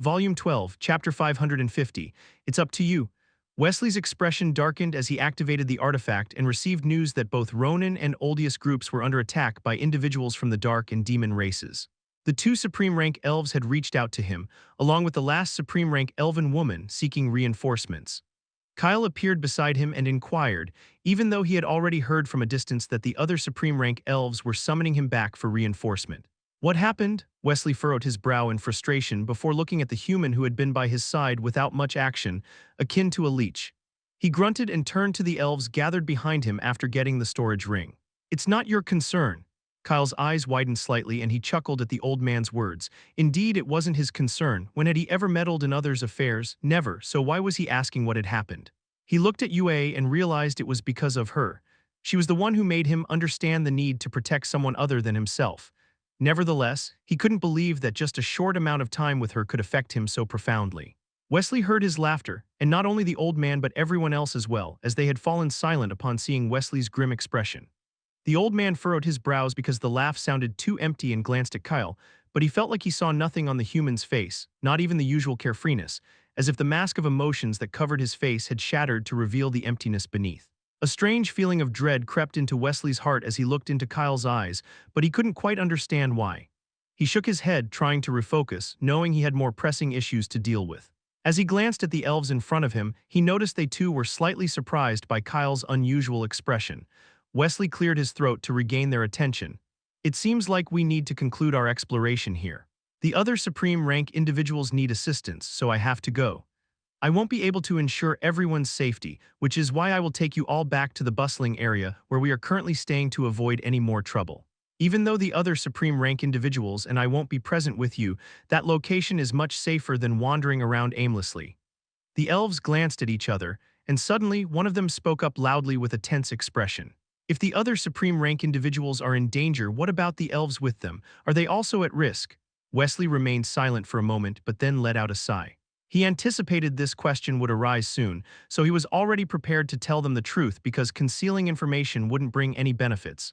Volume 12, Chapter 550. It's up to you. Wesley's expression darkened as he activated the artifact and received news that both Ronin and Oldius groups were under attack by individuals from the Dark and Demon races. The two Supreme Rank elves had reached out to him, along with the last Supreme Rank elven woman seeking reinforcements. Kyle appeared beside him and inquired, even though he had already heard from a distance that the other Supreme Rank elves were summoning him back for reinforcement. What happened? Wesley furrowed his brow in frustration before looking at the human who had been by his side without much action, akin to a leech. He grunted and turned to the elves gathered behind him after getting the storage ring. It's not your concern. Kyle's eyes widened slightly and he chuckled at the old man's words. Indeed, it wasn't his concern. When had he ever meddled in others' affairs? Never, so why was he asking what had happened? He looked at Yue and realized it was because of her. She was the one who made him understand the need to protect someone other than himself. Nevertheless, he couldn't believe that just a short amount of time with her could affect him so profoundly. Wesley heard his laughter, and not only the old man but everyone else as well, as they had fallen silent upon seeing Wesley's grim expression. The old man furrowed his brows because the laugh sounded too empty and glanced at Kyle, but he felt like he saw nothing on the human's face, not even the usual carefreeness, as if the mask of emotions that covered his face had shattered to reveal the emptiness beneath. A strange feeling of dread crept into Wesley's heart as he looked into Kyle's eyes, but he couldn't quite understand why. He shook his head, trying to refocus, knowing he had more pressing issues to deal with. As he glanced at the elves in front of him, he noticed they too were slightly surprised by Kyle's unusual expression. Wesley cleared his throat to regain their attention. It seems like we need to conclude our exploration here. The other Supreme Rank individuals need assistance, so I have to go. I won't be able to ensure everyone's safety, which is why I will take you all back to the bustling area where we are currently staying to avoid any more trouble. Even though the other Supreme Rank individuals and I won't be present with you, that location is much safer than wandering around aimlessly. The elves glanced at each other, and suddenly one of them spoke up loudly with a tense expression. If the other Supreme Rank individuals are in danger, what about the elves with them? Are they also at risk? Wesley remained silent for a moment but then let out a sigh. He anticipated this question would arise soon, so he was already prepared to tell them the truth because concealing information wouldn't bring any benefits.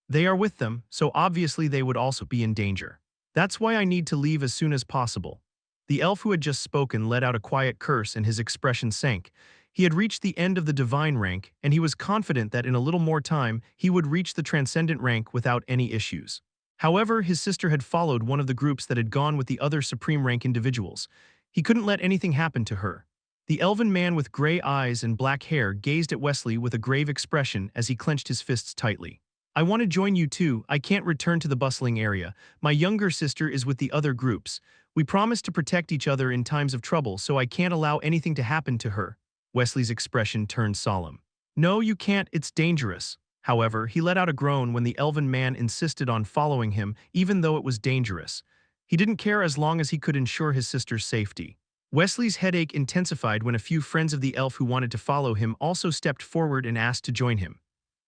They are with them, so obviously they would also be in danger. That's why I need to leave as soon as possible. The elf who had just spoken let out a quiet curse and his expression sank. He had reached the end of the divine rank, and he was confident that in a little more time he would reach the transcendent rank without any issues. However, his sister had followed one of the groups that had gone with the other Supreme Rank individuals. He couldn't let anything happen to her. The elven man with gray eyes and black hair gazed at Wesley with a grave expression as he clenched his fists tightly. I want to join you too. I can't return to the bustling area. My younger sister is with the other groups. We promised to protect each other in times of trouble, so I can't allow anything to happen to her. Wesley's expression turned solemn. No, you can't, it's dangerous. However, he let out a groan when the elven man insisted on following him, even though it was dangerous. He didn't care as long as he could ensure his sister's safety. Wesley's headache intensified when a few friends of the elf who wanted to follow him also stepped forward and asked to join him.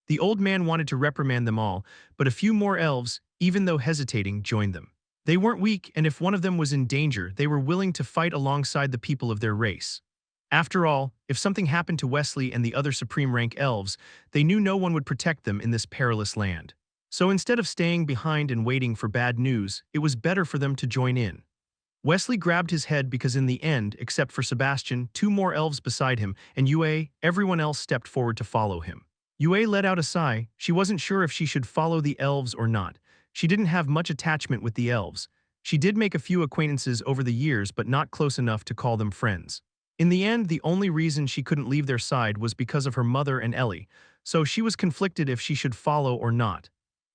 The old man wanted to reprimand them all, but a few more elves, even though hesitating, joined them. They weren't weak, and if one of them was in danger, they were willing to fight alongside the people of their race. After all, if something happened to Wesley and the other Supreme Rank elves, they knew no one would protect them in this perilous land. So instead of staying behind and waiting for bad news, it was better for them to join in. Wesley grabbed his head because in the end, except for Sebastian, two more elves beside him, and Yue, everyone else stepped forward to follow him. Yue let out a sigh. She wasn't sure if she should follow the elves or not. She didn't have much attachment with the elves. She did make a few acquaintances over the years but not close enough to call them friends. In the end, the only reason she couldn't leave their side was because of her mother and Ellie, so she was conflicted if she should follow or not.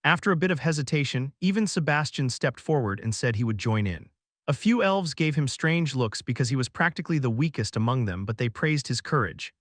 After a bit of hesitation, even Sebastian stepped forward and said he would join in. A few elves gave him strange looks because he was practically the weakest among them, but they praised his courage.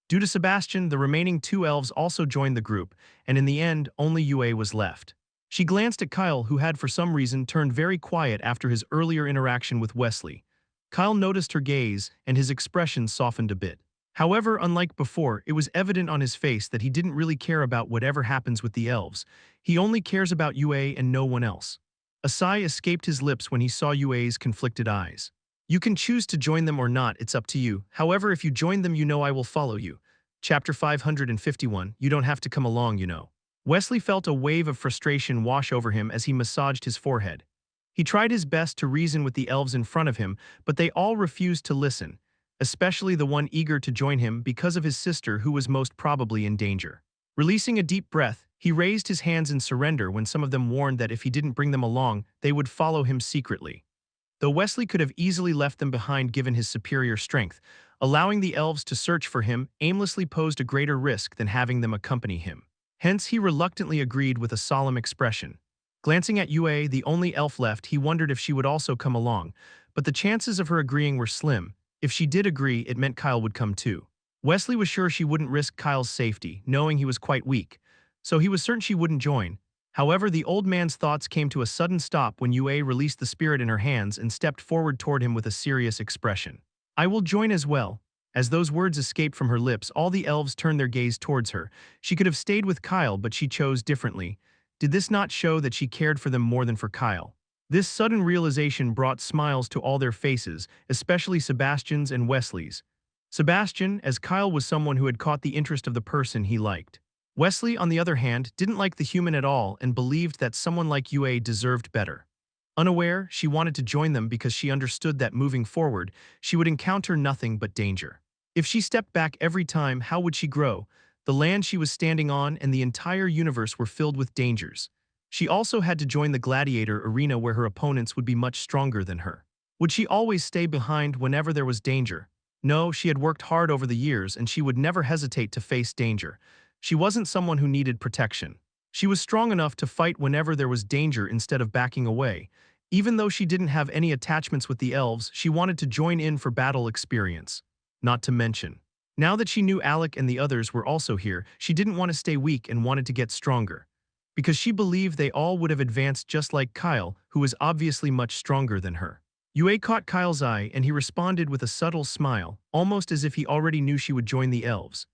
Due to Sebastian, the remaining two elves also joined the group, and in the end, only Yue was left. She glanced at Kyle, who had for some reason turned very quiet after his earlier interaction with Wesley. Kyle noticed her gaze, and his expression softened a bit. However, unlike before, it was evident on his face that he didn't really care about whatever happens with the elves. He only cares about Yue and no one else. A sigh escaped his lips when he saw Yue's conflicted eyes. You can choose to join them or not, it's up to you. However, if you join them, you know I will follow you. Chapter 551, you don't have to come along, you know. Wesley felt a wave of frustration wash over him as he massaged his forehead. He tried his best to reason with the elves in front of him, but they all refused to listen, especially the one eager to join him because of his sister who was most probably in danger. Releasing a deep breath, he raised his hands in surrender when some of them warned that if he didn't bring them along, they would follow him secretly. Though Wesley could have easily left them behind given his superior strength, allowing the elves to search for him aimlessly posed a greater risk than having them accompany him. Hence, he reluctantly agreed with a solemn expression. Glancing at Yue, the only elf left, he wondered if she would also come along, but the chances of her agreeing were slim. If she did agree, it meant Kyle would come too. Wesley was sure she wouldn't risk Kyle's safety, knowing he was quite weak, so he was certain she wouldn't join. However, the old man's thoughts came to a sudden stop when Yue released the spirit in her hands and stepped forward toward him with a serious expression. "I will join as well." As those words escaped from her lips, all the elves turned their gaze towards her. She could have stayed with Kyle, but she chose differently. Did this not show that she cared for them more than for Kyle? This sudden realization brought smiles to all their faces, especially Sebastian's and Wesley's. Sebastian, as Kyle was someone who had caught the interest of the person he liked. Wesley, on the other hand, didn't like the human at all and believed that someone like Yue deserved better. Unaware, she wanted to join them because she understood that moving forward, she would encounter nothing but danger. If she stepped back every time, how would she grow? The land she was standing on and the entire universe were filled with dangers. She also had to join the gladiator arena where her opponents would be much stronger than her. Would she always stay behind whenever there was danger? No, she had worked hard over the years and she would never hesitate to face danger. She wasn't someone who needed protection. She was strong enough to fight whenever there was danger instead of backing away. Even though she didn't have any attachments with the elves, she wanted to join in for battle experience. Not to mention, now that she knew Alec and the others were also here, she didn't want to stay weak and wanted to get stronger. Because she believed they all would have advanced just like Kyle, who was obviously much stronger than her. Yue caught Kyle's eye and he responded with a subtle smile, almost as if he already knew she would join the elves.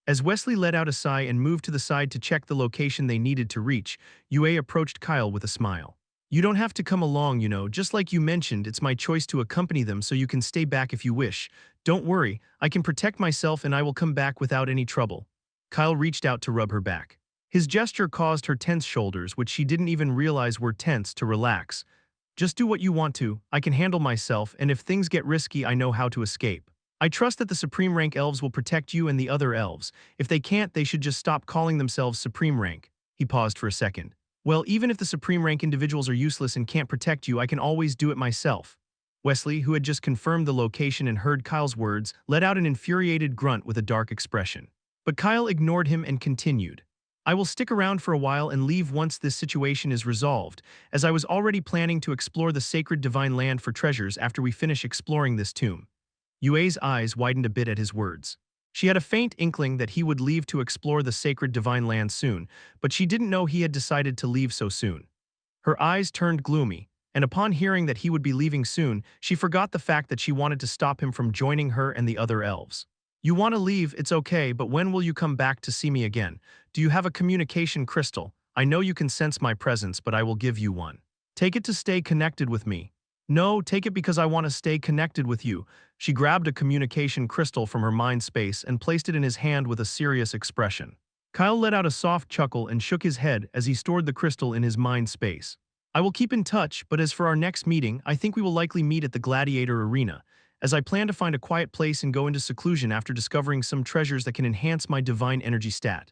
As Wesley let out a sigh and moved to the side to check the location they needed to reach, Yue approached Kyle with a smile. "You don't have to come along, just like you mentioned, it's my choice to accompany them so you can stay back if you wish. Don't worry, I can protect myself and I will come back without any trouble." Kyle reached out to rub her back. His gesture caused her tense shoulders, which she didn't even realize were tense, to relax. "Just do what you want to, I can handle myself, and if things get risky I know how to escape. I trust that the Supreme Rank elves will protect you and the other elves. If they can't, they should just stop calling themselves Supreme Rank." He paused for a second. "Well, even if the Supreme Rank individuals are useless and can't protect you, I can always do it myself." Wesley, who had just confirmed the location and heard Kyle's words, let out an infuriated grunt with a dark expression. But Kyle ignored him and continued. "I will stick around for a while and leave once this situation is resolved, as I was already planning to explore the sacred divine land for treasures after we finish exploring this tomb." Yue's eyes widened a bit at his words. She had a faint inkling that he would leave to explore the sacred divine land soon, but she didn't know he had decided to leave so soon. Her eyes turned gloomy, and upon hearing that he would be leaving soon, she forgot the fact that she wanted to stop him from joining her and the other elves. "You want to leave, it's okay, but when will you come back to see me again? Do you have a communication crystal? I know you can sense my presence, but I will give you one. Take it to stay connected with me." "No, take it because I want to stay connected with you." She grabbed a communication crystal from her mind space and placed it in his hand with a serious expression. Kyle let out a soft chuckle and shook his head as he stored the crystal in his mind space. "I will keep in touch, but as for our next meeting, I think we will likely meet at the gladiator arena, as I plan to find a quiet place and go into seclusion after discovering some treasures that can enhance my divine energy stat."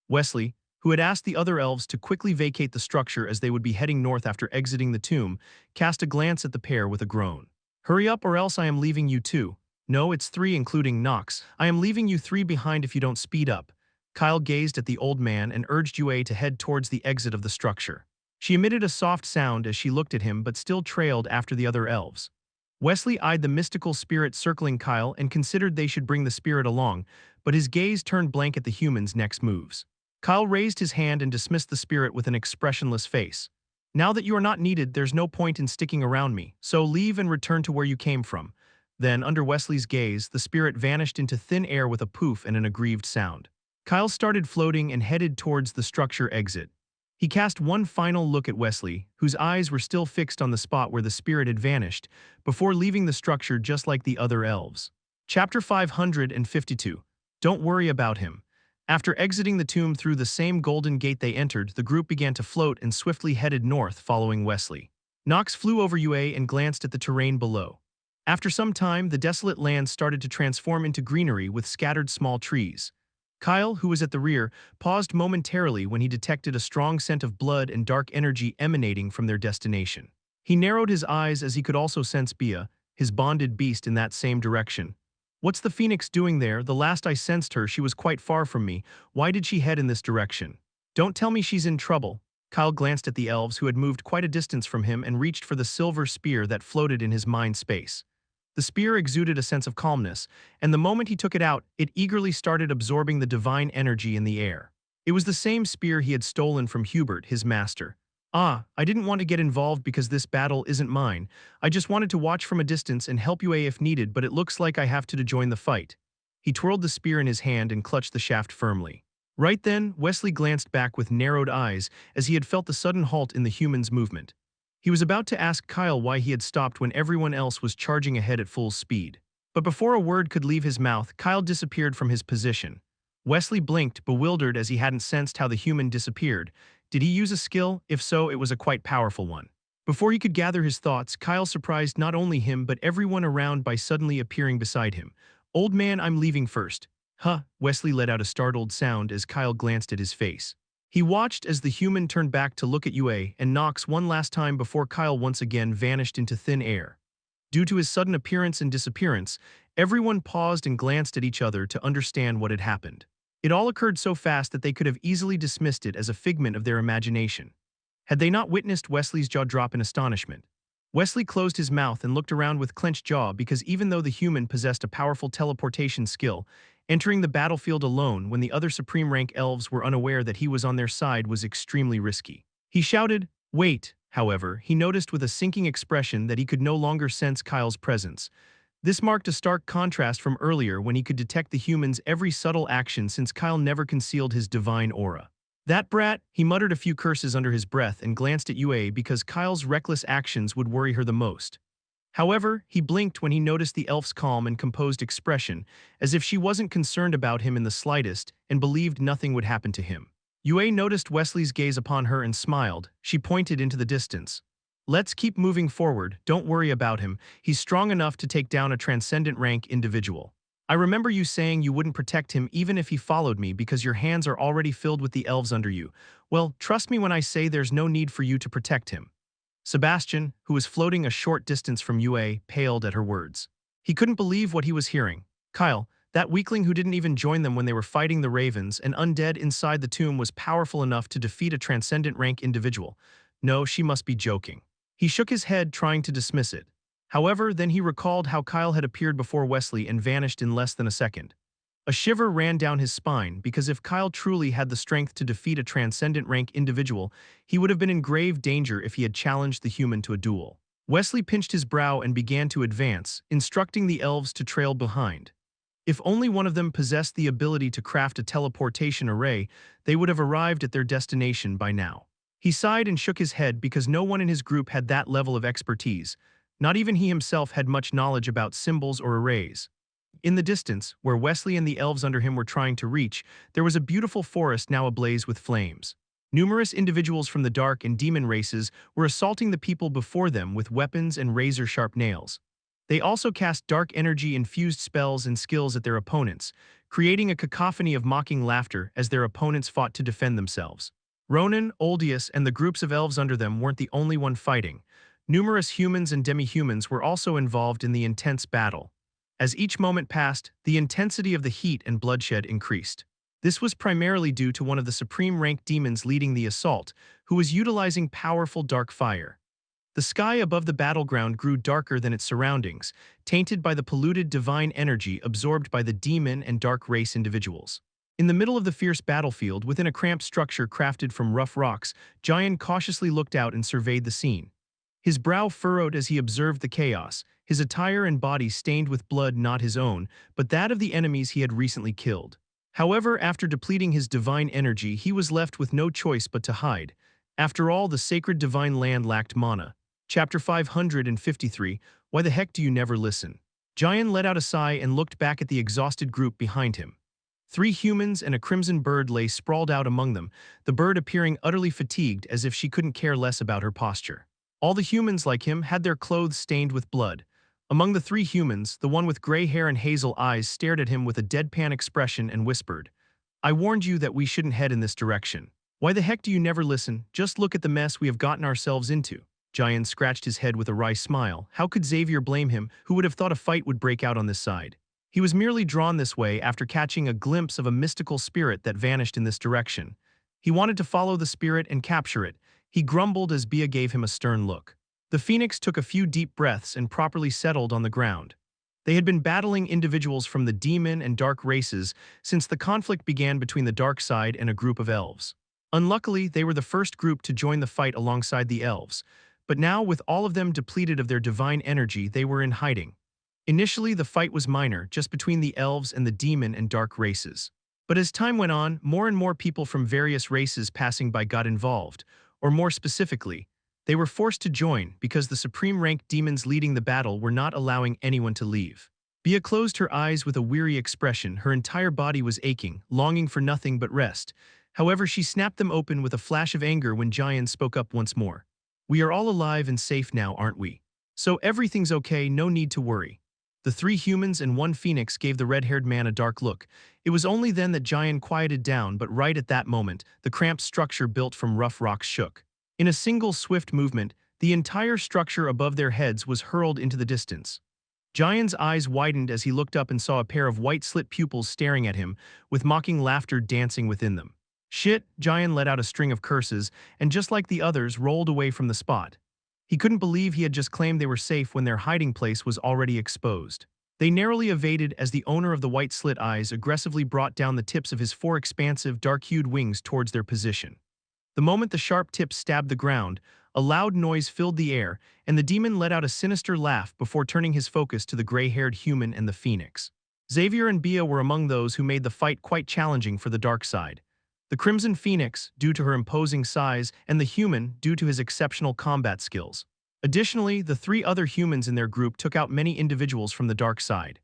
Wesley, who had asked the other elves to quickly vacate the structure as they would be heading north after exiting the tomb, cast a glance at the pair with a groan. "Hurry up or else I am leaving you too." "No, it's 3 including Nox. I am leaving you 3 behind if you don't speed up." Kyle gazed at the old man and urged Yue to head towards the exit of the structure. She emitted a soft sound as she looked at him but still trailed after the other elves. Wesley eyed the mystical spirit circling Kyle and considered they should bring the spirit along, but his gaze turned blank at the human's next moves. Kyle raised his hand and dismissed the spirit with an expressionless face. "Now that you are not needed, there's no point in sticking around me, so leave and return to where you came from." Then, under Wesley's gaze, the spirit vanished into thin air with a poof and an aggrieved sound. Kyle started floating and headed towards the structure exit. He cast one final look at Wesley, whose eyes were still fixed on the spot where the spirit had vanished, before leaving the structure just like the other elves. Chapter 552. Don't worry about him. After exiting the tomb through the same golden gate they entered, the group began to float and swiftly headed north following Wesley. Nox flew over UA and glanced at the terrain below. After some time, the desolate land started to transform into greenery with scattered small trees. Kyle, who was at the rear, paused momentarily when he detected a strong scent of blood and dark energy emanating from their destination. He narrowed his eyes as he could also sense Bia, his bonded beast, in that same direction. What's the phoenix doing there? The last I sensed her, she was quite far from me. Why did she head in this direction? Don't tell me she's in trouble. Kyle glanced at the elves who had moved quite a distance from him and reached for the silver spear that floated in his mind space. The spear exuded a sense of calmness, and the moment he took it out, it eagerly started absorbing the divine energy in the air. It was the same spear he had stolen from Hubert, his master. Ah, I didn't want to get involved because this battle isn't mine. I just wanted to watch from a distance and help you if needed, but it looks like I have to join the fight. He twirled the spear in his hand and clutched the shaft firmly. Right then, Wesley glanced back with narrowed eyes as he had felt the sudden halt in the human's movement. He was about to ask Kyle why he had stopped when everyone else was charging ahead at full speed. But before a word could leave his mouth, Kyle disappeared from his position. Wesley blinked, bewildered as he hadn't sensed how the human disappeared. Did he use a skill? If so, it was a quite powerful one. Before he could gather his thoughts, Kyle surprised not only him but everyone around by suddenly appearing beside him. "Old man, I'm leaving first." "Huh," Wesley let out a startled sound as Kyle glanced at his face. He watched as the human turned back to look at UA and Nox one last time before Kyle once again vanished into thin air. Due to his sudden appearance and disappearance, everyone paused and glanced at each other to understand what had happened. It all occurred so fast that they could have easily dismissed it as a figment of their imagination. Had they not witnessed Wesley's jaw drop in astonishment? Wesley closed his mouth and looked around with clenched jaw because even though the human possessed a powerful teleportation skill, entering the battlefield alone when the other supreme rank elves were unaware that he was on their side was extremely risky. He shouted, "Wait!" However, he noticed with a sinking expression that he could no longer sense Kyle's presence. This marked a stark contrast from earlier when he could detect the human's every subtle action since Kyle never concealed his divine aura. "That brat," he muttered a few curses under his breath and glanced at UA because Kyle's reckless actions would worry her the most. However, he blinked when he noticed the elf's calm and composed expression, as if she wasn't concerned about him in the slightest and believed nothing would happen to him. UA noticed Wesley's gaze upon her and smiled. She pointed into the distance. "Let's keep moving forward, don't worry about him. He's strong enough to take down a transcendent rank individual. I remember you saying you wouldn't protect him even if he followed me because your hands are already filled with the elves under you. Well, trust me when I say there's no need for you to protect him." Sebastian, who was floating a short distance from UA, paled at her words. He couldn't believe what he was hearing. Kyle, that weakling who didn't even join them when they were fighting the ravens, an undead inside the tomb, was powerful enough to defeat a transcendent rank individual. No, she must be joking. He shook his head, trying to dismiss it. However, then he recalled how Kyle had appeared before Wesley and vanished in less than a second. A shiver ran down his spine because if Kyle truly had the strength to defeat a transcendent rank individual, he would have been in grave danger if he had challenged the human to a duel. Wesley pinched his brow and began to advance, instructing the elves to trail behind. If only one of them possessed the ability to craft a teleportation array, they would have arrived at their destination by now. He sighed and shook his head because no one in his group had that level of expertise. Not even he himself had much knowledge about symbols or arrays. In the distance, where Wesley and the elves under him were trying to reach, there was a beautiful forest now ablaze with flames. Numerous individuals from the dark and demon races were assaulting the people before them with weapons and razor-sharp nails. They also cast dark energy-infused spells and skills at their opponents, creating a cacophony of mocking laughter as their opponents fought to defend themselves. Ronan, Oldius, and the groups of elves under them weren't the only one fighting. Numerous humans and demi-humans were also involved in the intense battle. As each moment passed, the intensity of the heat and bloodshed increased. This was primarily due to one of the supreme rank demons leading the assault, who was utilizing powerful dark fire. The sky above the battleground grew darker than its surroundings, tainted by the polluted divine energy absorbed by the demon and dark race individuals. In the middle of the fierce battlefield, within a cramped structure crafted from rough rocks, Giant cautiously looked out and surveyed the scene. His brow furrowed as he observed the chaos, his attire and body stained with blood not his own, but that of the enemies he had recently killed. However, after depleting his divine energy, he was left with no choice but to hide. After all, the sacred divine land lacked mana. Chapter 553, Why the heck do you never listen? Giant let out a sigh and looked back at the exhausted group behind him. 3 humans and a crimson bird lay sprawled out among them, the bird appearing utterly fatigued as if she couldn't care less about her posture. All the humans like him had their clothes stained with blood. Among the three humans, the one with gray hair and hazel eyes stared at him with a deadpan expression and whispered, "I warned you that we shouldn't head in this direction. Why the heck do you never listen? Just look at the mess we have gotten ourselves into." Giant scratched his head with a wry smile. How could Xavier blame him, who would have thought a fight would break out on this side? He was merely drawn this way after catching a glimpse of a mystical spirit that vanished in this direction. He wanted to follow the spirit and capture it. He grumbled as Bia gave him a stern look. The phoenix took a few deep breaths and properly settled on the ground. They had been battling individuals from the demon and dark races since the conflict began between the dark side and a group of elves. Unluckily, they were the first group to join the fight alongside the elves, but now with all of them depleted of their divine energy, they were in hiding. Initially, the fight was minor, just between the elves and the demon and dark races. But as time went on, more and more people from various races passing by got involved, or more specifically, they were forced to join because the supreme-ranked demons leading the battle were not allowing anyone to leave. Bia closed her eyes with a weary expression. Her entire body was aching, longing for nothing but rest. However, she snapped them open with a flash of anger when Jian spoke up once more. "We are all alive and safe now, aren't we? So everything's okay, no need to worry." The three humans and one phoenix gave the red-haired man a dark look. It was only then that Jian quieted down, but right at that moment, the cramped structure built from rough rocks shook. In a single swift movement, the entire structure above their heads was hurled into the distance. Jian's eyes widened as he looked up and saw a pair of white slit pupils staring at him, with mocking laughter dancing within them. "Shit!" Jian let out a string of curses, and just like the others, rolled away from the spot. He couldn't believe he had just claimed they were safe when their hiding place was already exposed. They narrowly evaded as the owner of the white slit eyes aggressively brought down the tips of his four expansive, dark-hued wings towards their position. The moment the sharp tips stabbed the ground, a loud noise filled the air, and the demon let out a sinister laugh before turning his focus to the gray-haired human and the phoenix. Xavier and Bia were among those who made the fight quite challenging for the dark side. The Crimson Phoenix, due to her imposing size, and the human, due to his exceptional combat skills. Additionally, the three other humans in their group took out many individuals from the dark side.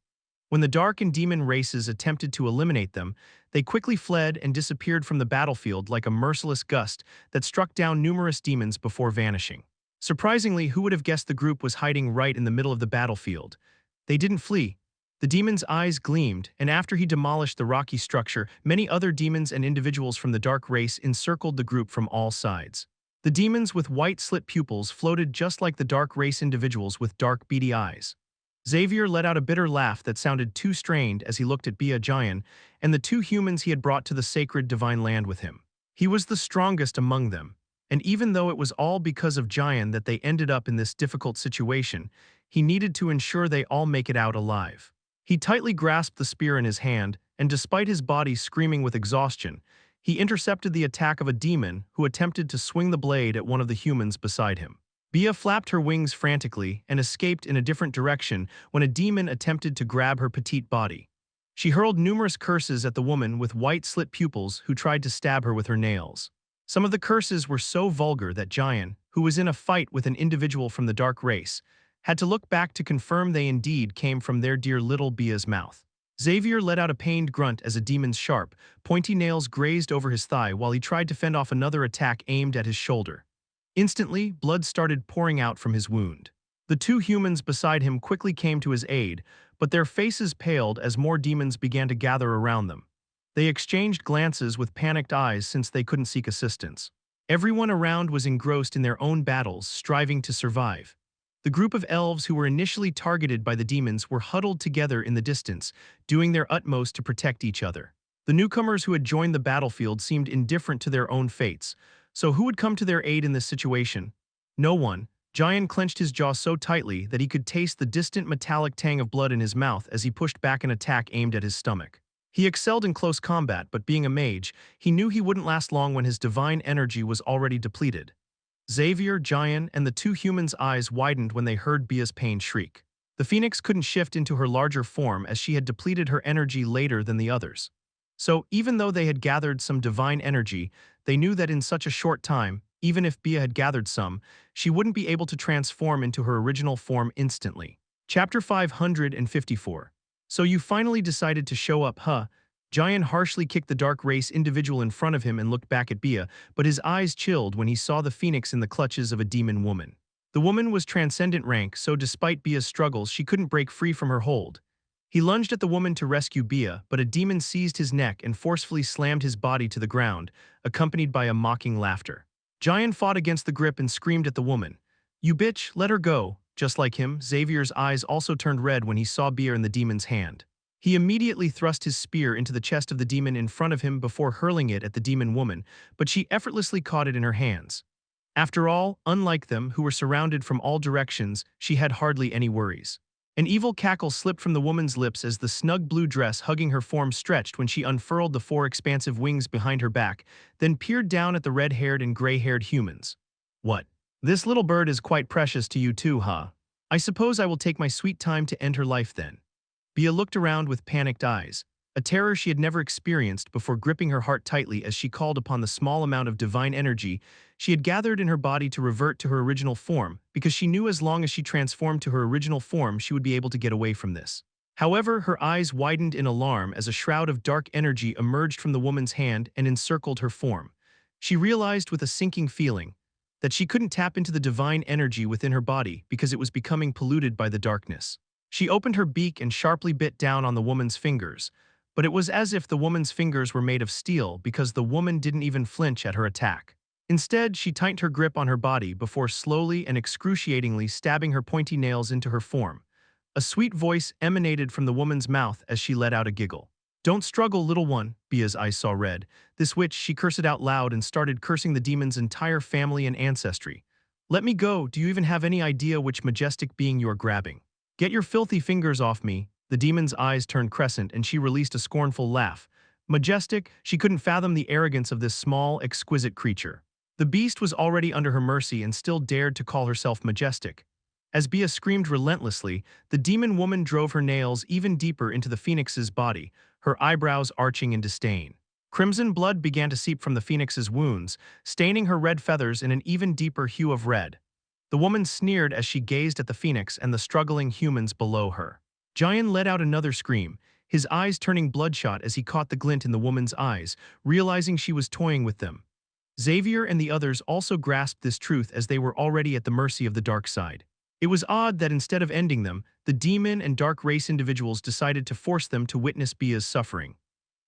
When the dark and demon races attempted to eliminate them, they quickly fled and disappeared from the battlefield like a merciless gust that struck down numerous demons before vanishing. Surprisingly, who would have guessed the group was hiding right in the middle of the battlefield? They didn't flee. The demon's eyes gleamed, and after he demolished the rocky structure, many other demons and individuals from the dark race encircled the group from all sides. The demons with white slit pupils floated just like the dark race individuals with dark beady eyes. Xavier let out a bitter laugh that sounded too strained as he looked at Bia Jian and the two humans he had brought to the sacred divine land with him. He was the strongest among them, and even though it was all because of Jian that they ended up in this difficult situation, he needed to ensure they all make it out alive. He tightly grasped the spear in his hand, and despite his body screaming with exhaustion, he intercepted the attack of a demon who attempted to swing the blade at one of the humans beside him. Bia flapped her wings frantically and escaped in a different direction when a demon attempted to grab her petite body. She hurled numerous curses at the woman with white slit pupils who tried to stab her with her nails. Some of the curses were so vulgar that Jian, who was in a fight with an individual from the dark race, had to look back to confirm they indeed came from their dear little Bia's mouth. Xavier let out a pained grunt as a demon's sharp, pointy nails grazed over his thigh while he tried to fend off another attack aimed at his shoulder. Instantly, blood started pouring out from his wound. The two humans beside him quickly came to his aid, but their faces paled as more demons began to gather around them. They exchanged glances with panicked eyes since they couldn't seek assistance. Everyone around was engrossed in their own battles, striving to survive. The group of elves who were initially targeted by the demons were huddled together in the distance, doing their utmost to protect each other. The newcomers who had joined the battlefield seemed indifferent to their own fates, so who would come to their aid in this situation? No one. Jian clenched his jaw so tightly that he could taste the distant metallic tang of blood in his mouth as he pushed back an attack aimed at his stomach. He excelled in close combat, but being a mage, he knew he wouldn't last long when his divine energy was already depleted. Xavier, Jian, and the two humans' eyes widened when they heard Bia's pained shriek. The phoenix couldn't shift into her larger form as she had depleted her energy later than the others. So, even though they had gathered some divine energy, they knew that in such a short time, even if Bia had gathered some, she wouldn't be able to transform into her original form instantly. Chapter 554. So you finally decided to show up, huh? Jian harshly kicked the dark race individual in front of him and looked back at Bia, but his eyes chilled when he saw the phoenix in the clutches of a demon woman. The woman was transcendent rank, so despite Bia's struggles, she couldn't break free from her hold. He lunged at the woman to rescue Bia, but a demon seized his neck and forcefully slammed his body to the ground, accompanied by a mocking laughter. Jian fought against the grip and screamed at the woman, "You bitch, let her go." Just like him, Xavier's eyes also turned red when he saw Bia in the demon's hand. He immediately thrust his spear into the chest of the demon in front of him before hurling it at the demon woman, but she effortlessly caught it in her hands. After all, unlike them, who were surrounded from all directions, she had hardly any worries. An evil cackle slipped from the woman's lips as the snug blue dress hugging her form stretched when she unfurled the four expansive wings behind her back, then peered down at the red-haired and gray-haired humans. "What? This little bird is quite precious to you too, huh? I suppose I will take my sweet time to end her life then." Bia looked around with panicked eyes, a terror she had never experienced before gripping her heart tightly as she called upon the small amount of divine energy she had gathered in her body to revert to her original form, because she knew as long as she transformed to her original form she would be able to get away from this. However, her eyes widened in alarm as a shroud of dark energy emerged from the woman's hand and encircled her form. She realized with a sinking feeling that she couldn't tap into the divine energy within her body because it was becoming polluted by the darkness. She opened her beak and sharply bit down on the woman's fingers, but it was as if the woman's fingers were made of steel because the woman didn't even flinch at her attack. Instead, she tightened her grip on her body before slowly and excruciatingly stabbing her pointy nails into her form. A sweet voice emanated from the woman's mouth as she let out a giggle. "Don't struggle, little one." Bia's eyes saw red. This witch, she cursed out loud and started cursing the demon's entire family and ancestry. "Let me go. Do you even have any idea which majestic being you are grabbing? Get your filthy fingers off me." The demon's eyes turned crescent and she released a scornful laugh. Majestic, she couldn't fathom the arrogance of this small, exquisite creature. The beast was already under her mercy and still dared to call herself majestic. As Bia screamed relentlessly, the demon woman drove her nails even deeper into the phoenix's body, her eyebrows arching in disdain. Crimson blood began to seep from the phoenix's wounds, staining her red feathers in an even deeper hue of red. The woman sneered as she gazed at the phoenix and the struggling humans below her. Jian let out another scream, his eyes turning bloodshot as he caught the glint in the woman's eyes, realizing she was toying with them. Xavier and the others also grasped this truth as they were already at the mercy of the dark side. It was odd that instead of ending them, the demon and dark race individuals decided to force them to witness Bia's suffering.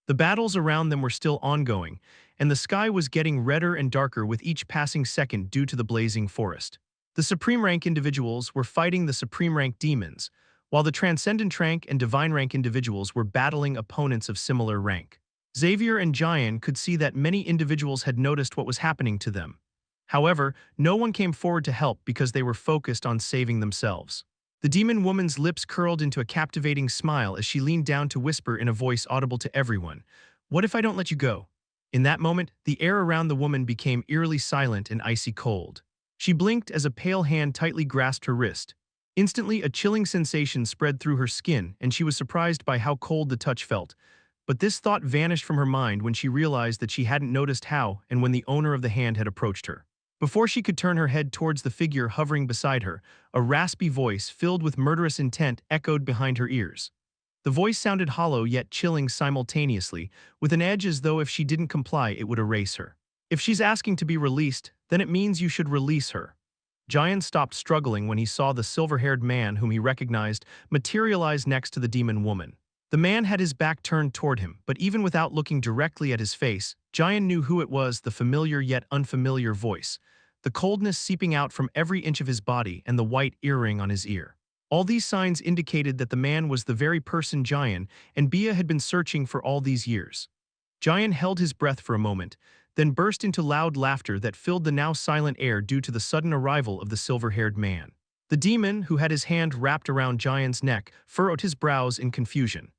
The battles around them were still ongoing, and the sky was getting redder and darker with each passing second due to the blazing forest. The supreme rank individuals were fighting the supreme rank demons, while the transcendent rank and divine rank individuals were battling opponents of similar rank. Xavier and Jian could see that many individuals had noticed what was happening to them. However, no one came forward to help because they were focused on saving themselves. The demon woman's lips curled into a captivating smile as she leaned down to whisper in a voice audible to everyone, "What if I don't let you go?" In that moment, the air around the woman became eerily silent and icy cold. She blinked as a pale hand tightly grasped her wrist. Instantly, a chilling sensation spread through her skin, and she was surprised by how cold the touch felt. But this thought vanished from her mind when she realized that she hadn't noticed how and when the owner of the hand had approached her. Before she could turn her head towards the figure hovering beside her, a raspy voice filled with murderous intent echoed behind her ears. The voice sounded hollow yet chilling simultaneously, with an edge as though if she didn't comply it would erase her. "If she's asking to be released, then it means you should release her." Jian stopped struggling when he saw the silver-haired man whom he recognized materialize next to the demon woman. The man had his back turned toward him, but even without looking directly at his face, Jian knew who it was, the familiar yet unfamiliar voice, the coldness seeping out from every inch of his body and the white earring on his ear. All these signs indicated that the man was the very person Jian and Bia had been searching for all these years. Jian held his breath for a moment, then burst into loud laughter that filled the now silent air due to the sudden arrival of the silver-haired man. The demon, who had his hand wrapped around Jian's neck, furrowed his brows in confusion.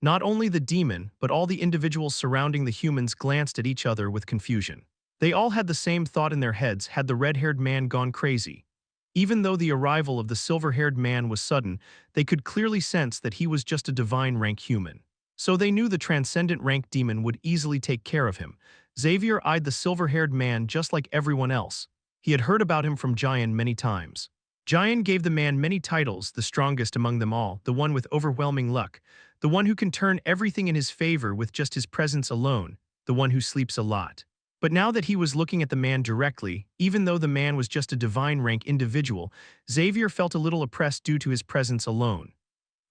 Not only the demon, but all the individuals surrounding the humans glanced at each other with confusion. They all had the same thought in their heads: had the red-haired man gone crazy? Even though the arrival of the silver-haired man was sudden, they could clearly sense that he was just a divine rank human. So they knew the transcendent rank demon would easily take care of him. Xavier eyed the silver-haired man just like everyone else. He had heard about him from Jian many times. Jian gave the man many titles, the strongest among them all, the one with overwhelming luck, the one who can turn everything in his favor with just his presence alone, the one who sleeps a lot. But now that he was looking at the man directly, even though the man was just a divine rank individual, Xavier felt a little oppressed due to his presence alone.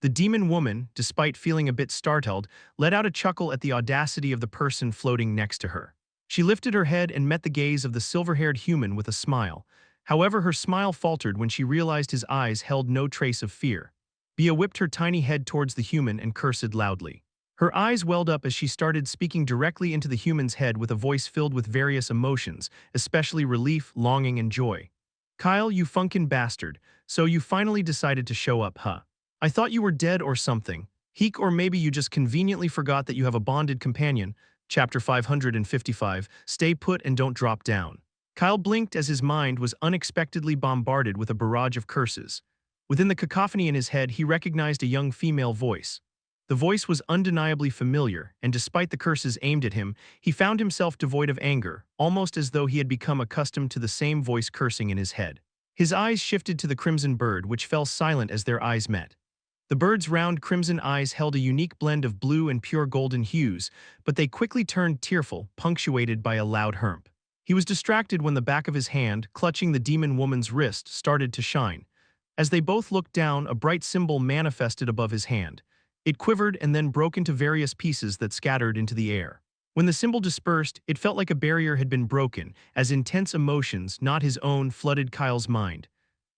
The demon woman, despite feeling a bit startled, let out a chuckle at the audacity of the person floating next to her. She lifted her head and met the gaze of the silver-haired human with a smile. However, her smile faltered when she realized his eyes held no trace of fear. Bia whipped her tiny head towards the human and cursed loudly. Her eyes welled up as she started speaking directly into the human's head with a voice filled with various emotions, especially relief, longing, and joy. "Kyle, you funkin' bastard, so you finally decided to show up, huh? I thought you were dead or something. Heek, or maybe you just conveniently forgot that you have a bonded companion." Chapter 555, Stay Put and Don't Drop Down. Kyle blinked as his mind was unexpectedly bombarded with a barrage of curses. Within the cacophony in his head, he recognized a young female voice. The voice was undeniably familiar, and despite the curses aimed at him, he found himself devoid of anger, almost as though he had become accustomed to the same voice cursing in his head. His eyes shifted to the crimson bird, which fell silent as their eyes met. The bird's round crimson eyes held a unique blend of blue and pure golden hues, but they quickly turned tearful, punctuated by a loud hermp. He was distracted when the back of his hand, clutching the demon woman's wrist, started to shine. As they both looked down, a bright symbol manifested above his hand. It quivered and then broke into various pieces that scattered into the air. When the symbol dispersed, it felt like a barrier had been broken, as intense emotions, not his own, flooded Kyle's mind.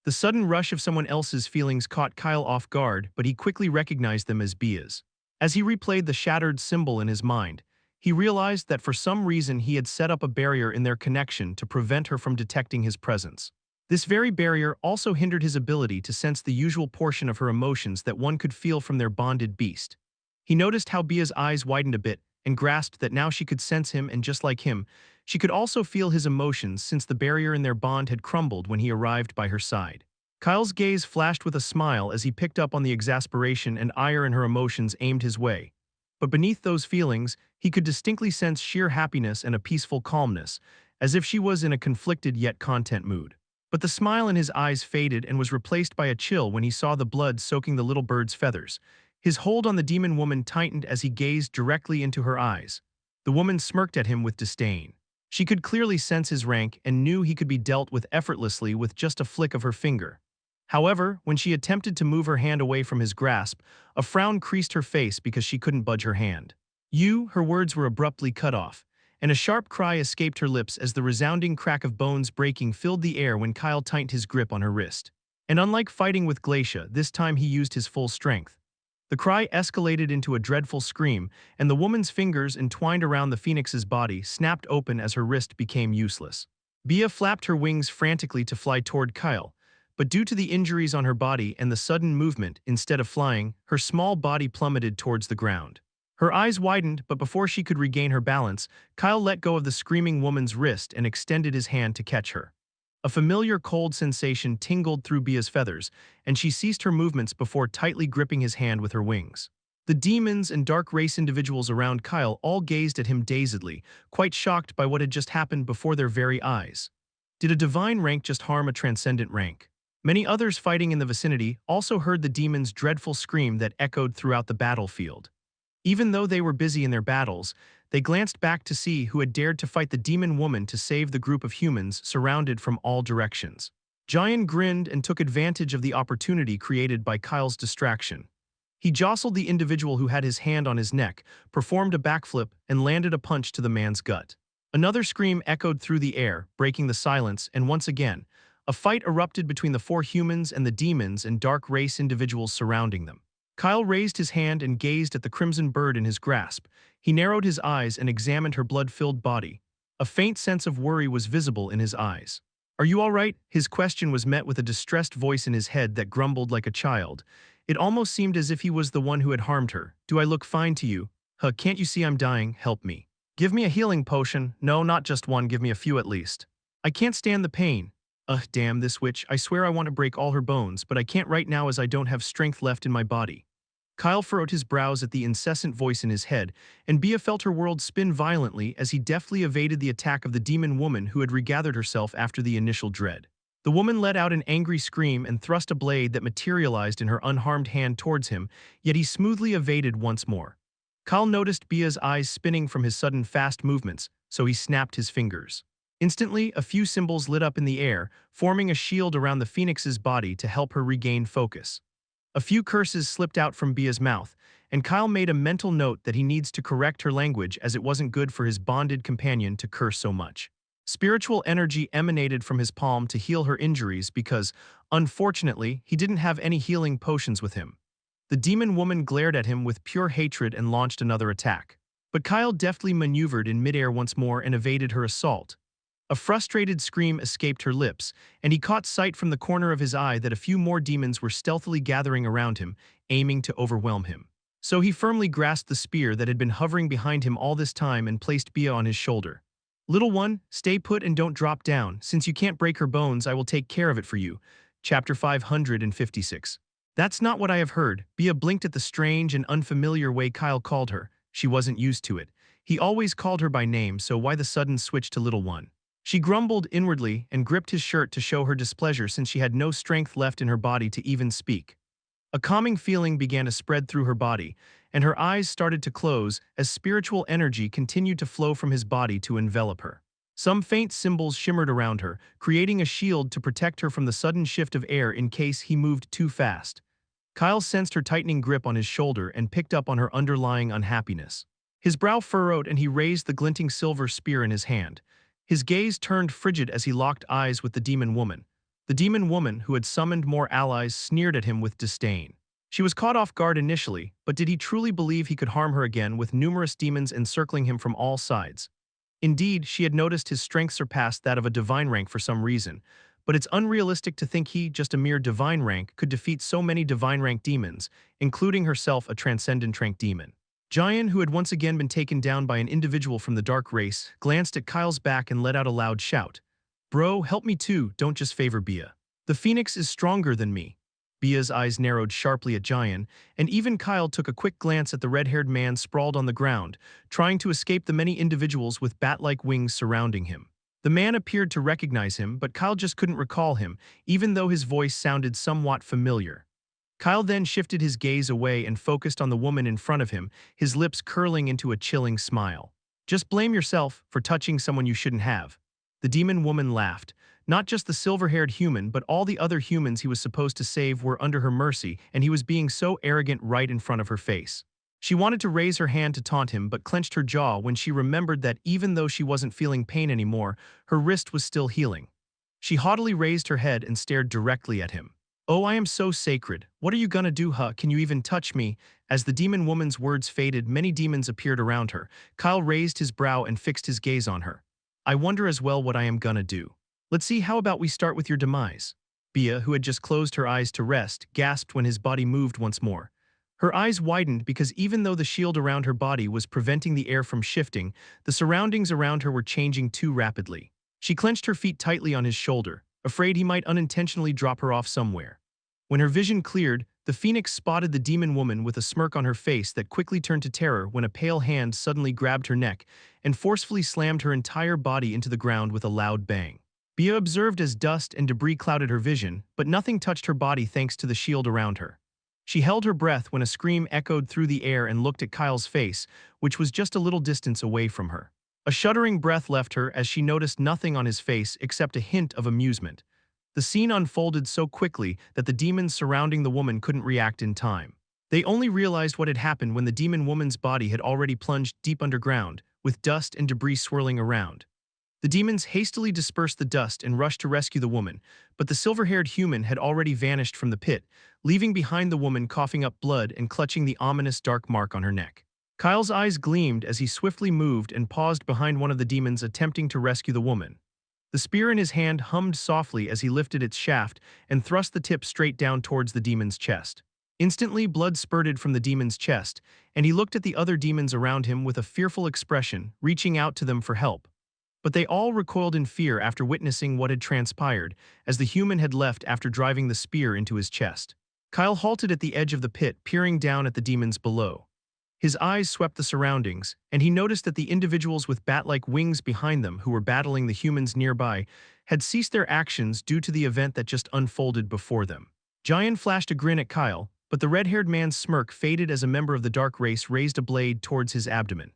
The sudden rush of someone else's feelings caught Kyle off guard, but he quickly recognized them as Bia's. As he replayed the shattered symbol in his mind, he realized that for some reason he had set up a barrier in their connection to prevent her from detecting his presence. This very barrier also hindered his ability to sense the usual portion of her emotions that one could feel from their bonded beast. He noticed how Bia's eyes widened a bit and grasped that now she could sense him, and just like him, she could also feel his emotions since the barrier in their bond had crumbled when he arrived by her side. Kyle's gaze flashed with a smile as he picked up on the exasperation and ire in her emotions aimed his way. But beneath those feelings, he could distinctly sense sheer happiness and a peaceful calmness, as if she was in a conflicted yet content mood. But the smile in his eyes faded and was replaced by a chill when he saw the blood soaking the little bird's feathers. His hold on the demon woman tightened as he gazed directly into her eyes. The woman smirked at him with disdain. She could clearly sense his rank and knew he could be dealt with effortlessly with just a flick of her finger. However, when she attempted to move her hand away from his grasp, a frown creased her face because she couldn't budge her hand. Her words were abruptly cut off, and a sharp cry escaped her lips as the resounding crack of bones breaking filled the air when Kyle tightened his grip on her wrist. And unlike fighting with Glacia, this time he used his full strength. The cry escalated into a dreadful scream, and the woman's fingers entwined around the phoenix's body snapped open as her wrist became useless. Bia flapped her wings frantically to fly toward Kyle, but due to the injuries on her body and the sudden movement, instead of flying, her small body plummeted towards the ground. Her eyes widened, but before she could regain her balance, Kyle let go of the screaming woman's wrist and extended his hand to catch her. A familiar cold sensation tingled through Bia's feathers, and she ceased her movements before tightly gripping his hand with her wings. The demons and dark race individuals around Kyle all gazed at him dazedly, quite shocked by what had just happened before their very eyes. Did a divine rank just harm a transcendent rank? Many others fighting in the vicinity also heard the demon's dreadful scream that echoed throughout the battlefield. Even though they were busy in their battles, they glanced back to see who had dared to fight the demon woman to save the group of humans surrounded from all directions. Giant grinned and took advantage of the opportunity created by Kyle's distraction. He jostled the individual who had his hand on his neck, performed a backflip, and landed a punch to the man's gut. Another scream echoed through the air, breaking the silence, and once again, a fight erupted between the four humans and the demons and dark race individuals surrounding them. Kyle raised his hand and gazed at the crimson bird in his grasp. He narrowed his eyes and examined her blood-filled body. A faint sense of worry was visible in his eyes. "Are you all right?" His question was met with a distressed voice in his head that grumbled like a child. It almost seemed as if he was the one who had harmed her. "Do I look fine to you? Can't you see I'm dying? Help me. Give me a healing potion. No, not just one, give me a few at least. I can't stand the pain. Damn this witch. I swear I want to break all her bones, but I can't right now as I don't have strength left in my body." Kyle furrowed his brows at the incessant voice in his head, and Bia felt her world spin violently as he deftly evaded the attack of the demon woman who had regathered herself after the initial dread. The woman let out an angry scream and thrust a blade that materialized in her unharmed hand towards him, yet he smoothly evaded once more. Kyle noticed Bia's eyes spinning from his sudden fast movements, so he snapped his fingers. Instantly, a few symbols lit up in the air, forming a shield around the phoenix's body to help her regain focus. A few curses slipped out from Bia's mouth, and Kyle made a mental note that he needs to correct her language as it wasn't good for his bonded companion to curse so much. Spiritual energy emanated from his palm to heal her injuries because, unfortunately, he didn't have any healing potions with him. The demon woman glared at him with pure hatred and launched another attack. But Kyle deftly maneuvered in midair once more and evaded her assault. A frustrated scream escaped her lips, and he caught sight from the corner of his eye that a few more demons were stealthily gathering around him, aiming to overwhelm him. So he firmly grasped the spear that had been hovering behind him all this time and placed Bia on his shoulder. "Little one, stay put and don't drop down. Since you can't break her bones, I will take care of it for you." Chapter 556. "That's not what I have heard." Bia blinked at the strange and unfamiliar way Kyle called her. She wasn't used to it. He always called her by name, so why the sudden switch to little one? She grumbled inwardly and gripped his shirt to show her displeasure since she had no strength left in her body to even speak. A calming feeling began to spread through her body, and her eyes started to close as spiritual energy continued to flow from his body to envelop her. Some faint symbols shimmered around her, creating a shield to protect her from the sudden shift of air in case he moved too fast. Kyle sensed her tightening grip on his shoulder and picked up on her underlying unhappiness. His brow furrowed and he raised the glinting silver spear in his hand. His gaze turned frigid as he locked eyes with the demon woman. The demon woman, who had summoned more allies, sneered at him with disdain. She was caught off guard initially, but did he truly believe he could harm her again with numerous demons encircling him from all sides? Indeed, she had noticed his strength surpassed that of a divine rank for some reason, but it's unrealistic to think he, just a mere divine rank, could defeat so many divine rank demons, including herself a transcendent rank demon. Jian, who had once again been taken down by an individual from the dark race, glanced at Kyle's back and let out a loud shout. "Bro, help me too, don't just favor Bia. The Phoenix is stronger than me." Bia's eyes narrowed sharply at Jian, and even Kyle took a quick glance at the red-haired man sprawled on the ground, trying to escape the many individuals with bat-like wings surrounding him. The man appeared to recognize him, but Kyle just couldn't recall him, even though his voice sounded somewhat familiar. Kyle then shifted his gaze away and focused on the woman in front of him, his lips curling into a chilling smile. "Just blame yourself for touching someone you shouldn't have." The demon woman laughed. Not just the silver-haired human, but all the other humans he was supposed to save were under her mercy, and he was being so arrogant right in front of her face. She wanted to raise her hand to taunt him, but clenched her jaw when she remembered that even though she wasn't feeling pain anymore, her wrist was still healing. She haughtily raised her head and stared directly at him. "Oh, I am so sacred. What are you gonna do, huh? Can you even touch me?" As the demon woman's words faded, many demons appeared around her. Kyle raised his brow and fixed his gaze on her. "I wonder as well what I am gonna do. Let's see, how about we start with your demise?" Bia, who had just closed her eyes to rest, gasped when his body moved once more. Her eyes widened because even though the shield around her body was preventing the air from shifting, the surroundings around her were changing too rapidly. She clenched her feet tightly on his shoulder, afraid he might unintentionally drop her off somewhere. When her vision cleared, the Phoenix spotted the demon woman with a smirk on her face that quickly turned to terror when a pale hand suddenly grabbed her neck and forcefully slammed her entire body into the ground with a loud bang. Bia observed as dust and debris clouded her vision, but nothing touched her body thanks to the shield around her. She held her breath when a scream echoed through the air and looked at Kyle's face, which was just a little distance away from her. A shuddering breath left her as she noticed nothing on his face except a hint of amusement. The scene unfolded so quickly that the demons surrounding the woman couldn't react in time. They only realized what had happened when the demon woman's body had already plunged deep underground, with dust and debris swirling around. The demons hastily dispersed the dust and rushed to rescue the woman, but the silver-haired human had already vanished from the pit, leaving behind the woman coughing up blood and clutching the ominous dark mark on her neck. Kyle's eyes gleamed as he swiftly moved and paused behind one of the demons attempting to rescue the woman. The spear in his hand hummed softly as he lifted its shaft and thrust the tip straight down towards the demon's chest. Instantly, blood spurted from the demon's chest, and he looked at the other demons around him with a fearful expression, reaching out to them for help. But they all recoiled in fear after witnessing what had transpired, as the human had left after driving the spear into his chest. Kyle halted at the edge of the pit, peering down at the demons below. His eyes swept the surroundings, and he noticed that the individuals with bat-like wings behind them who were battling the humans nearby had ceased their actions due to the event that just unfolded before them. Jian flashed a grin at Kyle, but the red-haired man's smirk faded as a member of the dark race raised a blade towards his abdomen.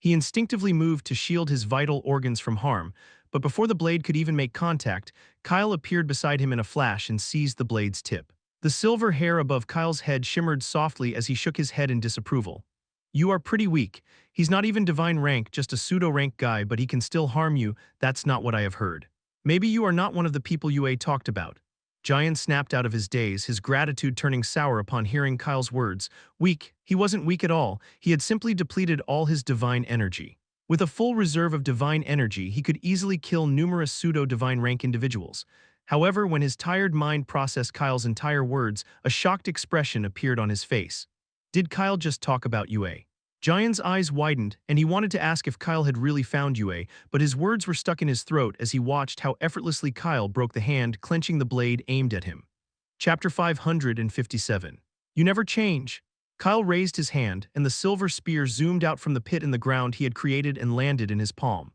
He instinctively moved to shield his vital organs from harm, but before the blade could even make contact, Kyle appeared beside him in a flash and seized the blade's tip. The silver hair above Kyle's head shimmered softly as he shook his head in disapproval. You are pretty weak. He's not even divine rank, just a pseudo-rank guy, but he can still harm you. That's not what I have heard. Maybe you are not one of the people Yue talked about. Jian snapped out of his daze, his gratitude turning sour upon hearing Kyle's words. Weak? He wasn't weak at all. He had simply depleted all his divine energy. With a full reserve of divine energy, he could easily kill numerous pseudo-divine rank individuals. However, when his tired mind processed Kyle's entire words, a shocked expression appeared on his face. Did Kyle just talk about Yue? Jian's eyes widened, and he wanted to ask if Kyle had really found Yue, but his words were stuck in his throat as he watched how effortlessly Kyle broke the hand, clenching the blade aimed at him. Chapter 557. You never change. Kyle raised his hand, and the silver spear zoomed out from the pit in the ground he had created and landed in his palm.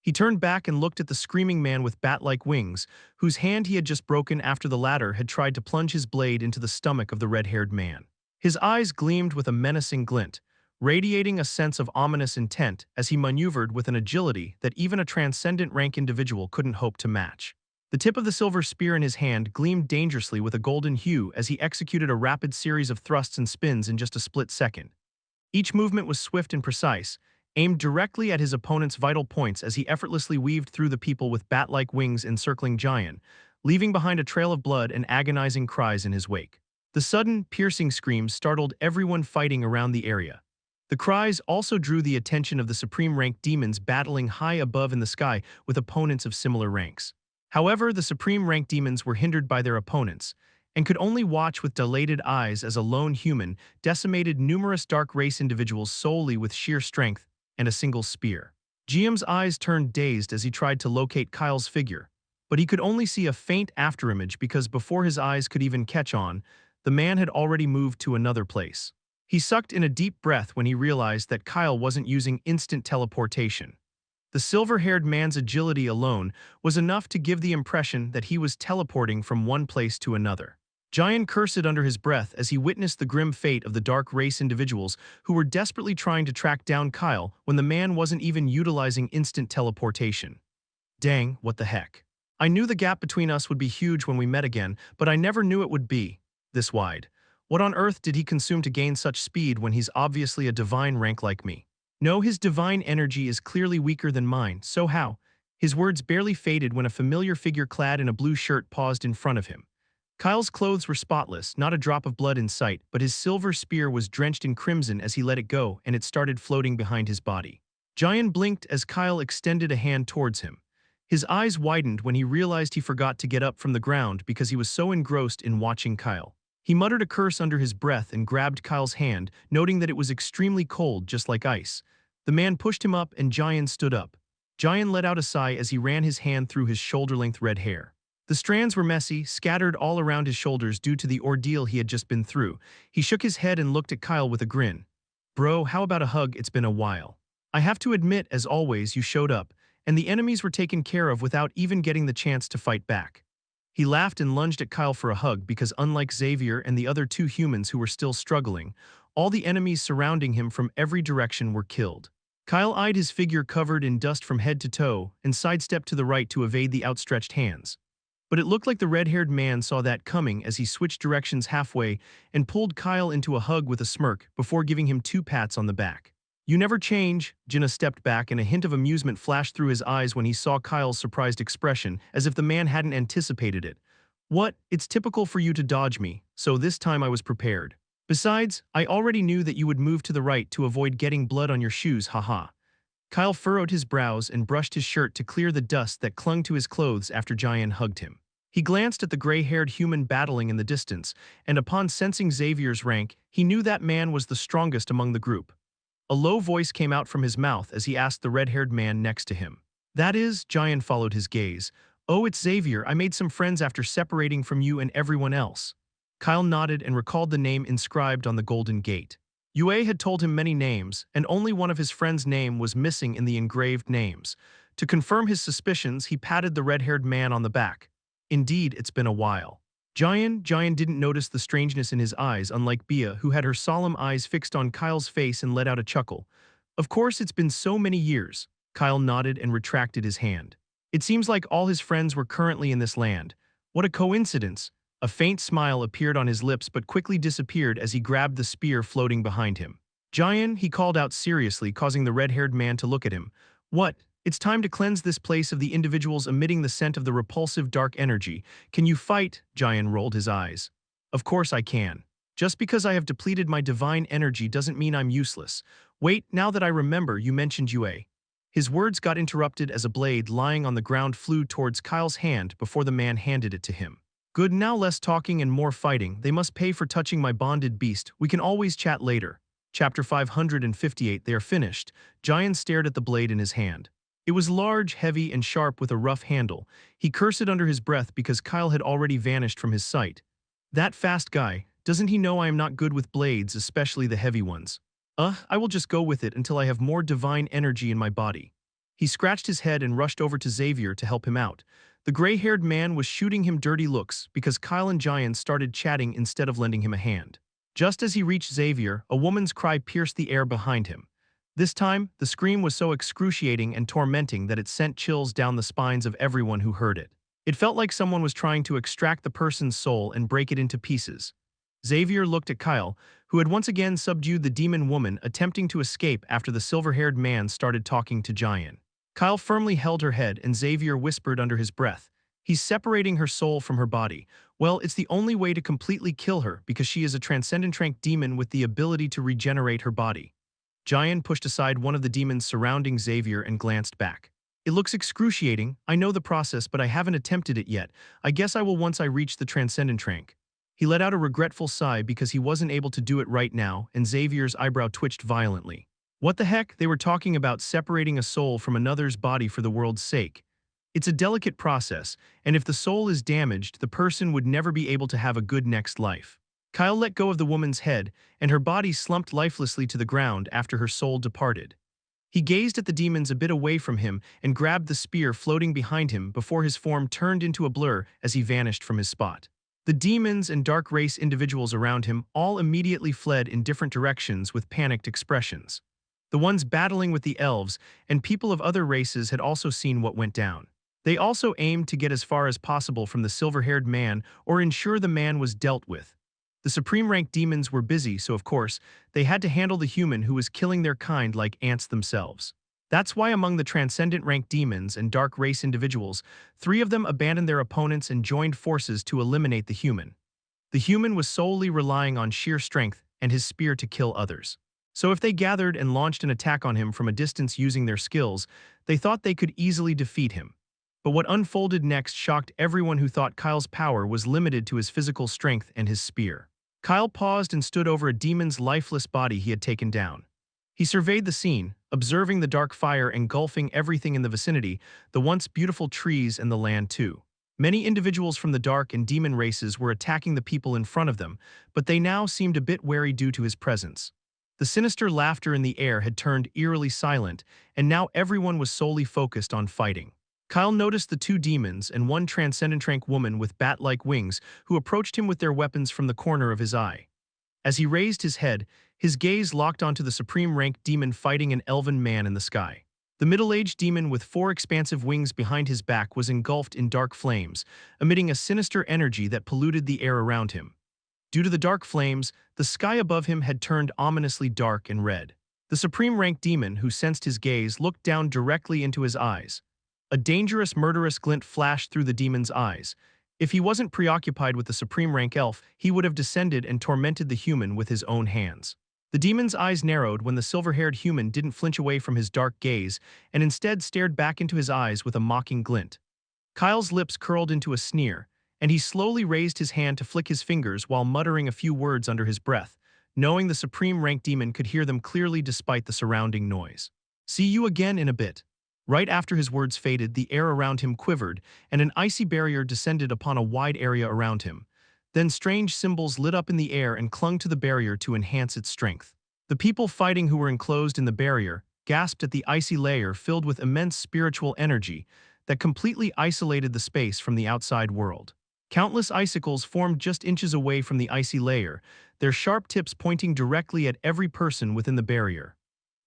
He turned back and looked at the screaming man with bat-like wings, whose hand he had just broken after the latter had tried to plunge his blade into the stomach of the red-haired man. His eyes gleamed with a menacing glint, radiating a sense of ominous intent as he maneuvered with an agility that even a transcendent rank individual couldn't hope to match. The tip of the silver spear in his hand gleamed dangerously with a golden hue as he executed a rapid series of thrusts and spins in just a split second. Each movement was swift and precise, aimed directly at his opponent's vital points as he effortlessly weaved through the people with bat-like wings encircling Jian, leaving behind a trail of blood and agonizing cries in his wake. The sudden, piercing screams startled everyone fighting around the area. The cries also drew the attention of the supreme-rank demons battling high above in the sky with opponents of similar ranks. However, the supreme-rank demons were hindered by their opponents, and could only watch with dilated eyes as a lone human decimated numerous dark race individuals solely with sheer strength and a single spear. GM's eyes turned dazed as he tried to locate Kyle's figure, but he could only see a faint afterimage because before his eyes could even catch on, the man had already moved to another place. He sucked in a deep breath when he realized that Kyle wasn't using instant teleportation. The silver-haired man's agility alone was enough to give the impression that he was teleporting from one place to another. Jian cursed under his breath as he witnessed the grim fate of the dark race individuals who were desperately trying to track down Kyle when the man wasn't even utilizing instant teleportation. Dang, what the heck. I knew the gap between us would be huge when we met again, but I never knew it would be this wide. What on earth did he consume to gain such speed when he's obviously a divine rank like me? No, his divine energy is clearly weaker than mine, so how? His words barely faded when a familiar figure clad in a blue shirt paused in front of him. Kyle's clothes were spotless, not a drop of blood in sight, but his silver spear was drenched in crimson as he let it go and it started floating behind his body. Jian blinked as Kyle extended a hand towards him. His eyes widened when he realized he forgot to get up from the ground because he was so engrossed in watching Kyle. He muttered a curse under his breath and grabbed Kyle's hand, noting that it was extremely cold, just like ice. The man pushed him up and Jian stood up. Jian let out a sigh as he ran his hand through his shoulder-length red hair. The strands were messy, scattered all around his shoulders due to the ordeal he had just been through. He shook his head and looked at Kyle with a grin. Bro, how about a hug? It's been a while. I have to admit, as always, you showed up, and the enemies were taken care of without even getting the chance to fight back. He laughed and lunged at Kyle for a hug because unlike Xavier and the other two humans who were still struggling, all the enemies surrounding him from every direction were killed. Kyle eyed his figure covered in dust from head to toe and sidestepped to the right to evade the outstretched hands. But it looked like the red-haired man saw that coming as he switched directions halfway and pulled Kyle into a hug with a smirk before giving him 2 pats on the back. You never change. Jinna stepped back and a hint of amusement flashed through his eyes when he saw Kyle's surprised expression, as if the man hadn't anticipated it. What? It's typical for you to dodge me, so this time I was prepared. Besides, I already knew that you would move to the right to avoid getting blood on your shoes, haha. Kyle furrowed his brows and brushed his shirt to clear the dust that clung to his clothes after Jian hugged him. He glanced at the gray-haired human battling in the distance, and upon sensing Xavier's rank, he knew that man was the strongest among the group. A low voice came out from his mouth as he asked the red-haired man next to him. That is, Jian followed his gaze. Oh, it's Xavier. I made some friends after separating from you and everyone else. Kyle nodded and recalled the name inscribed on the golden gate. Yue had told him many names, and only one of his friends' name was missing in the engraved names. To confirm his suspicions, he patted the red-haired man on the back. Indeed, it's been a while. Jian didn't notice the strangeness in his eyes, unlike Bia, who had her solemn eyes fixed on Kyle's face and let out a chuckle. Of course, it's been so many years. Kyle nodded and retracted his hand. It seems like all his friends were currently in this land. What a coincidence. A faint smile appeared on his lips but quickly disappeared as he grabbed the spear floating behind him. Giant, he called out seriously, causing the red-haired man to look at him. What? It's time to cleanse this place of the individuals emitting the scent of the repulsive dark energy. Can you fight? Giant rolled his eyes. Of course I can. Just because I have depleted my divine energy doesn't mean I'm useless. Wait, now that I remember, you mentioned Yue. His words got interrupted as a blade lying on the ground flew towards Kyle's hand before the man handed it to him. Good, now less talking and more fighting. They must pay for touching my bonded beast. We can always chat later. Chapter 558. They are finished. Giant stared at the blade in his hand. It was large, heavy, and sharp with a rough handle. He cursed it under his breath because Kyle had already vanished from his sight. That fast guy, doesn't he know I am not good with blades, especially the heavy ones? I will just go with it until I have more divine energy in my body. He scratched his head and rushed over to Xavier to help him out. The gray-haired man was shooting him dirty looks because Kyle and Giant started chatting instead of lending him a hand. Just as he reached Xavier, a woman's cry pierced the air behind him. This time, the scream was so excruciating and tormenting that it sent chills down the spines of everyone who heard it. It felt like someone was trying to extract the person's soul and break it into pieces. Xavier looked at Kyle, who had once again subdued the demon woman, attempting to escape after the silver-haired man started talking to Giant. Kyle firmly held her head and Xavier whispered under his breath, "He's separating her soul from her body. Well, it's the only way to completely kill her because she is a transcendent rank demon with the ability to regenerate her body." Giant pushed aside one of the demons surrounding Xavier and glanced back. "It looks excruciating. I know the process, but I haven't attempted it yet. I guess I will once I reach the transcendent rank." He let out a regretful sigh because he wasn't able to do it right now, and Xavier's eyebrow twitched violently. What the heck? They were talking about separating a soul from another's body for the world's sake. It's a delicate process, and if the soul is damaged, the person would never be able to have a good next life. Kyle let go of the woman's head, and her body slumped lifelessly to the ground after her soul departed. He gazed at the demons a bit away from him and grabbed the spear floating behind him before his form turned into a blur as he vanished from his spot. The demons and dark race individuals around him all immediately fled in different directions with panicked expressions. The ones battling with the elves and people of other races had also seen what went down. They also aimed to get as far as possible from the silver-haired man or ensure the man was dealt with. The supreme rank demons were busy, so of course, they had to handle the human who was killing their kind like ants themselves. That's why among the transcendent rank demons and dark race individuals, 3 of them abandoned their opponents and joined forces to eliminate the human. The human was solely relying on sheer strength and his spear to kill others. So if they gathered and launched an attack on him from a distance using their skills, they thought they could easily defeat him. But what unfolded next shocked everyone who thought Kyle's power was limited to his physical strength and his spear. Kyle paused and stood over a demon's lifeless body he had taken down. He surveyed the scene, observing the dark fire engulfing everything in the vicinity, the once beautiful trees and the land too. Many individuals from the dark and demon races were attacking the people in front of them, but they now seemed a bit wary due to his presence. The sinister laughter in the air had turned eerily silent, and now everyone was solely focused on fighting. Kyle noticed the 2 demons and 1 transcendent rank woman with bat-like wings who approached him with their weapons from the corner of his eye. As he raised his head, his gaze locked onto the supreme rank demon fighting an elven man in the sky. The middle-aged demon with 4 expansive wings behind his back was engulfed in dark flames, emitting a sinister energy that polluted the air around him. Due to the dark flames, the sky above him had turned ominously dark and red. The supreme rank demon, who sensed his gaze, looked down directly into his eyes. A dangerous, murderous glint flashed through the demon's eyes. If he wasn't preoccupied with the supreme rank elf, he would have descended and tormented the human with his own hands. The demon's eyes narrowed when the silver-haired human didn't flinch away from his dark gaze and instead stared back into his eyes with a mocking glint. Kyle's lips curled into a sneer, and he slowly raised his hand to flick his fingers while muttering a few words under his breath, knowing the supreme rank demon could hear them clearly despite the surrounding noise. "See you again in a bit." Right after his words faded, the air around him quivered, and an icy barrier descended upon a wide area around him. Then strange symbols lit up in the air and clung to the barrier to enhance its strength. The people fighting who were enclosed in the barrier gasped at the icy layer filled with immense spiritual energy that completely isolated the space from the outside world. Countless icicles formed just inches away from the icy layer, their sharp tips pointing directly at every person within the barrier.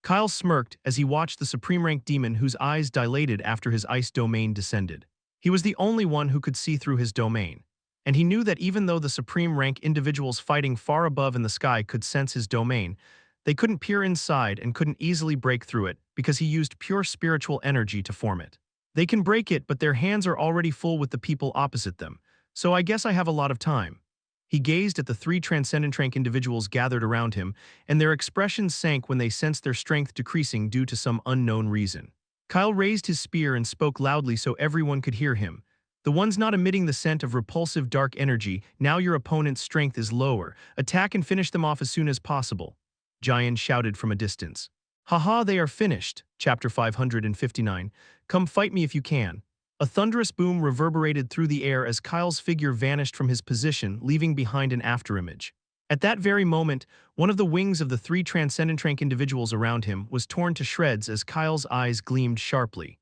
Kyle smirked as he watched the supreme rank demon whose eyes dilated after his ice domain descended. He was the only one who could see through his domain, and he knew that even though the supreme rank individuals fighting far above in the sky could sense his domain, they couldn't peer inside and couldn't easily break through it because he used pure spiritual energy to form it. They can break it, but their hands are already full with the people opposite them, so I guess I have a lot of time. He gazed at the three transcendent rank individuals gathered around him, and their expressions sank when they sensed their strength decreasing due to some unknown reason. Kyle raised his spear and spoke loudly so everyone could hear him. The ones not emitting the scent of repulsive dark energy, now your opponent's strength is lower. Attack and finish them off as soon as possible. Giant shouted from a distance. Haha, they are finished. Chapter 559. Come fight me if you can. A thunderous boom reverberated through the air as Kyle's figure vanished from his position, leaving behind an afterimage. At that very moment, one of the wings of the three transcendent rank individuals around him was torn to shreds as Kyle's eyes gleamed sharply.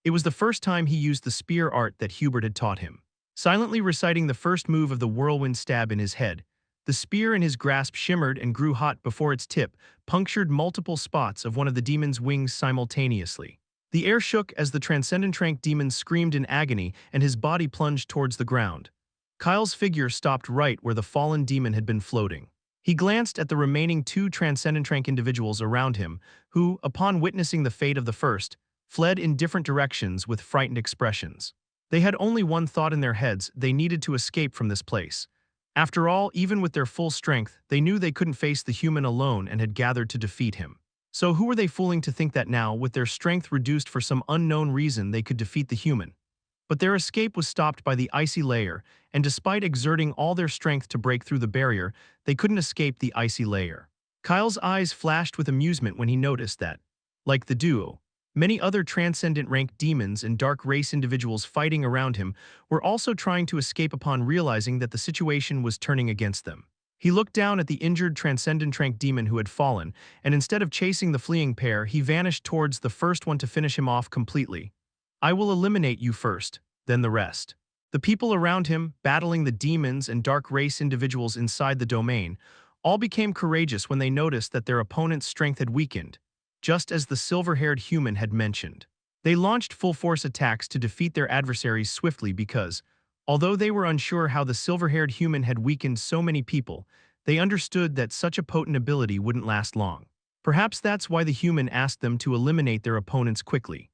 It was the first time he used the spear art that Hubert had taught him. Silently reciting the first move of the whirlwind stab in his head, the spear in his grasp shimmered and grew hot before its tip punctured multiple spots of one of the demon's wings simultaneously. The air shook as the transcendent rank demon screamed in agony and his body plunged towards the ground. Kyle's figure stopped right where the fallen demon had been floating. He glanced at the remaining two transcendent rank individuals around him, who, upon witnessing the fate of the first, fled in different directions with frightened expressions. They had only one thought in their heads: they needed to escape from this place. After all, even with their full strength, they knew they couldn't face the human alone and had gathered to defeat him. So who were they fooling to think that now, with their strength reduced for some unknown reason, they could defeat the human? But their escape was stopped by the icy layer, and despite exerting all their strength to break through the barrier, they couldn't escape the icy layer. Kyle's eyes flashed with amusement when he noticed that, like the duo, many other transcendent rank demons and dark race individuals fighting around him were also trying to escape upon realizing that the situation was turning against them. He looked down at the injured transcendent rank demon who had fallen, and instead of chasing the fleeing pair, he vanished towards the first one to finish him off completely. I will eliminate you first, then the rest. The people around him, battling the demons and dark race individuals inside the domain, all became courageous when they noticed that their opponent's strength had weakened, just as the silver-haired human had mentioned. They launched full-force attacks to defeat their adversaries swiftly because, although they were unsure how the silver-haired human had weakened so many people, they understood that such a potent ability wouldn't last long. Perhaps that's why the human asked them to eliminate their opponents quickly.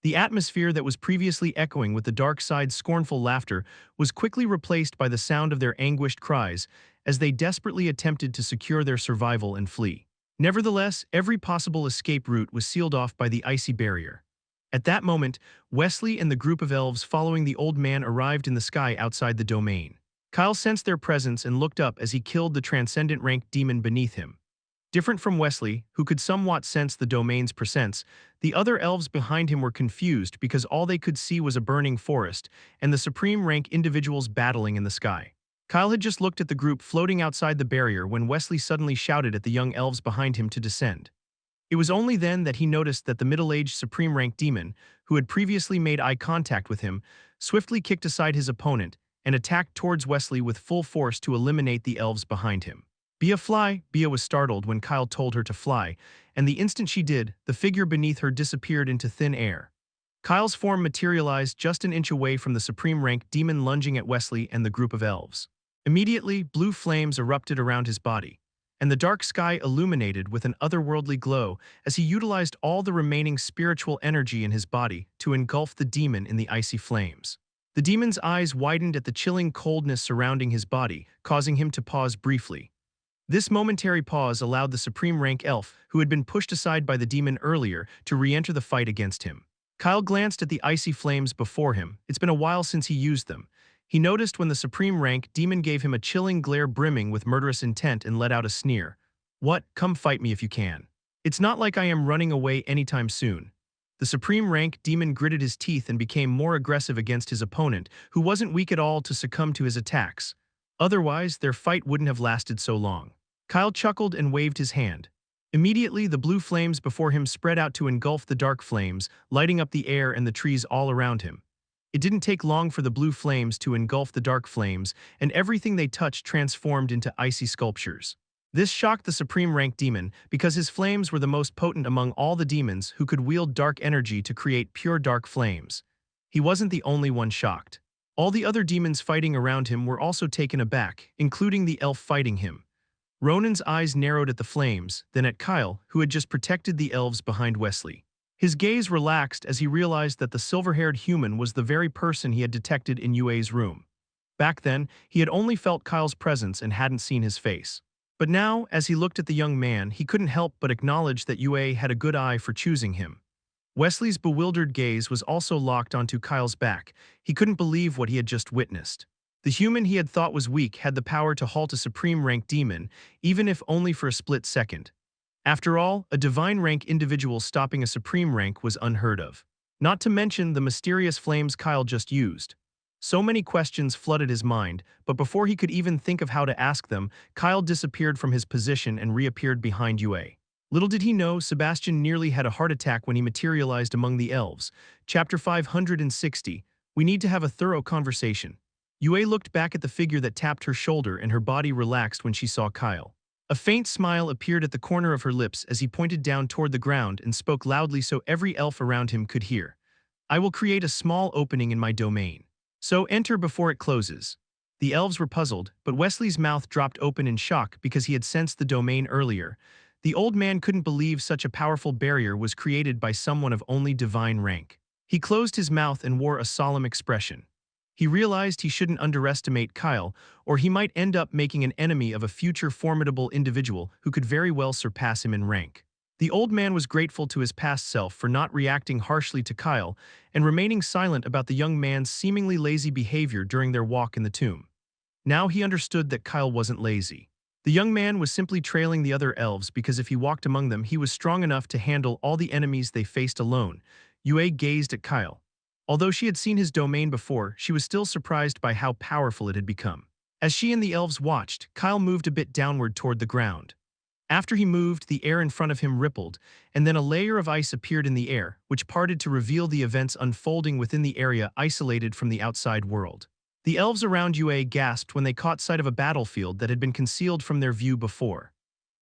The atmosphere that was previously echoing with the dark side's scornful laughter was quickly replaced by the sound of their anguished cries as they desperately attempted to secure their survival and flee. Nevertheless, every possible escape route was sealed off by the icy barrier. At that moment, Wesley and the group of elves following the old man arrived in the sky outside the domain. Kyle sensed their presence and looked up as he killed the transcendent rank demon beneath him. Different from Wesley, who could somewhat sense the domain's presence, the other elves behind him were confused because all they could see was a burning forest and the supreme rank individuals battling in the sky. Kyle had just looked at the group floating outside the barrier when Wesley suddenly shouted at the young elves behind him to descend. It was only then that he noticed that the middle-aged supreme rank demon, who had previously made eye contact with him, swiftly kicked aside his opponent and attacked towards Wesley with full force to eliminate the elves behind him. Bia, fly! Bia was startled when Kyle told her to fly, and the instant she did, the figure beneath her disappeared into thin air. Kyle's form materialized just an inch away from the supreme rank demon lunging at Wesley and the group of elves. Immediately, blue flames erupted around his body, and the dark sky illuminated with an otherworldly glow as he utilized all the remaining spiritual energy in his body to engulf the demon in the icy flames. The demon's eyes widened at the chilling coldness surrounding his body, causing him to pause briefly. This momentary pause allowed the supreme rank elf, who had been pushed aside by the demon earlier, to re-enter the fight against him. Kyle glanced at the icy flames before him. It's been a while since he used them. He noticed when the supreme rank demon gave him a chilling glare brimming with murderous intent and let out a sneer. What? Come fight me if you can. It's not like I am running away anytime soon. The supreme rank demon gritted his teeth and became more aggressive against his opponent, who wasn't weak at all to succumb to his attacks. Otherwise, their fight wouldn't have lasted so long. Kyle chuckled and waved his hand. Immediately, the blue flames before him spread out to engulf the dark flames, lighting up the air and the trees all around him. It didn't take long for the blue flames to engulf the dark flames, and everything they touched transformed into icy sculptures. This shocked the supreme rank demon because his flames were the most potent among all the demons who could wield dark energy to create pure dark flames. He wasn't the only one shocked. All the other demons fighting around him were also taken aback, including the elf fighting him. Ronan's eyes narrowed at the flames, then at Kyle, who had just protected the elves behind Wesley. His gaze relaxed as he realized that the silver-haired human was the very person he had detected in Yue's room. Back then, he had only felt Kyle's presence and hadn't seen his face. But now, as he looked at the young man, he couldn't help but acknowledge that Yue had a good eye for choosing him. Wesley's bewildered gaze was also locked onto Kyle's back. He couldn't believe what he had just witnessed. The human he had thought was weak had the power to halt a supreme rank demon, even if only for a split second. After all, a divine rank individual stopping a supreme rank was unheard of. Not to mention the mysterious flames Kyle just used. So many questions flooded his mind, but before he could even think of how to ask them, Kyle disappeared from his position and reappeared behind Yue. Little did he know, Sebastian nearly had a heart attack when he materialized among the elves. Chapter 560. We need to have a thorough conversation. Yue looked back at the figure that tapped her shoulder and her body relaxed when she saw Kyle. A faint smile appeared at the corner of her lips as he pointed down toward the ground and spoke loudly so every elf around him could hear. I will create a small opening in my domain. So enter before it closes. The elves were puzzled, but Wesley's mouth dropped open in shock because he had sensed the domain earlier. The old man couldn't believe such a powerful barrier was created by someone of only divine rank. He closed his mouth and wore a solemn expression. He realized he shouldn't underestimate Kyle, or he might end up making an enemy of a future formidable individual who could very well surpass him in rank. The old man was grateful to his past self for not reacting harshly to Kyle and remaining silent about the young man's seemingly lazy behavior during their walk in the tomb. Now he understood that Kyle wasn't lazy. The young man was simply trailing the other elves because if he walked among them, he was strong enough to handle all the enemies they faced alone. Yue gazed at Kyle. Although she had seen his domain before, she was still surprised by how powerful it had become. As she and the elves watched, Kyle moved a bit downward toward the ground. After he moved, the air in front of him rippled, and then a layer of ice appeared in the air, which parted to reveal the events unfolding within the area isolated from the outside world. The elves around Yue gasped when they caught sight of a battlefield that had been concealed from their view before.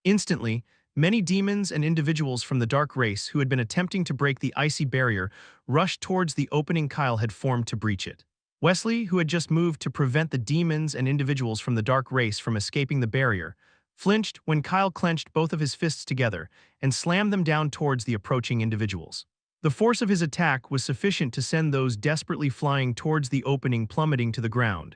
Instantly, many demons and individuals from the dark race who had been attempting to break the icy barrier rushed towards the opening Kyle had formed to breach it. Wesley, who had just moved to prevent the demons and individuals from the dark race from escaping the barrier, flinched when Kyle clenched both of his fists together and slammed them down towards the approaching individuals. The force of his attack was sufficient to send those desperately flying towards the opening plummeting to the ground.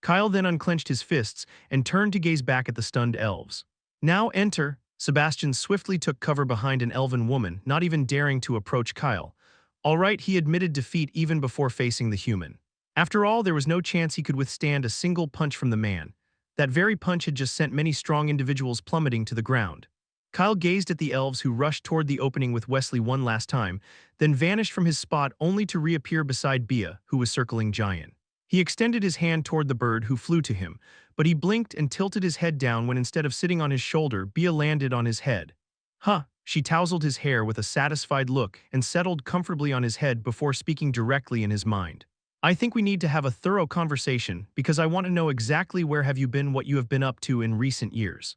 Kyle then unclenched his fists and turned to gaze back at the stunned elves. Now enter. Sebastian swiftly took cover behind an elven woman, not even daring to approach Kyle. All right, he admitted defeat even before facing the human. After all, there was no chance he could withstand a single punch from the man. That very punch had just sent many strong individuals plummeting to the ground. Kyle gazed at the elves who rushed toward the opening with Wesley one last time, then vanished from his spot only to reappear beside Bia, who was circling Giant. He extended his hand toward the bird who flew to him, but he blinked and tilted his head down when instead of sitting on his shoulder, Bia landed on his head. Huh, she tousled his hair with a satisfied look and settled comfortably on his head before speaking directly in his mind. I think we need to have a thorough conversation because I want to know exactly where have you been, what you have been up to in recent years.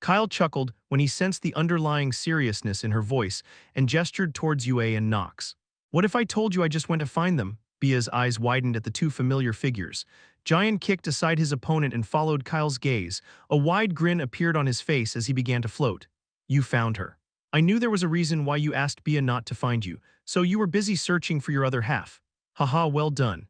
Kyle chuckled when he sensed the underlying seriousness in her voice and gestured towards Yue and Nox. What if I told you I just went to find them? Bia's eyes widened at the two familiar figures. Giant kicked aside his opponent and followed Kyle's gaze. A wide grin appeared on his face as he began to float. You found her. I knew there was a reason why you asked Bia not to find you, so you were busy searching for your other half. Haha, well done.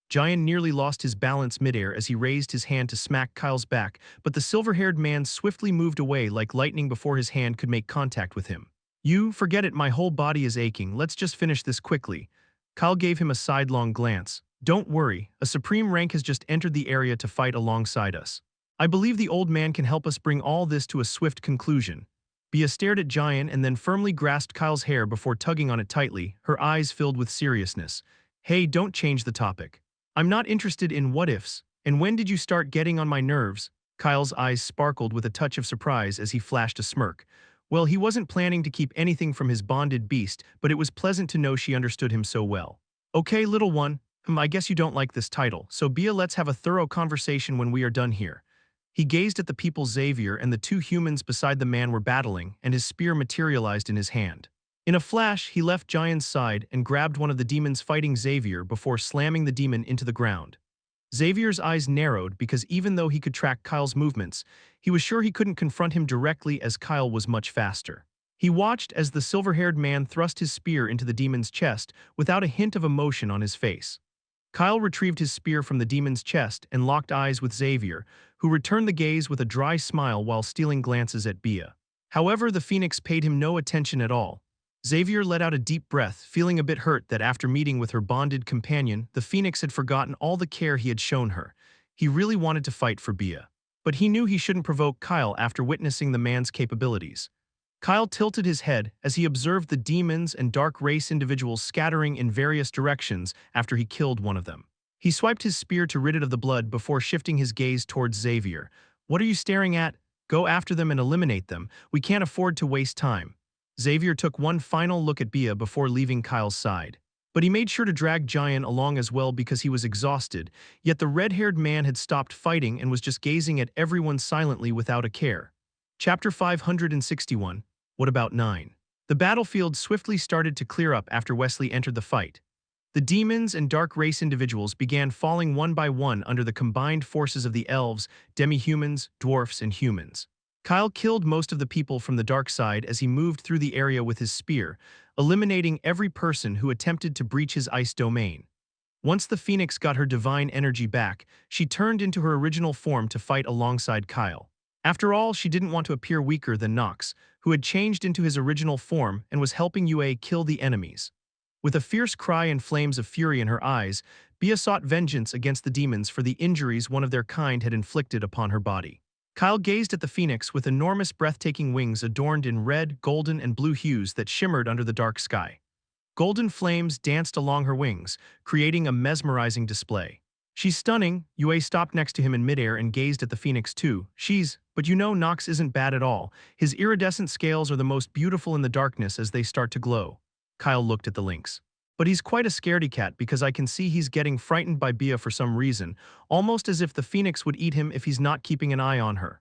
Giant nearly lost his balance midair as he raised his hand to smack Kyle's back, but the silver-haired man swiftly moved away like lightning before his hand could make contact with him. You, forget it, my whole body is aching, let's just finish this quickly. Kyle gave him a sidelong glance. Don't worry, a supreme rank has just entered the area to fight alongside us. I believe the old man can help us bring all this to a swift conclusion. Bia stared at Giant and then firmly grasped Kyle's hair before tugging on it tightly, her eyes filled with seriousness. Hey, don't change the topic. I'm not interested in what-ifs, and when did you start getting on my nerves? Kyle's eyes sparkled with a touch of surprise as he flashed a smirk. Well, he wasn't planning to keep anything from his bonded beast, but it was pleasant to know she understood him so well. Okay, little one, I guess you don't like this title, so Bia, let's have a thorough conversation when we are done here. He gazed at the people Xavier and the two humans beside the man were battling, and his spear materialized in his hand. In a flash, he left Giant's side and grabbed one of the demons fighting Xavier before slamming the demon into the ground. Xavier's eyes narrowed because even though he could track Kyle's movements, he was sure he couldn't confront him directly as Kyle was much faster. He watched as the silver-haired man thrust his spear into the demon's chest without a hint of emotion on his face. Kyle retrieved his spear from the demon's chest and locked eyes with Xavier, who returned the gaze with a dry smile while stealing glances at Bia. However, the Phoenix paid him no attention at all. Xavier let out a deep breath, feeling a bit hurt that after meeting with her bonded companion, the Phoenix had forgotten all the care he had shown her. He really wanted to fight for Bia. But he knew he shouldn't provoke Kyle after witnessing the man's capabilities. Kyle tilted his head as he observed the demons and dark race individuals scattering in various directions after he killed one of them. He swiped his spear to rid it of the blood before shifting his gaze towards Xavier. "What are you staring at? Go after them and eliminate them. We can't afford to waste time." Xavier took one final look at Bia before leaving Kyle's side. But he made sure to drag Giant along as well because he was exhausted, yet the red-haired man had stopped fighting and was just gazing at everyone silently without a care. Chapter 561. What about 9? The battlefield swiftly started to clear up after Wesley entered the fight. The demons and dark race individuals began falling one by one under the combined forces of the elves, demi-humans, dwarfs, and humans. Kyle killed most of the people from the dark side as he moved through the area with his spear, eliminating every person who attempted to breach his ice domain. Once the Phoenix got her divine energy back, she turned into her original form to fight alongside Kyle. After all, she didn't want to appear weaker than Nox, who had changed into his original form and was helping Yue kill the enemies. With a fierce cry and flames of fury in her eyes, Bia sought vengeance against the demons for the injuries one of their kind had inflicted upon her body. Kyle gazed at the Phoenix with enormous breathtaking wings adorned in red, golden, and blue hues that shimmered under the dark sky. Golden flames danced along her wings, creating a mesmerizing display. "She's stunning." Yue stopped next to him in midair and gazed at the Phoenix too. But you know Nox isn't bad at all. His iridescent scales are the most beautiful in the darkness as they start to glow." Kyle looked at the lynx. "But he's quite a scaredy cat because I can see he's getting frightened by Bia for some reason, almost as if the Phoenix would eat him if he's not keeping an eye on her."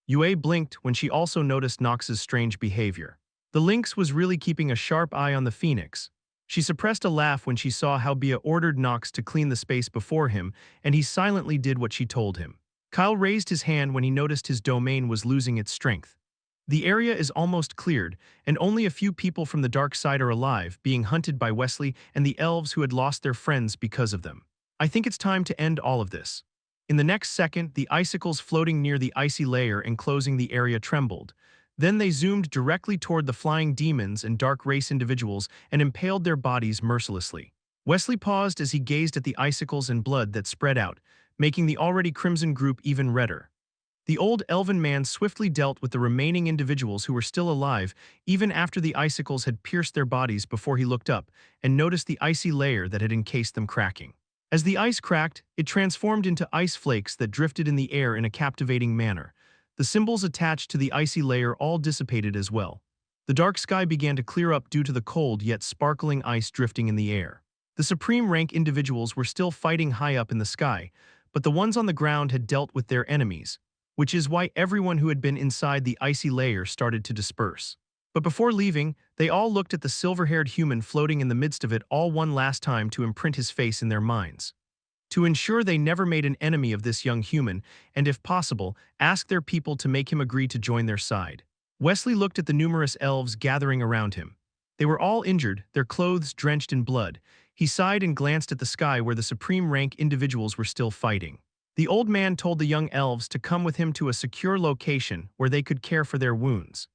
Yue blinked when she also noticed Nox's strange behavior. The lynx was really keeping a sharp eye on the Phoenix. She suppressed a laugh when she saw how Bia ordered Nox to clean the space before him, and he silently did what she told him. Kyle raised his hand when he noticed his domain was losing its strength. The area is almost cleared, and only a few people from the dark side are alive, being hunted by Wesley and the elves who had lost their friends because of them. "I think it's time to end all of this." In the next second, the icicles floating near the icy layer enclosing the area trembled. Then they zoomed directly toward the flying demons and dark race individuals and impaled their bodies mercilessly. Wesley paused as he gazed at the icicles and blood that spread out, making the already crimson group even redder. The old elven man swiftly dealt with the remaining individuals who were still alive even after the icicles had pierced their bodies before he looked up and noticed the icy layer that had encased them cracking. As the ice cracked, it transformed into ice flakes that drifted in the air in a captivating manner. The symbols attached to the icy layer all dissipated as well. The dark sky began to clear up due to the cold yet sparkling ice drifting in the air. The supreme rank individuals were still fighting high up in the sky, but the ones on the ground had dealt with their enemies, which is why everyone who had been inside the icy layer started to disperse. But before leaving, they all looked at the silver-haired human floating in the midst of it all one last time to imprint his face in their minds. To ensure they never made an enemy of this young human, and if possible, ask their people to make him agree to join their side. Wesley looked at the numerous elves gathering around him. They were all injured, their clothes drenched in blood. He sighed and glanced at the sky where the supreme rank individuals were still fighting. The old man told the young elves to come with him to a secure location where they could care for their wounds.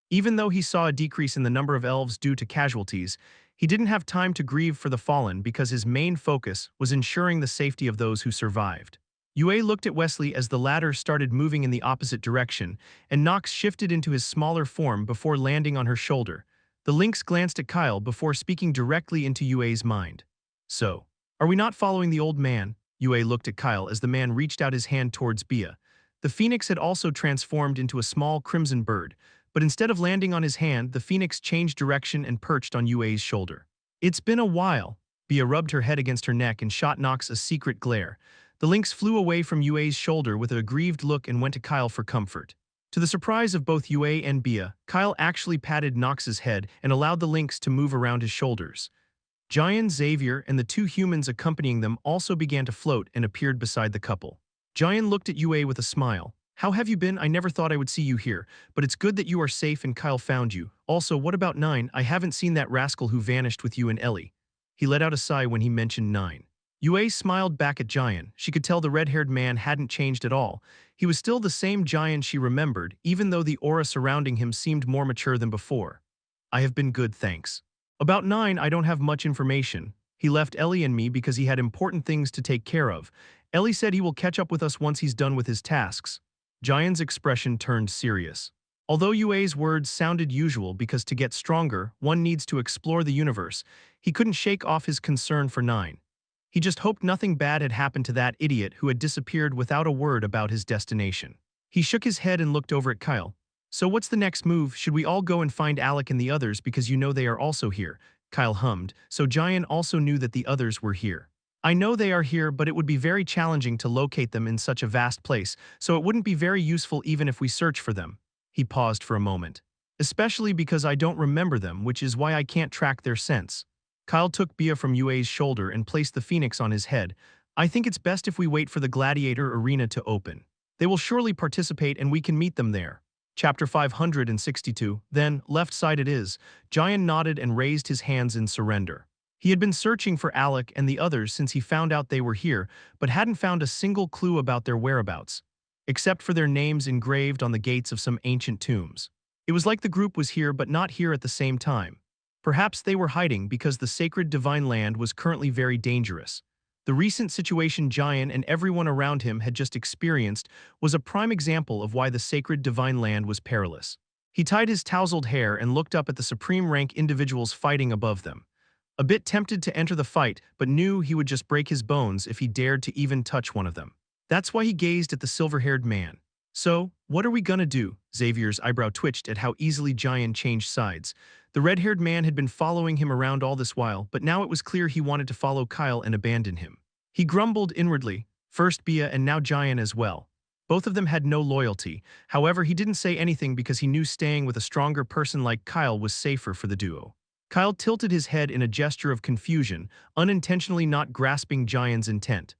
Even though he saw a decrease in the number of elves due to casualties, he didn't have time to grieve for the fallen because his main focus was ensuring the safety of those who survived. Yue looked at Wesley as the latter started moving in the opposite direction, and Nox shifted into his smaller form before landing on her shoulder. The lynx glanced at Kyle before speaking directly into Yue's mind. "So, are we not following the old man?" Yue looked at Kyle as the man reached out his hand towards Bia. The Phoenix had also transformed into a small crimson bird, but instead of landing on his hand, the Phoenix changed direction and perched on Yue's shoulder. "It's been a while." Bia rubbed her head against her neck and shot Nox a secret glare. The lynx flew away from Yue's shoulder with a aggrieved look and went to Kyle for comfort. To the surprise of both Yue and Bia, Kyle actually patted Nox's head and allowed the lynx to move around his shoulders. Jian, Xavier, and the two humans accompanying them also began to float and appeared beside the couple. Jian looked at Yue with a smile. How have you been? I never thought I would see you here, but it's good that you are safe and Kyle found you. Also, what about Nine? I haven't seen that rascal who vanished with you and Ellie. He let out a sigh when he mentioned Nine. Yue smiled back at Jian. She could tell the red-haired man hadn't changed at all. He was still the same Jian she remembered, even though the aura surrounding him seemed more mature than before. I have been good, thanks. About Nine, I don't have much information. He left Ellie and me because he had important things to take care of. Ellie said he will catch up with us once he's done with his tasks. Jian's expression turned serious. Although Yue's words sounded usual because to get stronger, one needs to explore the universe, he couldn't shake off his concern for Nine. He just hoped nothing bad had happened to that idiot who had disappeared without a word about his destination. He shook his head and looked over at Kyle. So what's the next move? Should we all go and find Alec and the others because you know they are also here? Kyle hummed, so Jian also knew that the others were here. I know they are here, but it would be very challenging to locate them in such a vast place, so it wouldn't be very useful even if we search for them. He paused for a moment. Especially because I don't remember them, which is why I can't track their scents. Kyle took Bia from Yue's shoulder and placed the phoenix on his head. I think it's best if we wait for the gladiator arena to open. They will surely participate and we can meet them there. Chapter 562, then, left side it is. Jian nodded and raised his hands in surrender. He had been searching for Alec and the others since he found out they were here, but hadn't found a single clue about their whereabouts, except for their names engraved on the gates of some ancient tombs. It was like the group was here but not here at the same time. Perhaps they were hiding because the sacred divine land was currently very dangerous. The recent situation Jian and everyone around him had just experienced was a prime example of why the sacred divine land was perilous. He tied his tousled hair and looked up at the supreme rank individuals fighting above them. A bit tempted to enter the fight, but knew he would just break his bones if he dared to even touch one of them. That's why he gazed at the silver-haired man. So, what are we gonna do? Xavier's eyebrow twitched at how easily Jian changed sides. The red-haired man had been following him around all this while, but now it was clear he wanted to follow Kyle and abandon him. He grumbled inwardly, first Bia and now Jian as well. Both of them had no loyalty. However, he didn't say anything because he knew staying with a stronger person like Kyle was safer for the duo. Kyle tilted his head in a gesture of confusion, unintentionally not grasping Jian's intent.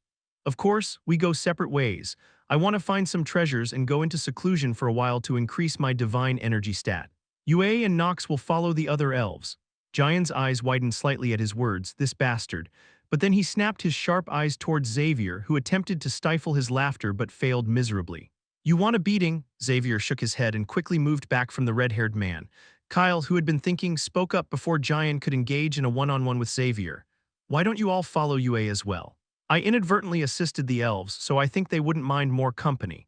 Of course, we go separate ways. I want to find some treasures and go into seclusion for a while to increase my divine energy stat. Yue and Nox will follow the other elves. Jian's eyes widened slightly at his words, this bastard, but then he snapped his sharp eyes towards Xavier, who attempted to stifle his laughter but failed miserably. You want a beating? Xavier shook his head and quickly moved back from the red-haired man. Kyle, who had been thinking, spoke up before Jian could engage in a one-on-one with Xavier. Why don't you all follow Yue as well? I inadvertently assisted the elves, so I think they wouldn't mind more company.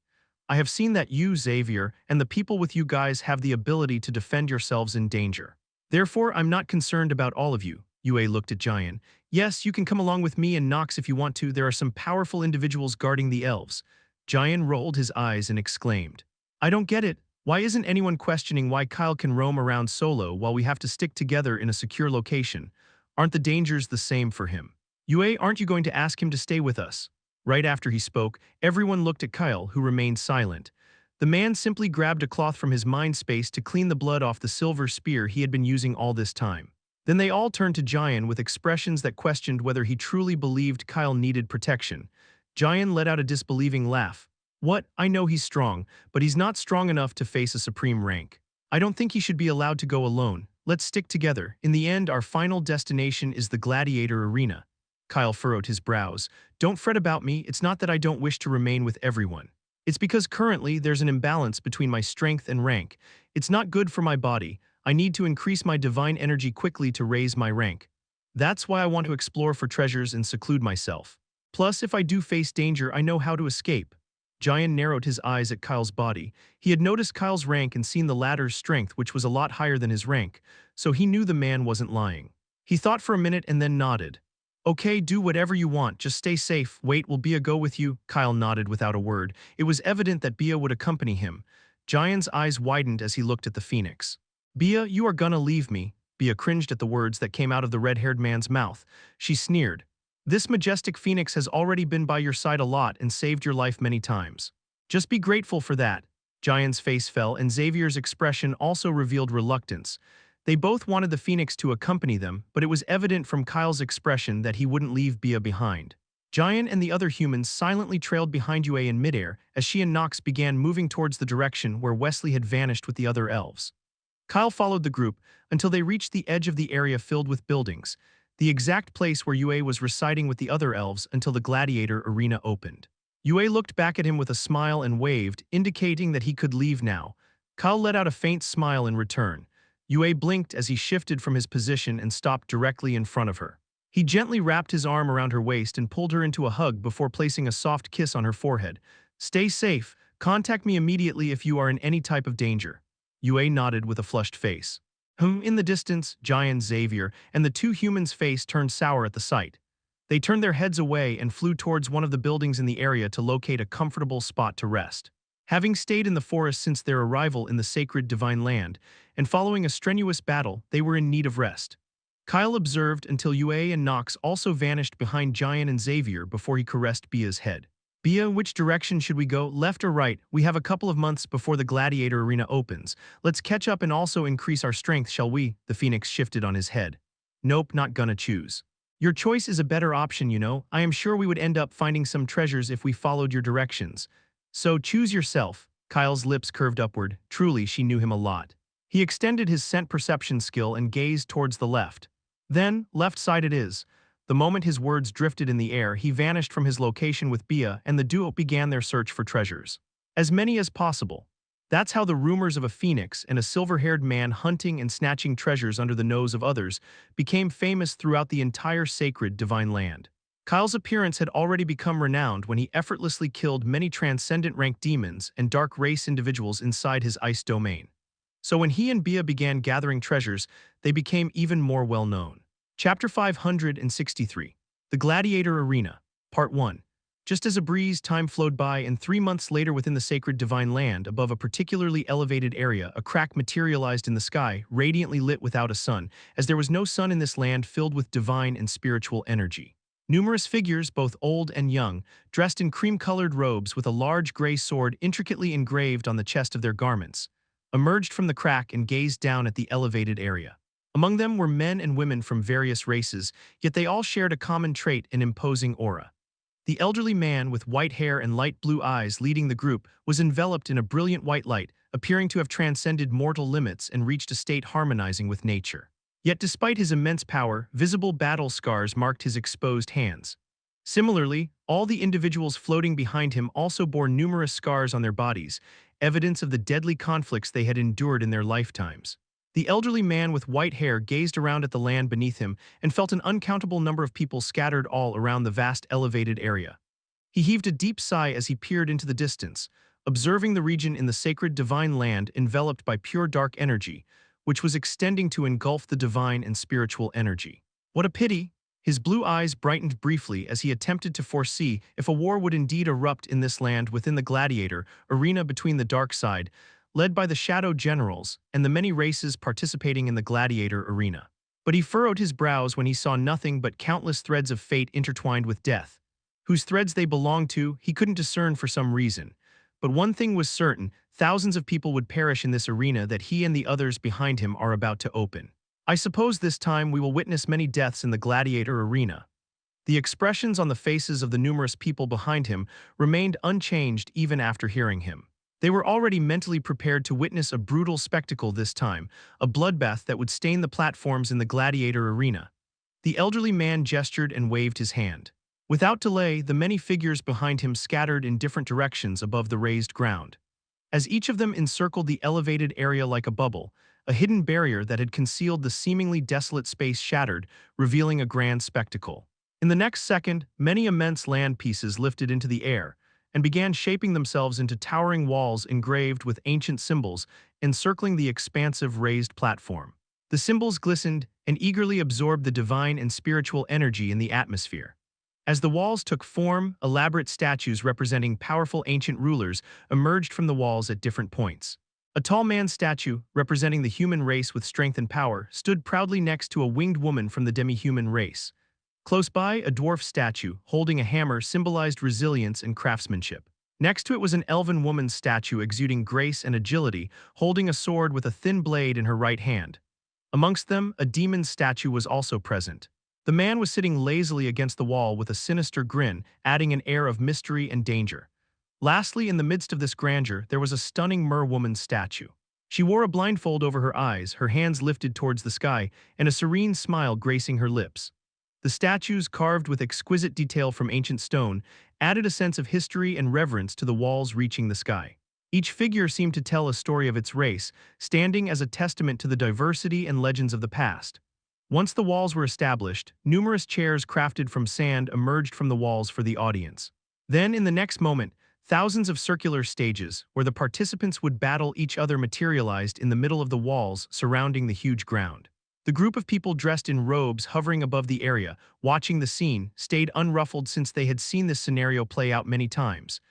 I have seen that you, Xavier, and the people with you guys have the ability to defend yourselves in danger. Therefore, I'm not concerned about all of you. Yue looked at Jian. Yes, you can come along with me and Nox if you want to. There are some powerful individuals guarding the elves. Jian rolled his eyes and exclaimed. I don't get it. Why isn't anyone questioning why Kyle can roam around solo while we have to stick together in a secure location? Aren't the dangers the same for him? Yue, aren't you going to ask him to stay with us? Right after he spoke, everyone looked at Kyle, who remained silent. The man simply grabbed a cloth from his mind space to clean the blood off the silver spear he had been using all this time. Then they all turned to Jian with expressions that questioned whether he truly believed Kyle needed protection. Jian let out a disbelieving laugh. What? I know he's strong, but he's not strong enough to face a supreme rank. I don't think he should be allowed to go alone. Let's stick together. In the end, our final destination is the gladiator arena. Kyle furrowed his brows. Don't fret about me. It's not that I don't wish to remain with everyone. It's because currently there's an imbalance between my strength and rank. It's not good for my body. I need to increase my divine energy quickly to raise my rank. That's why I want to explore for treasures and seclude myself. Plus, if I do face danger, I know how to escape. Jian narrowed his eyes at Kyle's body. He had noticed Kyle's rank and seen the latter's strength, which was a lot higher than his rank, so he knew the man wasn't lying. He thought for a minute and then nodded. Okay, do whatever you want, just stay safe. Wait, will Bia go with you? Kyle nodded without a word. It was evident that Bia would accompany him. Jian's eyes widened as he looked at the phoenix. Bia, you are gonna leave me. Bia cringed at the words that came out of the red-haired man's mouth. She sneered. This majestic phoenix has already been by your side a lot and saved your life many times. Just be grateful for that. Giant's face fell and Xavier's expression also revealed reluctance. They both wanted the phoenix to accompany them, but it was evident from Kyle's expression that he wouldn't leave Bia behind. Giant and the other humans silently trailed behind Yue in midair as she and Nox began moving towards the direction where Wesley had vanished with the other elves. Kyle followed the group until they reached the edge of the area filled with buildings, the exact place where Yue was reciting with the other elves until the gladiator arena opened. Yue looked back at him with a smile and waved, indicating that he could leave now. Kyle let out a faint smile in return. Yue blinked as he shifted from his position and stopped directly in front of her. He gently wrapped his arm around her waist and pulled her into a hug before placing a soft kiss on her forehead. "Stay safe. Contact me immediately if you are in any type of danger." Yue nodded with a flushed face. In the distance, Giant, Xavier, and the two humans' face turned sour at the sight. They turned their heads away and flew towards one of the buildings in the area to locate a comfortable spot to rest. Having stayed in the forest since their arrival in the sacred divine land, and following a strenuous battle, they were in need of rest. Kyle observed until Yue and Nox also vanished behind Giant and Xavier before he caressed Bia's head. "Bia, which direction should we go, left or right? We have a couple of months before the gladiator arena opens. Let's catch up and also increase our strength, shall we?" The phoenix shifted on his head. "Nope, not gonna choose. Your choice is a better option, you know. I am sure we would end up finding some treasures if we followed your directions. So choose yourself." Kyle's lips curved upward. Truly, she knew him a lot. He extended his scent perception skill and gazed towards the left. Then, left side it is. The moment his words drifted in the air, he vanished from his location with Bia and the duo began their search for treasures. As many as possible. That's how the rumors of a phoenix and a silver-haired man hunting and snatching treasures under the nose of others became famous throughout the entire sacred divine land. Kyle's appearance had already become renowned when he effortlessly killed many transcendent rank demons and dark race individuals inside his ice domain. So when he and Bia began gathering treasures, they became even more well-known. Chapter 563. The Gladiator Arena. Part 1. Just as a breeze, time flowed by, and 3 months later within the sacred divine land, above a particularly elevated area, a crack materialized in the sky, radiantly lit without a sun, as there was no sun in this land filled with divine and spiritual energy. Numerous figures, both old and young, dressed in cream-colored robes with a large gray sword intricately engraved on the chest of their garments, emerged from the crack and gazed down at the elevated area. Among them were men and women from various races, yet they all shared a common trait, an imposing aura. The elderly man with white hair and light blue eyes leading the group was enveloped in a brilliant white light, appearing to have transcended mortal limits and reached a state harmonizing with nature. Yet despite his immense power, visible battle scars marked his exposed hands. Similarly, all the individuals floating behind him also bore numerous scars on their bodies, evidence of the deadly conflicts they had endured in their lifetimes. The elderly man with white hair gazed around at the land beneath him and felt an uncountable number of people scattered all around the vast elevated area. He heaved a deep sigh as he peered into the distance, observing the region in the sacred divine land enveloped by pure dark energy, which was extending to engulf the divine and spiritual energy. What a pity! His blue eyes brightened briefly as he attempted to foresee if a war would indeed erupt in this land within the gladiator arena between the dark side, led by the Shadow Generals, and the many races participating in the gladiator arena. But he furrowed his brows when he saw nothing but countless threads of fate intertwined with death. Whose threads they belonged to, he couldn't discern for some reason. But one thing was certain, thousands of people would perish in this arena that he and the others behind him are about to open. I suppose this time we will witness many deaths in the gladiator arena. The expressions on the faces of the numerous people behind him remained unchanged even after hearing him. They were already mentally prepared to witness a brutal spectacle this time, a bloodbath that would stain the platforms in the gladiator arena. The elderly man gestured and waved his hand. Without delay, the many figures behind him scattered in different directions above the raised ground. As each of them encircled the elevated area like a bubble, a hidden barrier that had concealed the seemingly desolate space shattered, revealing a grand spectacle. In the next second, many immense land pieces lifted into the air and began shaping themselves into towering walls engraved with ancient symbols encircling the expansive raised platform. The symbols glistened and eagerly absorbed the divine and spiritual energy in the atmosphere. As the walls took form, elaborate statues representing powerful ancient rulers emerged from the walls at different points. A tall man's statue, representing the human race with strength and power, stood proudly next to a winged woman from the demi-human race. Close by, a dwarf statue, holding a hammer, symbolized resilience and craftsmanship. Next to it was an elven woman's statue exuding grace and agility, holding a sword with a thin blade in her right hand. Amongst them, a demon's statue was also present. The man was sitting lazily against the wall with a sinister grin, adding an air of mystery and danger. Lastly, in the midst of this grandeur, there was a stunning mer-woman's statue. She wore a blindfold over her eyes, her hands lifted towards the sky, and a serene smile gracing her lips. The statues, carved with exquisite detail from ancient stone, added a sense of history and reverence to the walls reaching the sky. Each figure seemed to tell a story of its race, standing as a testament to the diversity and legends of the past. Once the walls were established, numerous chairs crafted from sand emerged from the walls for the audience. Then, in the next moment, thousands of circular stages, where the participants would battle each other, materialized in the middle of the walls surrounding the huge ground. The group of people dressed in robes hovering above the area, watching the scene, stayed unruffled since they had seen this scenario play out many times.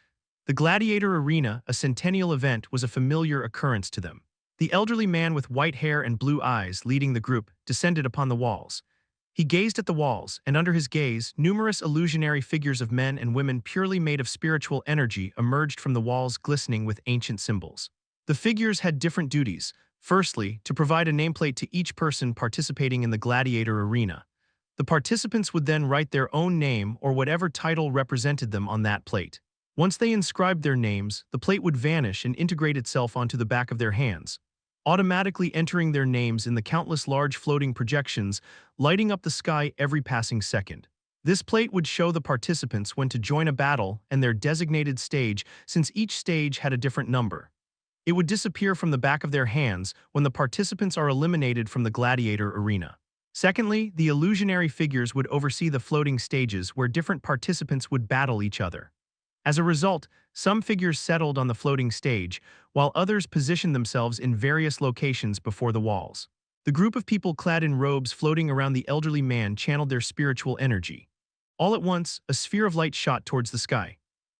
The gladiator arena, a centennial event, was a familiar occurrence to them. The elderly man with white hair and blue eyes, leading the group, descended upon the walls. He gazed at the walls, and under his gaze, numerous illusionary figures of men and women purely made of spiritual energy emerged from the walls, glistening with ancient symbols. The figures had different duties. Firstly, to provide a nameplate to each person participating in the gladiator arena. The participants would then write their own name or whatever title represented them on that plate. Once they inscribed their names, the plate would vanish and integrate itself onto the back of their hands, automatically entering their names in the countless large floating projections, lighting up the sky every passing second. This plate would show the participants when to join a battle and their designated stage, since each stage had a different number. It would disappear from the back of their hands when the participants are eliminated from the gladiator arena. Secondly, the illusionary figures would oversee the floating stages where different participants would battle each other. As a result, some figures settled on the floating stage, while others positioned themselves in various locations before the walls. The group of people clad in robes floating around the elderly man channeled their spiritual energy. All at once, a sphere of light shot towards the sky.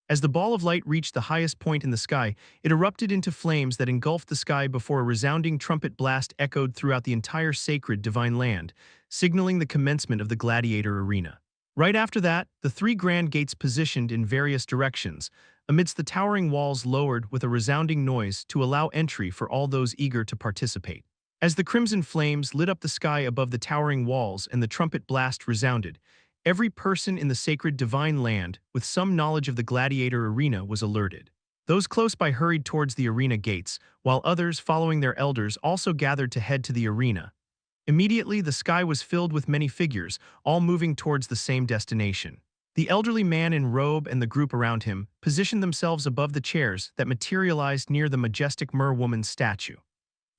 As the ball of light reached the highest point in the sky, it erupted into flames that engulfed the sky before a resounding trumpet blast echoed throughout the entire sacred divine land, signaling the commencement of the gladiator arena. Right after that, the three grand gates positioned in various directions, amidst the towering walls lowered with a resounding noise to allow entry for all those eager to participate. As the crimson flames lit up the sky above the towering walls and the trumpet blast resounded, every person in the sacred divine land with some knowledge of the gladiator arena was alerted. Those close by hurried towards the arena gates, while others, following their elders, also gathered to head to the arena. Immediately, the sky was filled with many figures, all moving towards the same destination. The elderly man in robe and the group around him positioned themselves above the chairs that materialized near the majestic mer-woman's statue.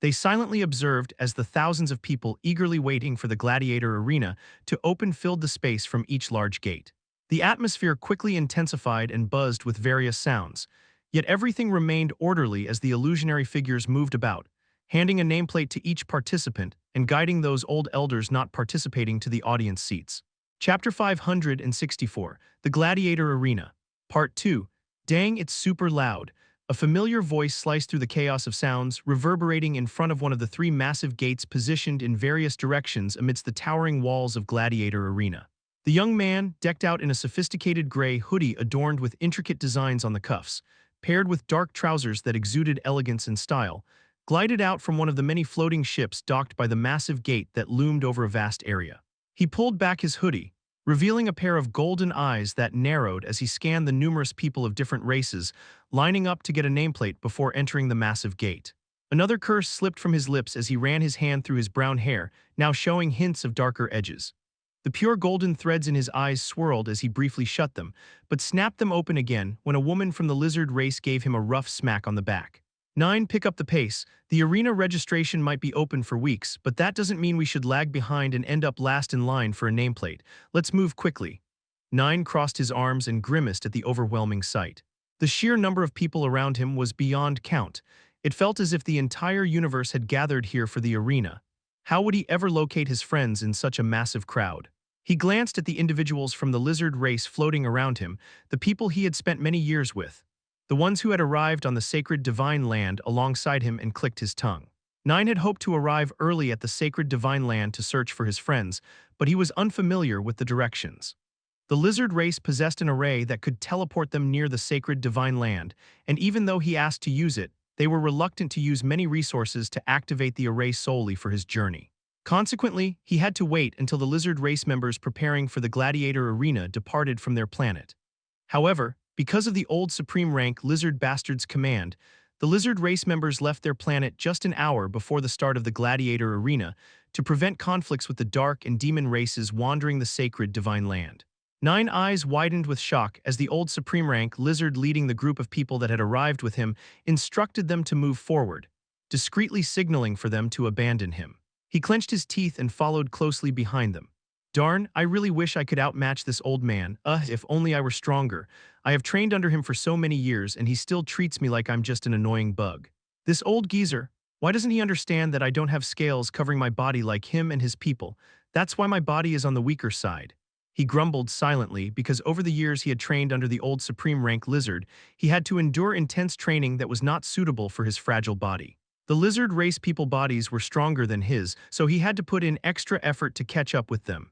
They silently observed as the thousands of people eagerly waiting for the gladiator arena to open filled the space from each large gate. The atmosphere quickly intensified and buzzed with various sounds, yet everything remained orderly as the illusionary figures moved about, handing a nameplate to each participant and guiding those old elders not participating to the audience seats. Chapter 564, The Gladiator Arena. Part 2. Dang, it's super loud. A familiar voice sliced through the chaos of sounds, reverberating in front of one of the three massive gates positioned in various directions amidst the towering walls of Gladiator Arena. The young man, decked out in a sophisticated gray hoodie adorned with intricate designs on the cuffs, paired with dark trousers that exuded elegance and style, glided out from one of the many floating ships docked by the massive gate that loomed over a vast area. He pulled back his hoodie, revealing a pair of golden eyes that narrowed as he scanned the numerous people of different races lining up to get a nameplate before entering the massive gate. Another curse slipped from his lips as he ran his hand through his brown hair, now showing hints of darker edges. The pure golden threads in his eyes swirled as he briefly shut them, but snapped them open again when a woman from the lizard race gave him a rough smack on the back. 9. Pick up the pace. The arena registration might be open for weeks, but that doesn't mean we should lag behind and end up last in line for a nameplate. Let's move quickly. 9 crossed his arms and grimaced at the overwhelming sight. The sheer number of people around him was beyond count. It felt as if the entire universe had gathered here for the arena. How would he ever locate his friends in such a massive crowd? He glanced at the individuals from the lizard race floating around him, the people he had spent many years with. The ones who had arrived on the sacred divine land alongside him, and clicked his tongue. 9 had hoped to arrive early at the sacred divine land to search for his friends, but he was unfamiliar with the directions. The lizard race possessed an array that could teleport them near the sacred divine land, and even though he asked to use it, they were reluctant to use many resources to activate the array solely for his journey. Consequently, he had to wait until the lizard race members preparing for the gladiator arena departed from their planet. However, because of the old supreme rank lizard bastard's command, the lizard race members left their planet just an hour before the start of the gladiator arena to prevent conflicts with the dark and demon races wandering the sacred divine land. 9 eyes widened with shock as the old supreme rank lizard leading the group of people that had arrived with him instructed them to move forward, discreetly signaling for them to abandon him. He clenched his teeth and followed closely behind them. Darn, I really wish I could outmatch this old man. If only I were stronger. I have trained under him for so many years and he still treats me like I'm just an annoying bug. This old geezer, why doesn't he understand that I don't have scales covering my body like him and his people? That's why my body is on the weaker side. He grumbled silently because over the years he had trained under the old supreme rank lizard, he had to endure intense training that was not suitable for his fragile body. The lizard race people bodies were stronger than his, so he had to put in extra effort to catch up with them.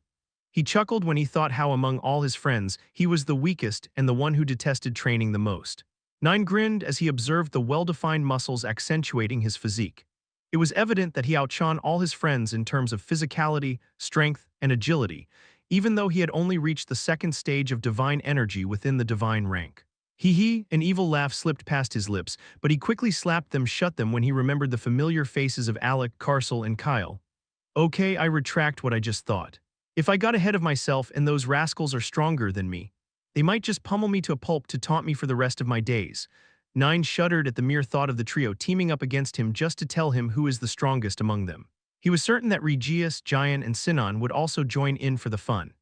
He chuckled when he thought how among all his friends, he was the weakest and the one who detested training the most. 9 grinned as he observed the well-defined muscles accentuating his physique. It was evident that he outshone all his friends in terms of physicality, strength, and agility, even though he had only reached the second stage of divine energy within the divine rank. An evil laugh slipped past his lips, but he quickly slapped them shut when he remembered the familiar faces of Alec, Carcel, and Kyle. Okay, I retract what I just thought. If I got ahead of myself and those rascals are stronger than me, they might just pummel me to a pulp to taunt me for the rest of my days. 9 shuddered at the mere thought of the trio teaming up against him just to tell him who is the strongest among them. He was certain that Regius, Gion, and Sinon would also join in for the fun.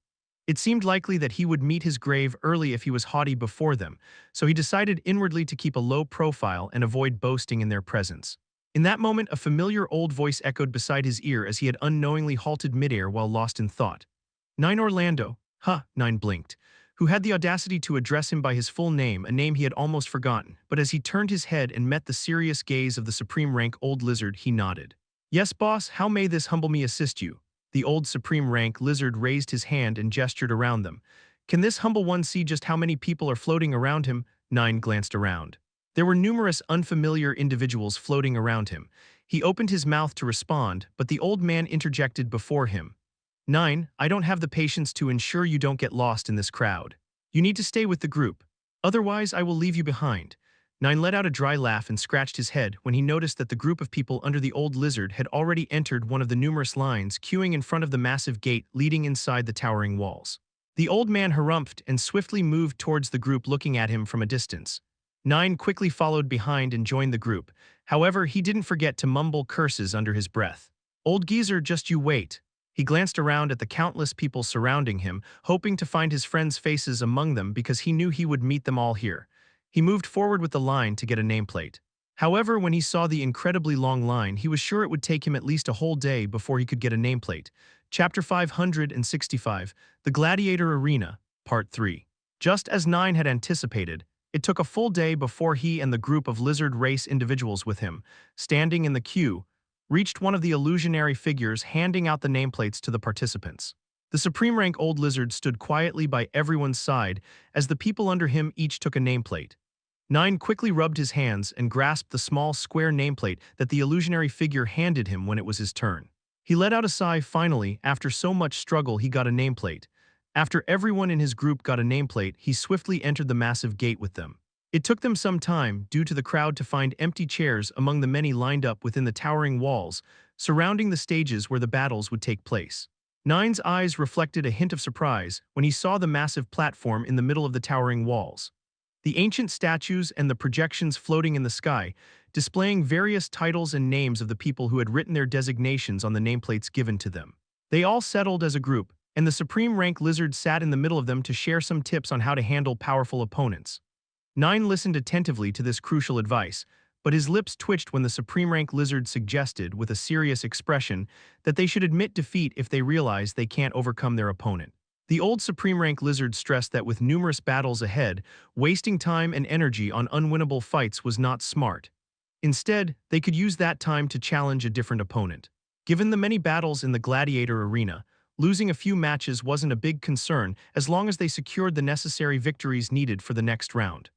It seemed likely that he would meet his grave early if he was haughty before them, so he decided inwardly to keep a low profile and avoid boasting in their presence. In that moment, a familiar old voice echoed beside his ear as he had unknowingly halted midair while lost in thought. 9 Orlando, 9 blinked, who had the audacity to address him by his full name, a name he had almost forgotten, but as he turned his head and met the serious gaze of the supreme rank old lizard, he nodded. Yes, boss, how may this humble me assist you? The old supreme rank lizard raised his hand and gestured around them. Can this humble one see just how many people are floating around him? 9 glanced around. There were numerous unfamiliar individuals floating around him. He opened his mouth to respond, but the old man interjected before him. 9, I don't have the patience to ensure you don't get lost in this crowd. You need to stay with the group. Otherwise, I will leave you behind. 9 let out a dry laugh and scratched his head when he noticed that the group of people under the old lizard had already entered one of the numerous lines queuing in front of the massive gate leading inside the towering walls. The old man harumphed and swiftly moved towards the group looking at him from a distance. 9 quickly followed behind and joined the group. However, he didn't forget to mumble curses under his breath. Old geezer, just you wait. He glanced around at the countless people surrounding him, hoping to find his friends' faces among them because he knew he would meet them all here. He moved forward with the line to get a nameplate. However, when he saw the incredibly long line, he was sure it would take him at least a whole day before he could get a nameplate. Chapter 565, The Gladiator Arena, Part 3. Just as 9 had anticipated, it took a full day before he and the group of lizard race individuals with him, standing in the queue, reached one of the illusionary figures handing out the nameplates to the participants. The supreme rank old lizard stood quietly by everyone's side as the people under him each took a nameplate. 9 quickly rubbed his hands and grasped the small square nameplate that the illusionary figure handed him when it was his turn. He let out a sigh finally. After so much struggle, he got a nameplate. After everyone in his group got a nameplate, he swiftly entered the massive gate with them. It took them some time, due to the crowd, to find empty chairs among the many lined up within the towering walls, surrounding the stages where the battles would take place. 9's eyes reflected a hint of surprise when he saw the massive platform in the middle of the towering walls. The ancient statues and the projections floating in the sky, displaying various titles and names of the people who had written their designations on the nameplates given to them. They all settled as a group, and the supreme rank lizard sat in the middle of them to share some tips on how to handle powerful opponents. 9 listened attentively to this crucial advice, but his lips twitched when the supreme rank lizard suggested, with a serious expression, that they should admit defeat if they realize they can't overcome their opponent. The old supreme rank lizard stressed that with numerous battles ahead, wasting time and energy on unwinnable fights was not smart. Instead, they could use that time to challenge a different opponent. Given the many battles in the gladiator arena, losing a few matches wasn't a big concern as long as they secured the necessary victories needed for the next round.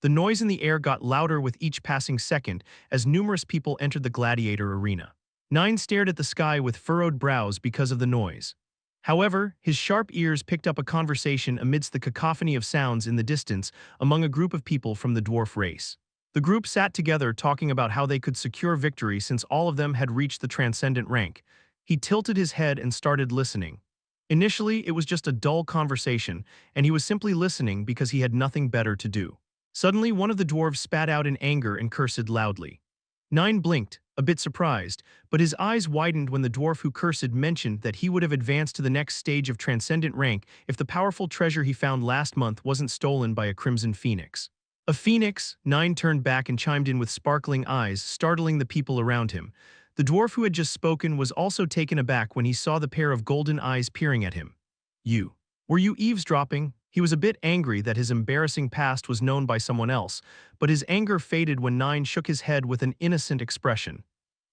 The noise in the air got louder with each passing second as numerous people entered the gladiator arena. Nine stared at the sky with furrowed brows because of the noise. However, his sharp ears picked up a conversation amidst the cacophony of sounds in the distance among a group of people from the dwarf race. The group sat together talking about how they could secure victory since all of them had reached the transcendent rank. He tilted his head and started listening. Initially, it was just a dull conversation, and he was simply listening because he had nothing better to do. Suddenly, one of the dwarves spat out in anger and cursed loudly. Nine blinked, a bit surprised, but his eyes widened when the dwarf who cursed mentioned that he would have advanced to the next stage of transcendent rank if the powerful treasure he found last month wasn't stolen by a crimson phoenix. A phoenix? Nine turned back and chimed in with sparkling eyes, startling the people around him. The dwarf who had just spoken was also taken aback when he saw the pair of golden eyes peering at him. Were you eavesdropping? He was a bit angry that his embarrassing past was known by someone else, but his anger faded when Nine shook his head with an innocent expression.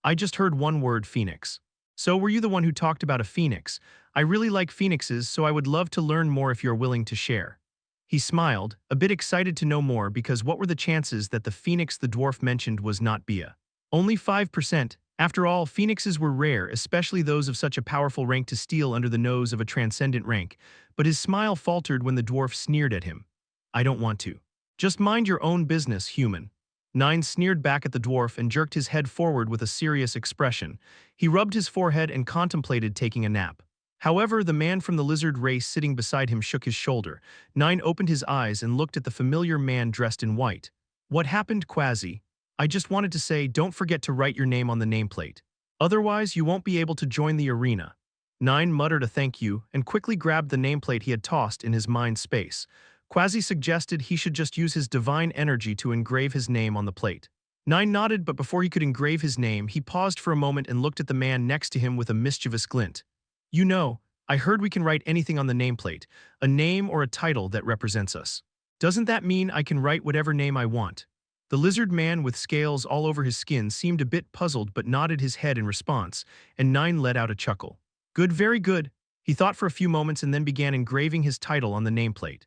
I just heard one word, phoenix. So were you the one who talked about a phoenix? I really like phoenixes, so I would love to learn more if you're willing to share. He smiled, a bit excited to know more because what were the chances that the phoenix the dwarf mentioned was not Bia? Only 5%. After all, phoenixes were rare, especially those of such a powerful rank to steal under the nose of a transcendent rank, but his smile faltered when the dwarf sneered at him. I don't want to. Just mind your own business, human. Nine sneered back at the dwarf and jerked his head forward with a serious expression. He rubbed his forehead and contemplated taking a nap. However, the man from the lizard race sitting beside him shook his shoulder. Nine opened his eyes and looked at the familiar man dressed in white. What happened, Quasi? I just wanted to say, don't forget to write your name on the nameplate. Otherwise, you won't be able to join the arena. Nine muttered a thank you and quickly grabbed the nameplate he had tossed in his mind space. Quasi suggested he should just use his divine energy to engrave his name on the plate. Nine nodded, but before he could engrave his name, he paused for a moment and looked at the man next to him with a mischievous glint. You know, I heard we can write anything on the nameplate, a name or a title that represents us. Doesn't that mean I can write whatever name I want? The lizard man with scales all over his skin seemed a bit puzzled but nodded his head in response, and Nine let out a chuckle. Good, very good. He thought for a few moments and then began engraving his title on the nameplate.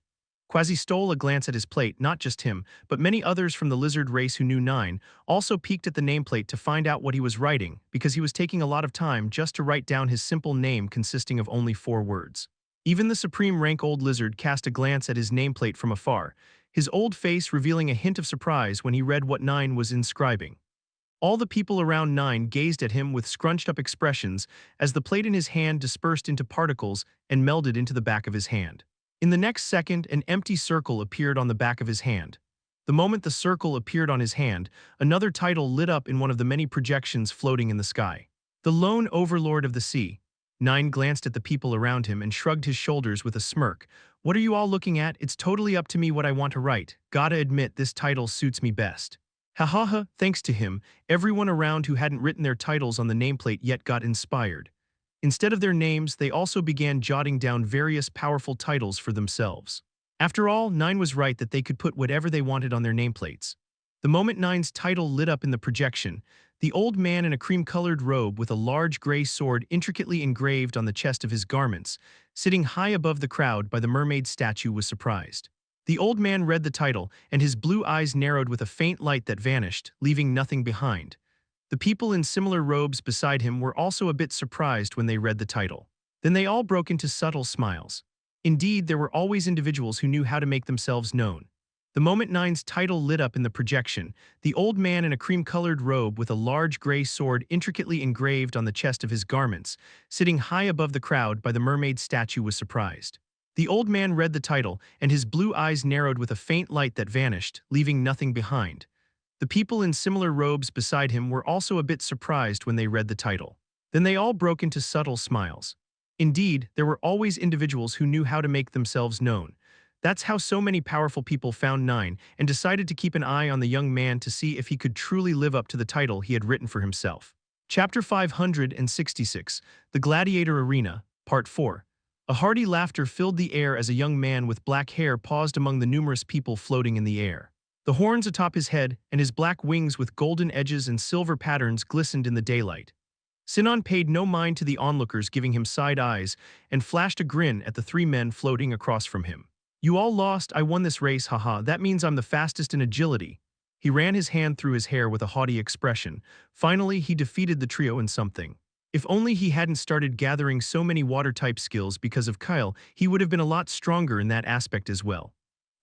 Quasi stole a glance at his plate, not just him, but many others from the lizard race who knew Nine, also peeked at the nameplate to find out what he was writing, because he was taking a lot of time just to write down his simple name consisting of only 4 words. Even the supreme rank old lizard cast a glance at his nameplate from afar, his old face revealing a hint of surprise when he read what Nine was inscribing. All the people around Nine gazed at him with scrunched-up expressions as the plate in his hand dispersed into particles and melded into the back of his hand. In the next second, an empty circle appeared on the back of his hand. The moment the circle appeared on his hand, another title lit up in one of the many projections floating in the sky. The lone overlord of the sea. Nine glanced at the people around him and shrugged his shoulders with a smirk. What are you all looking at? It's totally up to me what I want to write. Gotta admit, this title suits me best. Ha ha ha, thanks to him, everyone around who hadn't written their titles on the nameplate yet got inspired. Instead of their names, they also began jotting down various powerful titles for themselves. After all, Nine was right that they could put whatever they wanted on their nameplates. The moment Nine's title lit up in the projection, the old man in a cream-colored robe with a large gray sword intricately engraved on the chest of his garments, sitting high above the crowd by the mermaid statue, was surprised. The old man read the title, and his blue eyes narrowed with a faint light that vanished, leaving nothing behind. The people in similar robes beside him were also a bit surprised when they read the title. Then they all broke into subtle smiles. Indeed, there were always individuals who knew how to make themselves known. The moment Nine's title lit up in the projection, the old man in a cream-colored robe with a large gray sword intricately engraved on the chest of his garments, sitting high above the crowd by the mermaid statue, was surprised. The old man read the title, and his blue eyes narrowed with a faint light that vanished, leaving nothing behind. The people in similar robes beside him were also a bit surprised when they read the title. Then they all broke into subtle smiles. Indeed, there were always individuals who knew how to make themselves known. That's how so many powerful people found Nine and decided to keep an eye on the young man to see if he could truly live up to the title he had written for himself. Chapter 566, The Gladiator Arena, Part 4. A hearty laughter filled the air as a young man with black hair paused among the numerous people floating in the air. The horns atop his head and his black wings with golden edges and silver patterns glistened in the daylight. Sinon paid no mind to the onlookers giving him side eyes and flashed a grin at the three men floating across from him. You all lost, I won this race, haha, that means I'm the fastest in agility. He ran his hand through his hair with a haughty expression. Finally, he defeated the trio in something. If only he hadn't started gathering so many water-type skills because of Kyle, he would have been a lot stronger in that aspect as well.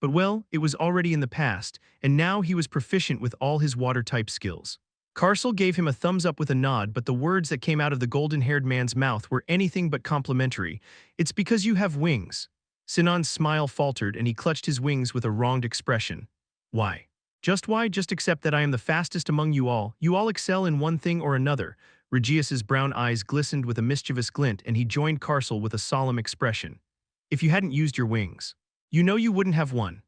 But well, it was already in the past, and now he was proficient with all his water-type skills. Carcel gave him a thumbs up with a nod, but the words that came out of the golden-haired man's mouth were anything but complimentary. It's because you have wings. Sinan's smile faltered and he clutched his wings with a wronged expression. Why? Why? Just accept that I am the fastest among you all. You all excel in one thing or another. Regius's brown eyes glistened with a mischievous glint and he joined Carcel with a solemn expression. If you hadn't used your wings, you know you wouldn't have won.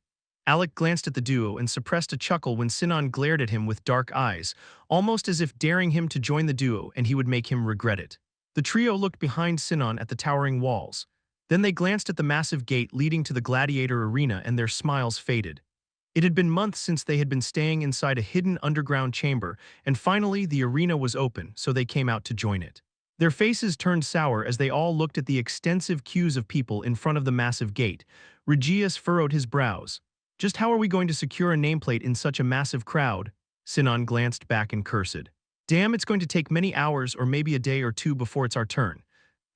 Alec glanced at the duo and suppressed a chuckle when Sinan glared at him with dark eyes, almost as if daring him to join the duo and he would make him regret it. The trio looked behind Sinan at the towering walls. Then they glanced at the massive gate leading to the gladiator arena and their smiles faded. It had been months since they had been staying inside a hidden underground chamber, and finally the arena was open, so they came out to join it. Their faces turned sour as they all looked at the extensive queues of people in front of the massive gate. Regius furrowed his brows. Just how are we going to secure a nameplate in such a massive crowd? Sinan glanced back and cursed. Damn, it's going to take many hours or maybe a day or two before it's our turn.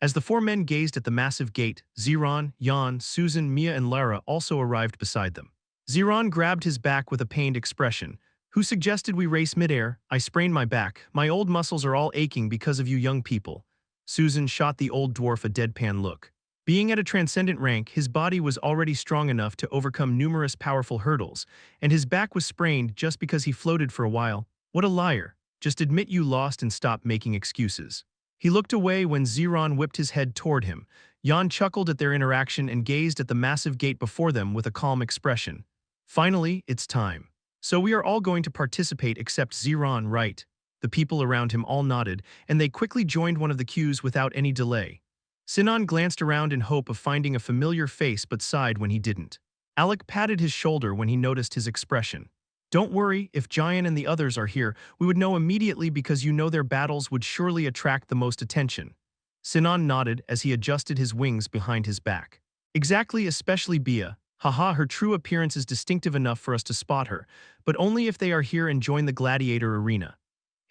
As the four men gazed at the massive gate, Ziron, Jan, Susan, Mia and Lara also arrived beside them. Ziron grabbed his back with a pained expression. Who suggested we race midair? I sprained my back. My old muscles are all aching because of you young people. Susan shot the old dwarf a deadpan look. Being at a transcendent rank, his body was already strong enough to overcome numerous powerful hurdles, and his back was sprained just because he floated for a while. What a liar. Just admit you lost and stop making excuses. He looked away when Ziron whipped his head toward him. Jan chuckled at their interaction and gazed at the massive gate before them with a calm expression. Finally, it's time. So we are all going to participate except Ziron, right? The people around him all nodded, and they quickly joined one of the queues without any delay. Sinan glanced around in hope of finding a familiar face but sighed when he didn't. Alec patted his shoulder when he noticed his expression. Don't worry, if Giant and the others are here, we would know immediately because you know their battles would surely attract the most attention. Sinan nodded as he adjusted his wings behind his back. Exactly, especially Bia. Haha, her true appearance is distinctive enough for us to spot her, but only if they are here and join the gladiator arena.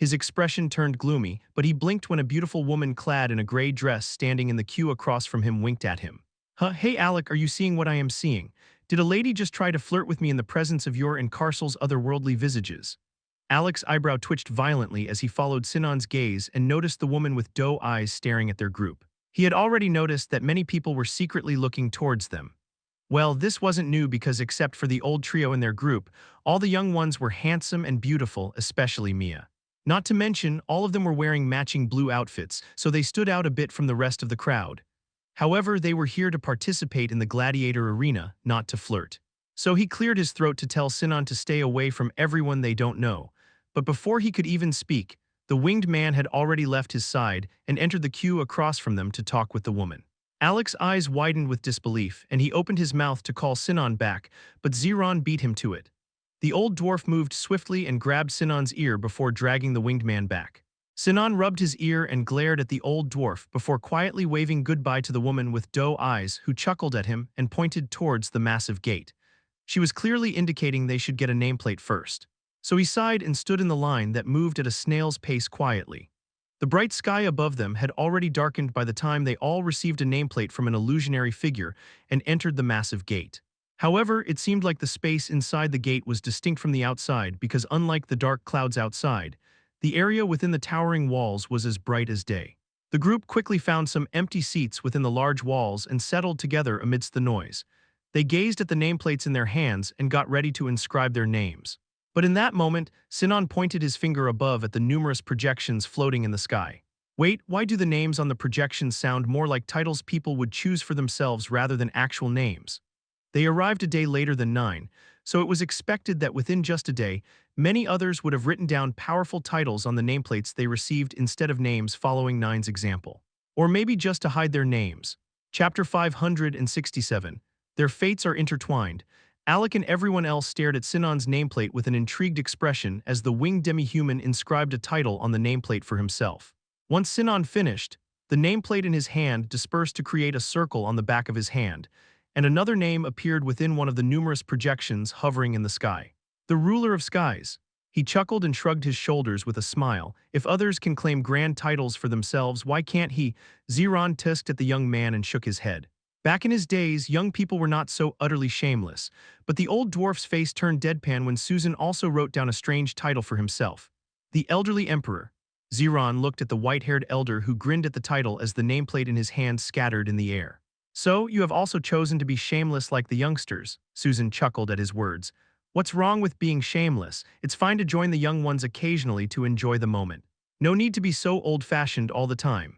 His expression turned gloomy, but he blinked when a beautiful woman clad in a gray dress standing in the queue across from him winked at him. Hey Alec, are you seeing what I am seeing? Did a lady just try to flirt with me in the presence of your and Carcel's otherworldly visages? Alec's eyebrow twitched violently as he followed Sinan's gaze and noticed the woman with doe eyes staring at their group. He had already noticed that many people were secretly looking towards them. Well, this wasn't new because except for the old trio in their group, all the young ones were handsome and beautiful, especially Mia. Not to mention, all of them were wearing matching blue outfits, so they stood out a bit from the rest of the crowd. However, they were here to participate in the gladiator arena, not to flirt. So he cleared his throat to tell Sinan to stay away from everyone they don't know. But before he could even speak, the winged man had already left his side and entered the queue across from them to talk with the woman. Alec's eyes widened with disbelief, and he opened his mouth to call Sinan back, but Ziron beat him to it. The old dwarf moved swiftly and grabbed Sinan's ear before dragging the winged man back. Sinan rubbed his ear and glared at the old dwarf before quietly waving goodbye to the woman with doe eyes who chuckled at him and pointed towards the massive gate. She was clearly indicating they should get a nameplate first. So he sighed and stood in the line that moved at a snail's pace quietly. The bright sky above them had already darkened by the time they all received a nameplate from an illusionary figure and entered the massive gate. However, it seemed like the space inside the gate was distinct from the outside because unlike the dark clouds outside, the area within the towering walls was as bright as day. The group quickly found some empty seats within the large walls and settled together amidst the noise. They gazed at the nameplates in their hands and got ready to inscribe their names. But in that moment, Sinan pointed his finger above at the numerous projections floating in the sky. Wait, why do the names on the projections sound more like titles people would choose for themselves rather than actual names? They arrived a day later than 9, so it was expected that within just a day, many others would have written down powerful titles on the nameplates they received instead of names following 9's example. Or maybe just to hide their names. Chapter 567. Their fates are intertwined. Alec and everyone else stared at Sinan's nameplate with an intrigued expression as the winged demi-human inscribed a title on the nameplate for himself. Once Sinan finished, the nameplate in his hand dispersed to create a circle on the back of his hand, and another name appeared within one of the numerous projections hovering in the sky. The ruler of skies. He chuckled and shrugged his shoulders with a smile. If others can claim grand titles for themselves, why can't he? Ziran tusked at the young man and shook his head. Back in his days, young people were not so utterly shameless, but the old dwarf's face turned deadpan when Susan also wrote down a strange title for himself. The elderly emperor. Ziran looked at the white-haired elder who grinned at the title as the nameplate in his hand scattered in the air. So, you have also chosen to be shameless like the youngsters, Susan chuckled at his words. What's wrong with being shameless? It's fine to join the young ones occasionally to enjoy the moment. No need to be so old-fashioned all the time.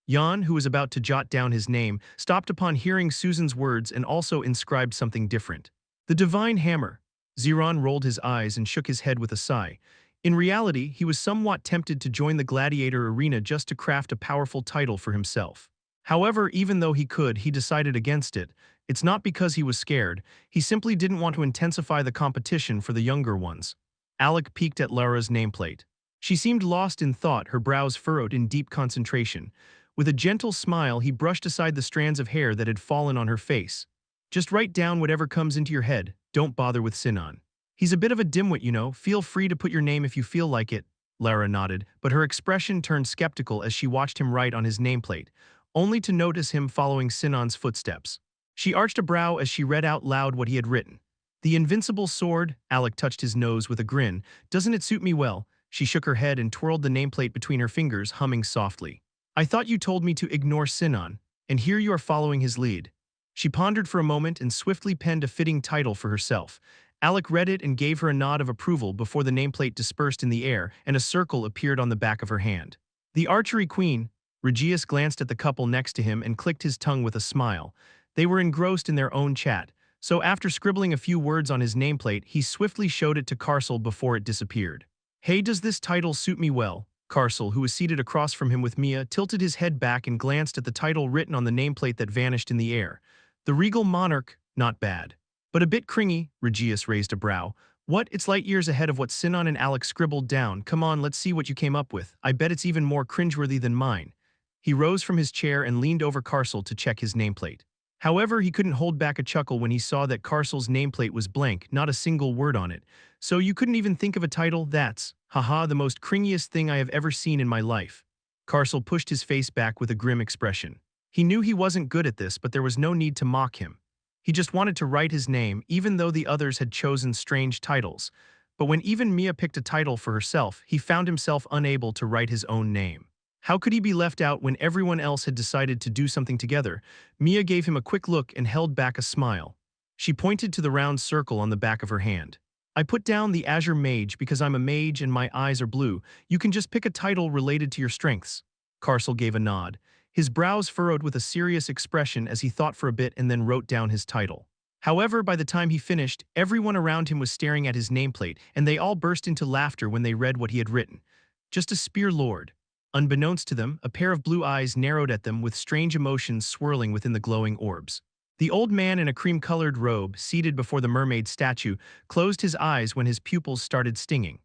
Jan, who was about to jot down his name, stopped upon hearing Susan's words and also inscribed something different. The divine hammer. Ziran rolled his eyes and shook his head with a sigh. In reality, he was somewhat tempted to join the gladiator arena just to craft a powerful title for himself. However, even though he could, he decided against it. It's not because he was scared, he simply didn't want to intensify the competition for the younger ones. Alec peeked at Lara's nameplate. She seemed lost in thought, her brows furrowed in deep concentration. With a gentle smile, he brushed aside the strands of hair that had fallen on her face. Just write down whatever comes into your head, don't bother with Sinan. He's a bit of a dimwit, you know, feel free to put your name if you feel like it. Lara nodded, but her expression turned skeptical as she watched him write on his nameplate, only to notice him following Sinan's footsteps. She arched a brow as she read out loud what he had written. The invincible sword. Alec touched his nose with a grin. Doesn't it suit me well? She shook her head and twirled the nameplate between her fingers, humming softly. I thought you told me to ignore Sinan, and here you are following his lead. She pondered for a moment and swiftly penned a fitting title for herself. Alec read it and gave her a nod of approval before the nameplate dispersed in the air and a circle appeared on the back of her hand. The archery queen. Regius glanced at the couple next to him and clicked his tongue with a smile. They were engrossed in their own chat, so after scribbling a few words on his nameplate, he swiftly showed it to Carcel before it disappeared. Hey, does this title suit me well? Carcel, who was seated across from him with Mia, tilted his head back and glanced at the title written on the nameplate that vanished in the air. The Regal Monarch, not bad. But a bit cringy. Regius raised a brow. What? It's light years ahead of what Sinan and Alec scribbled down. Come on, let's see what you came up with. I bet it's even more cringeworthy than mine. He rose from his chair and leaned over Carcel to check his nameplate. However, he couldn't hold back a chuckle when he saw that Carcel's nameplate was blank, not a single word on it. So you couldn't even think of a title? That's, haha, the most cringiest thing I have ever seen in my life. Carcel pushed his face back with a grim expression. He knew he wasn't good at this, but there was no need to mock him. He just wanted to write his name, even though the others had chosen strange titles. But when even Mia picked a title for herself, he found himself unable to write his own name. How could he be left out when everyone else had decided to do something together? Mia gave him a quick look and held back a smile. She pointed to the round circle on the back of her hand. I put down the Azure Mage because I'm a mage and my eyes are blue. You can just pick a title related to your strengths. Carcel gave a nod. His brows furrowed with a serious expression as he thought for a bit and then wrote down his title. However, by the time he finished, everyone around him was staring at his nameplate, and they all burst into laughter when they read what he had written. Just a spear lord. Unbeknownst to them, a pair of blue eyes narrowed at them with strange emotions swirling within the glowing orbs. The old man in a cream-colored robe, seated before the mermaid statue, closed his eyes when his pupils started stinging.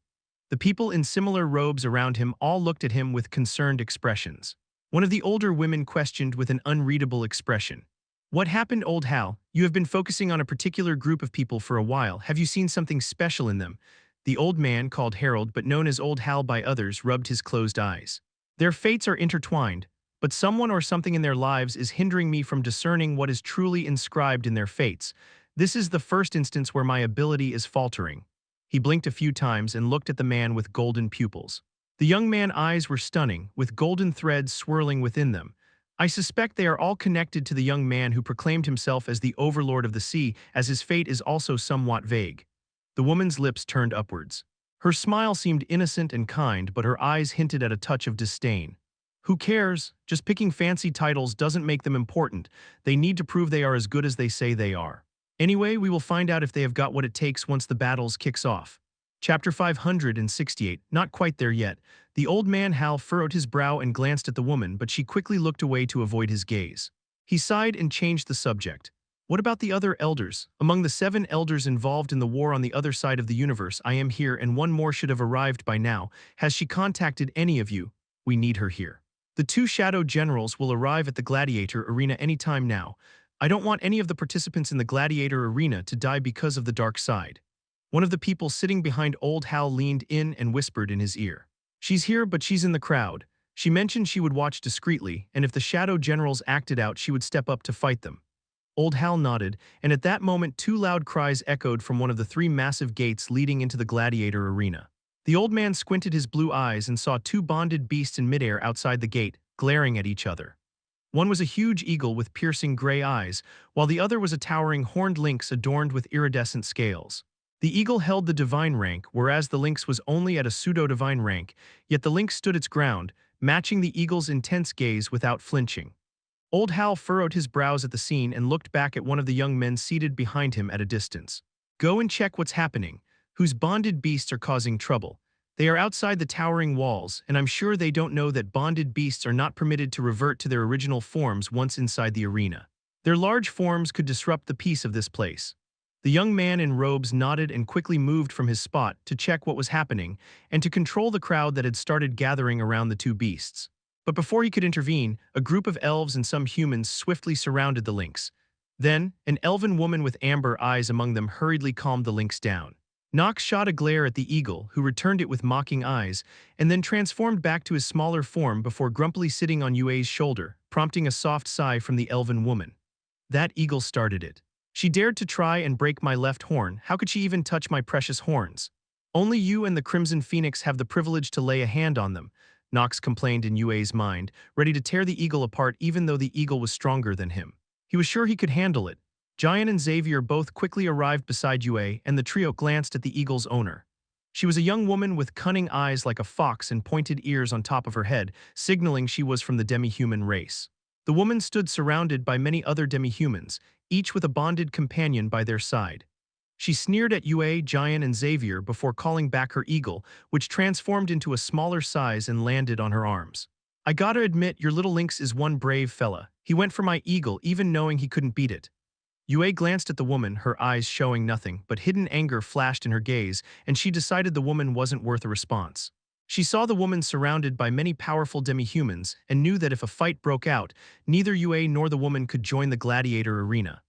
The people in similar robes around him all looked at him with concerned expressions. One of the older women questioned with an unreadable expression. What happened, old Hal? You have been focusing on a particular group of people for a while. Have you seen something special in them? The old man, called Harold but known as Old Hal by others, rubbed his closed eyes. Their fates are intertwined, but someone or something in their lives is hindering me from discerning what is truly inscribed in their fates. This is the first instance where my ability is faltering. He blinked a few times and looked at the man with golden pupils. The young man's eyes were stunning, with golden threads swirling within them. I suspect they are all connected to the young man who proclaimed himself as the overlord of the sea, as his fate is also somewhat vague. The woman's lips turned upwards. Her smile seemed innocent and kind, but her eyes hinted at a touch of disdain. Who cares? Just picking fancy titles doesn't make them important. They need to prove they are as good as they say they are. Anyway, we will find out if they have got what it takes once the battles kicks off. Chapter 568, not quite there yet. The old man Hal furrowed his brow and glanced at the woman, but she quickly looked away to avoid his gaze. He sighed and changed the subject. What about the other elders? Among the 7 elders involved in the war on the other side of the universe, I am here and one more should have arrived by now. Has she contacted any of you? We need her here. The 2 shadow generals will arrive at the gladiator arena anytime now. I don't want any of the participants in the gladiator arena to die because of the dark side. One of the people sitting behind old Hal leaned in and whispered in his ear. She's here, but she's in the crowd. She mentioned she would watch discreetly, and if the shadow generals acted out, she would step up to fight them. Old Hal nodded, and at that moment 2 loud cries echoed from one of the 3 massive gates leading into the gladiator arena. The old man squinted his blue eyes and saw 2 bonded beasts in midair outside the gate, glaring at each other. One was a huge eagle with piercing gray eyes, while the other was a towering horned lynx adorned with iridescent scales. The eagle held the divine rank, whereas the lynx was only at a pseudo-divine rank, yet the lynx stood its ground, matching the eagle's intense gaze without flinching. Old Hal furrowed his brows at the scene and looked back at one of the young men seated behind him at a distance. Go and check what's happening. Whose bonded beasts are causing trouble? They are outside the towering walls, and I'm sure they don't know that bonded beasts are not permitted to revert to their original forms once inside the arena. Their large forms could disrupt the peace of this place. The young man in robes nodded and quickly moved from his spot to check what was happening and to control the crowd that had started gathering around the 2 beasts. But before he could intervene, a group of elves and some humans swiftly surrounded the lynx. Then, an elven woman with amber eyes among them hurriedly calmed the lynx down. Nox shot a glare at the eagle, who returned it with mocking eyes, and then transformed back to his smaller form before grumpily sitting on Yue's shoulder, prompting a soft sigh from the elven woman. That eagle started it. She dared to try and break my left horn. How could she even touch my precious horns? Only you and the Crimson Phoenix have the privilege to lay a hand on them, Nox complained in Yue's mind, ready to tear the eagle apart even though the eagle was stronger than him. He was sure he could handle it. Giant and Xavier both quickly arrived beside Yue, and the trio glanced at the eagle's owner. She was a young woman with cunning eyes like a fox and pointed ears on top of her head, signaling she was from the demi-human race. The woman stood surrounded by many other demi-humans, each with a bonded companion by their side. She sneered at Yue, Giant, and Xavier before calling back her eagle, which transformed into a smaller size and landed on her arms. I gotta admit, your little lynx is one brave fella. He went for my eagle even knowing he couldn't beat it. Yue glanced at the woman, her eyes showing nothing, but hidden anger flashed in her gaze, and she decided the woman wasn't worth a response. She saw the woman surrounded by many powerful demi-humans and knew that if a fight broke out, neither Yue nor the woman could join the gladiator arena.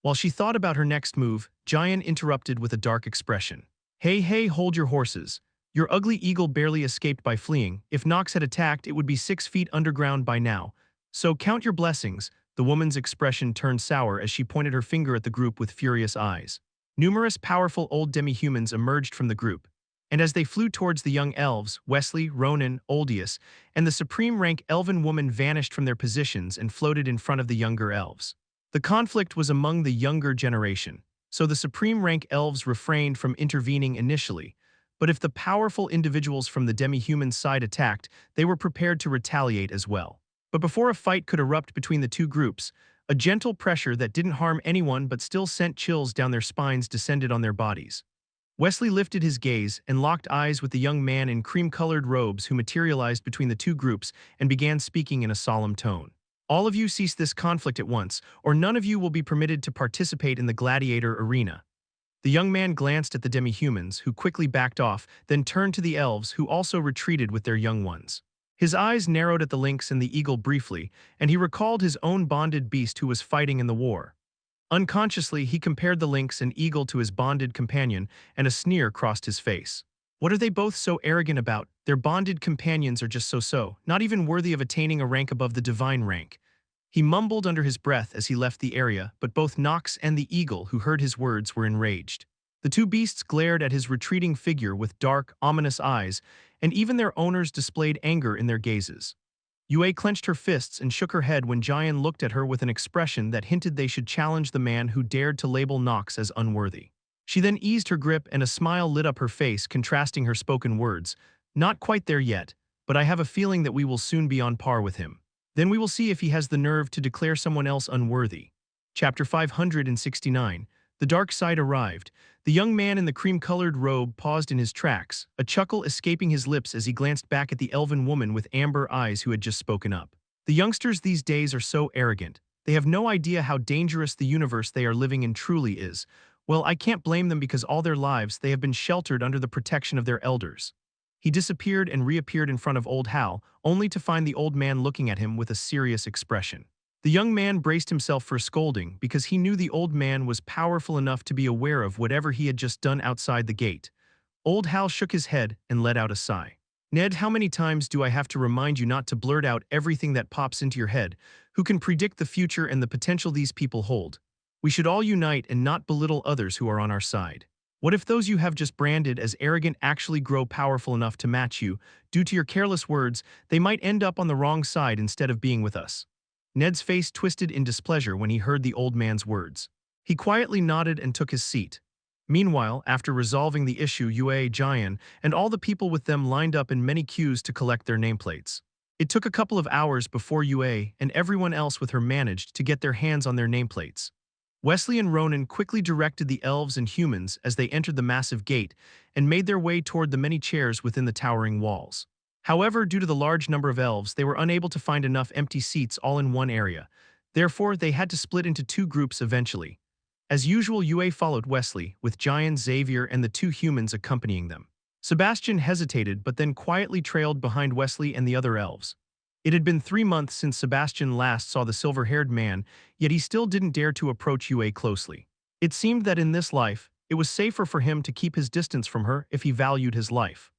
While she thought about her next move, Giant interrupted with a dark expression. Hey, hold your horses. Your ugly eagle barely escaped by fleeing. If Nox had attacked, it would be 6 feet underground by now. So count your blessings. The woman's expression turned sour as she pointed her finger at the group with furious eyes. Numerous powerful old demi-humans emerged from the group, and as they flew towards the young elves, Wesley, Ronan, Oldius, and the supreme rank elven woman vanished from their positions and floated in front of the younger elves. The conflict was among the younger generation, so the supreme rank elves refrained from intervening initially, but if the powerful individuals from the demi-human side attacked, they were prepared to retaliate as well. But before a fight could erupt between the 2 groups, a gentle pressure that didn't harm anyone but still sent chills down their spines descended on their bodies. Wesley lifted his gaze and locked eyes with the young man in cream-colored robes who materialized between the 2 groups and began speaking in a solemn tone. All of you cease this conflict at once, or none of you will be permitted to participate in the gladiator arena. The young man glanced at the demi-humans, who quickly backed off, then turned to the elves, who also retreated with their young ones. His eyes narrowed at the lynx and the eagle briefly, and he recalled his own bonded beast who was fighting in the war. Unconsciously, he compared the lynx and eagle to his bonded companion, and a sneer crossed his face. What are they both so arrogant about? Their bonded companions are just so, not even worthy of attaining a rank above the divine rank. He mumbled under his breath as he left the area, but both Nox and the eagle who heard his words were enraged. The 2 beasts glared at his retreating figure with dark, ominous eyes, and even their owners displayed anger in their gazes. Yue clenched her fists and shook her head when Jian looked at her with an expression that hinted they should challenge the man who dared to label Nox as unworthy. She then eased her grip and a smile lit up her face, contrasting her spoken words. Not quite there yet, but I have a feeling that we will soon be on par with him. Then we will see if he has the nerve to declare someone else unworthy. Chapter 569. The dark side arrived. The young man in the cream-colored robe paused in his tracks, a chuckle escaping his lips as he glanced back at the elven woman with amber eyes who had just spoken up. The youngsters these days are so arrogant. They have no idea how dangerous the universe they are living in truly is. Well, I can't blame them because all their lives they have been sheltered under the protection of their elders. He disappeared and reappeared in front of old Hal, only to find the old man looking at him with a serious expression. The young man braced himself for a scolding because he knew the old man was powerful enough to be aware of whatever he had just done outside the gate. Old Hal shook his head and let out a sigh. Ned, how many times do I have to remind you not to blurt out everything that pops into your head? Who can predict the future and the potential these people hold? We should all unite and not belittle others who are on our side. What if those you have just branded as arrogant actually grow powerful enough to match you? Due to your careless words, they might end up on the wrong side instead of being with us. Ned's face twisted in displeasure when he heard the old man's words. He quietly nodded and took his seat. Meanwhile, after resolving the issue, Yue, Jian, and all the people with them lined up in many queues to collect their nameplates. It took a couple of hours before Yue and everyone else with her managed to get their hands on their nameplates. Wesley and Ronan quickly directed the elves and humans as they entered the massive gate and made their way toward the many chairs within the towering walls. However, due to the large number of elves, they were unable to find enough empty seats all in one area. Therefore, they had to split into two groups eventually. As usual, Yue followed Wesley, with Giant, Xavier, and the two humans accompanying them. Sebastian hesitated but then quietly trailed behind Wesley and the other elves. It had been 3 months since Sebastian last saw the silver-haired man, yet he still didn't dare to approach Yue closely. It seemed that in this life, it was safer for him to keep his distance from her if he valued his life.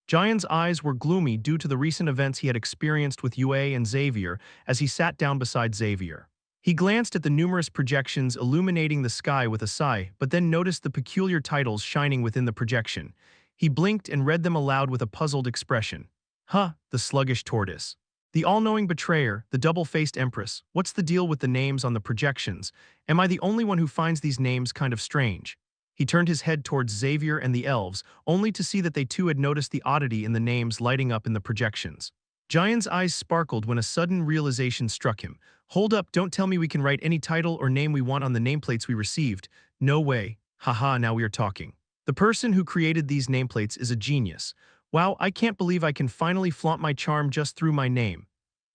Giant's eyes were gloomy due to the recent events he had experienced with Yue and Xavier as he sat down beside Xavier. He glanced at the numerous projections illuminating the sky with a sigh, but then noticed the peculiar titles shining within the projection. He blinked and read them aloud with a puzzled expression. Huh, the sluggish tortoise. The all-knowing betrayer, the double-faced empress. What's the deal with the names on the projections? Am I the only one who finds these names kind of strange? He turned his head towards Xavier and the elves, only to see that they too had noticed the oddity in the names lighting up in the projections. Giant's eyes sparkled when a sudden realization struck him. Hold up, don't tell me we can write any title or name we want on the nameplates we received. No way. Haha, now we are talking. The person who created these nameplates is a genius. Wow, I can't believe I can finally flaunt my charm just through my name.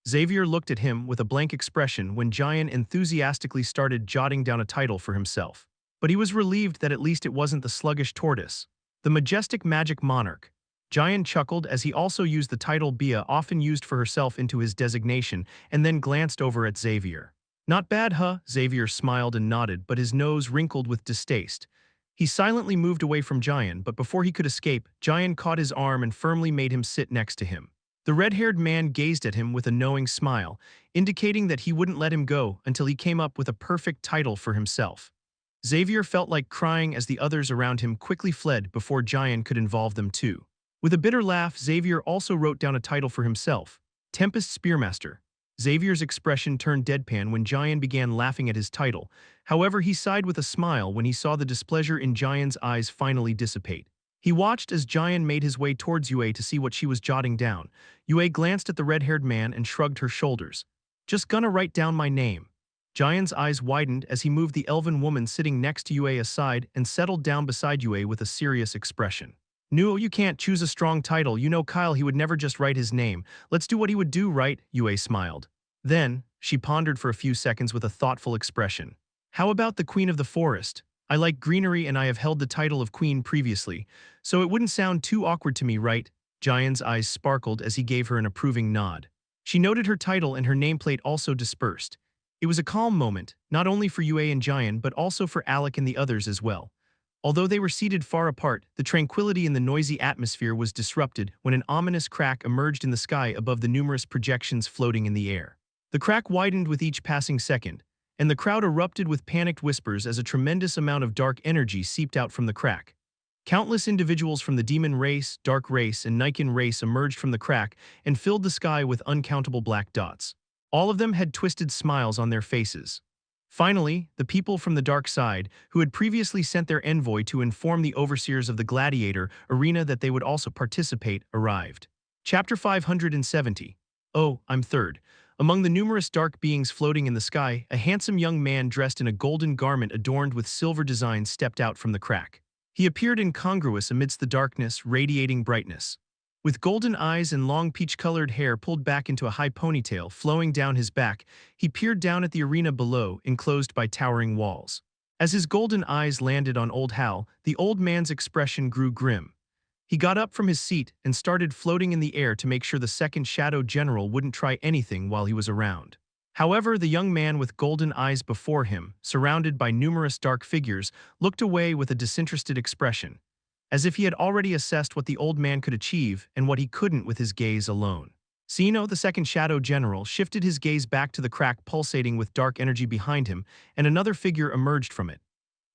Xavier looked at him with a blank expression when Giant enthusiastically started jotting down a title for himself. But he was relieved that at least it wasn't the sluggish tortoise. The majestic magic monarch. Giant chuckled as he also used the title Bia, often used for herself, into his designation, and then glanced over at Xavier. Not bad, huh? Xavier smiled and nodded, but his nose wrinkled with distaste. He silently moved away from Giant, but before he could escape, Giant caught his arm and firmly made him sit next to him. The red-haired man gazed at him with a knowing smile, indicating that he wouldn't let him go until he came up with a perfect title for himself. Xavier felt like crying as the others around him quickly fled before Giant could involve them too. With a bitter laugh, Xavier also wrote down a title for himself, Tempest Spearmaster. Xavier's expression turned deadpan when Giant began laughing at his title. However, he sighed with a smile when he saw the displeasure in Giant's eyes finally dissipate. He watched as Giant made his way towards Yue to see what she was jotting down. Yue glanced at the red-haired man and shrugged her shoulders. Just gonna write down my name. Giant's eyes widened as he moved the elven woman sitting next to Yue aside and settled down beside Yue with a serious expression. No, you can't choose a strong title. You know Kyle, he would never just write his name. Let's do what he would do, right? Yue smiled. Then, she pondered for a few seconds with a thoughtful expression. How about the Queen of the Forest? I like greenery and I have held the title of Queen previously, so it wouldn't sound too awkward to me, right? Giant's eyes sparkled as he gave her an approving nod. She noted her title and her nameplate also dispersed. It was a calm moment, not only for Yue and Giant but also for Alec and the others as well. Although they were seated far apart, the tranquility in the noisy atmosphere was disrupted when an ominous crack emerged in the sky above the numerous projections floating in the air. The crack widened with each passing second, and the crowd erupted with panicked whispers as a tremendous amount of dark energy seeped out from the crack. Countless individuals from the demon race, dark race, and Nikan race emerged from the crack and filled the sky with uncountable black dots. All of them had twisted smiles on their faces. Finally, the people from the dark side, who had previously sent their envoy to inform the overseers of the gladiator arena that they would also participate, arrived. Chapter 570. Oh, I'm third. Among the numerous dark beings floating in the sky, a handsome young man dressed in a golden garment adorned with silver designs stepped out from the crack. He appeared incongruous amidst the darkness, radiating brightness. With golden eyes and long peach-colored hair pulled back into a high ponytail flowing down his back, he peered down at the arena below, enclosed by towering walls. As his golden eyes landed on Old Hal, the old man's expression grew grim. He got up from his seat and started floating in the air to make sure the second Shadow General wouldn't try anything while he was around. However, the young man with golden eyes before him, surrounded by numerous dark figures, looked away with a disinterested expression, as if he had already assessed what the old man could achieve and what he couldn't with his gaze alone. Sino, the second Shadow General, shifted his gaze back to the crack pulsating with dark energy behind him, and another figure emerged from it.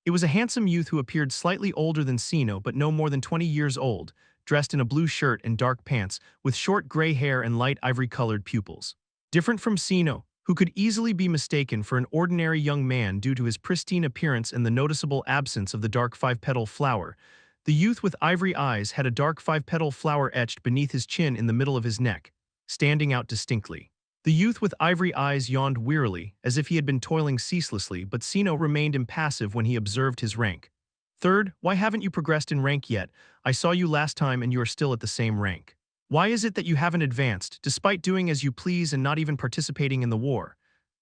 It was a handsome youth who appeared slightly older than Sino but no more than 20 years old, dressed in a blue shirt and dark pants, with short gray hair and light ivory-colored pupils. Different from Sino, who could easily be mistaken for an ordinary young man due to his pristine appearance and the noticeable absence of the dark five-petal flower, the youth with ivory eyes had a dark five-petal flower etched beneath his chin in the middle of his neck, standing out distinctly. The youth with ivory eyes yawned wearily, as if he had been toiling ceaselessly, but Sino remained impassive when he observed his rank. Third, why haven't you progressed in rank yet? I saw you last time and you are still at the same rank. Why is it that you haven't advanced, despite doing as you please and not even participating in the war?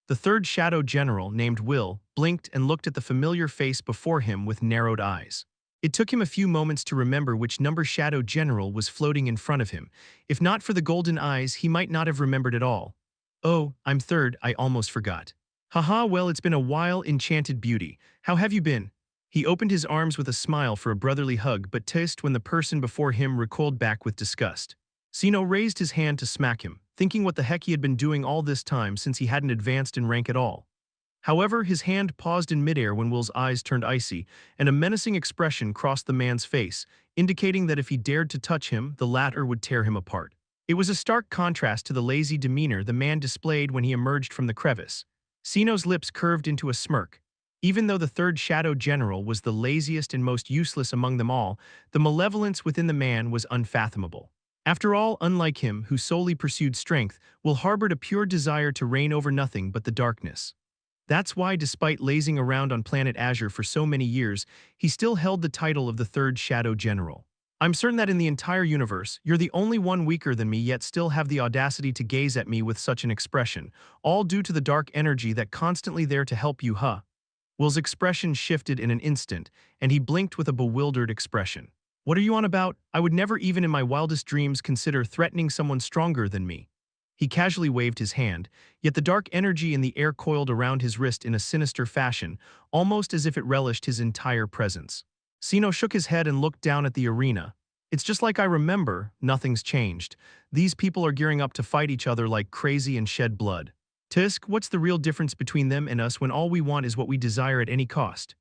The third Shadow General, named Will, blinked and looked at the familiar face before him with narrowed eyes. It took him a few moments to remember which number Shadow General was floating in front of him. If not for the golden eyes, he might not have remembered at all. Oh, I'm third, I almost forgot. Haha, well, it's been a while, enchanted beauty. How have you been? He opened his arms with a smile for a brotherly hug, but tissed when the person before him recoiled back with disgust. Sino raised his hand to smack him, thinking what the heck he had been doing all this time since he hadn't advanced in rank at all. However, his hand paused in midair when Will's eyes turned icy, and a menacing expression crossed the man's face, indicating that if he dared to touch him, the latter would tear him apart. It was a stark contrast to the lazy demeanor the man displayed when he emerged from the crevice. Sino's lips curved into a smirk. Even though the third Shadow General was the laziest and most useless among them all, the malevolence within the man was unfathomable. After all, unlike him, who solely pursued strength, Will harbored a pure desire to reign over nothing but the darkness. That's why, despite lazing around on planet Azure for so many years, he still held the title of the third Shadow General. I'm certain that in the entire universe, you're the only one weaker than me yet still have the audacity to gaze at me with such an expression, all due to the dark energy that constantly there to help you, huh? Will's expression shifted in an instant, and he blinked with a bewildered expression. What are you on about? I would never even in my wildest dreams consider threatening someone stronger than me. He casually waved his hand, yet the dark energy in the air coiled around his wrist in a sinister fashion, almost as if it relished his entire presence. Sino shook his head and looked down at the arena. It's just like I remember, nothing's changed. These people are gearing up to fight each other like crazy and shed blood. Tisk, what's the real difference between them and us when all we want is what we desire at any cost?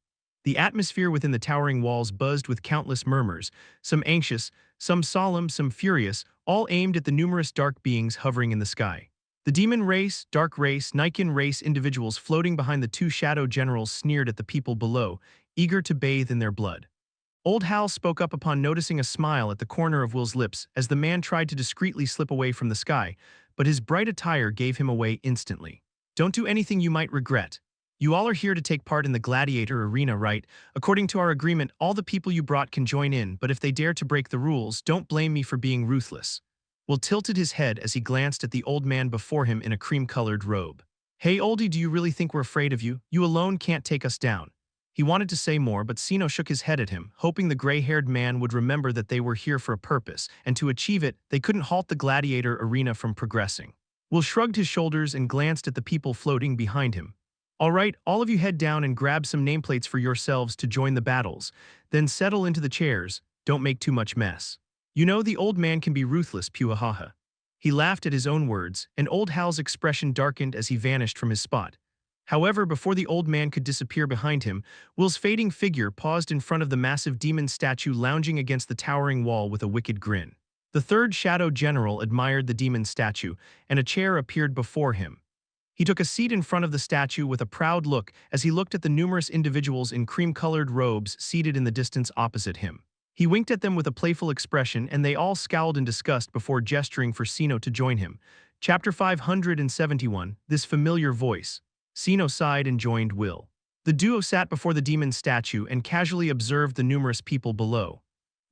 The atmosphere within the towering walls buzzed with countless murmurs, some anxious, some solemn, some furious, all aimed at the numerous dark beings hovering in the sky. The demon race, dark race, Nikan race individuals floating behind the two Shadow Generals sneered at the people below, eager to bathe in their blood. Old Hal spoke up upon noticing a smile at the corner of Will's lips as the man tried to discreetly slip away from the sky, but his bright attire gave him away instantly. Don't do anything you might regret. You all are here to take part in the gladiator arena, right? According to our agreement, all the people you brought can join in, but if they dare to break the rules, don't blame me for being ruthless. Will tilted his head as he glanced at the old man before him in a cream-colored robe. Hey, oldie, do you really think we're afraid of you? You alone can't take us down. He wanted to say more, but Sino shook his head at him, hoping the gray-haired man would remember that they were here for a purpose, and to achieve it, they couldn't halt the gladiator arena from progressing. Will shrugged his shoulders and glanced at the people floating behind him. All right, all of you head down and grab some nameplates for yourselves to join the battles. Then settle into the chairs, don't make too much mess. You know, the old man can be ruthless, puahaha. He laughed at his own words, and old Hal's expression darkened as he vanished from his spot. However, before the old man could disappear behind him, Will's fading figure paused in front of the massive demon statue lounging against the towering wall with a wicked grin. The third Shadow General admired the demon statue, and a chair appeared before him. He took a seat in front of the statue with a proud look as he looked at the numerous individuals in cream-colored robes seated in the distance opposite him. He winked at them with a playful expression, and they all scowled in disgust before gesturing for Sino to join him. Chapter 571, This Familiar Voice. Sino sighed and joined Will. The duo sat before the demon statue and casually observed the numerous people below.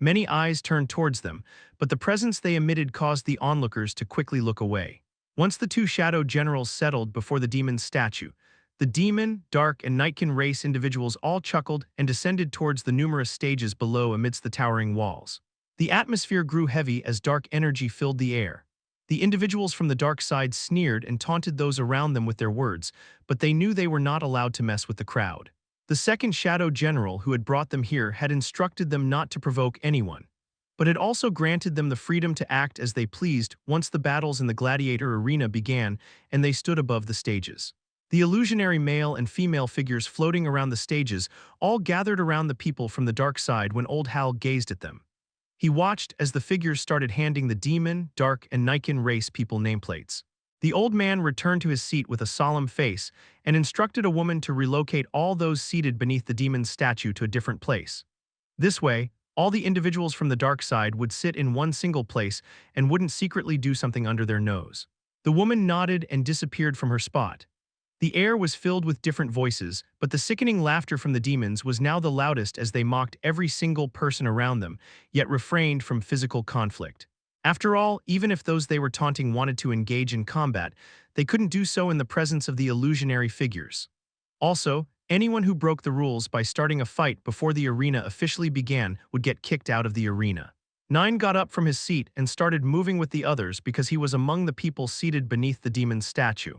Many eyes turned towards them, but the presence they emitted caused the onlookers to quickly look away. Once the two shadow generals settled before the demon's statue, the demon, dark, and nightkin race individuals all chuckled and descended towards the numerous stages below amidst the towering walls. The atmosphere grew heavy as dark energy filled the air. The individuals from the dark side sneered and taunted those around them with their words, but they knew they were not allowed to mess with the crowd. The second shadow general who had brought them here had instructed them not to provoke anyone, but had also granted them the freedom to act as they pleased once the battles in the gladiator arena began and they stood above the stages. The illusionary male and female figures floating around the stages all gathered around the people from the dark side when old Hal gazed at them. He watched as the figures started handing the demon, dark, and Niken race people nameplates. The old man returned to his seat with a solemn face and instructed a woman to relocate all those seated beneath the demon's statue to a different place. This way, all the individuals from the dark side would sit in one single place and wouldn't secretly do something under their nose. The woman nodded and disappeared from her spot. The air was filled with different voices, but the sickening laughter from the demons was now the loudest as they mocked every single person around them, yet refrained from physical conflict. After all, even if those they were taunting wanted to engage in combat, they couldn't do so in the presence of the illusionary figures. Also, anyone who broke the rules by starting a fight before the arena officially began would get kicked out of the arena. Nine got up from his seat and started moving with the others because he was among the people seated beneath the demon's statue.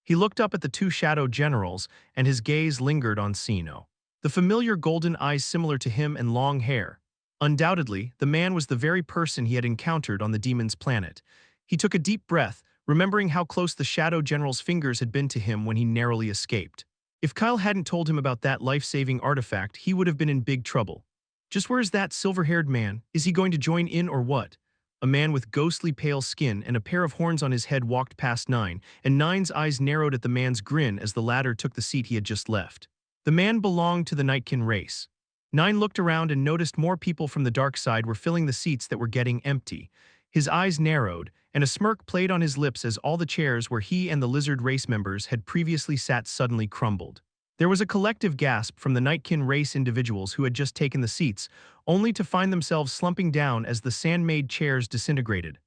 He looked up at the two shadow generals, and his gaze lingered on Sino. The familiar golden eyes similar to him and long hair. Undoubtedly, the man was the very person he had encountered on the demon's planet. He took a deep breath, remembering how close the shadow general's fingers had been to him when he narrowly escaped. If Kyle hadn't told him about that life-saving artifact, he would have been in big trouble. Just where's that silver-haired man? Is he going to join in or what? A man with ghostly pale skin and a pair of horns on his head walked past Nine, and Nine's eyes narrowed at the man's grin as the latter took the seat he had just left. The man belonged to the Nightkin race. Nine looked around and noticed more people from the dark side were filling the seats that were getting empty. His eyes narrowed, and a smirk played on his lips as all the chairs where he and the lizard race members had previously sat suddenly crumbled. There was a collective gasp from the Nightkin race individuals who had just taken the seats, only to find themselves slumping down as the sand-made chairs disintegrated.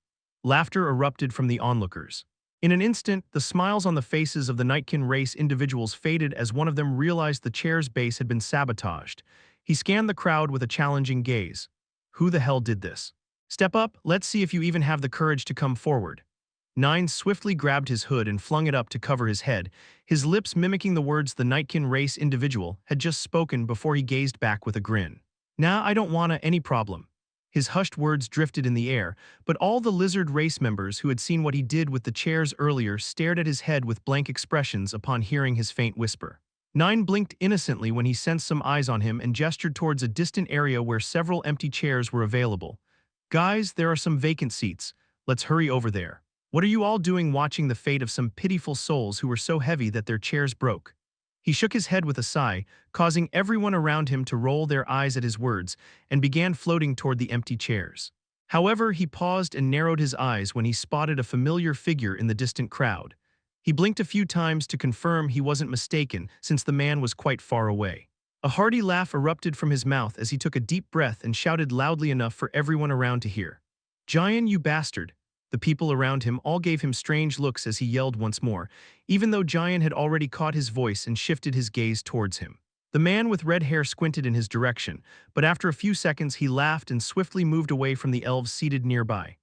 Laughter erupted from the onlookers. In an instant, the smiles on the faces of the Nightkin race individuals faded as one of them realized the chair's base had been sabotaged. He scanned the crowd with a challenging gaze. Who the hell did this? Step up, let's see if you even have the courage to come forward. Nine swiftly grabbed his hood and flung it up to cover his head, his lips mimicking the words the Nightkin race individual had just spoken before he gazed back with a grin. Nah, I don't wanna any problem. His hushed words drifted in the air, but all the lizard race members who had seen what he did with the chairs earlier stared at his head with blank expressions upon hearing his faint whisper. Nine blinked innocently when he sensed some eyes on him and gestured towards a distant area where several empty chairs were available. Guys, there are some vacant seats. Let's hurry over there. What are you all doing watching the fate of some pitiful souls who were so heavy that their chairs broke? He shook his head with a sigh, causing everyone around him to roll their eyes at his words, and began floating toward the empty chairs. However, he paused and narrowed his eyes when he spotted a familiar figure in the distant crowd. He blinked a few times to confirm he wasn't mistaken, since the man was quite far away. A hearty laugh erupted from his mouth as he took a deep breath and shouted loudly enough for everyone around to hear. "Giant, you bastard!" The people around him all gave him strange looks as he yelled once more, even though Giant had already caught his voice and shifted his gaze towards him. The man with red hair squinted in his direction, but after a few seconds he laughed and swiftly moved away from the elves seated nearby.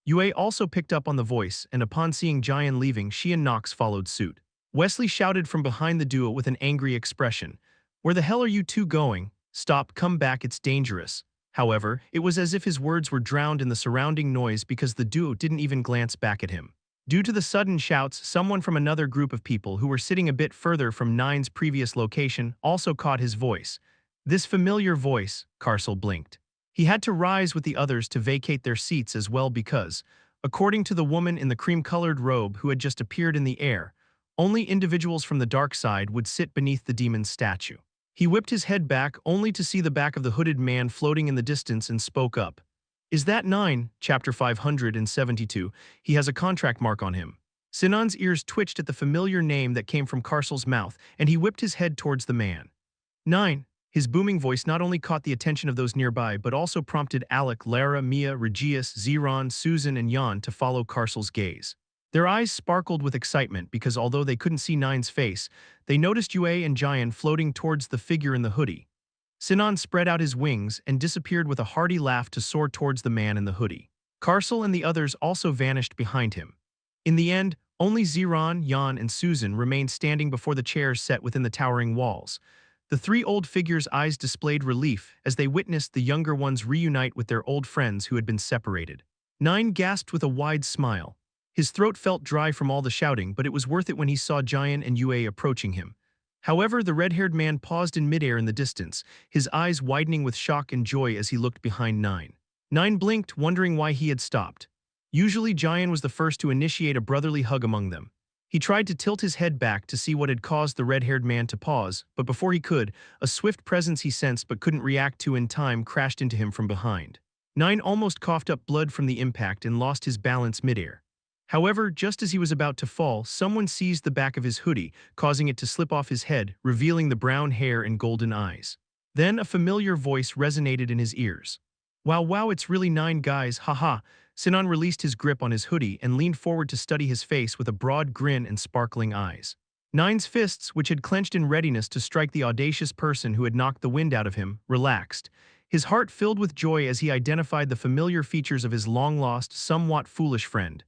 Yue also picked up on the voice, and upon seeing Jian leaving, she and Nox followed suit. Wesley shouted from behind the duo with an angry expression. "Where the hell are you two going? Stop, come back, it's dangerous." However, it was as if his words were drowned in the surrounding noise because the duo didn't even glance back at him. Due to the sudden shouts, someone from another group of people who were sitting a bit further from Nine's previous location also caught his voice. This familiar voice, Carcel blinked. He had to rise with the others to vacate their seats as well because, according to the woman in the cream-colored robe who had just appeared in the air, only individuals from the dark side would sit beneath the demon's statue. He whipped his head back only to see the back of the hooded man floating in the distance and spoke up. "Is that Nine? Chapter 572. He has a contract mark on him." Sinan's ears twitched at the familiar name that came from Carcel's mouth, and he whipped his head towards the man. "Nine." His booming voice not only caught the attention of those nearby but also prompted Alec, Lara, Mia, Regius, Zeron, Susan, and Jan to follow Carcel's gaze. Their eyes sparkled with excitement because although they couldn't see Nine's face, they noticed Yue and Jian floating towards the figure in the hoodie. Sinan spread out his wings and disappeared with a hearty laugh to soar towards the man in the hoodie. Carcel and the others also vanished behind him. In the end, only Zeron, Jan, and Susan remained standing before the chairs set within the towering walls. The three old figures' eyes displayed relief as they witnessed the younger ones reunite with their old friends who had been separated. Nine gasped with a wide smile. His throat felt dry from all the shouting, but it was worth it when he saw Jian and Yue approaching him. However, the red-haired man paused in midair in the distance, his eyes widening with shock and joy as he looked behind Nine. Nine blinked, wondering why he had stopped. Usually, Jian was the first to initiate a brotherly hug among them. He tried to tilt his head back to see what had caused the red-haired man to pause, but before he could, a swift presence he sensed but couldn't react to in time crashed into him from behind. Nine almost coughed up blood from the impact and lost his balance midair. However, just as he was about to fall, someone seized the back of his hoodie, causing it to slip off his head, revealing the brown hair and golden eyes. Then a familiar voice resonated in his ears. Wow, it's really Nine guys, haha. Sinan released his grip on his hoodie and leaned forward to study his face with a broad grin and sparkling eyes. Nine's fists, which had clenched in readiness to strike the audacious person who had knocked the wind out of him, relaxed. His heart filled with joy as he identified the familiar features of his long-lost, somewhat foolish friend.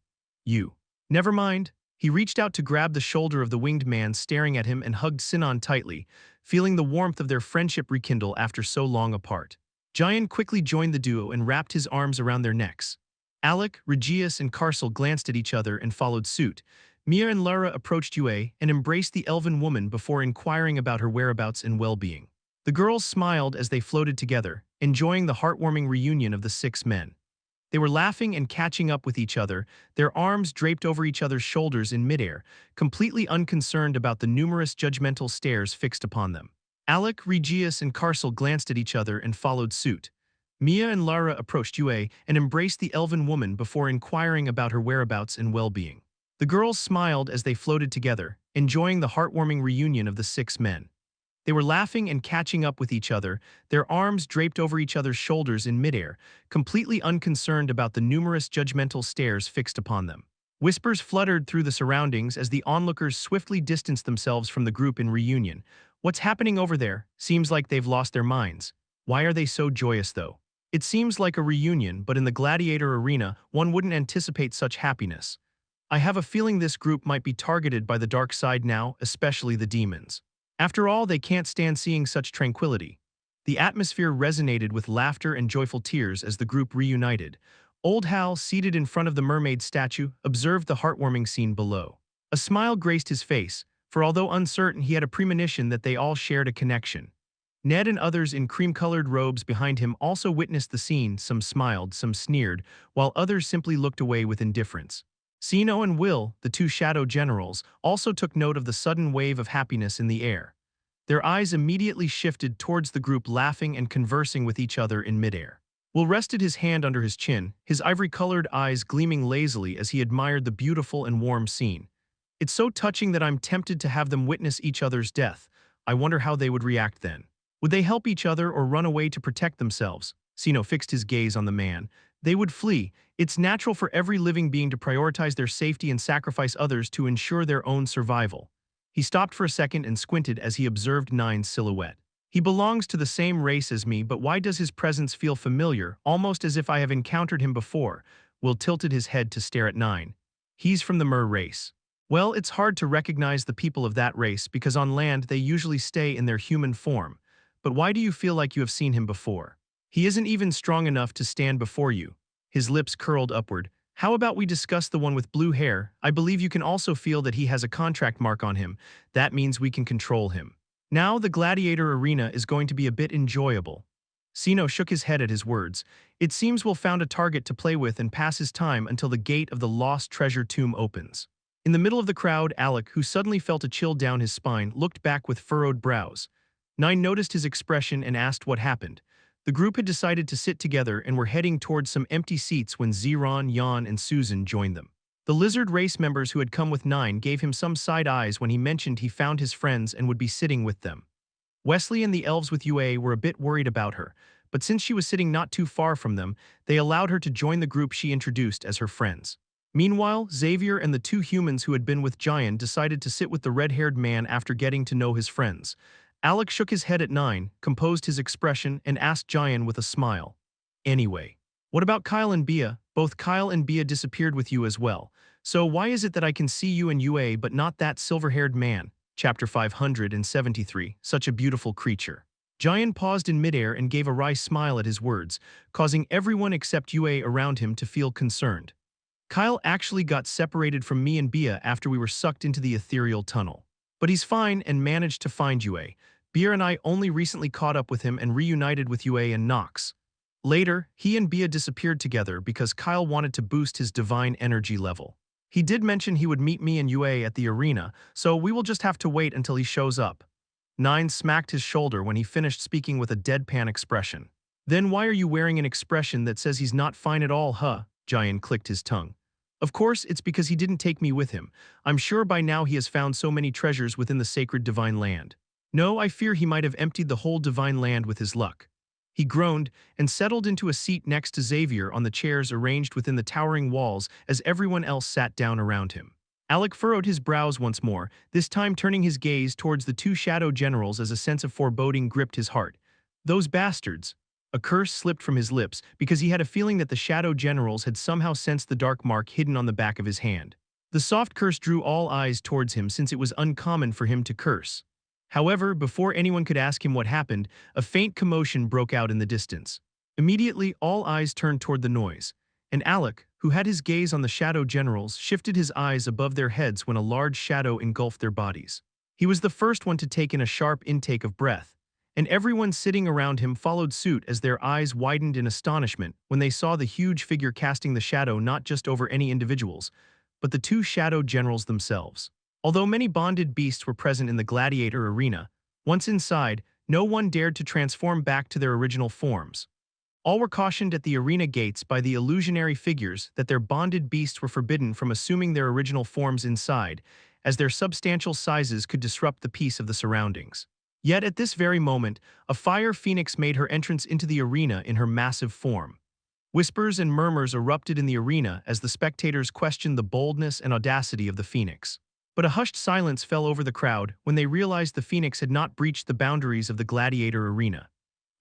You. Never mind. He reached out to grab the shoulder of the winged man staring at him and hugged Sinan tightly, feeling the warmth of their friendship rekindle after so long apart. Jian quickly joined the duo and wrapped his arms around their necks. Alec, Regius, and Carcel glanced at each other and followed suit. Mia and Lara approached Yue and embraced the elven woman before inquiring about her whereabouts and well-being. The girls smiled as they floated together, enjoying the heartwarming reunion of the six men. They were laughing and catching up with each other, their arms draped over each other's shoulders in midair, completely unconcerned about the numerous judgmental stares fixed upon them. Alec, Regius, and Carcel glanced at each other and followed suit. Mia and Lara approached Yue and embraced the elven woman before inquiring about her whereabouts and well-being. The girls smiled as they floated together, enjoying the heartwarming reunion of the six men. They were laughing and catching up with each other, their arms draped over each other's shoulders in midair, completely unconcerned about the numerous judgmental stares fixed upon them. Whispers fluttered through the surroundings as the onlookers swiftly distanced themselves from the group in reunion. What's happening over there? Seems like they've lost their minds. Why are they so joyous though? It seems like a reunion, but in the gladiator arena, one wouldn't anticipate such happiness. I have a feeling this group might be targeted by the dark side now, especially the demons. After all, they can't stand seeing such tranquility. The atmosphere resonated with laughter and joyful tears as the group reunited. Old Hal, seated in front of the mermaid statue, observed the heartwarming scene below. A smile graced his face, for although uncertain, he had a premonition that they all shared a connection. Ned and others in cream-colored robes behind him also witnessed the scene. Some smiled, some sneered, while others simply looked away with indifference. Sino and Will, the two shadow generals, also took note of the sudden wave of happiness in the air. Their eyes immediately shifted towards the group, laughing and conversing with each other in midair. Will rested his hand under his chin, his ivory-colored eyes gleaming lazily as he admired the beautiful and warm scene. It's so touching that I'm tempted to have them witness each other's death. I wonder how they would react then. Would they help each other or run away to protect themselves? Sino fixed his gaze on the man. They would flee. It's natural for every living being to prioritize their safety and sacrifice others to ensure their own survival. He stopped for a second and squinted as he observed Nine's silhouette. He belongs to the same race as me, but why does his presence feel familiar, almost as if I have encountered him before? Will tilted his head to stare at Nine. He's from the Mer race. Well, it's hard to recognize the people of that race because on land they usually stay in their human form. But why do you feel like you have seen him before? He isn't even strong enough to stand before you. His lips curled upward. How about we discuss the one with blue hair? I believe you can also feel that he has a contract mark on him. That means we can control him. Now the gladiator arena is going to be a bit enjoyable. Sino shook his head at his words. It seems we'll found a target to play with and pass his time until the gate of the lost treasure tomb opens. In the middle of the crowd, Alec, who suddenly felt a chill down his spine, looked back with furrowed brows. Nine noticed his expression and asked what happened. The group had decided to sit together and were heading towards some empty seats when Zeron, Jan, and Susan joined them. The lizard race members who had come with Nine gave him some side eyes when he mentioned he found his friends and would be sitting with them. Wesley and the elves with UA were a bit worried about her, but since she was sitting not too far from them, they allowed her to join the group she introduced as her friends. Meanwhile, Xavier and the two humans who had been with Giant decided to sit with the red-haired man after getting to know his friends. Alec shook his head at 9, composed his expression, and asked Giant with a smile. Anyway, what about Kyle and Bia? Both Kyle and Bia disappeared with you as well. So why is it that I can see you and UA but not that silver-haired man? Chapter 573, Such a Beautiful Creature. Giant paused in midair and gave a wry smile at his words, causing everyone except UA around him to feel concerned. Kyle actually got separated from me and Bia after we were sucked into the ethereal tunnel. But he's fine and managed to find UA. Bia and I only recently caught up with him and reunited with UA and Nox. Later, he and Bia disappeared together because Kyle wanted to boost his divine energy level. He did mention he would meet me and UA at the arena, so we will just have to wait until he shows up. 9 smacked his shoulder when he finished speaking with a deadpan expression. Then why are you wearing an expression that says he's not fine at all, huh? Giant clicked his tongue. Of course, it's because he didn't take me with him. I'm sure by now he has found so many treasures within the sacred divine land. No, I fear he might have emptied the whole divine land with his luck. He groaned and settled into a seat next to Xavier on the chairs arranged within the towering walls as everyone else sat down around him. Alec furrowed his brows once more, this time turning his gaze towards the two shadow generals as a sense of foreboding gripped his heart. Those bastards! A curse slipped from his lips because he had a feeling that the shadow generals had somehow sensed the dark mark hidden on the back of his hand. The soft curse drew all eyes towards him since it was uncommon for him to curse. However, before anyone could ask him what happened, a faint commotion broke out in the distance. Immediately, all eyes turned toward the noise, and Alec, who had his gaze on the shadow generals, shifted his eyes above their heads when a large shadow engulfed their bodies. He was the first one to take in a sharp intake of breath, and everyone sitting around him followed suit as their eyes widened in astonishment when they saw the huge figure casting the shadow not just over any individuals, but the two shadow generals themselves. Although many bonded beasts were present in the gladiator arena, once inside, no one dared to transform back to their original forms. All were cautioned at the arena gates by the illusionary figures that their bonded beasts were forbidden from assuming their original forms inside, as their substantial sizes could disrupt the peace of the surroundings. Yet at this very moment, a fire phoenix made her entrance into the arena in her massive form. Whispers and murmurs erupted in the arena as the spectators questioned the boldness and audacity of the phoenix. But a hushed silence fell over the crowd when they realized the phoenix had not breached the boundaries of the gladiator arena.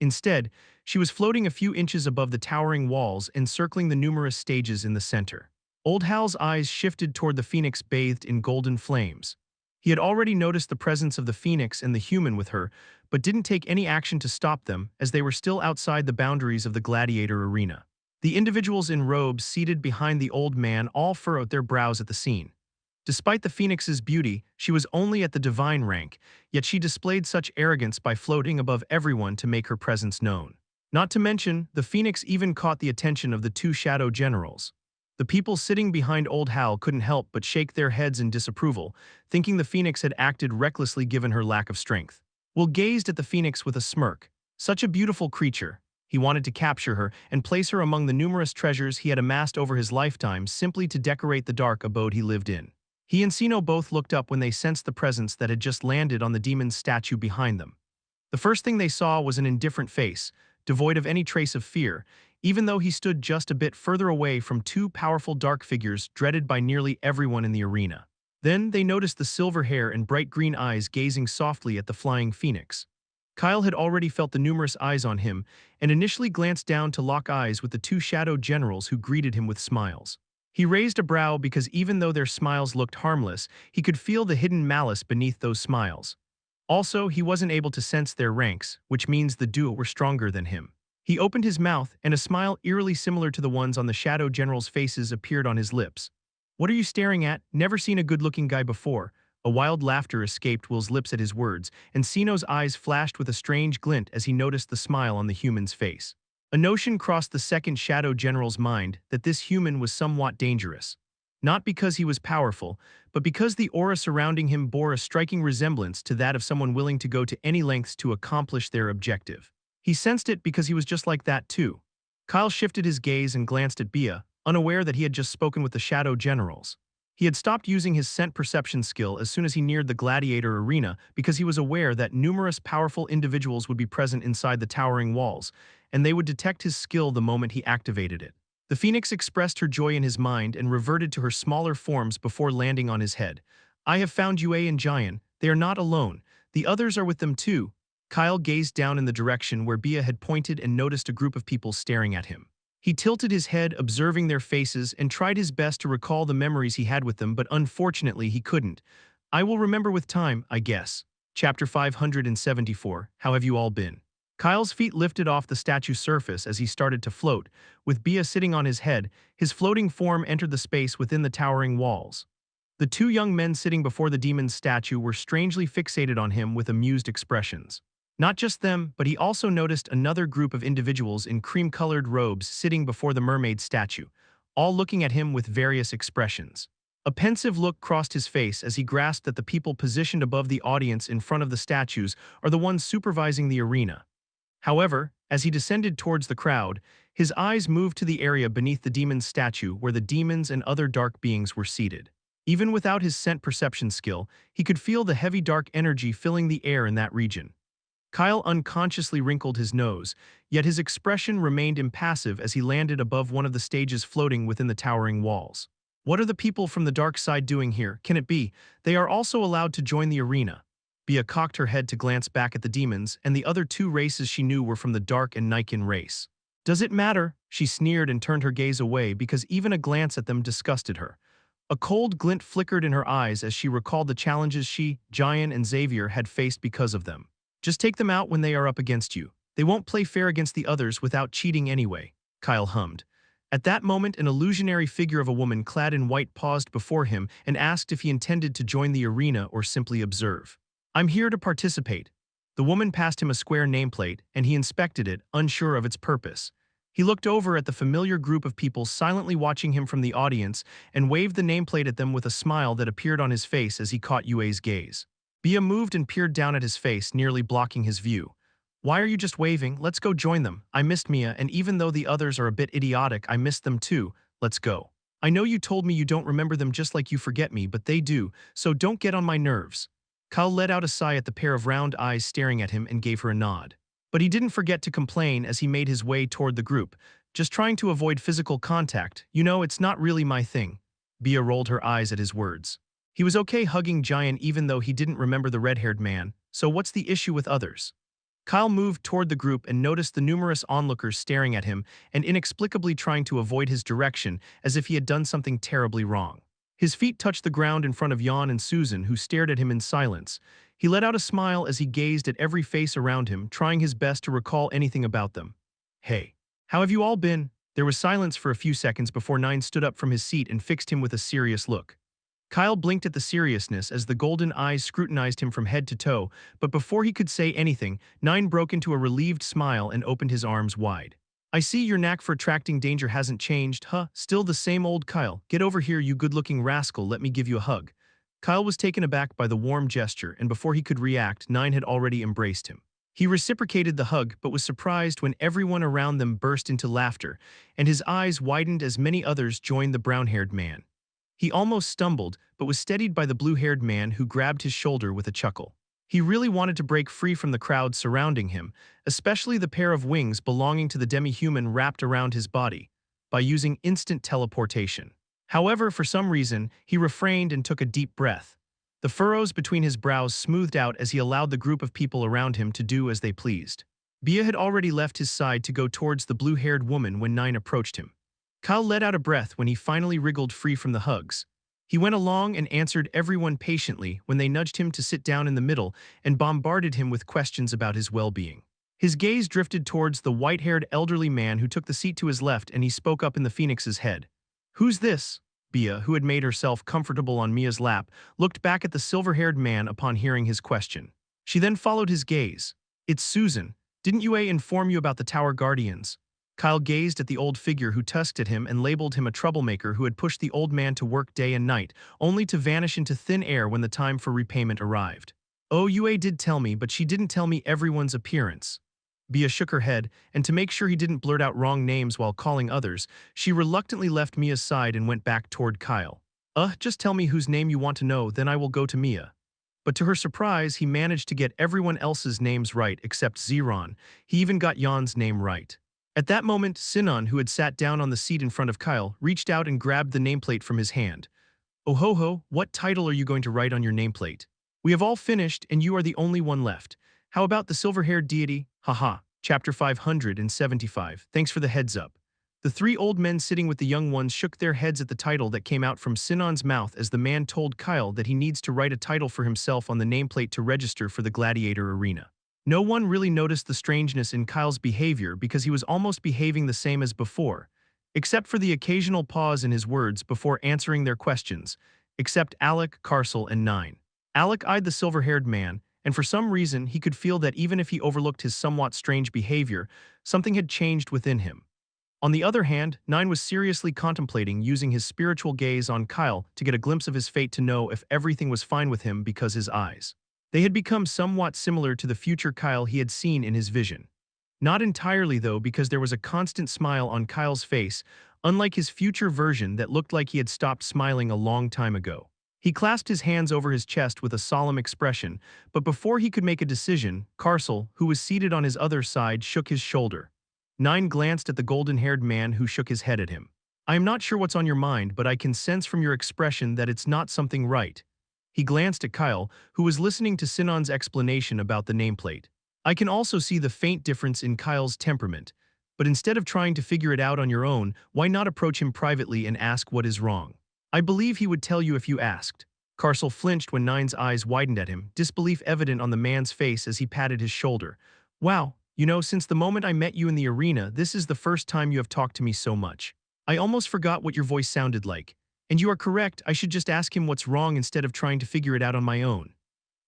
Instead, she was floating a few inches above the towering walls, encircling the numerous stages in the center. Old Hal's eyes shifted toward the phoenix bathed in golden flames. He had already noticed the presence of the phoenix and the human with her, but didn't take any action to stop them as they were still outside the boundaries of the gladiator arena. The individuals in robes seated behind the old man all furrowed their brows at the scene. Despite the phoenix's beauty, she was only at the divine rank, yet she displayed such arrogance by floating above everyone to make her presence known. Not to mention, the phoenix even caught the attention of the two shadow generals. The people sitting behind Old Hal couldn't help but shake their heads in disapproval, thinking the phoenix had acted recklessly given her lack of strength. Will gazed at the phoenix with a smirk. Such a beautiful creature. He wanted to capture her and place her among the numerous treasures he had amassed over his lifetime simply to decorate the dark abode he lived in. He and Sino both looked up when they sensed the presence that had just landed on the demon's statue behind them. The first thing they saw was an indifferent face, devoid of any trace of fear, even though he stood just a bit further away from two powerful dark figures dreaded by nearly everyone in the arena. Then they noticed the silver hair and bright green eyes gazing softly at the flying phoenix. Kyle had already felt the numerous eyes on him and initially glanced down to lock eyes with the two shadow generals who greeted him with smiles. He raised a brow because even though their smiles looked harmless, he could feel the hidden malice beneath those smiles. Also, he wasn't able to sense their ranks, which means the duo were stronger than him. He opened his mouth, and a smile eerily similar to the ones on the shadow generals' faces appeared on his lips. "What are you staring at? Never seen a good-looking guy before." A wild laughter escaped Will's lips at his words, and Sino's eyes flashed with a strange glint as he noticed the smile on the human's face. A notion crossed the second shadow general's mind that this human was somewhat dangerous. Not because he was powerful, but because the aura surrounding him bore a striking resemblance to that of someone willing to go to any lengths to accomplish their objective. He sensed it because he was just like that too. Kyle shifted his gaze and glanced at Bia, unaware that he had just spoken with the shadow generals. He had stopped using his scent perception skill as soon as he neared the gladiator arena because he was aware that numerous powerful individuals would be present inside the towering walls, and they would detect his skill the moment he activated it. The phoenix expressed her joy in his mind and reverted to her smaller forms before landing on his head. I have found Yue and Jian. They are not alone. The others are with them too. Kyle gazed down in the direction where Bia had pointed and noticed a group of people staring at him. He tilted his head, observing their faces, and tried his best to recall the memories he had with them, but unfortunately he couldn't. I will remember with time, I guess. Chapter 574, How Have You All Been? Kyle's feet lifted off the statue's surface as he started to float. With Bia sitting on his head, his floating form entered the space within the towering walls. The two young men sitting before the demon's statue were strangely fixated on him with amused expressions. Not just them, but he also noticed another group of individuals in cream-colored robes sitting before the mermaid statue, all looking at him with various expressions. A pensive look crossed his face as he grasped that the people positioned above the audience in front of the statues are the ones supervising the arena. However, as he descended towards the crowd, his eyes moved to the area beneath the demon's statue where the demons and other dark beings were seated. Even without his scent perception skill, he could feel the heavy dark energy filling the air in that region. Kyle unconsciously wrinkled his nose, yet his expression remained impassive as he landed above one of the stages floating within the towering walls. What are the people from the dark side doing here? Can it be they are also allowed to join the arena? Bia cocked her head to glance back at the demons, and the other two races she knew were from the Dark and Nikan race. Does it matter? She sneered and turned her gaze away because even a glance at them disgusted her. A cold glint flickered in her eyes as she recalled the challenges she, Jian, and Xavier had faced because of them. Just take them out when they are up against you. They won't play fair against the others without cheating anyway, Kyle hummed. At that moment, an illusionary figure of a woman clad in white paused before him and asked if he intended to join the arena or simply observe. I'm here to participate. The woman passed him a square nameplate, and he inspected it, unsure of its purpose. He looked over at the familiar group of people silently watching him from the audience and waved the nameplate at them with a smile that appeared on his face as he caught Yue's gaze. Bia moved and peered down at his face, nearly blocking his view. Why are you just waving? Let's go join them. I missed Mia, and even though the others are a bit idiotic, I missed them too. Let's go. I know you told me you don't remember them just like you forget me, but they do, so don't get on my nerves. Kyle let out a sigh at the pair of round eyes staring at him and gave her a nod. But he didn't forget to complain as he made his way toward the group, just trying to avoid physical contact. You know, it's not really my thing. Bia rolled her eyes at his words. He was okay hugging Jian even though he didn't remember the red-haired man, so what's the issue with others? Kyle moved toward the group and noticed the numerous onlookers staring at him and inexplicably trying to avoid his direction as if he had done something terribly wrong. His feet touched the ground in front of Jan and Susan, who stared at him in silence. He let out a smile as he gazed at every face around him, trying his best to recall anything about them. Hey, how have you all been? There was silence for a few seconds before Nine stood up from his seat and fixed him with a serious look. Kyle blinked at the seriousness as the golden eyes scrutinized him from head to toe, but before he could say anything, Nine broke into a relieved smile and opened his arms wide. I see your knack for attracting danger hasn't changed, huh? Still the same old Kyle. Get over here, you good-looking rascal, let me give you a hug. Kyle was taken aback by the warm gesture, and before he could react, Nine had already embraced him. He reciprocated the hug, but was surprised when everyone around them burst into laughter, and his eyes widened as many others joined the brown-haired man. He almost stumbled, but was steadied by the blue-haired man who grabbed his shoulder with a chuckle. He really wanted to break free from the crowd surrounding him, especially the pair of wings belonging to the demi-human wrapped around his body, by using instant teleportation. However, for some reason, he refrained and took a deep breath. The furrows between his brows smoothed out as he allowed the group of people around him to do as they pleased. Bia had already left his side to go towards the blue-haired woman when Nine approached him. Kyle let out a breath when he finally wriggled free from the hugs. He went along and answered everyone patiently when they nudged him to sit down in the middle and bombarded him with questions about his well-being. His gaze drifted towards the white-haired elderly man who took the seat to his left, and he spoke up in the Phoenix's head. Who's this? Bia, who had made herself comfortable on Mia's lap, looked back at the silver-haired man upon hearing his question. She then followed his gaze. It's Susan. Didn't Yue inform you about the Tower Guardians? Kyle gazed at the old figure who tusked at him and labeled him a troublemaker who had pushed the old man to work day and night, only to vanish into thin air when the time for repayment arrived. Oh, Yue did tell me, but she didn't tell me everyone's appearance. Bia shook her head, and to make sure he didn't blurt out wrong names while calling others, she reluctantly left Mia's side and went back toward Kyle. Just tell me whose name you want to know, then I will go to Mia. But to her surprise, he managed to get everyone else's names right except Ziron. He even got Jan's name right. At that moment, Sinan, who had sat down on the seat in front of Kyle, reached out and grabbed the nameplate from his hand. Oh ho ho, what title are you going to write on your nameplate? We have all finished, and you are the only one left. How about the silver-haired deity? Haha. Chapter 575. Thanks for the heads up. The three old men sitting with the young ones shook their heads at the title that came out from Sinan's mouth as the man told Kyle that he needs to write a title for himself on the nameplate to register for the gladiator arena. No one really noticed the strangeness in Kyle's behavior because he was almost behaving the same as before, except for the occasional pause in his words before answering their questions, except Alec, Carcel, and Nine. Alec eyed the silver-haired man, and for some reason he could feel that even if he overlooked his somewhat strange behavior, something had changed within him. On the other hand, Nine was seriously contemplating using his spiritual gaze on Kyle to get a glimpse of his fate to know if everything was fine with him because his eyes. They had become somewhat similar to the future Kyle he had seen in his vision. Not entirely though, because there was a constant smile on Kyle's face, unlike his future version that looked like he had stopped smiling a long time ago. He clasped his hands over his chest with a solemn expression, but before he could make a decision, Carcel, who was seated on his other side, shook his shoulder. Nine glanced at the golden-haired man who shook his head at him. I am not sure what's on your mind, but I can sense from your expression that it's not something right. He glanced at Kyle, who was listening to Sinan's explanation about the nameplate. I can also see the faint difference in Kyle's temperament, but instead of trying to figure it out on your own, why not approach him privately and ask what is wrong? I believe he would tell you if you asked. Carcel flinched when Nine's eyes widened at him, disbelief evident on the man's face as he patted his shoulder. Wow. You know, since the moment I met you in the arena, this is the first time you have talked to me so much. I almost forgot what your voice sounded like. And you are correct, I should just ask him what's wrong instead of trying to figure it out on my own.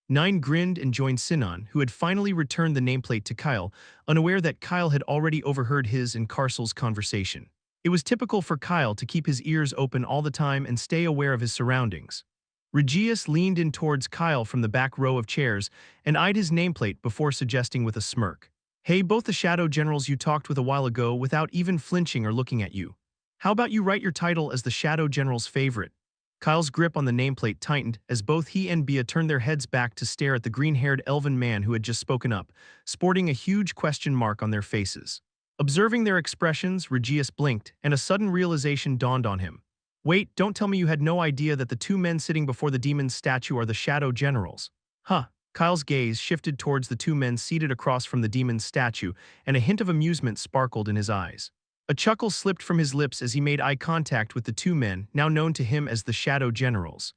Nine grinned and joined Sinan, who had finally returned the nameplate to Kyle, unaware that Kyle had already overheard his and Carcel's conversation. It was typical for Kyle to keep his ears open all the time and stay aware of his surroundings. Regius leaned in towards Kyle from the back row of chairs and eyed his nameplate before suggesting with a smirk. Hey, both the shadow generals you talked with a while ago without even flinching or looking at you. How about you write your title as the shadow general's favorite? Kyle's grip on the nameplate tightened as both he and Bia turned their heads back to stare at the green-haired elven man who had just spoken up, sporting a huge question mark on their faces. Observing their expressions, Regius blinked, and a sudden realization dawned on him. Wait, don't tell me you had no idea that the two men sitting before the demon's statue are the shadow generals. Huh. Kyle's gaze shifted towards the two men seated across from the demon's statue, and a hint of amusement sparkled in his eyes. A chuckle slipped from his lips as he made eye contact with the two men, now known to him as the Shadow Generals.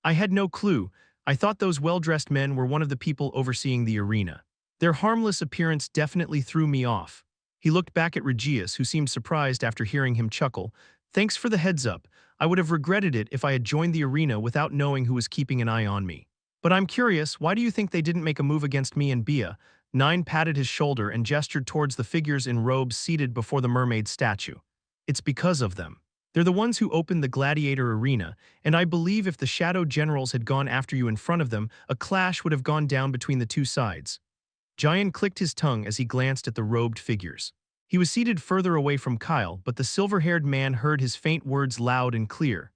I had no clue. I thought those well-dressed men were one of the people overseeing the arena. Their harmless appearance definitely threw me off. He looked back at Regius, who seemed surprised after hearing him chuckle. Thanks for the heads up. I would have regretted it if I had joined the arena without knowing who was keeping an eye on me. But I'm curious, why do you think they didn't make a move against me and Bia? Nine patted his shoulder and gestured towards the figures in robes seated before the mermaid statue. It's because of them. They're the ones who opened the gladiator arena, and I believe if the Shadow Generals had gone after you in front of them, a clash would have gone down between the two sides. Giant clicked his tongue as he glanced at the robed figures. He was seated further away from Kyle, but the silver-haired man heard his faint words loud and clear.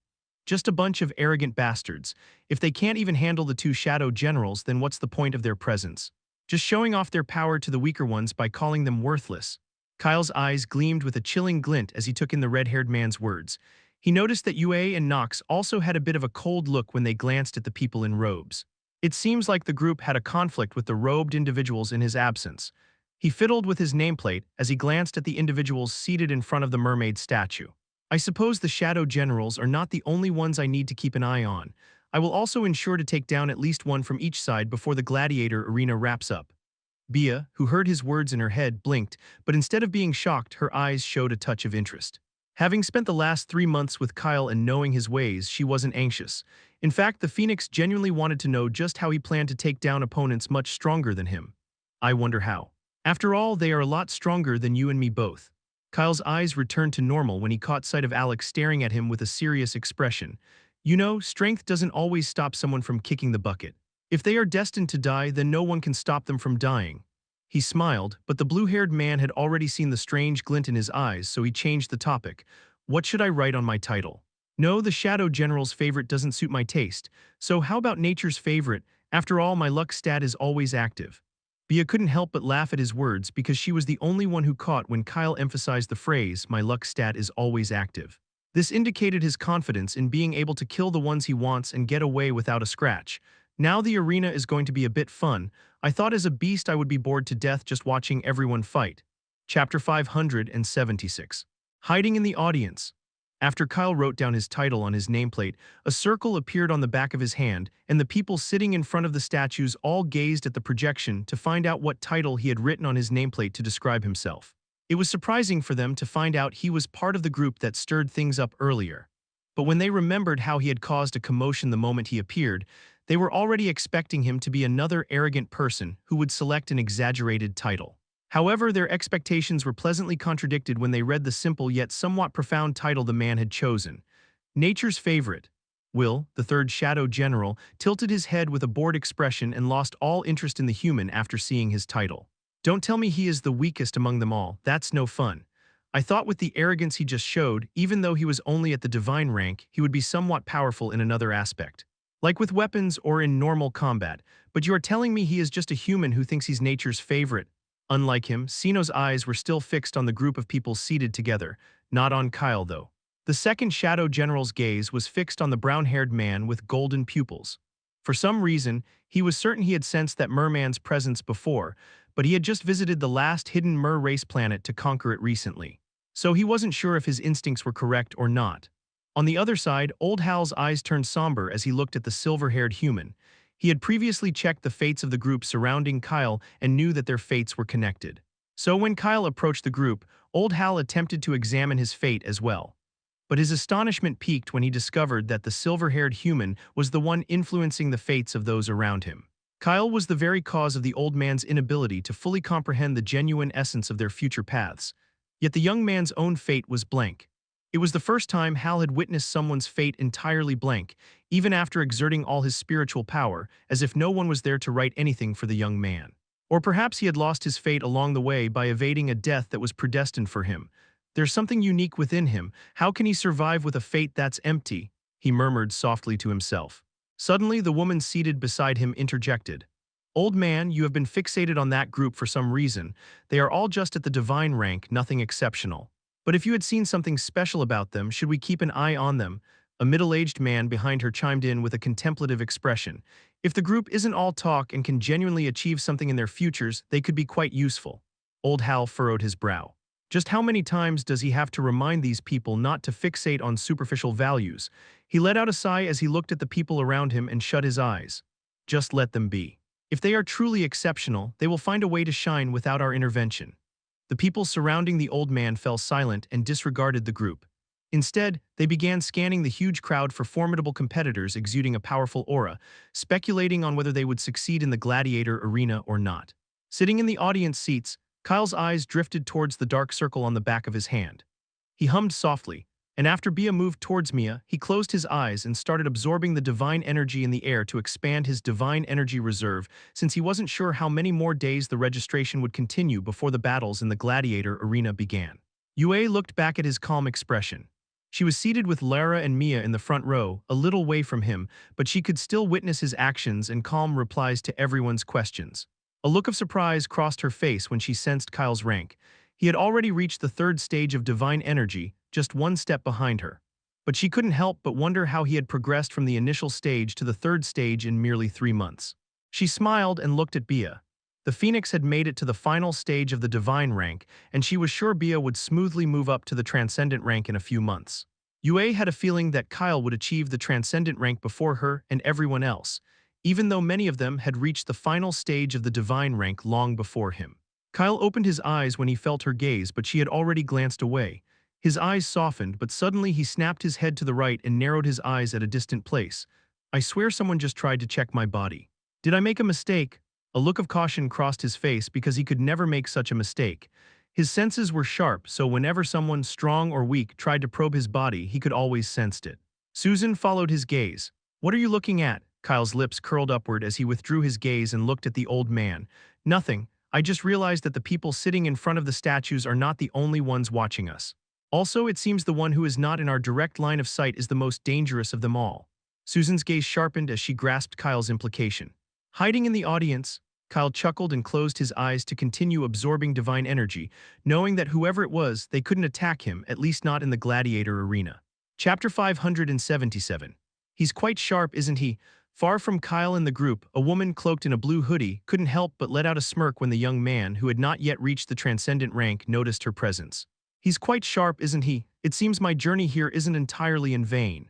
Just a bunch of arrogant bastards. If they can't even handle the two Shadow Generals, then what's the point of their presence? Just showing off their power to the weaker ones by calling them worthless. Kyle's eyes gleamed with a chilling glint as he took in the red-haired man's words. He noticed that Yue and Nox also had a bit of a cold look when they glanced at the people in robes. It seems like the group had a conflict with the robed individuals in his absence. He fiddled with his nameplate as he glanced at the individuals seated in front of the mermaid statue. I suppose the Shadow Generals are not the only ones I need to keep an eye on. I will also ensure to take down at least one from each side before the gladiator arena wraps up. Bia, who heard his words in her head, blinked, but instead of being shocked, her eyes showed a touch of interest. Having spent the last 3 months with Kyle and knowing his ways, she wasn't anxious. In fact, the Phoenix genuinely wanted to know just how he planned to take down opponents much stronger than him. I wonder how. After all, they are a lot stronger than you and me both. Kyle's eyes returned to normal when he caught sight of Alex staring at him with a serious expression. You know, strength doesn't always stop someone from kicking the bucket. If they are destined to die, then no one can stop them from dying. He smiled, but the blue-haired man had already seen the strange glint in his eyes, so he changed the topic. What should I write on my title? No, the Shadow General's favorite doesn't suit my taste, so how about nature's favorite? After all, my luck stat is always active. Bia couldn't help but laugh at his words because she was the only one who caught when Kyle emphasized the phrase, my luck stat is always active. This indicated his confidence in being able to kill the ones he wants and get away without a scratch. Now the arena is going to be a bit fun. I thought as a beast I would be bored to death just watching everyone fight. Chapter 576. Hiding in the audience. After Kyle wrote down his title on his nameplate, a circle appeared on the back of his hand, and the people sitting in front of the statues all gazed at the projection to find out what title he had written on his nameplate to describe himself. It was surprising for them to find out he was part of the group that stirred things up earlier. But when they remembered how he had caused a commotion the moment he appeared, they were already expecting him to be another arrogant person who would select an exaggerated title. However, their expectations were pleasantly contradicted when they read the simple yet somewhat profound title the man had chosen. Nature's favorite. Will, the third Shadow General, tilted his head with a bored expression and lost all interest in the human after seeing his title. Don't tell me he is the weakest among them all, that's no fun. I thought with the arrogance he just showed, even though he was only at the divine rank, he would be somewhat powerful in another aspect. Like with weapons or in normal combat, but you are telling me he is just a human who thinks he's nature's favorite. Unlike him, Sino's eyes were still fixed on the group of people seated together, not on Kyle though. The second Shadow General's gaze was fixed on the brown-haired man with golden pupils. For some reason, he was certain he had sensed that merman's presence before, but he had just visited the last hidden mer race planet to conquer it recently. So he wasn't sure if his instincts were correct or not. On the other side, Old Hal's eyes turned somber as he looked at the silver-haired human. He had previously checked the fates of the group surrounding Kyle and knew that their fates were connected. So when Kyle approached the group, Old Hal attempted to examine his fate as well. But his astonishment peaked when he discovered that the silver-haired human was the one influencing the fates of those around him. Kyle was the very cause of the old man's inability to fully comprehend the genuine essence of their future paths. Yet the young man's own fate was blank. It was the first time Hal had witnessed someone's fate entirely blank, even after exerting all his spiritual power, as if no one was there to write anything for the young man. Or perhaps he had lost his fate along the way by evading a death that was predestined for him. There's something unique within him. How can he survive with a fate that's empty? He murmured softly to himself. Suddenly, the woman seated beside him interjected. Old man, you have been fixated on that group for some reason. They are all just at the divine rank, nothing exceptional. But if you had seen something special about them, should we keep an eye on them? A middle-aged man behind her chimed in with a contemplative expression. If the group isn't all talk and can genuinely achieve something in their futures, they could be quite useful. Old Hal furrowed his brow. Just how many times does he have to remind these people not to fixate on superficial values? He let out a sigh as he looked at the people around him and shut his eyes. Just let them be. If they are truly exceptional, they will find a way to shine without our intervention. The people surrounding the old man fell silent and disregarded the group. Instead, they began scanning the huge crowd for formidable competitors exuding a powerful aura, speculating on whether they would succeed in the gladiator arena or not. Sitting in the audience seats, Kyle's eyes drifted towards the dark circle on the back of his hand. He hummed softly, and after Bia moved towards Mia, he closed his eyes and started absorbing the divine energy in the air to expand his divine energy reserve, since he wasn't sure how many more days the registration would continue before the battles in the gladiator arena began. Yue looked back at his calm expression. She was seated with Lara and Mia in the front row, a little way from him, but she could still witness his actions and calm replies to everyone's questions. A look of surprise crossed her face when she sensed Kyle's rank. He had already reached the third stage of divine energy, just one step behind her. But she couldn't help but wonder how he had progressed from the initial stage to the third stage in merely 3 months. She smiled and looked at Bia. The Phoenix had made it to the final stage of the divine rank, and she was sure Bia would smoothly move up to the transcendent rank in a few months. Yue had a feeling that Kyle would achieve the transcendent rank before her and everyone else, even though many of them had reached the final stage of the divine rank long before him. Kyle opened his eyes when he felt her gaze, but she had already glanced away. His eyes softened, but suddenly he snapped his head to the right and narrowed his eyes at a distant place. I swear someone just tried to check my body. Did I make a mistake? A look of caution crossed his face because he could never make such a mistake. His senses were sharp, so whenever someone, strong or weak, tried to probe his body, he could always sense it. Susan followed his gaze. What are you looking at? Kyle's lips curled upward as he withdrew his gaze and looked at the old man. Nothing. I just realized that the people sitting in front of the statues are not the only ones watching us. Also, it seems the one who is not in our direct line of sight is the most dangerous of them all. Susan's gaze sharpened as she grasped Kyle's implication. Hiding in the audience, Kyle chuckled and closed his eyes to continue absorbing divine energy, knowing that whoever it was, they couldn't attack him, at least not in the gladiator arena. Chapter 577. He's quite sharp, isn't he? Far from Kyle and the group, a woman cloaked in a blue hoodie couldn't help but let out a smirk when the young man, who had not yet reached the transcendent rank, noticed her presence. He's quite sharp, isn't he? It seems my journey here isn't entirely in vain.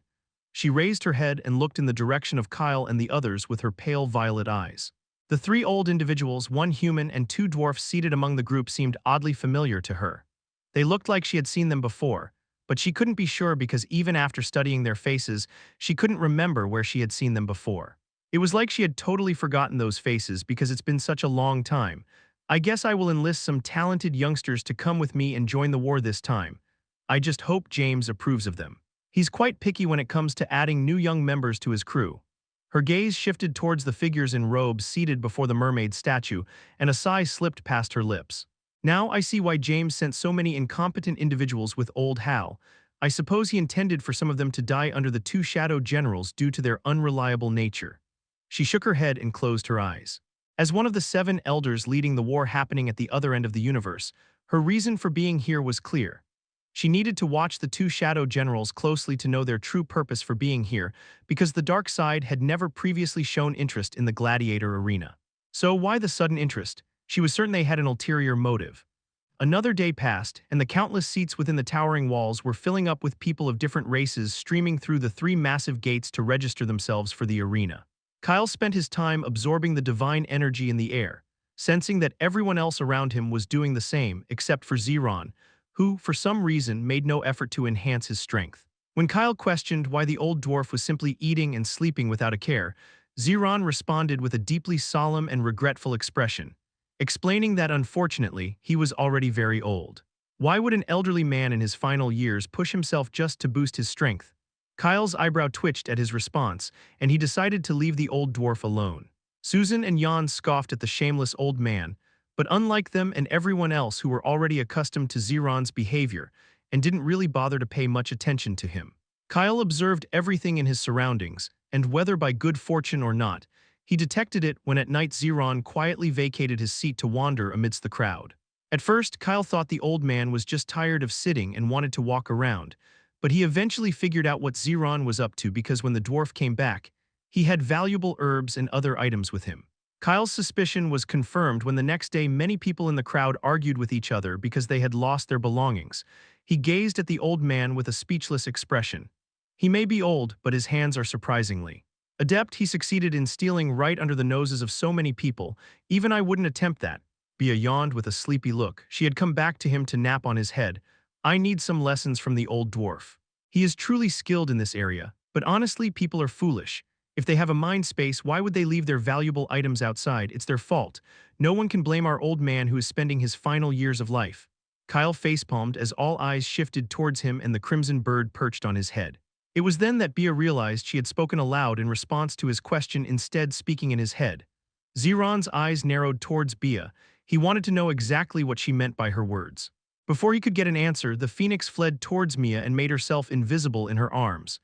She raised her head and looked in the direction of Kyle and the others with her pale violet eyes. The three old individuals, one human and two dwarfs seated among the group, seemed oddly familiar to her. They looked like she had seen them before, but she couldn't be sure because even after studying their faces, she couldn't remember where she had seen them before. It was like she had totally forgotten those faces because it's been such a long time. I guess I will enlist some talented youngsters to come with me and join the war this time. I just hope James approves of them. He's quite picky when it comes to adding new young members to his crew. Her gaze shifted towards the figures in robes seated before the mermaid statue, and a sigh slipped past her lips. Now I see why James sent so many incompetent individuals with old Hal. I suppose he intended for some of them to die under the two shadow generals due to their unreliable nature. She shook her head and closed her eyes. As one of the 7 elders leading the war happening at the other end of the universe, her reason for being here was clear. She needed to watch the two shadow generals closely to know their true purpose for being here, because the dark side had never previously shown interest in the gladiator arena. So why the sudden interest? She was certain they had an ulterior motive. Another day passed, and the countless seats within the towering walls were filling up with people of different races streaming through the 3 massive gates to register themselves for the arena. Kyle spent his time absorbing the divine energy in the air, sensing that everyone else around him was doing the same except for Xeron, who, for some reason, made no effort to enhance his strength. When Kyle questioned why the old dwarf was simply eating and sleeping without a care, Xeron responded with a deeply solemn and regretful expression, explaining that unfortunately, he was already very old. Why would an elderly man in his final years push himself just to boost his strength? Kyle's eyebrow twitched at his response, and he decided to leave the old dwarf alone. Susan and Jan scoffed at the shameless old man, but unlike them and everyone else who were already accustomed to Xeron's behavior and didn't really bother to pay much attention to him. Kyle observed everything in his surroundings, and whether by good fortune or not, he detected it when at night Xeron quietly vacated his seat to wander amidst the crowd. At first, Kyle thought the old man was just tired of sitting and wanted to walk around, but he eventually figured out what Xeron was up to because when the dwarf came back, he had valuable herbs and other items with him. Kyle's suspicion was confirmed when the next day many people in the crowd argued with each other because they had lost their belongings. He gazed at the old man with a speechless expression. He may be old, but his hands are surprisingly adept. He succeeded in stealing right under the noses of so many people. Even I wouldn't attempt that. Bia yawned with a sleepy look. She had come back to him to nap on his head. I need some lessons from the old dwarf. He is truly skilled in this area, but honestly, people are foolish. If they have a mind space, why would they leave their valuable items outside? It's their fault. No one can blame our old man who is spending his final years of life. Kyle facepalmed as all eyes shifted towards him and the crimson bird perched on his head. It was then that Bia realized she had spoken aloud in response to his question, instead speaking in his head. Xeron's eyes narrowed towards Bia. He wanted to know exactly what she meant by her words. Before he could get an answer, the phoenix fled towards Mia and made herself invisible in her arms.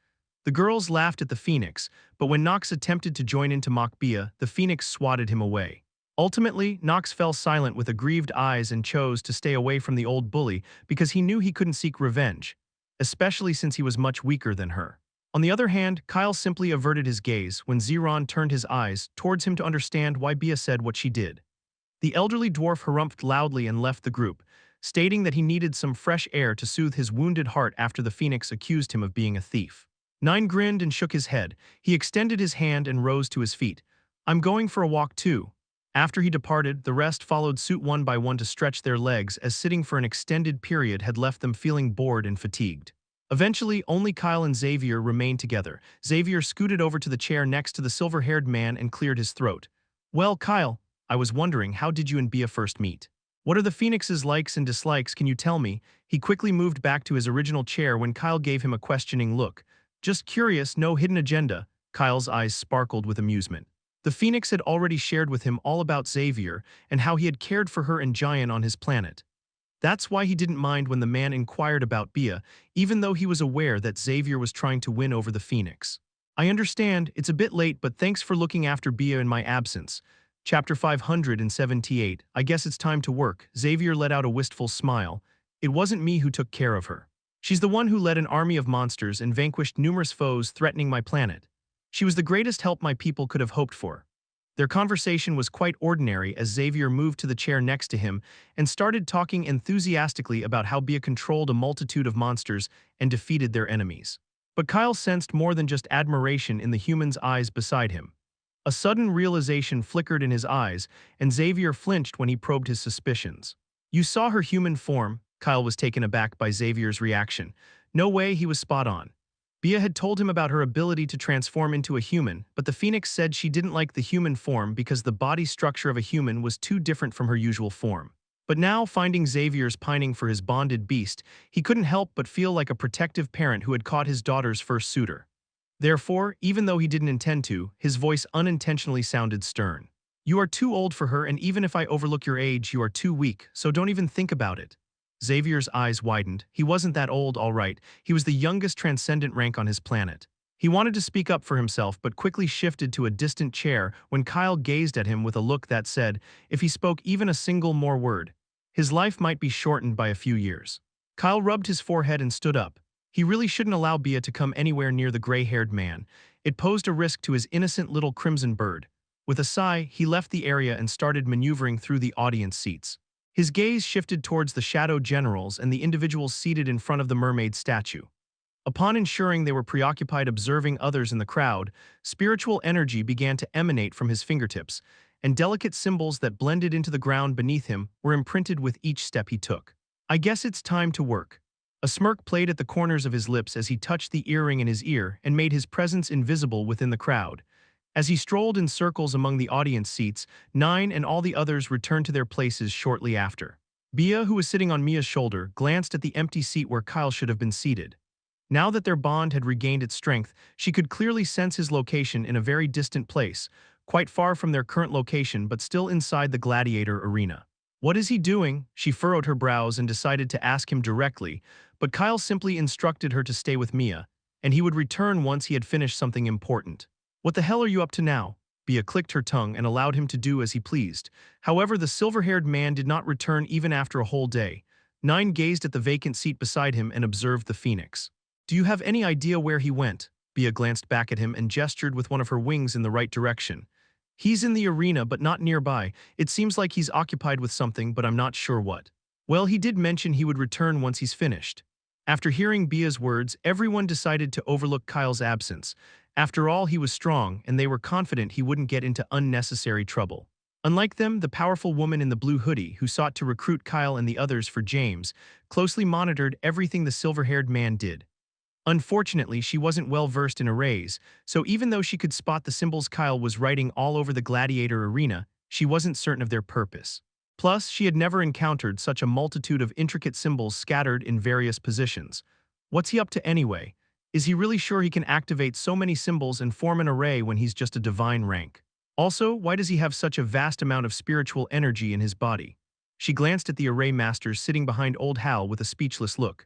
The girls laughed at the phoenix, but when Nox attempted to join in to mock Bia, the phoenix swatted him away. Ultimately, Nox fell silent with aggrieved eyes and chose to stay away from the old bully because he knew he couldn't seek revenge, especially since he was much weaker than her. On the other hand, Kyle simply averted his gaze when Xeron turned his eyes towards him to understand why Bia said what she did. The elderly dwarf harumphed loudly and left the group, stating that he needed some fresh air to soothe his wounded heart after the phoenix accused him of being a thief. Nine grinned and shook his head. He extended his hand and rose to his feet. I'm going for a walk too. After he departed, the rest followed suit one by one to stretch their legs as sitting for an extended period had left them feeling bored and fatigued. Eventually, only Kyle and Xavier remained together. Xavier scooted over to the chair next to the silver-haired man and cleared his throat. Well, Kyle, I was wondering, how did you and Bia first meet? What are the Phoenix's likes and dislikes, can you tell me? He quickly moved back to his original chair when Kyle gave him a questioning look. Just curious, no hidden agenda. Kyle's eyes sparkled with amusement. The Phoenix had already shared with him all about Xavier and how he had cared for her and Giant on his planet. That's why he didn't mind when the man inquired about Bia, even though he was aware that Xavier was trying to win over the Phoenix. I understand, it's a bit late, but thanks for looking after Bia in my absence. Chapter 578, I guess it's time to work. Xavier let out a wistful smile. It wasn't me who took care of her. She's the one who led an army of monsters and vanquished numerous foes threatening my planet. She was the greatest help my people could have hoped for. Their conversation was quite ordinary as Xavier moved to the chair next to him and started talking enthusiastically about how Bia controlled a multitude of monsters and defeated their enemies. But Kyle sensed more than just admiration in the human's eyes beside him. A sudden realization flickered in his eyes, and Xavier flinched when he probed his suspicions. You saw her human form? Kyle was taken aback by Xavier's reaction. No way, he was spot on. Bia had told him about her ability to transform into a human, but the Phoenix said she didn't like the human form because the body structure of a human was too different from her usual form. But now, finding Xavier's pining for his bonded beast, he couldn't help but feel like a protective parent who had caught his daughter's first suitor. Therefore, even though he didn't intend to, his voice unintentionally sounded stern. You are too old for her, and even if I overlook your age, you are too weak, so don't even think about it. Xavier's eyes widened. He wasn't that old, all right. He was the youngest transcendent rank on his planet. He wanted to speak up for himself, but quickly shifted to a distant chair when Kyle gazed at him with a look that said, if he spoke even a single more word, his life might be shortened by a few years. Kyle rubbed his forehead and stood up. He really shouldn't allow Bia to come anywhere near the gray-haired man. It posed a risk to his innocent little crimson bird. With a sigh, he left the area and started maneuvering through the audience seats. His gaze shifted towards the shadow generals and the individuals seated in front of the mermaid statue. Upon ensuring they were preoccupied observing others in the crowd, spiritual energy began to emanate from his fingertips, and delicate symbols that blended into the ground beneath him were imprinted with each step he took. I guess it's time to work. A smirk played at the corners of his lips as he touched the earring in his ear and made his presence invisible within the crowd. As he strolled in circles among the audience seats, Nine and all the others returned to their places shortly after. Bia, who was sitting on Mia's shoulder, glanced at the empty seat where Kyle should have been seated. Now that their bond had regained its strength, she could clearly sense his location in a very distant place, quite far from their current location but still inside the gladiator arena. What is he doing? She furrowed her brows and decided to ask him directly, but Kyle simply instructed her to stay with Mia, and he would return once he had finished something important. What the hell are you up to now? Bia clicked her tongue and allowed him to do as he pleased. However, the silver-haired man did not return even after a whole day. Nine gazed at the vacant seat beside him and observed the Phoenix. Do you have any idea where he went? Bia glanced back at him and gestured with one of her wings in the right direction. He's in the arena but not nearby. It seems like he's occupied with something, but I'm not sure what. Well, he did mention he would return once he's finished. After hearing Bia's words, everyone decided to overlook Kyle's absence. After all, he was strong, and they were confident he wouldn't get into unnecessary trouble. Unlike them, the powerful woman in the blue hoodie, who sought to recruit Kyle and the others for James, closely monitored everything the silver-haired man did. Unfortunately, she wasn't well versed in arrays, so even though she could spot the symbols Kyle was writing all over the gladiator arena, she wasn't certain of their purpose. Plus, she had never encountered such a multitude of intricate symbols scattered in various positions. What's he up to anyway? Is he really sure he can activate so many symbols and form an array when he's just a divine rank? Also, why does he have such a vast amount of spiritual energy in his body? She glanced at the array masters sitting behind old Hal with a speechless look.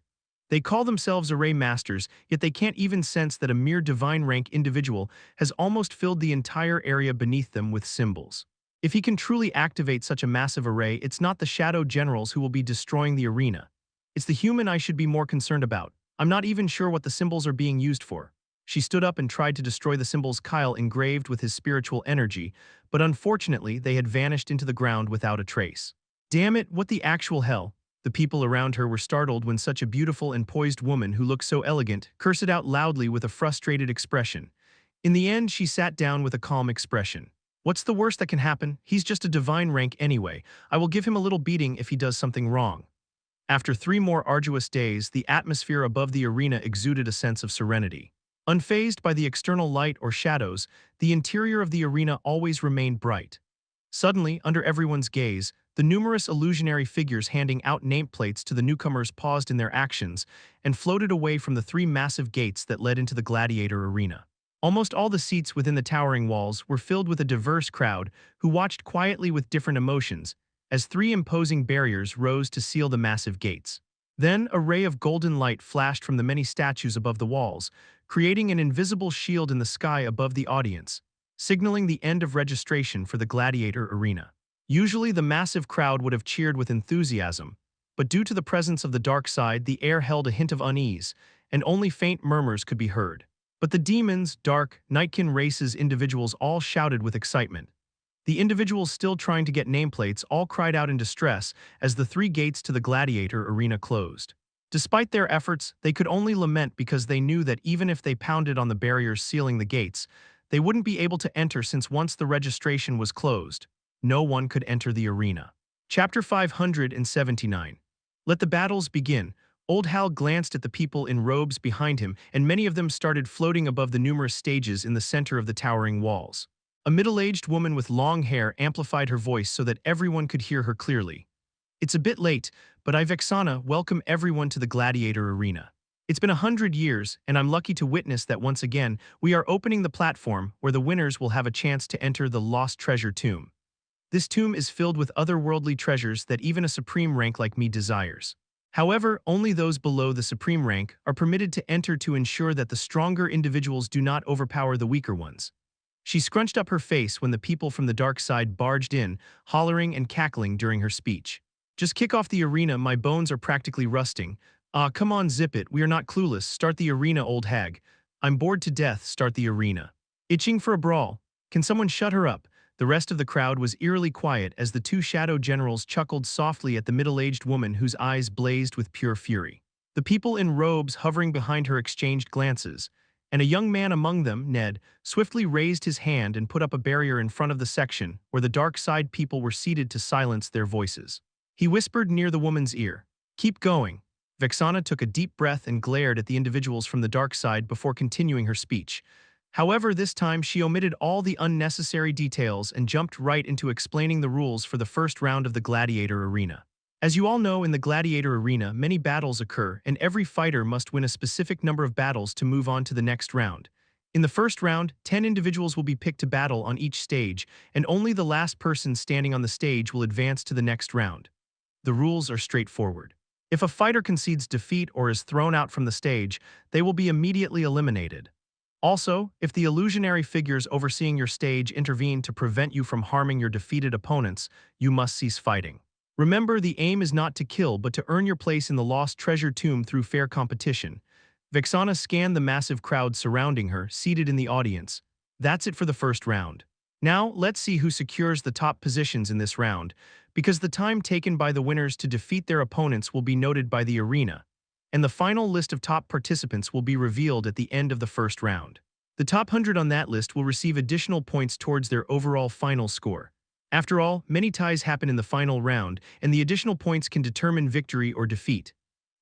They call themselves array masters, yet they can't even sense that a mere divine rank individual has almost filled the entire area beneath them with symbols. If he can truly activate such a massive array, it's not the shadow generals who will be destroying the arena. It's the human I should be more concerned about. I'm not even sure what the symbols are being used for. She stood up and tried to destroy the symbols Kyle engraved with his spiritual energy, but unfortunately they had vanished into the ground without a trace. Damn it, what the actual hell? The people around her were startled when such a beautiful and poised woman who looked so elegant cursed out loudly with a frustrated expression. In the end, she sat down with a calm expression. What's the worst that can happen? He's just a divine rank anyway. I will give him a little beating if he does something wrong. After 3 more arduous days, the atmosphere above the arena exuded a sense of serenity. Unfazed by the external light or shadows, the interior of the arena always remained bright. Suddenly, under everyone's gaze, the numerous illusionary figures handing out nameplates to the newcomers paused in their actions and floated away from the 3 massive gates that led into the gladiator arena. Almost all the seats within the towering walls were filled with a diverse crowd who watched quietly with different emotions, as three imposing barriers rose to seal the massive gates. Then a ray of golden light flashed from the many statues above the walls, creating an invisible shield in the sky above the audience, signaling the end of registration for the gladiator arena. Usually the massive crowd would have cheered with enthusiasm, but due to the presence of the dark side, the air held a hint of unease, and only faint murmurs could be heard. But the demons, dark, nightkin races individuals all shouted with excitement. The individuals still trying to get nameplates all cried out in distress as the three gates to the gladiator arena closed. Despite their efforts, they could only lament because they knew that even if they pounded on the barriers sealing the gates, they wouldn't be able to enter since once the registration was closed, no one could enter the arena. Chapter 579. Let the battles begin. Old Hal glanced at the people in robes behind him, and many of them started floating above the numerous stages in the center of the towering walls. A middle-aged woman with long hair amplified her voice so that everyone could hear her clearly. It's a bit late, but I Vexana welcome everyone to the gladiator arena. It's been 100 years, and I'm lucky to witness that once again, we are opening the platform where the winners will have a chance to enter the Lost Treasure Tomb. This tomb is filled with otherworldly treasures that even a supreme rank like me desires. However, only those below the supreme rank are permitted to enter to ensure that the stronger individuals do not overpower the weaker ones. She scrunched up her face when the people from the dark side barged in, hollering and cackling during her speech. Just kick off the arena, my bones are practically rusting. Ah, come on, zip it, we are not clueless, start the arena, old hag. I'm bored to death, start the arena. Itching for a brawl. Can someone shut her up? The rest of the crowd was eerily quiet as the two shadow generals chuckled softly at the middle-aged woman whose eyes blazed with pure fury. The people in robes hovering behind her exchanged glances, and a young man among them, Ned, swiftly raised his hand and put up a barrier in front of the section where the dark side people were seated to silence their voices. He whispered near the woman's ear, "Keep going." Vexana took a deep breath and glared at the individuals from the dark side before continuing her speech. However, this time she omitted all the unnecessary details and jumped right into explaining the rules for the first round of the gladiator arena. As you all know, in the gladiator arena, many battles occur, and every fighter must win a specific number of battles to move on to the next round. In the first round, 10 individuals will be picked to battle on each stage, and only the last person standing on the stage will advance to the next round. The rules are straightforward. If a fighter concedes defeat or is thrown out from the stage, they will be immediately eliminated. Also, if the illusionary figures overseeing your stage intervene to prevent you from harming your defeated opponents, you must cease fighting. Remember, the aim is not to kill but to earn your place in the Lost Treasure Tomb through fair competition. Vexana scanned the massive crowd surrounding her, seated in the audience. That's it for the first round. Now, let's see who secures the top positions in this round, because the time taken by the winners to defeat their opponents will be noted by the arena, and the final list of top participants will be revealed at the end of the first round. The top 100 on that list will receive additional points towards their overall final score. After all, many ties happen in the final round, and the additional points can determine victory or defeat.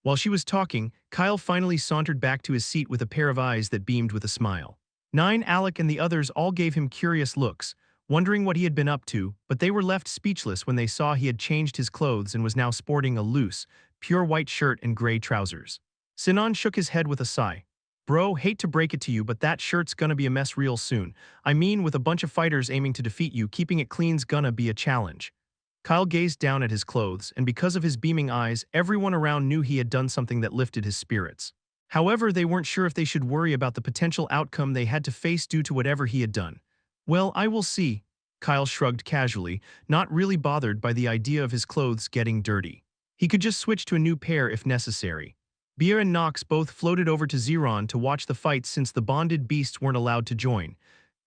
While she was talking, Kyle finally sauntered back to his seat with a pair of eyes that beamed with a smile. Nine, Alec, and the others all gave him curious looks, wondering what he had been up to, but they were left speechless when they saw he had changed his clothes and was now sporting a loose, pure white shirt and gray trousers. Sinan shook his head with a sigh. Bro, hate to break it to you, but that shirt's gonna be a mess real soon. I mean, with a bunch of fighters aiming to defeat you, keeping it clean's gonna be a challenge. Kyle gazed down at his clothes, and because of his beaming eyes, everyone around knew he had done something that lifted his spirits. However, they weren't sure if they should worry about the potential outcome they had to face due to whatever he had done. Well, I will see. Kyle shrugged casually, not really bothered by the idea of his clothes getting dirty. He could just switch to a new pair if necessary. Beer and Nox both floated over to Xeron to watch the fight since the bonded beasts weren't allowed to join.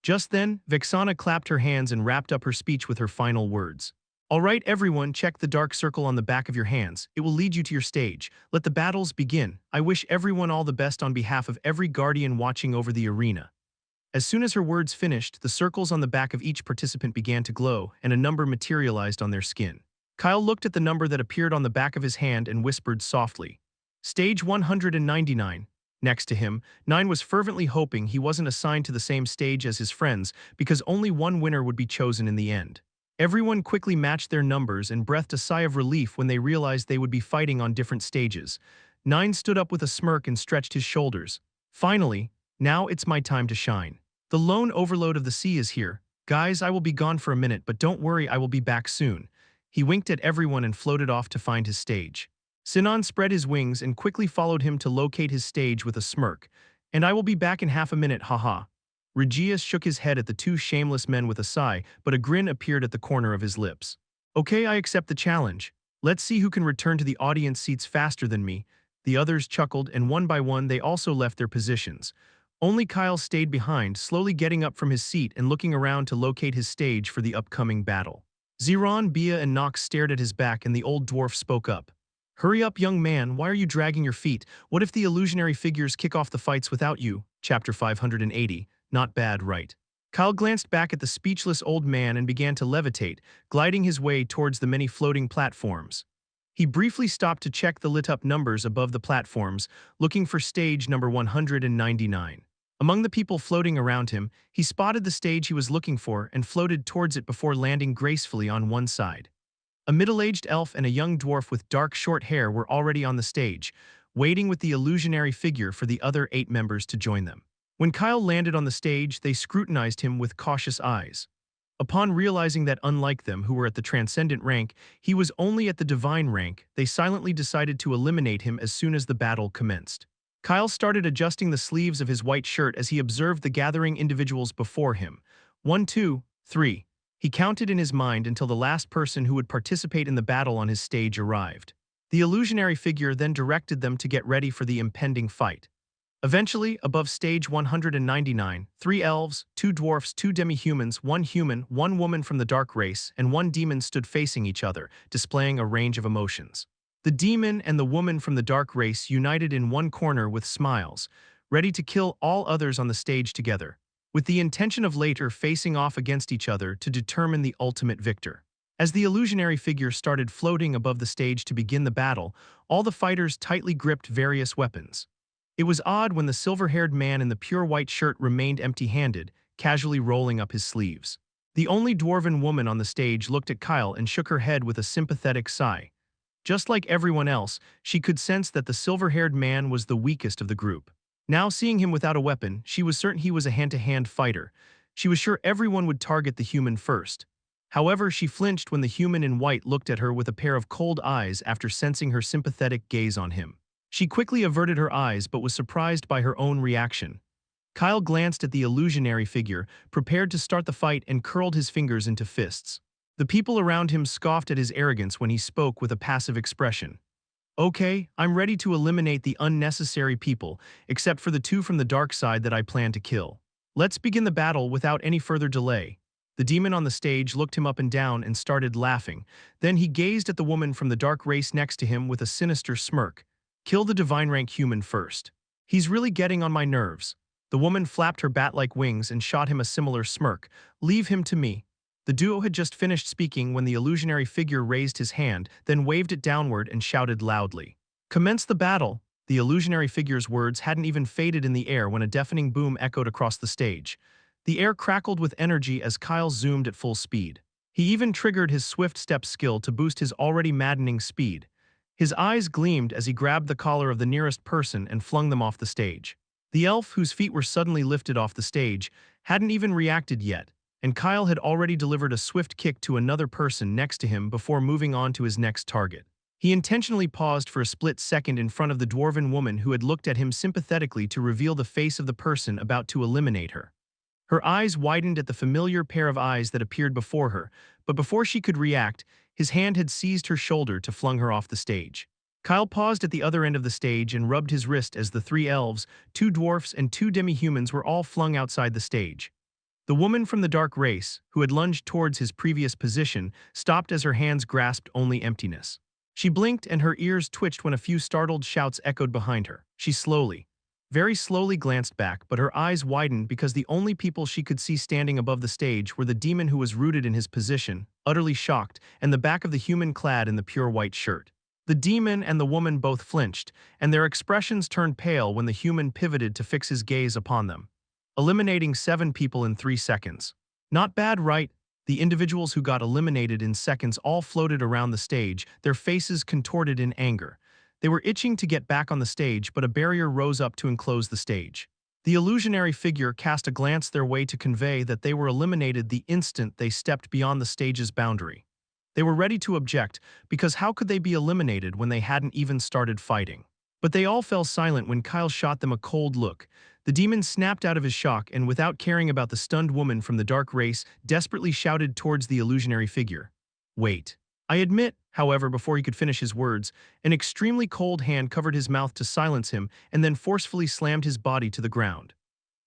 Just then, Vexana clapped her hands and wrapped up her speech with her final words. All right, everyone, check the dark circle on the back of your hands. It will lead you to your stage. Let the battles begin. I wish everyone all the best on behalf of every guardian watching over the arena. As soon as her words finished, the circles on the back of each participant began to glow, and a number materialized on their skin. Kyle looked at the number that appeared on the back of his hand and whispered softly, Stage 199. Next to him, 9 was fervently hoping he wasn't assigned to the same stage as his friends because only one winner would be chosen in the end. Everyone quickly matched their numbers and breathed a sigh of relief when they realized they would be fighting on different stages. 9 stood up with a smirk and stretched his shoulders. Finally, now it's my time to shine. The lone overload of the sea is here. Guys, I will be gone for a minute, but don't worry, I will be back soon. He winked at everyone and floated off to find his stage. Sinon spread his wings and quickly followed him to locate his stage with a smirk. And I will be back in half a minute, haha. Regius shook his head at the two shameless men with a sigh, but a grin appeared at the corner of his lips. Okay, I accept the challenge. Let's see who can return to the audience seats faster than me. The others chuckled, and one by one they also left their positions. Only Kyle stayed behind, slowly getting up from his seat and looking around to locate his stage for the upcoming battle. Ziron, Bia, and Nox stared at his back, and the old dwarf spoke up. Hurry up, young man, why are you dragging your feet? What if the illusionary figures kick off the fights without you? Chapter 580. Not bad, right? Kyle glanced back at the speechless old man and began to levitate, gliding his way towards the many floating platforms. He briefly stopped to check the lit-up numbers above the platforms, looking for stage number 199. Among the people floating around him, he spotted the stage he was looking for and floated towards it before landing gracefully on one side. A middle-aged elf and a young dwarf with dark short hair were already on the stage, waiting with the illusionary figure for the other 8 members to join them. When Kyle landed on the stage, they scrutinized him with cautious eyes. Upon realizing that unlike them who were at the transcendent rank, he was only at the divine rank, they silently decided to eliminate him as soon as the battle commenced. Kyle started adjusting the sleeves of his white shirt as he observed the gathering individuals before him. 1, 2, 3. He counted in his mind until the last person who would participate in the battle on his stage arrived. The illusionary figure then directed them to get ready for the impending fight. Eventually, above stage 199, 3 elves, 2 dwarfs, 2 demi-humans, 1 human, 1 woman from the dark race, and 1 demon stood facing each other, displaying a range of emotions. The demon and the woman from the dark race united in one corner with smiles, ready to kill all others on the stage together, with the intention of later facing off against each other to determine the ultimate victor. As the illusionary figure started floating above the stage to begin the battle, all the fighters tightly gripped various weapons. It was odd when the silver-haired man in the pure white shirt remained empty-handed, casually rolling up his sleeves. The only dwarven woman on the stage looked at Kyle and shook her head with a sympathetic sigh. Just like everyone else, she could sense that the silver-haired man was the weakest of the group. Now seeing him without a weapon, she was certain he was a hand-to-hand fighter. She was sure everyone would target the human first. However, she flinched when the human in white looked at her with a pair of cold eyes after sensing her sympathetic gaze on him. She quickly averted her eyes but was surprised by her own reaction. Kyle glanced at the illusionary figure, prepared to start the fight, and curled his fingers into fists. The people around him scoffed at his arrogance when he spoke with a passive expression. Okay, I'm ready to eliminate the unnecessary people, except for the 2 from the dark side that I plan to kill. Let's begin the battle without any further delay. The demon on the stage looked him up and down and started laughing. Then he gazed at the woman from the dark race next to him with a sinister smirk. Kill the divine rank human first. He's really getting on my nerves. The woman flapped her bat-like wings and shot him a similar smirk. Leave him to me. The duo had just finished speaking when the illusionary figure raised his hand, then waved it downward and shouted loudly. Commence the battle. The illusionary figure's words hadn't even faded in the air when a deafening boom echoed across the stage. The air crackled with energy as Kyle zoomed at full speed. He even triggered his swift step skill to boost his already maddening speed. His eyes gleamed as he grabbed the collar of the nearest person and flung them off the stage. The elf, whose feet were suddenly lifted off the stage, hadn't even reacted yet, and Kyle had already delivered a swift kick to another person next to him before moving on to his next target. He intentionally paused for a split second in front of the dwarven woman who had looked at him sympathetically to reveal the face of the person about to eliminate her. Her eyes widened at the familiar pair of eyes that appeared before her, but before she could react, his hand had seized her shoulder to flung her off the stage. Kyle paused at the other end of the stage and rubbed his wrist as the 3 elves, 2 dwarfs, and 2 demi-humans were all flung outside the stage. The woman from the dark race, who had lunged towards his previous position, stopped as her hands grasped only emptiness. She blinked and her ears twitched when a few startled shouts echoed behind her. She very slowly glanced back, but her eyes widened because the only people she could see standing above the stage were the demon who was rooted in his position, utterly shocked, and the back of the human clad in the pure white shirt. The demon and the woman both flinched, and their expressions turned pale when the human pivoted to fix his gaze upon them, eliminating 7 people in 3 seconds. Not bad, right? The individuals who got eliminated in seconds all floated around the stage, their faces contorted in anger. They were itching to get back on the stage, but a barrier rose up to enclose the stage. The illusionary figure cast a glance their way to convey that they were eliminated the instant they stepped beyond the stage's boundary. They were ready to object, because how could they be eliminated when they hadn't even started fighting? But they all fell silent when Kyle shot them a cold look. The demon snapped out of his shock and, without caring about the stunned woman from the dark race, desperately shouted towards the illusionary figure. Wait. I admit, however, before he could finish his words, an extremely cold hand covered his mouth to silence him and then forcefully slammed his body to the ground.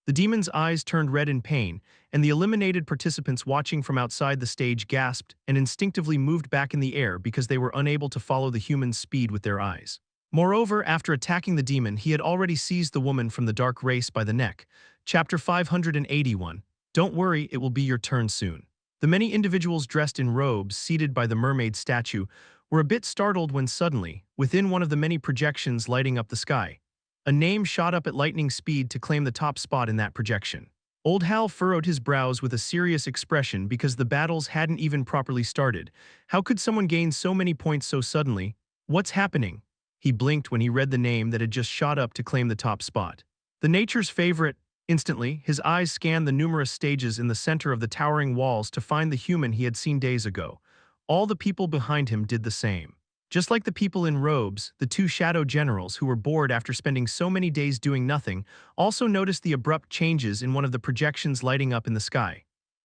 The demon's eyes turned red in pain, and the eliminated participants watching from outside the stage gasped and instinctively moved back in the air because they were unable to follow the human's speed with their eyes. Moreover, after attacking the demon, he had already seized the woman from the dark race by the neck. Chapter 581. Don't worry, it will be your turn soon. The many individuals dressed in robes seated by the mermaid statue were a bit startled when suddenly, within one of the many projections lighting up the sky, a name shot up at lightning speed to claim the top spot in that projection. Old Hal furrowed his brows with a serious expression because the battles hadn't even properly started. How could someone gain so many points so suddenly? What's happening? He blinked when he read the name that had just shot up to claim the top spot. The nature's favorite. Instantly, his eyes scanned the numerous stages in the center of the towering walls to find the human he had seen days ago. All the people behind him did the same. Just like the people in robes, the two shadow generals who were bored after spending so many days doing nothing also noticed the abrupt changes in one of the projections lighting up in the sky.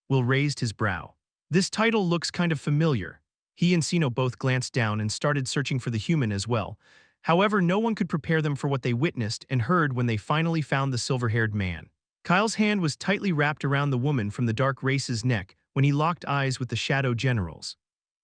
Will raised his brow. This title looks kind of familiar. He and Sino both glanced down and started searching for the human as well. However, no one could prepare them for what they witnessed and heard when they finally found the silver-haired man. Kyle's hand was tightly wrapped around the woman from the dark race's neck when he locked eyes with the shadow generals.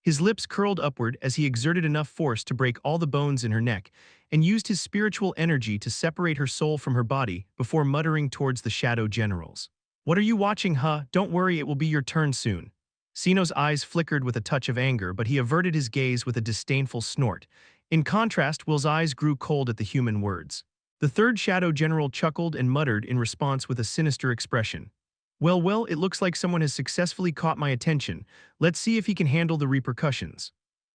His lips curled upward as he exerted enough force to break all the bones in her neck and used his spiritual energy to separate her soul from her body before muttering towards the shadow generals. What are you watching, huh? Don't worry, it will be your turn soon. Sino's eyes flickered with a touch of anger, but he averted his gaze with a disdainful snort. In contrast, Will's eyes grew cold at the human words. The third shadow general chuckled and muttered in response with a sinister expression. Well, it looks like someone has successfully caught my attention. Let's see if he can handle the repercussions.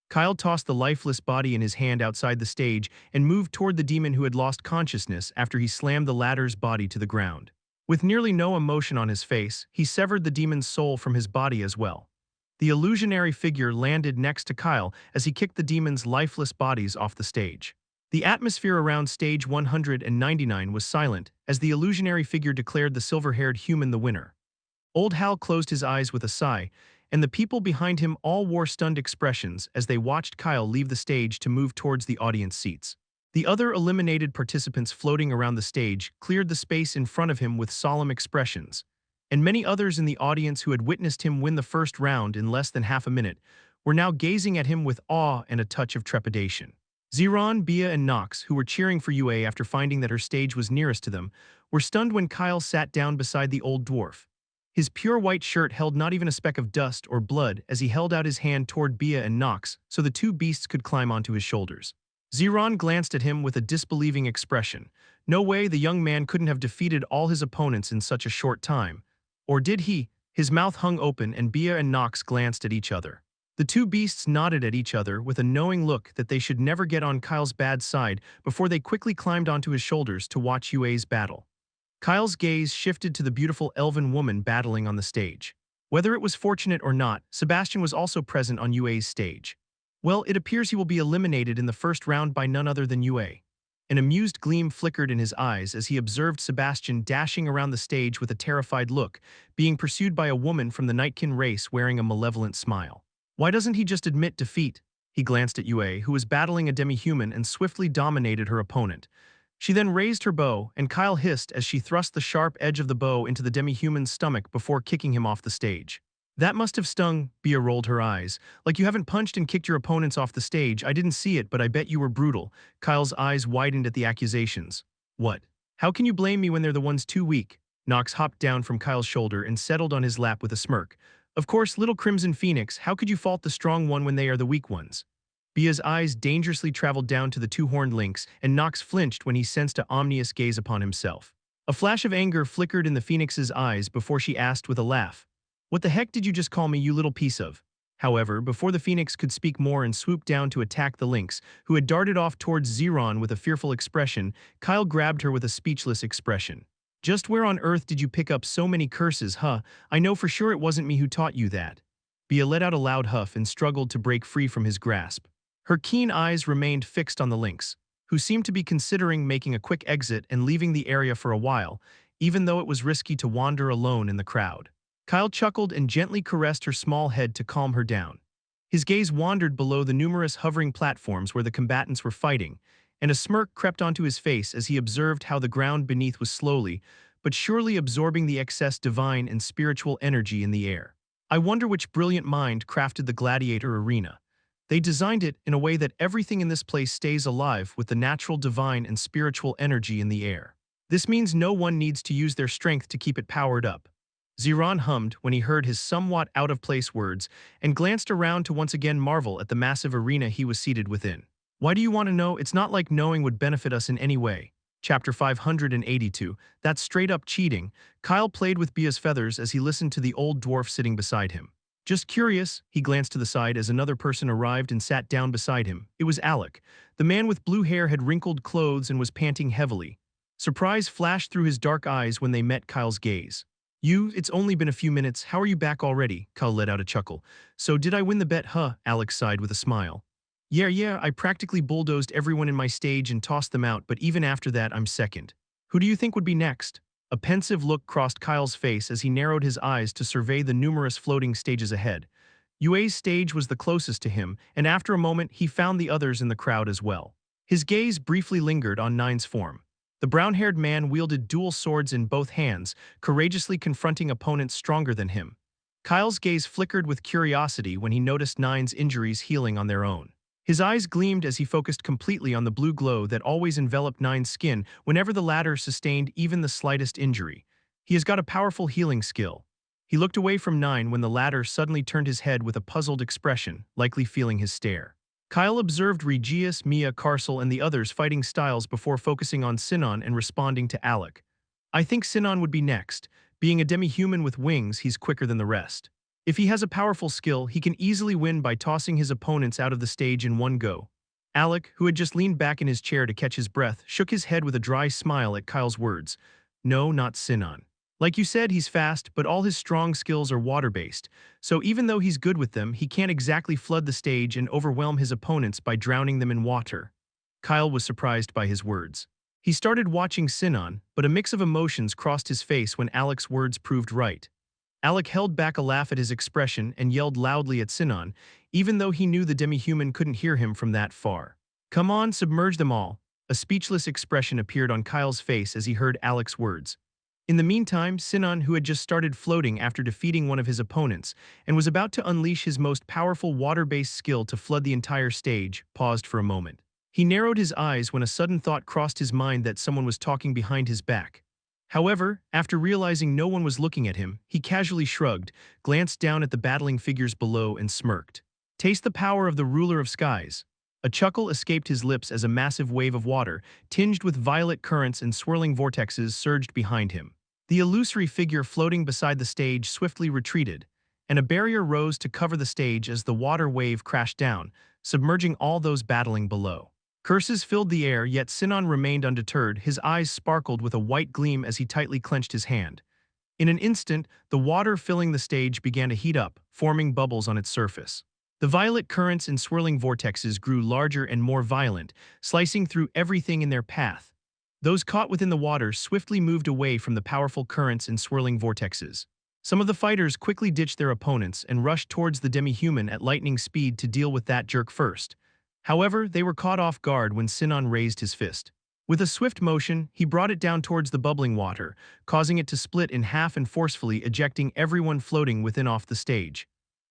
Kyle tossed the lifeless body in his hand outside the stage and moved toward the demon who had lost consciousness after he slammed the latter's body to the ground. With nearly no emotion on his face, he severed the demon's soul from his body as well. The illusionary figure landed next to Kyle as he kicked the demon's lifeless bodies off the stage. The atmosphere around stage 199 was silent as the illusionary figure declared the silver-haired human the winner. Old Hal closed his eyes with a sigh, and the people behind him all wore stunned expressions as they watched Kyle leave the stage to move towards the audience seats. The other eliminated participants floating around the stage cleared the space in front of him with solemn expressions, and many others in the audience who had witnessed him win the first round in less than half a minute were now gazing at him with awe and a touch of trepidation. Zeron, Bia, and Nox, who were cheering for UA after finding that her stage was nearest to them, were stunned when Kyle sat down beside the old dwarf. His pure white shirt held not even a speck of dust or blood as he held out his hand toward Bia and Nox so the two beasts could climb onto his shoulders. Zeron glanced at him with a disbelieving expression. No way, the young man couldn't have defeated all his opponents in such a short time. Or did he? His mouth hung open and Bia and Nox glanced at each other. The two beasts nodded at each other with a knowing look that they should never get on Kyle's bad side before they quickly climbed onto his shoulders to watch UA's battle. Kyle's gaze shifted to the beautiful elven woman battling on the stage. Whether it was fortunate or not, Sebastian was also present on UA's stage. Well, it appears he will be eliminated in the first round by none other than UA. An amused gleam flickered in his eyes as he observed Sebastian dashing around the stage with a terrified look, being pursued by a woman from the Nightkin race wearing a malevolent smile. Why doesn't he just admit defeat? He glanced at UA, who was battling a demi-human and swiftly dominated her opponent. She then raised her bow, and Kyle hissed as she thrust the sharp edge of the bow into the demi-human's stomach before kicking him off the stage. That must have stung, Bia rolled her eyes. Like you haven't punched and kicked your opponents off the stage. I didn't see it, but I bet you were brutal. Kyle's eyes widened at the accusations. What? How can you blame me when they're the ones too weak? Nox hopped down from Kyle's shoulder and settled on his lap with a smirk. Of course, little Crimson Phoenix, how could you fault the strong one when they are the weak ones? Bia's eyes dangerously traveled down to the two-horned lynx, and Nox flinched when he sensed an ominous gaze upon himself. A flash of anger flickered in the phoenix's eyes before she asked with a laugh, "What the heck did you just call me, you little piece of?" However, before the phoenix could speak more and swoop down to attack the lynx, who had darted off towards Zeron with a fearful expression, Kyle grabbed her with a speechless expression. "Just where on earth did you pick up so many curses, huh? I know for sure it wasn't me who taught you that." Bia let out a loud huff and struggled to break free from his grasp. Her keen eyes remained fixed on the lynx, who seemed to be considering making a quick exit and leaving the area for a while, even though it was risky to wander alone in the crowd. Kyle chuckled and gently caressed her small head to calm her down. His gaze wandered below the numerous hovering platforms where the combatants were fighting, and a smirk crept onto his face as he observed how the ground beneath was slowly, but surely absorbing the excess divine and spiritual energy in the air. I wonder which brilliant mind crafted the gladiator arena. They designed it in a way that everything in this place stays alive with the natural divine and spiritual energy in the air. This means no one needs to use their strength to keep it powered up. Ziran hummed when he heard his somewhat out-of-place words and glanced around to once again marvel at the massive arena he was seated within. Why do you want to know? It's not like knowing would benefit us in any way. Chapter 582, that's straight-up cheating. Kyle played with Bia's feathers as he listened to the old dwarf sitting beside him. Just curious, he glanced to the side as another person arrived and sat down beside him. It was Alec. The man with blue hair had wrinkled clothes and was panting heavily. Surprise flashed through his dark eyes when they met Kyle's gaze. It's only been a few minutes. How are you back already? Kyle let out a chuckle. So did I win the bet, huh? Alex sighed with a smile. Yeah, I practically bulldozed everyone in my stage and tossed them out, but even after that, I'm second. Who do you think would be next? A pensive look crossed Kyle's face as he narrowed his eyes to survey the numerous floating stages ahead. Yue's stage was the closest to him, and after a moment, he found the others in the crowd as well. His gaze briefly lingered on Nine's form. The brown-haired man wielded dual swords in both hands, courageously confronting opponents stronger than him. Kyle's gaze flickered with curiosity when he noticed Nine's injuries healing on their own. His eyes gleamed as he focused completely on the blue glow that always enveloped Nine's skin whenever the latter sustained even the slightest injury. He has got a powerful healing skill. He looked away from Nine when the latter suddenly turned his head with a puzzled expression, likely feeling his stare. Kyle observed Regius, Mia, Carcel, and the others fighting styles before focusing on Sinon and responding to Alec. I think Sinon would be next. Being a demi-human with wings, he's quicker than the rest. If he has a powerful skill, he can easily win by tossing his opponents out of the stage in one go. Alec, who had just leaned back in his chair to catch his breath, shook his head with a dry smile at Kyle's words. No, not Sinon. Like you said, he's fast, but all his strong skills are water-based, so even though he's good with them, he can't exactly flood the stage and overwhelm his opponents by drowning them in water. Kyle was surprised by his words. He started watching Sinon, but a mix of emotions crossed his face when Alec's words proved right. Alec held back a laugh at his expression and yelled loudly at Sinon, even though he knew the demi-human couldn't hear him from that far. Come on, submerge them all. A speechless expression appeared on Kyle's face as he heard Alec's words. In the meantime, Sinon, who had just started floating after defeating one of his opponents and was about to unleash his most powerful water-based skill to flood the entire stage, paused for a moment. He narrowed his eyes when a sudden thought crossed his mind that someone was talking behind his back. However, after realizing no one was looking at him, he casually shrugged, glanced down at the battling figures below and smirked. Taste the power of the ruler of skies. A chuckle escaped his lips as a massive wave of water, tinged with violet currents and swirling vortexes, surged behind him. The illusory figure floating beside the stage swiftly retreated, and a barrier rose to cover the stage as the water wave crashed down, submerging all those battling below. Curses filled the air, yet Sinon remained undeterred. His eyes sparkled with a white gleam as he tightly clenched his hand. In an instant, the water filling the stage began to heat up, forming bubbles on its surface. The violet currents and swirling vortexes grew larger and more violent, slicing through everything in their path. Those caught within the water swiftly moved away from the powerful currents and swirling vortexes. Some of the fighters quickly ditched their opponents and rushed towards the demi-human at lightning speed to deal with that jerk first. However, they were caught off guard when Sinon raised his fist. With a swift motion, he brought it down towards the bubbling water, causing it to split in half and forcefully ejecting everyone floating within off the stage.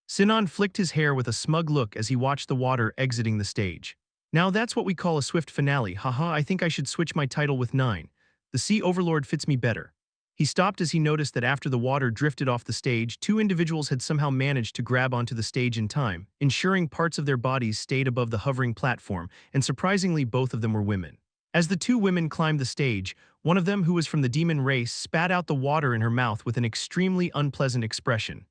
Sinon flicked his hair with a smug look as he watched the water exiting the stage. Now that's what we call a swift finale. Haha, I think I should switch my title with 9. The Sea Overlord fits me better. He stopped as he noticed that after the water drifted off the stage, 2 individuals had somehow managed to grab onto the stage in time, ensuring parts of their bodies stayed above the hovering platform, and surprisingly both of them were women. As the 2 women climbed the stage, one of them, who was from the demon race, spat out the water in her mouth with an extremely unpleasant expression.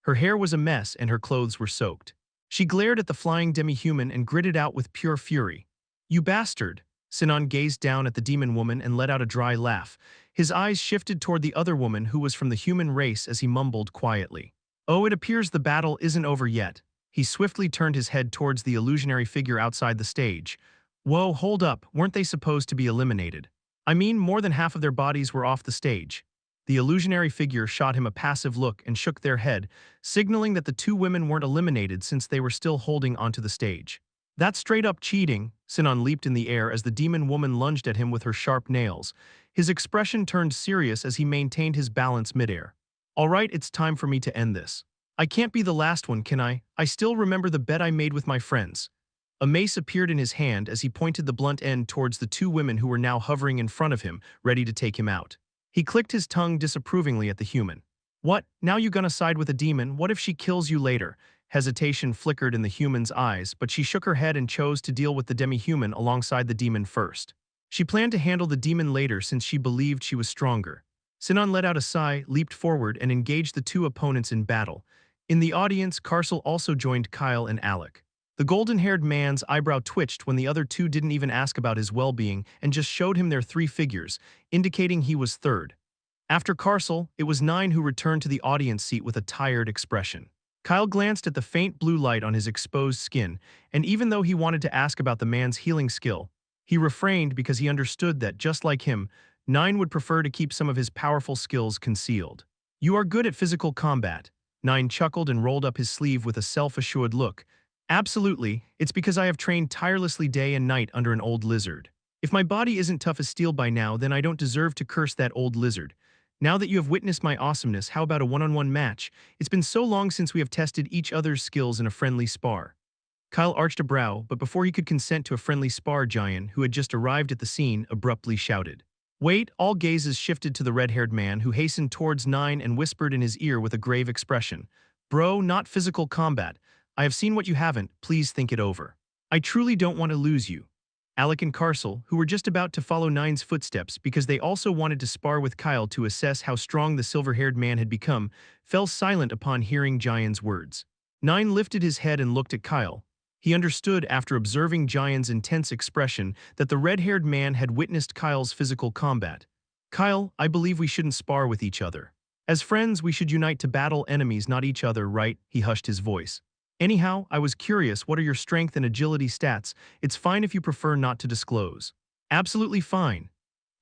Her hair was a mess and her clothes were soaked. She glared at the flying demi-human and gritted out with pure fury. You bastard! Sinon gazed down at the demon woman and let out a dry laugh. His eyes shifted toward the other woman who was from the human race as he mumbled quietly. Oh, it appears the battle isn't over yet. He swiftly turned his head towards the illusionary figure outside the stage. Whoa, hold up, weren't they supposed to be eliminated? I mean, more than half of their bodies were off the stage. The illusionary figure shot him a passive look and shook their head, signaling that the two women weren't eliminated since they were still holding onto the stage. That's straight up cheating. Sinan leaped in the air as the demon woman lunged at him with her sharp nails. His expression turned serious as he maintained his balance midair. All right, it's time for me to end this. I can't be the last one, can I? I still remember the bet I made with my friends. A mace appeared in his hand as he pointed the blunt end towards the two women who were now hovering in front of him, ready to take him out. He clicked his tongue disapprovingly at the human. What, now you gonna side with a demon? What if she kills you later? Hesitation flickered in the human's eyes, but she shook her head and chose to deal with the demi-human alongside the demon first. She planned to handle the demon later since she believed she was stronger. Sinan let out a sigh, leaped forward, and engaged the two opponents in battle. In the audience, Carcel also joined Kyle and Alec. The golden-haired man's eyebrow twitched when the other two didn't even ask about his well-being and just showed him their three figures, indicating he was third. After Carcel, it was Nine who returned to the audience seat with a tired expression. Kyle glanced at the faint blue light on his exposed skin, and even though he wanted to ask about the man's healing skill, he refrained because he understood that, just like him, Nine would prefer to keep some of his powerful skills concealed. You are good at physical combat. Nine chuckled and rolled up his sleeve with a self-assured look. Absolutely, it's because I have trained tirelessly day and night under an old lizard. If my body isn't tough as steel by now, then I don't deserve to curse that old lizard. Now that you have witnessed my awesomeness, how about a one-on-one match? It's been so long since we have tested each other's skills in a friendly spar. Kyle arched a brow, but before he could consent to a friendly spar, Giant, who had just arrived at the scene, abruptly shouted. Wait, all gazes shifted to the red-haired man who hastened towards Nine and whispered in his ear with a grave expression. Bro, not physical combat. I have seen what you haven't, please think it over. I truly don't want to lose you. Alec and Carcel, who were just about to follow Nine's footsteps because they also wanted to spar with Kyle to assess how strong the silver-haired man had become, fell silent upon hearing Giant's words. Nine lifted his head and looked at Kyle. He understood after observing Giant's intense expression that the red-haired man had witnessed Kyle's physical combat. Kyle, I believe we shouldn't spar with each other. As friends, we should unite to battle enemies, not each other, right? He hushed his voice. Anyhow, I was curious, what are your strength and agility stats? It's fine if you prefer not to disclose. Absolutely fine.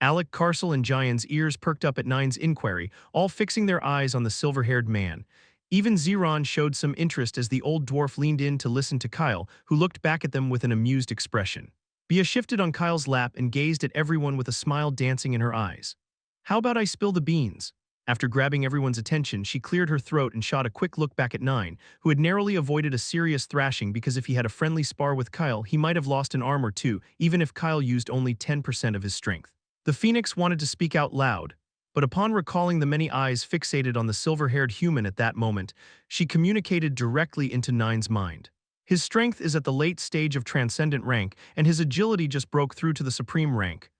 Alec, Carcel, and Giant's ears perked up at Nine's inquiry, all fixing their eyes on the silver-haired man. Even Zeron showed some interest as the old dwarf leaned in to listen to Kyle, who looked back at them with an amused expression. Bia shifted on Kyle's lap and gazed at everyone with a smile dancing in her eyes. How about I spill the beans? After grabbing everyone's attention, she cleared her throat and shot a quick look back at Nine, who had narrowly avoided a serious thrashing because if he had a friendly spar with Kyle, he might have lost an arm or two, even if Kyle used only 10% of his strength. The Phoenix wanted to speak out loud, but upon recalling the many eyes fixated on the silver-haired human at that moment, she communicated directly into Nine's mind. His strength is at the late stage of transcendent rank, and his agility just broke through to the supreme rank.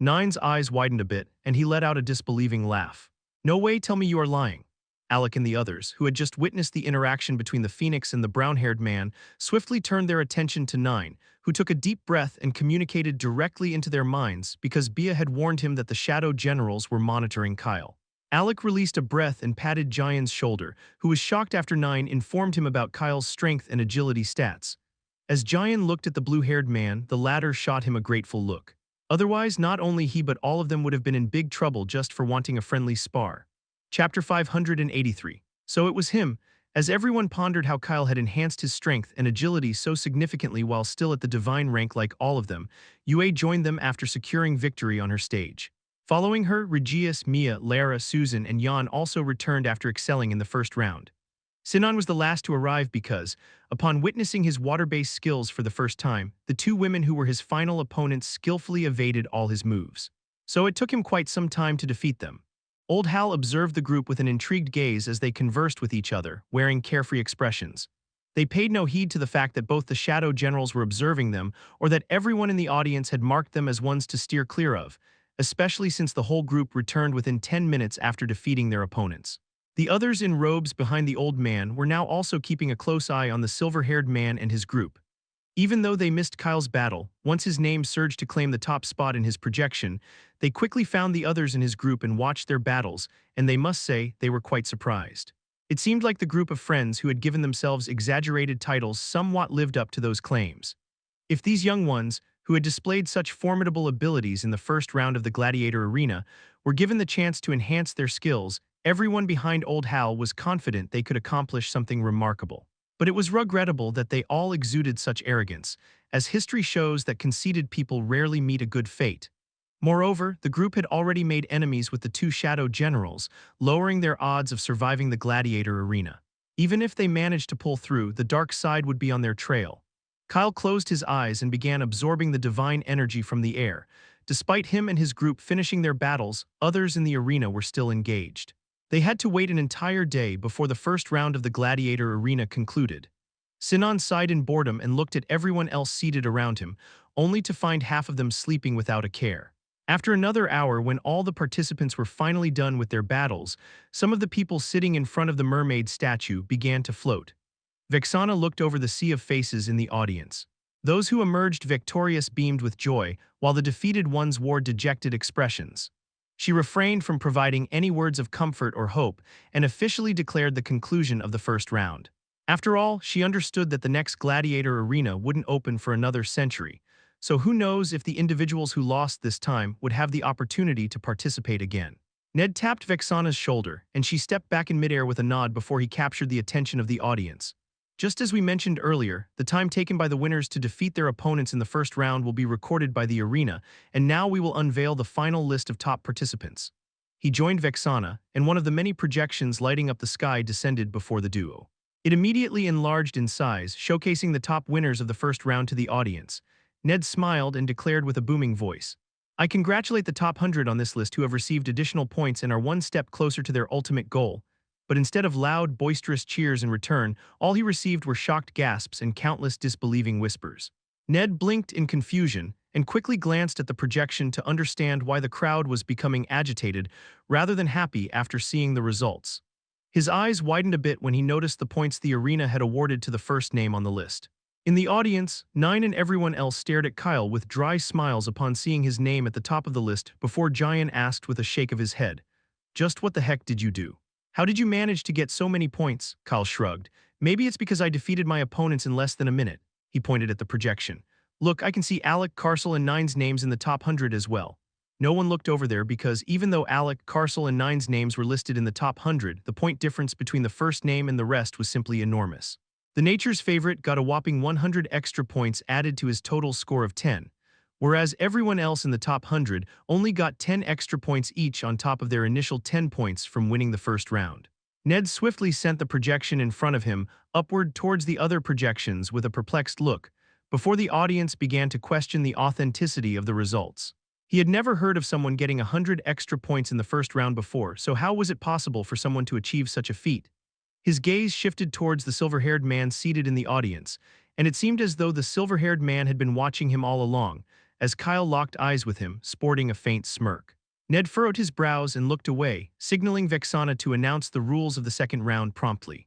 Nine's eyes widened a bit, and he let out a disbelieving laugh. No way, tell me you are lying. Alec and the others, who had just witnessed the interaction between the Phoenix and the brown-haired man, swiftly turned their attention to Nine, who took a deep breath and communicated directly into their minds because Bia had warned him that the Shadow Generals were monitoring Kyle. Alec released a breath and patted Giant's shoulder, who was shocked after Nine informed him about Kyle's strength and agility stats. As Giant looked at the blue-haired man, the latter shot him a grateful look. Otherwise, not only he but all of them would have been in big trouble just for wanting a friendly spar. Chapter 583. So it was him. As everyone pondered how Kyle had enhanced his strength and agility so significantly while still at the divine rank like all of them, Yue joined them after securing victory on her stage. Following her, Regius, Mia, Lara, Susan, and Jan also returned after excelling in the first round. Sinan was the last to arrive because, upon witnessing his water-based skills for the first time, the two women who were his final opponents skillfully evaded all his moves. So it took him quite some time to defeat them. Old Hal observed the group with an intrigued gaze as they conversed with each other, wearing carefree expressions. They paid no heed to the fact that both the Shadow Generals were observing them or that everyone in the audience had marked them as ones to steer clear of, especially since the whole group returned within 10 minutes after defeating their opponents. The others in robes behind the old man were now also keeping a close eye on the silver-haired man and his group. Even though they missed Kyle's battle, once his name surged to claim the top spot in his projection, they quickly found the others in his group and watched their battles, and they must say they were quite surprised. It seemed like the group of friends who had given themselves exaggerated titles somewhat lived up to those claims. If these young ones, who had displayed such formidable abilities in the first round of the gladiator arena, were given the chance to enhance their skills, everyone behind Old Hal was confident they could accomplish something remarkable. But it was regrettable that they all exuded such arrogance, as history shows that conceited people rarely meet a good fate. Moreover, the group had already made enemies with the two shadow generals, lowering their odds of surviving the gladiator arena. Even if they managed to pull through, the dark side would be on their trail. Kyle closed his eyes and began absorbing the divine energy from the air. Despite him and his group finishing their battles, others in the arena were still engaged. They had to wait an entire day before the first round of the gladiator arena concluded. Sinan sighed in boredom and looked at everyone else seated around him, only to find half of them sleeping without a care. After another hour, when all the participants were finally done with their battles, some of the people sitting in front of the mermaid statue began to float. Vexana looked over the sea of faces in the audience. Those who emerged victorious beamed with joy, while the defeated ones wore dejected expressions. She refrained from providing any words of comfort or hope and officially declared the conclusion of the first round. After all, she understood that the next gladiator arena wouldn't open for another century, so who knows if the individuals who lost this time would have the opportunity to participate again. Ned tapped Vexana's shoulder, and she stepped back in midair with a nod before he captured the attention of the audience. Just as we mentioned earlier, the time taken by the winners to defeat their opponents in the first round will be recorded by the arena, and now we will unveil the final list of top participants. He joined Vexana, and one of the many projections lighting up the sky descended before the duo. It immediately enlarged in size, showcasing the top winners of the first round to the audience. Ned smiled and declared with a booming voice, "I congratulate the top 100 on this list who have received additional points and are one step closer to their ultimate goal." But instead of loud, boisterous cheers in return, all he received were shocked gasps and countless disbelieving whispers. Ned blinked in confusion and quickly glanced at the projection to understand why the crowd was becoming agitated rather than happy after seeing the results. His eyes widened a bit when he noticed the points the arena had awarded to the first name on the list. In the audience, Nine and everyone else stared at Kyle with dry smiles upon seeing his name at the top of the list before Giant asked with a shake of his head, "Just what the heck did you do? How did you manage to get so many points?" Kyle shrugged. "Maybe it's because I defeated my opponents in less than a minute." He pointed at the projection. "Look, I can see Alec, Carcel, and Nine's names in the top 100 as well." No one looked over there because even though Alec, Carcel, and Nine's names were listed in the top 100, the point difference between the first name and the rest was simply enormous. The Nature's Favorite got a whopping 100 extra points added to his total score of 10, whereas everyone else in the top 100 only got 10 extra points each on top of their initial 10 points from winning the first round. Ned swiftly sent the projection in front of him upward towards the other projections with a perplexed look, before the audience began to question the authenticity of the results. He had never heard of someone getting 100 extra points in the first round before, so how was it possible for someone to achieve such a feat? His gaze shifted towards the silver-haired man seated in the audience, and it seemed as though the silver-haired man had been watching him all along, as Kyle locked eyes with him, sporting a faint smirk. Ned furrowed his brows and looked away, signaling Vexana to announce the rules of the second round promptly.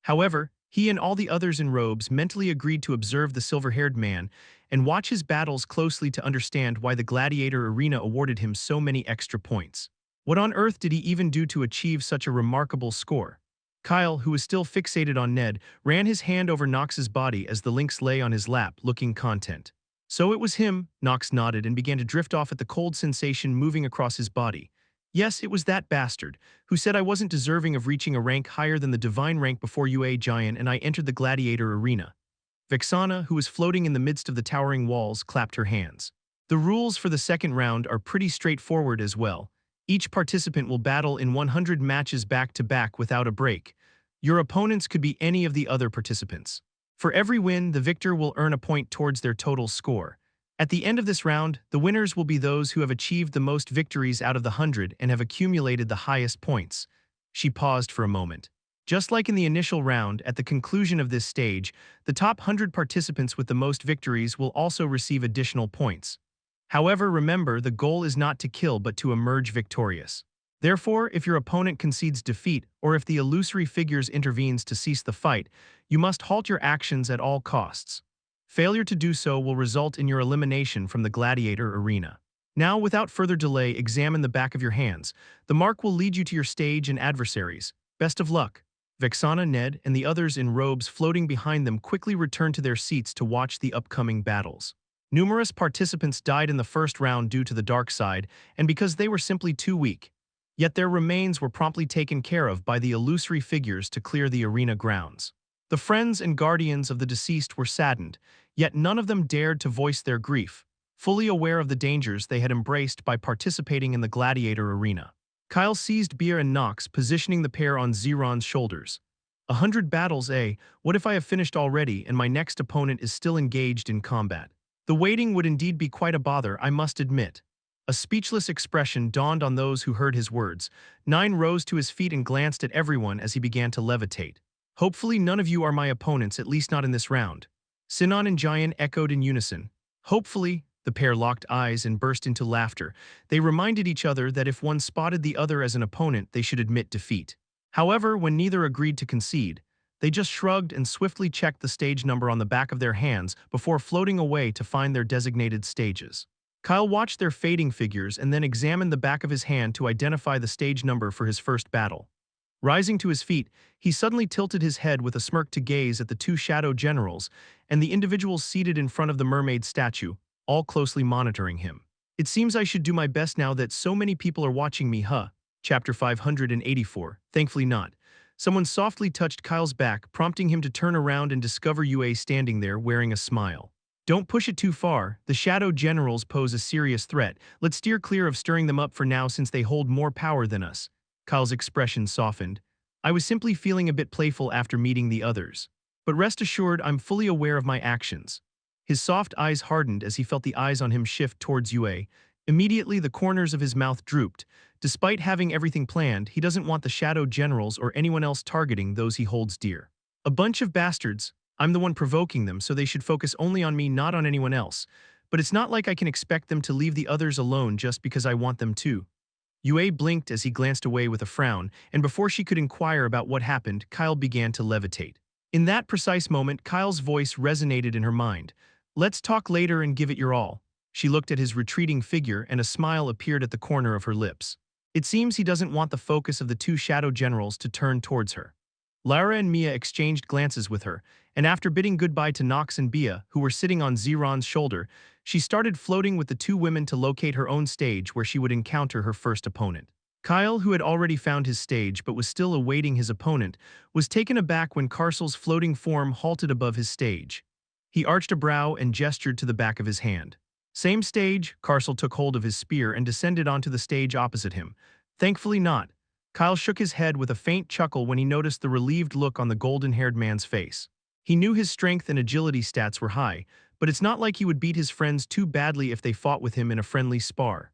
However, he and all the others in robes mentally agreed to observe the silver-haired man and watch his battles closely to understand why the gladiator arena awarded him so many extra points. What on earth did he even do to achieve such a remarkable score? Kyle, who was still fixated on Ned, ran his hand over Knox's body as the lynx lay on his lap, looking content. "So it was him," Knox nodded and began to drift off at the cold sensation moving across his body. "Yes, it was that bastard, who said I wasn't deserving of reaching a rank higher than the divine rank before UA Giant and I entered the gladiator arena." Vexana, who was floating in the midst of the towering walls, clapped her hands. "The rules for the second round are pretty straightforward as well. Each participant will battle in 100 matches back-to-back without a break. Your opponents could be any of the other participants. For every win, the victor will earn a point towards their total score. At the end of this round, the winners will be those who have achieved the most victories out of the 100 and have accumulated the highest points." She paused for a moment. Just like in the initial round, at the conclusion of this stage, the top 100 participants with the most victories will also receive additional points. However, remember, the goal is not to kill but to emerge victorious. Therefore, if your opponent concedes defeat, or if the illusory figures intervenes to cease the fight, you must halt your actions at all costs. Failure to do so will result in your elimination from the gladiator arena. Now, without further delay, examine the back of your hands. The mark will lead you to your stage and adversaries. Best of luck. Vexana, Ned, and the others in robes floating behind them quickly returned to their seats to watch the upcoming battles. Numerous participants died in the first round due to the dark side, and because they were simply too weak. Yet their remains were promptly taken care of by the illusory figures to clear the arena grounds. The friends and guardians of the deceased were saddened, yet none of them dared to voice their grief, fully aware of the dangers they had embraced by participating in the gladiator arena. Kyle seized Beer and Nox, positioning the pair on Zeron's shoulders. 100 battles, eh? What if I have finished already and my next opponent is still engaged in combat? The waiting would indeed be quite a bother, I must admit. A speechless expression dawned on those who heard his words. Nine rose to his feet and glanced at everyone as he began to levitate. Hopefully none of you are my opponents, at least not in this round. Sinon and Giant echoed in unison. Hopefully. The pair locked eyes and burst into laughter. They reminded each other that if one spotted the other as an opponent, they should admit defeat. However, when neither agreed to concede, they just shrugged and swiftly checked the stage number on the back of their hands before floating away to find their designated stages. Kyle watched their fading figures and then examined the back of his hand to identify the stage number for his first battle. Rising to his feet, he suddenly tilted his head with a smirk to gaze at the two shadow generals and the individuals seated in front of the mermaid statue, all closely monitoring him. It seems I should do my best now that so many people are watching me, huh? Chapter 584. Thankfully not. Someone softly touched Kyle's back, prompting him to turn around and discover Yue standing there wearing a smile. Don't push it too far. The shadow generals pose a serious threat. Let's steer clear of stirring them up for now since they hold more power than us. Kyle's expression softened. I was simply feeling a bit playful after meeting the others. But rest assured, I'm fully aware of my actions. His soft eyes hardened as he felt the eyes on him shift towards Yue. Immediately, the corners of his mouth drooped. Despite having everything planned, he doesn't want the shadow generals or anyone else targeting those he holds dear. A bunch of bastards. I'm the one provoking them, so they should focus only on me, not on anyone else. But it's not like I can expect them to leave the others alone just because I want them to. Yue blinked as he glanced away with a frown, and before she could inquire about what happened, Kyle began to levitate. In that precise moment, Kyle's voice resonated in her mind. Let's talk later and give it your all. She looked at his retreating figure and a smile appeared at the corner of her lips. It seems he doesn't want the focus of the two shadow generals to turn towards her. Lara and Mia exchanged glances with her, and after bidding goodbye to Nox and Bia, who were sitting on Zeron's shoulder, she started floating with the two women to locate her own stage where she would encounter her first opponent. Kyle, who had already found his stage but was still awaiting his opponent, was taken aback when Carcel's floating form halted above his stage. He arched a brow and gestured to the back of his hand. Same stage. Carcel took hold of his spear and descended onto the stage opposite him. Thankfully not. Kyle shook his head with a faint chuckle when he noticed the relieved look on the golden-haired man's face. He knew his strength and agility stats were high, but it's not like he would beat his friends too badly if they fought with him in a friendly spar.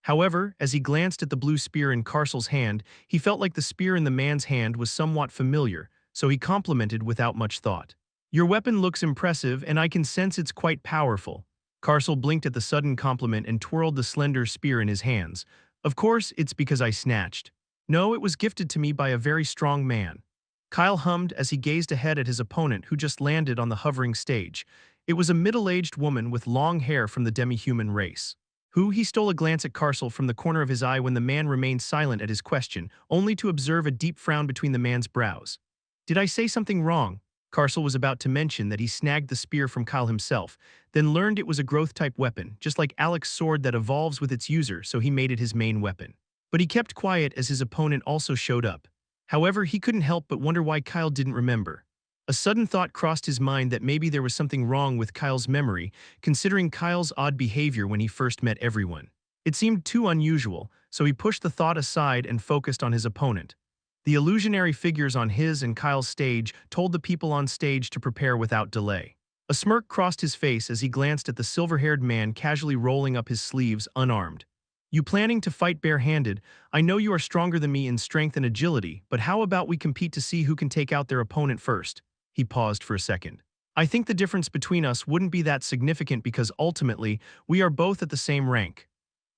However, as he glanced at the blue spear in Carcel's hand, he felt like the spear in the man's hand was somewhat familiar, so he complimented without much thought. Your weapon looks impressive, and I can sense it's quite powerful. Carcel blinked at the sudden compliment and twirled the slender spear in his hands. Of course, it's because I snatched. No, it was gifted to me by a very strong man. Kyle hummed as he gazed ahead at his opponent who just landed on the hovering stage. It was a middle-aged woman with long hair from the demi-human race. He stole a glance at Carcel from the corner of his eye when the man remained silent at his question, only to observe a deep frown between the man's brows. Did I say something wrong? Carcel was about to mention that he snagged the spear from Kyle himself, then learned it was a growth-type weapon, just like Alex's sword that evolves with its user, so he made it his main weapon. But he kept quiet as his opponent also showed up. However, he couldn't help but wonder why Kyle didn't remember. A sudden thought crossed his mind that maybe there was something wrong with Kyle's memory, considering Kyle's odd behavior when he first met everyone. It seemed too unusual, so he pushed the thought aside and focused on his opponent. The illusionary figures on his and Kyle's stage told the people on stage to prepare without delay. A smirk crossed his face as he glanced at the silver-haired man casually rolling up his sleeves, unarmed. You planning to fight bare-handed? I know you are stronger than me in strength and agility, but how about we compete to see who can take out their opponent first? He paused for a second. I think the difference between us wouldn't be that significant because ultimately, we are both at the same rank.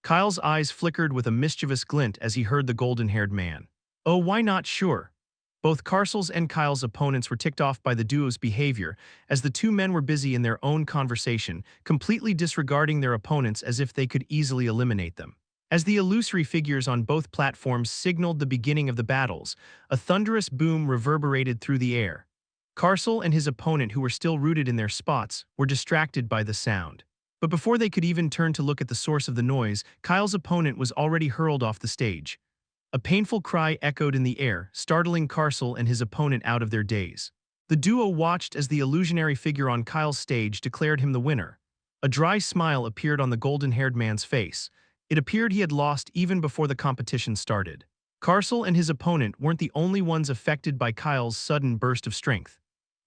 Kyle's eyes flickered with a mischievous glint as he heard the golden-haired man. Oh, why not? Sure. Both Carcel's and Kyle's opponents were ticked off by the duo's behavior, as the two men were busy in their own conversation, completely disregarding their opponents as if they could easily eliminate them. As the illusory figures on both platforms signaled the beginning of the battles, a thunderous boom reverberated through the air. Carcel and his opponent, who were still rooted in their spots, were distracted by the sound. But before they could even turn to look at the source of the noise, Kyle's opponent was already hurled off the stage. A painful cry echoed in the air, startling Carcel and his opponent out of their daze. The duo watched as the illusionary figure on Kyle's stage declared him the winner. A dry smile appeared on the golden-haired man's face. It appeared he had lost even before the competition started. Carcel and his opponent weren't the only ones affected by Kyle's sudden burst of strength.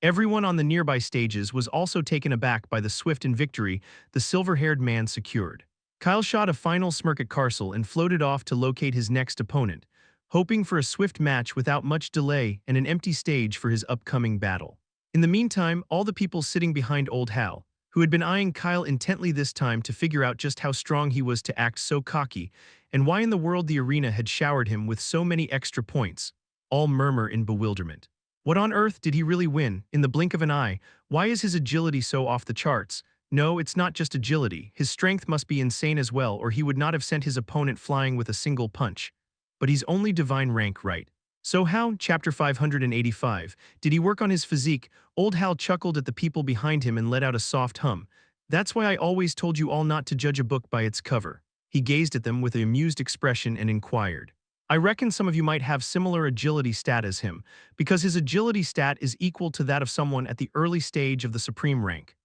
Everyone on the nearby stages was also taken aback by the swift victory the silver-haired man secured. Kyle shot a final smirk at Carcel and floated off to locate his next opponent, hoping for a swift match without much delay and an empty stage for his upcoming battle. In the meantime, all the people sitting behind Old Hal, who had been eyeing Kyle intently this time to figure out just how strong he was to act so cocky, and why in the world the arena had showered him with so many extra points, all murmur in bewilderment. What on earth did he really win, in the blink of an eye? Why is his agility so off the charts? No, it's not just agility. His strength must be insane as well, or he would not have sent his opponent flying with a single punch. But he's only divine rank, right? So how, chapter 585, did he work on his physique? Old Hal chuckled at the people behind him and let out a soft hum. That's why I always told you all not to judge a book by its cover. He gazed at them with an amused expression and inquired. I reckon some of you might have similar agility stat as him, because his agility stat is equal to that of someone at the early stage of the supreme rank.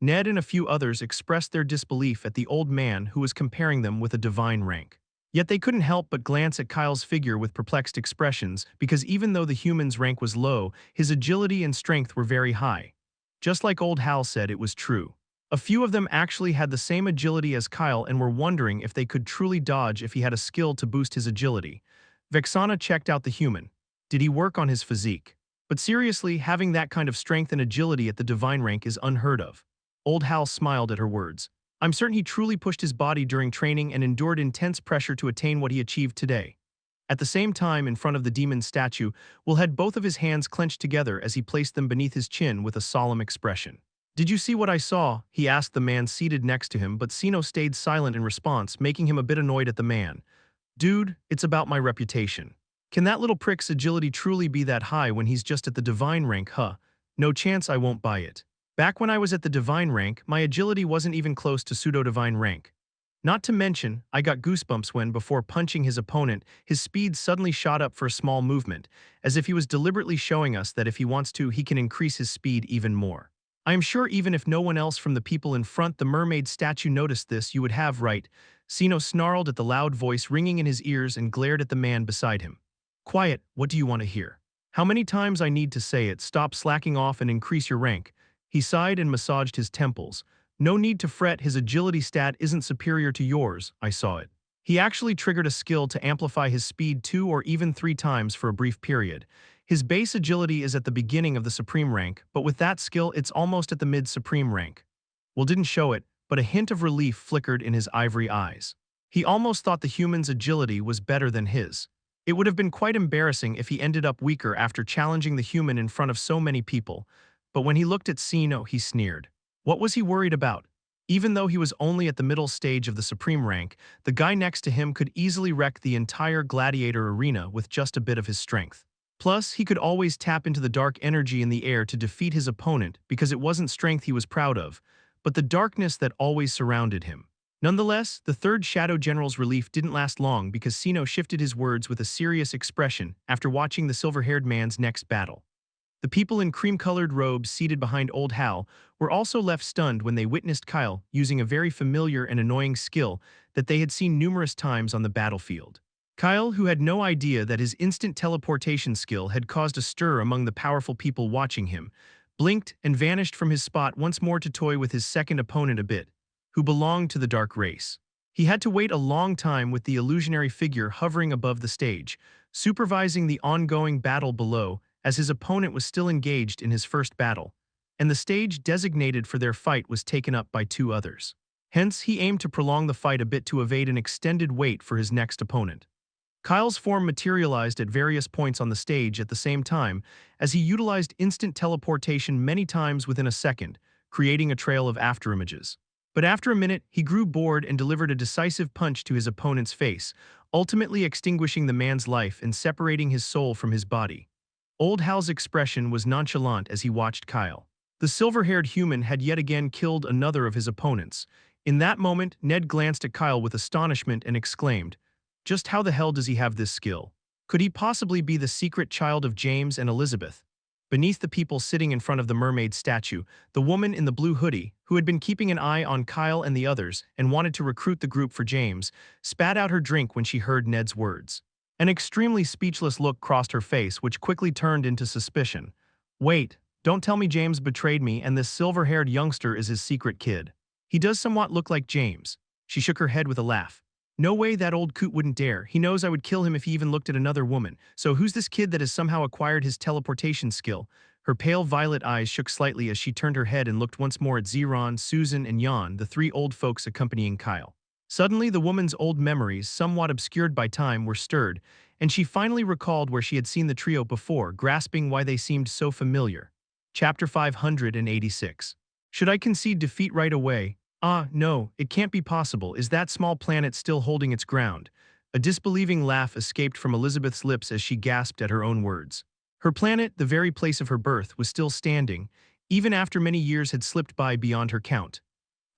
Ned and a few others expressed their disbelief at the old man who was comparing them with a divine rank. Yet they couldn't help but glance at Kyle's figure with perplexed expressions, because even though the human's rank was low, his agility and strength were very high. Just like Old Hal said, it was true. A few of them actually had the same agility as Kyle and were wondering if they could truly dodge if he had a skill to boost his agility. Vexana checked out the human. Did he work on his physique? But seriously, having that kind of strength and agility at the divine rank is unheard of. Old Hal smiled at her words. I'm certain he truly pushed his body during training and endured intense pressure to attain what he achieved today. At the same time, in front of the demon statue, Will had both of his hands clenched together as he placed them beneath his chin with a solemn expression. Did you see what I saw? He asked the man seated next to him, but Sino stayed silent in response, making him a bit annoyed at the man. Dude, it's about my reputation. Can that little prick's agility truly be that high when he's just at the divine rank, huh? No chance, I won't buy it. Back when I was at the divine rank, my agility wasn't even close to pseudo-divine rank. Not to mention, I got goosebumps when, before punching his opponent, his speed suddenly shot up for a small movement, as if he was deliberately showing us that if he wants to, he can increase his speed even more. I am sure even if no one else from the people in front the mermaid statue noticed this, you would have right. Sino snarled at the loud voice ringing in his ears and glared at the man beside him. Quiet, what do you want to hear? How many times I need to say it? Stop slacking off and increase your rank. He sighed and massaged his temples. No need to fret, his agility stat isn't superior to yours, I saw it. He actually triggered a skill to amplify his speed 2 or even 3 times for a brief period. His base agility is at the beginning of the supreme rank, but with that skill it's almost at the mid-supreme rank. Will didn't show it, but a hint of relief flickered in his ivory eyes. He almost thought the human's agility was better than his. It would have been quite embarrassing if he ended up weaker after challenging the human in front of so many people, but when he looked at Sino, he sneered. What was he worried about? Even though he was only at the middle stage of the supreme rank, the guy next to him could easily wreck the entire gladiator arena with just a bit of his strength. Plus, he could always tap into the dark energy in the air to defeat his opponent because it wasn't strength he was proud of, but the darkness that always surrounded him. Nonetheless, the third Shadow General's relief didn't last long because Sino shifted his words with a serious expression after watching the silver-haired man's next battle. The people in cream-colored robes seated behind Old Hal were also left stunned when they witnessed Kyle using a very familiar and annoying skill that they had seen numerous times on the battlefield. Kyle, who had no idea that his instant teleportation skill had caused a stir among the powerful people watching him, blinked and vanished from his spot once more to toy with his second opponent a bit, who belonged to the dark race. He had to wait a long time with the illusionary figure hovering above the stage, supervising the ongoing battle below as his opponent was still engaged in his first battle, and the stage designated for their fight was taken up by 2 others. Hence, he aimed to prolong the fight a bit to evade an extended wait for his next opponent. Kyle's form materialized at various points on the stage at the same time as he utilized instant teleportation many times within a second, creating a trail of afterimages. But after a minute, he grew bored and delivered a decisive punch to his opponent's face, ultimately extinguishing the man's life and separating his soul from his body. Old Hal's expression was nonchalant as he watched Kyle. The silver-haired human had yet again killed another of his opponents. In that moment, Ned glanced at Kyle with astonishment and exclaimed, "Just how the hell does he have this skill? Could he possibly be the secret child of James and Elizabeth?" Beneath the people sitting in front of the mermaid statue, the woman in the blue hoodie, who had been keeping an eye on Kyle and the others and wanted to recruit the group for James, spat out her drink when she heard Ned's words. An extremely speechless look crossed her face, which quickly turned into suspicion. "Wait, don't tell me James betrayed me and this silver-haired youngster is his secret kid. He does somewhat look like James." She shook her head with a laugh. "No way, that old coot wouldn't dare. He knows I would kill him if he even looked at another woman. So who's this kid that has somehow acquired his teleportation skill?" Her pale violet eyes shook slightly as she turned her head and looked once more at Zeron, Susan, and Jan, the three old folks accompanying Kyle. Suddenly, the woman's old memories, somewhat obscured by time, were stirred, and she finally recalled where she had seen the trio before, grasping why they seemed so familiar. Chapter 586. Should I concede defeat right away? Ah, no, it can't be possible. Is that small planet still holding its ground? A disbelieving laugh escaped from Elizabeth's lips as she gasped at her own words. Her planet, the very place of her birth, was still standing, even after many years had slipped by beyond her count.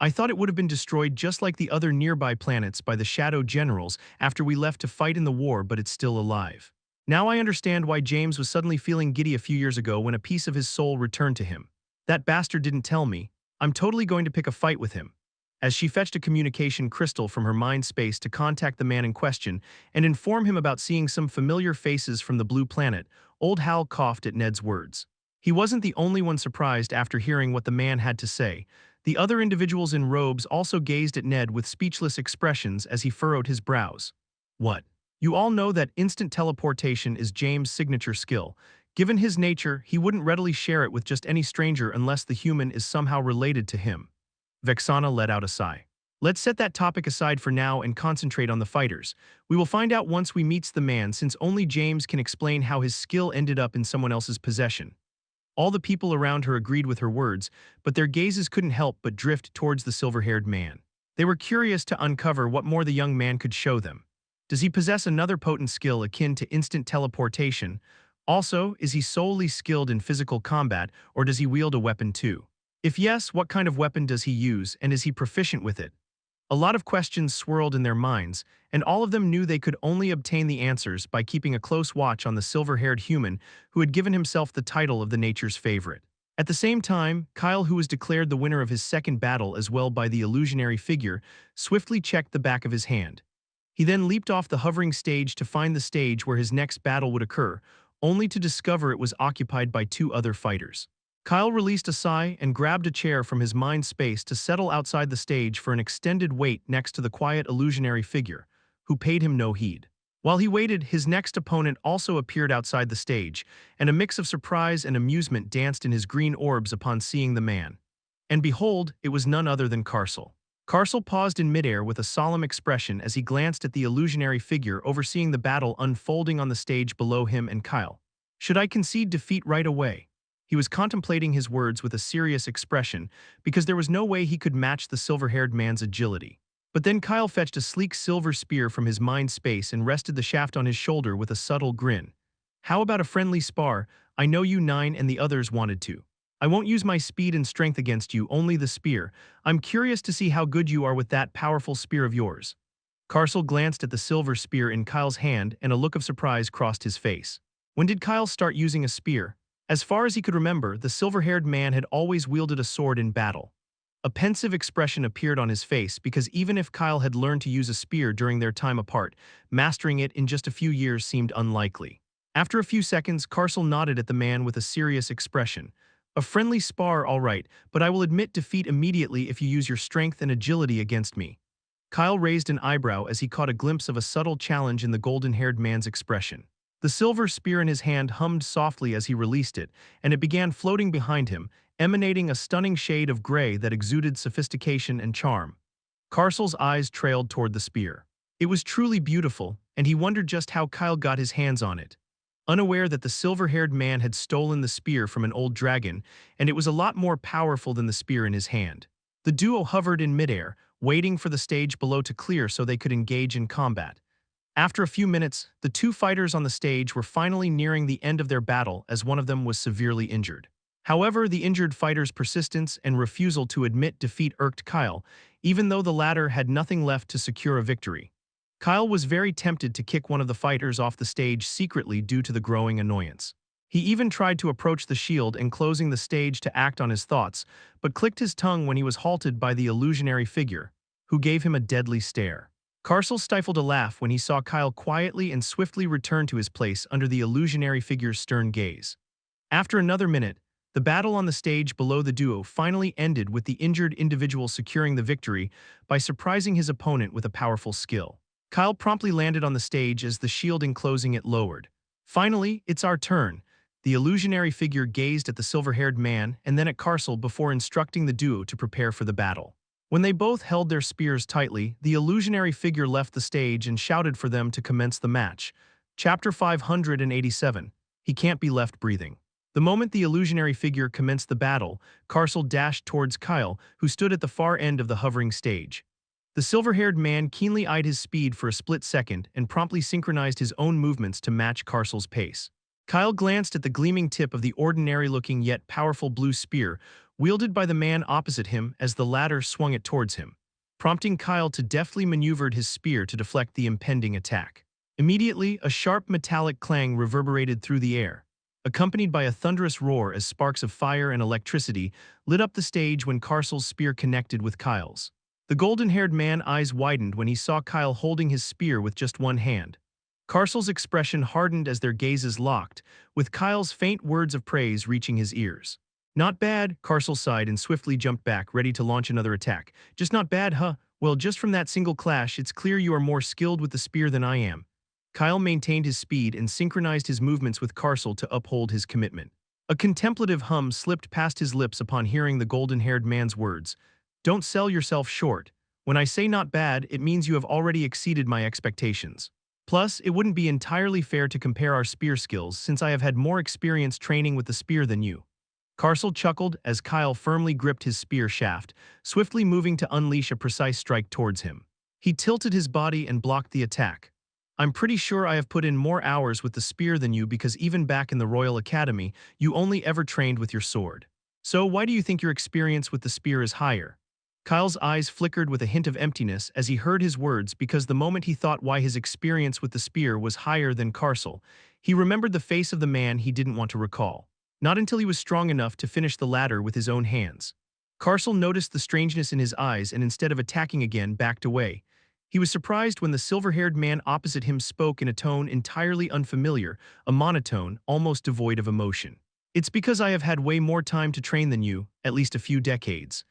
"I thought it would have been destroyed just like the other nearby planets by the Shadow Generals after we left to fight in the war, but it's still alive. Now I understand why James was suddenly feeling giddy a few years ago when a piece of his soul returned to him. That bastard didn't tell me. I'm totally going to pick a fight with him." As she fetched a communication crystal from her mind space to contact the man in question and inform him about seeing some familiar faces from the blue planet, old Hal coughed at Ned's words. He wasn't the only one surprised after hearing what the man had to say. The other individuals in robes also gazed at Ned with speechless expressions as he furrowed his brows. "What? You all know that instant teleportation is James' signature skill. Given his nature, he wouldn't readily share it with just any stranger unless the human is somehow related to him." Vexana let out a sigh. "Let's set that topic aside for now and concentrate on the fighters. We will find out once we meets the man, since only James can explain how his skill ended up in someone else's possession." All the people around her agreed with her words, but their gazes couldn't help but drift towards the silver-haired man. They were curious to uncover what more the young man could show them. Does he possess another potent skill akin to instant teleportation? Also, is he solely skilled in physical combat, or does he wield a weapon too? If yes, what kind of weapon does he use, and is he proficient with it? A lot of questions swirled in their minds, and all of them knew they could only obtain the answers by keeping a close watch on the silver-haired human who had given himself the title of the nature's favorite. At the same time, Kyle, who was declared the winner of his second battle as well by the illusionary figure, swiftly checked the back of his hand. He then leaped off the hovering stage to find the stage where his next battle would occur, only to discover it was occupied by two other fighters. Kyle released a sigh and grabbed a chair from his mind space to settle outside the stage for an extended wait next to the quiet illusionary figure, who paid him no heed. While he waited, his next opponent also appeared outside the stage, and a mix of surprise and amusement danced in his green orbs upon seeing the man. And behold, it was none other than Carcel. Carcel paused in midair with a solemn expression as he glanced at the illusionary figure overseeing the battle unfolding on the stage below him and Kyle. "Should I concede defeat right away?" He was contemplating his words with a serious expression because there was no way he could match the silver-haired man's agility. But then Kyle fetched a sleek silver spear from his mind space and rested the shaft on his shoulder with a subtle grin. "How about a friendly spar? I know you nine and the others wanted to. I won't use my speed and strength against you, only the spear. I'm curious to see how good you are with that powerful spear of yours." Carcel glanced at the silver spear in Kyle's hand and a look of surprise crossed his face. When did Kyle start using a spear? As far as he could remember, the silver-haired man had always wielded a sword in battle. A pensive expression appeared on his face because even if Kyle had learned to use a spear during their time apart, mastering it in just a few years seemed unlikely. After a few seconds, Carcel nodded at the man with a serious expression. "A friendly spar, all right, but I will admit defeat immediately if you use your strength and agility against me." Kyle raised an eyebrow as he caught a glimpse of a subtle challenge in the golden-haired man's expression. The silver spear in his hand hummed softly as he released it, and it began floating behind him, emanating a stunning shade of gray that exuded sophistication and charm. Carcel's eyes trailed toward the spear. It was truly beautiful, and he wondered just how Kyle got his hands on it. Unaware that the silver-haired man had stolen the spear from an old dragon, and it was a lot more powerful than the spear in his hand. The duo hovered in midair, waiting for the stage below to clear so they could engage in combat. After a few minutes, the two fighters on the stage were finally nearing the end of their battle as one of them was severely injured. However, the injured fighter's persistence and refusal to admit defeat irked Kyle, even though the latter had nothing left to secure a victory. Kyle was very tempted to kick one of the fighters off the stage secretly due to the growing annoyance. He even tried to approach the shield and closing the stage to act on his thoughts, but clicked his tongue when he was halted by the illusionary figure, who gave him a deadly stare. Carcel stifled a laugh when he saw Kyle quietly and swiftly return to his place under the illusionary figure's stern gaze. After another minute, the battle on the stage below the duo finally ended with the injured individual securing the victory by surprising his opponent with a powerful skill. Kyle promptly landed on the stage as the shield enclosing it lowered. Finally, it's our turn. The illusionary figure gazed at the silver-haired man and then at Carcel before instructing the duo to prepare for the battle. When they both held their spears tightly, the illusionary figure left the stage and shouted for them to commence the match. Chapter 587. He can't be left breathing. The moment the illusionary figure commenced the battle, Carcel dashed towards Kyle, who stood at the far end of the hovering stage. The silver-haired man keenly eyed his speed for a split second and promptly synchronized his own movements to match Carcel's pace. Kyle glanced at the gleaming tip of the ordinary-looking yet powerful blue spear wielded by the man opposite him as the latter swung it towards him, prompting Kyle to deftly maneuver his spear to deflect the impending attack. Immediately, a sharp metallic clang reverberated through the air, accompanied by a thunderous roar as sparks of fire and electricity lit up the stage when Carcel's spear connected with Kyle's. The golden-haired man's eyes widened when he saw Kyle holding his spear with just one hand. Carcel's expression hardened as their gazes locked, with Kyle's faint words of praise reaching his ears. "Not bad," Carcel sighed and swiftly jumped back, ready to launch another attack. "Just not bad, huh? Well, just from that single clash, it's clear you are more skilled with the spear than I am." Kyle maintained his speed and synchronized his movements with Carcel to uphold his commitment. A contemplative hum slipped past his lips upon hearing the golden-haired man's words. "Don't sell yourself short. When I say not bad, it means you have already exceeded my expectations. Plus, it wouldn't be entirely fair to compare our spear skills since I have had more experience training with the spear than you." Carcel chuckled as Kyle firmly gripped his spear shaft, swiftly moving to unleash a precise strike towards him. He tilted his body and blocked the attack. "I'm pretty sure I have put in more hours with the spear than you because even back in the Royal Academy, you only ever trained with your sword. So why do you think your experience with the spear is higher?" Kyle's eyes flickered with a hint of emptiness as he heard his words because the moment he thought why his experience with the spear was higher than Carcel, he remembered the face of the man he didn't want to recall. Not until he was strong enough to finish the ladder with his own hands. Carcel noticed the strangeness in his eyes and instead of attacking again, backed away. He was surprised when the silver-haired man opposite him spoke in a tone entirely unfamiliar, a monotone, almost devoid of emotion. "It's because I have had way more time to train than you, at least a few decades."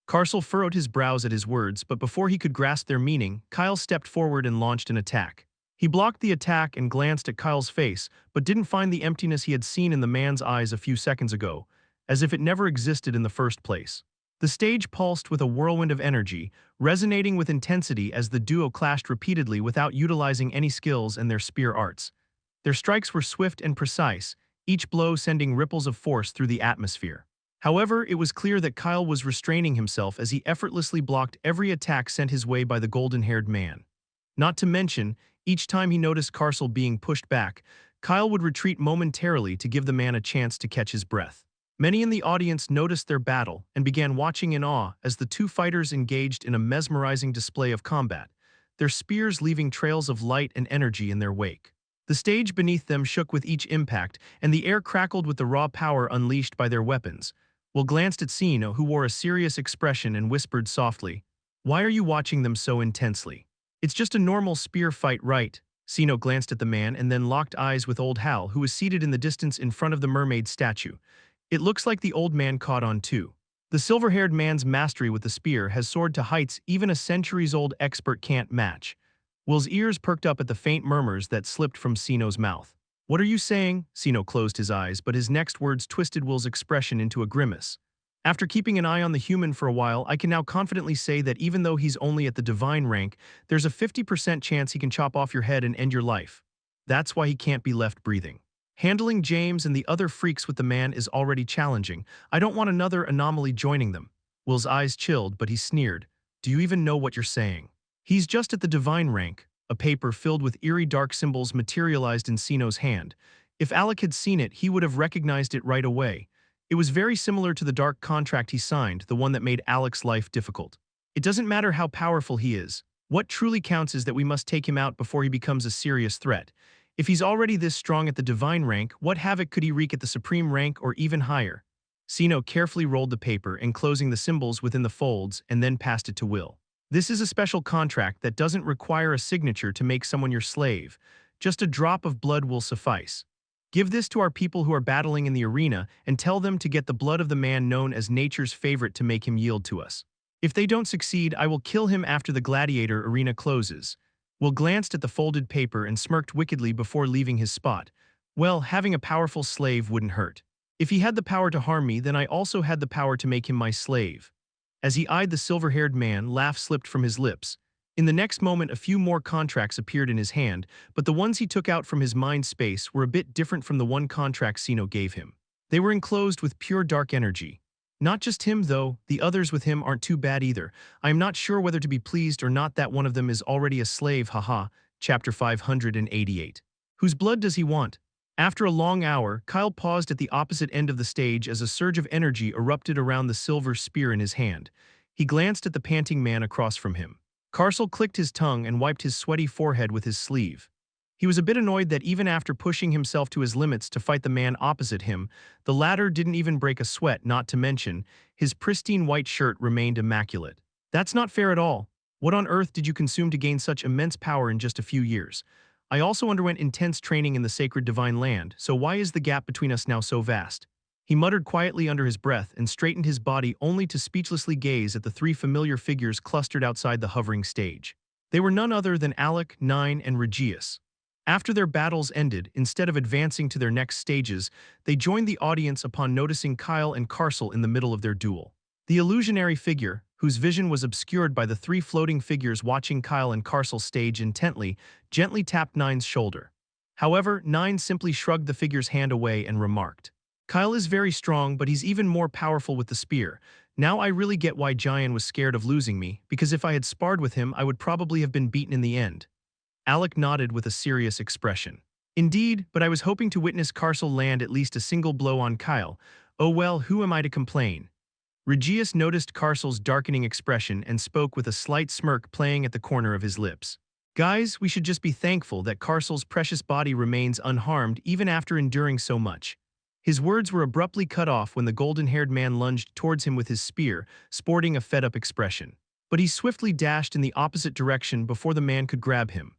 Carcel furrowed his brows at his words, but before he could grasp their meaning, Kyle stepped forward and launched an attack. He blocked the attack and glanced at Kyle's face, but didn't find the emptiness he had seen in the man's eyes a few seconds ago, as if it never existed in the first place. The stage pulsed with a whirlwind of energy, resonating with intensity as the duo clashed repeatedly without utilizing any skills and their spear arts. Their strikes were swift and precise, each blow sending ripples of force through the atmosphere. However, it was clear that Kyle was restraining himself as he effortlessly blocked every attack sent his way by the golden-haired man. Not to mention, each time he noticed Carcel being pushed back, Kyle would retreat momentarily to give the man a chance to catch his breath. Many in the audience noticed their battle and began watching in awe as the two fighters engaged in a mesmerizing display of combat, their spears leaving trails of light and energy in their wake. The stage beneath them shook with each impact, and the air crackled with the raw power unleashed by their weapons. Will glanced at Sino, who wore a serious expression and whispered softly, "Why are you watching them so intensely? It's just a normal spear fight, right?" Sino glanced at the man and then locked eyes with old Hal, who was seated in the distance in front of the mermaid statue. It looks like the old man caught on too. The silver-haired man's mastery with the spear has soared to heights even a centuries-old expert can't match. Will's ears perked up at the faint murmurs that slipped from Sino's mouth. "What are you saying?" Sino closed his eyes, but his next words twisted Will's expression into a grimace. "After keeping an eye on the human for a while, I can now confidently say that even though he's only at the divine rank, there's a 50% chance he can chop off your head and end your life. That's why he can't be left breathing. Handling James and the other freaks with the man is already challenging. I don't want another anomaly joining them." Will's eyes chilled, but he sneered. Do you even know what you're saying? He's just at the divine rank. A paper filled with eerie dark symbols materialized in Sino's hand. If Alec had seen it, he would have recognized it right away. It was very similar to the dark contract he signed, the one that made Alec's life difficult. It doesn't matter how powerful he is. What truly counts is that we must take him out before he becomes a serious threat. If he's already this strong at the divine rank, what havoc could he wreak at the supreme rank or even higher? Sino carefully rolled the paper, enclosing the symbols within the folds, and then passed it to Will. This is a special contract that doesn't require a signature to make someone your slave. Just a drop of blood will suffice. Give this to our people who are battling in the arena and tell them to get the blood of the man known as nature's favorite to make him yield to us. If they don't succeed, I will kill him after the gladiator arena closes. Will glanced at the folded paper and smirked wickedly before leaving his spot. Well, having a powerful slave wouldn't hurt. If he had the power to harm me, then I also had the power to make him my slave. As he eyed the silver-haired man, laugh slipped from his lips. In the next moment, a few more contracts appeared in his hand, but the ones he took out from his mind space were a bit different from the one contract Sino gave him. They were enclosed with pure dark energy. Not just him, though, the others with him aren't too bad either. I am not sure whether to be pleased or not that one of them is already a slave, haha. Chapter 588. Whose blood does he want? After a long hour, Kyle paused at the opposite end of the stage as a surge of energy erupted around the silver spear in his hand. He glanced at the panting man across from him. Carcel clicked his tongue and wiped his sweaty forehead with his sleeve. He was a bit annoyed that even after pushing himself to his limits to fight the man opposite him, the latter didn't even break a sweat, not to mention, his pristine white shirt remained immaculate. That's not fair at all. What on earth did you consume to gain such immense power in just a few years? I also underwent intense training in the sacred divine land, so why is the gap between us now so vast? He muttered quietly under his breath and straightened his body only to speechlessly gaze at the three familiar figures clustered outside the hovering stage. They were none other than Alec, Nine, and Regius. After their battles ended, instead of advancing to their next stages, they joined the audience upon noticing Kyle and Carcel in the middle of their duel. The illusionary figure, whose vision was obscured by the three floating figures watching Kyle and Carcel stage intently, gently tapped Nine's shoulder. However, Nine simply shrugged the figure's hand away and remarked, Kyle is very strong, but he's even more powerful with the spear. Now I really get why Jian was scared of losing me, because if I had sparred with him, I would probably have been beaten in the end. Alec nodded with a serious expression. Indeed, but I was hoping to witness Carcel land at least a single blow on Kyle. Oh well, who am I to complain? Regius noticed Carcel's darkening expression and spoke with a slight smirk playing at the corner of his lips. Guys, we should just be thankful that Carcel's precious body remains unharmed even after enduring so much. His words were abruptly cut off when the golden-haired man lunged towards him with his spear, sporting a fed-up expression. But he swiftly dashed in the opposite direction before the man could grab him.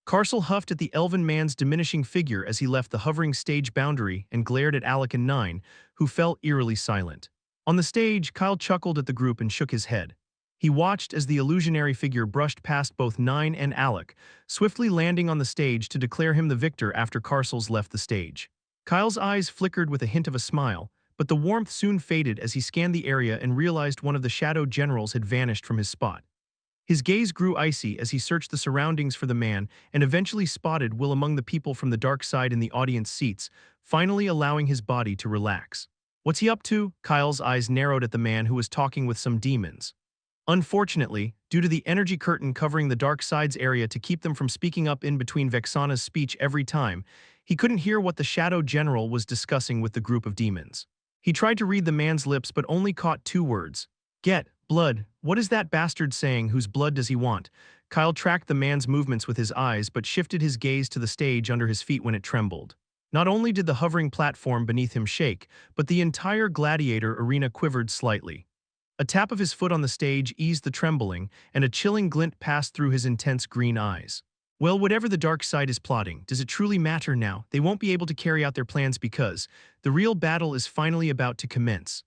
Carcel huffed at the elven man's diminishing figure as he left the hovering stage boundary and glared at Alec and Nine, who fell eerily silent. On the stage, Kyle chuckled at the group and shook his head. He watched as the illusionary figure brushed past both Nine and Alec, swiftly landing on the stage to declare him the victor after Carcel's left the stage. Kyle's eyes flickered with a hint of a smile, but the warmth soon faded as he scanned the area and realized one of the shadow generals had vanished from his spot. His gaze grew icy as he searched the surroundings for the man and eventually spotted Will among the people from the dark side in the audience seats, finally allowing his body to relax. What's he up to? Kyle's eyes narrowed at the man who was talking with some demons. Unfortunately, due to the energy curtain covering the dark side's area to keep them from speaking up in between Vexana's speech every time, he couldn't hear what the Shadow General was discussing with the group of demons. He tried to read the man's lips but only caught two words. Get, blood. What is that bastard saying? Whose blood does he want? Kyle tracked the man's movements with his eyes but shifted his gaze to the stage under his feet when it trembled. Not only did the hovering platform beneath him shake, but the entire gladiator arena quivered slightly. A tap of his foot on the stage eased the trembling, and a chilling glint passed through his intense green eyes. Well, whatever the dark side is plotting, does it truly matter now? They won't be able to carry out their plans because the real battle is finally about to commence.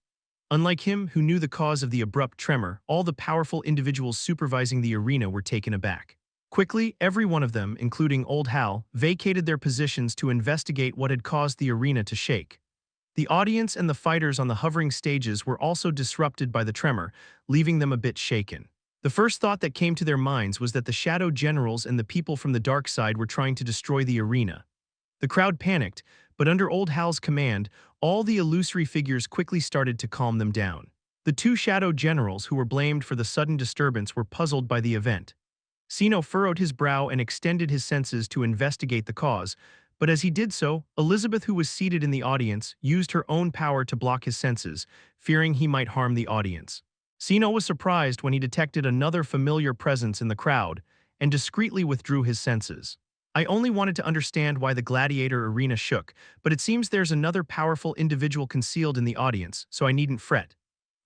Unlike him, who knew the cause of the abrupt tremor, all the powerful individuals supervising the arena were taken aback. Quickly, every one of them, including Old Hal, vacated their positions to investigate what had caused the arena to shake. The audience and the fighters on the hovering stages were also disrupted by the tremor, leaving them a bit shaken. The first thought that came to their minds was that the Shadow Generals and the people from the dark side were trying to destroy the arena. The crowd panicked, but under Old Hal's command, all the illusory figures quickly started to calm them down. The two shadow generals who were blamed for the sudden disturbance were puzzled by the event. Sino furrowed his brow and extended his senses to investigate the cause, but as he did so, Elizabeth, who was seated in the audience, used her own power to block his senses, fearing he might harm the audience. Sino was surprised when he detected another familiar presence in the crowd and discreetly withdrew his senses. I only wanted to understand why the gladiator arena shook, but it seems there's another powerful individual concealed in the audience, so I needn't fret.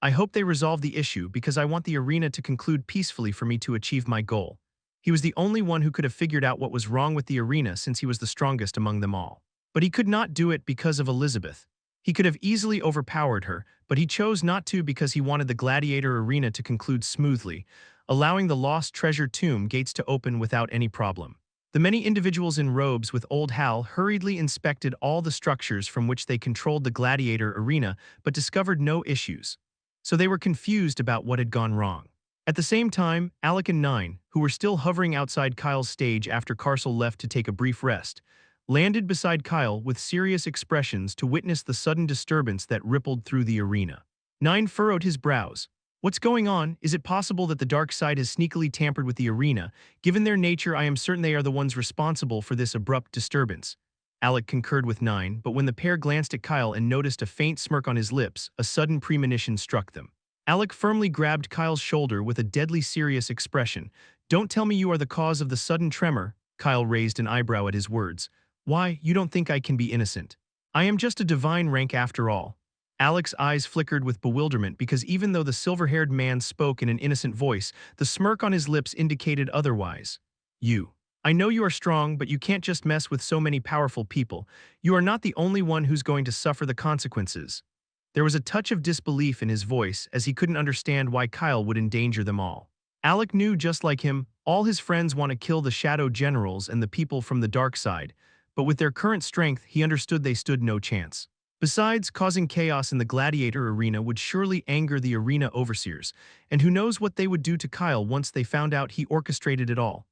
I hope they resolve the issue because I want the arena to conclude peacefully for me to achieve my goal. He was the only one who could have figured out what was wrong with the arena since he was the strongest among them all. But he could not do it because of Elizabeth. He could have easily overpowered her, but he chose not to because he wanted the gladiator arena to conclude smoothly, allowing the lost treasure tomb gates to open without any problem. The many individuals in robes with old Hal hurriedly inspected all the structures from which they controlled the gladiator arena but discovered no issues. So they were confused about what had gone wrong. At the same time, Alec and Nine, who were still hovering outside Kyle's stage after Carcel left to take a brief rest, landed beside Kyle with serious expressions to witness the sudden disturbance that rippled through the arena. Nine furrowed his brows. What's going on? Is it possible that the dark side has sneakily tampered with the arena? Given their nature, I am certain they are the ones responsible for this abrupt disturbance. Alec concurred with Nine, but when the pair glanced at Kyle and noticed a faint smirk on his lips, a sudden premonition struck them. Alec firmly grabbed Kyle's shoulder with a deadly serious expression. Don't tell me you are the cause of the sudden tremor. Kyle raised an eyebrow at his words. Why, you don't think I can be innocent? I am just a divine rank after all. Alec's eyes flickered with bewilderment because even though the silver-haired man spoke in an innocent voice, the smirk on his lips indicated otherwise. I know you are strong, but you can't just mess with so many powerful people. You are not the only one who's going to suffer the consequences. There was a touch of disbelief in his voice as he couldn't understand why Kyle would endanger them all. Alec knew, just like him, all his friends want to kill the Shadow Generals and the people from the dark side, but with their current strength, he understood they stood no chance. Besides, causing chaos in the gladiator arena would surely anger the arena overseers, and who knows what they would do to Kyle once they found out he orchestrated it all.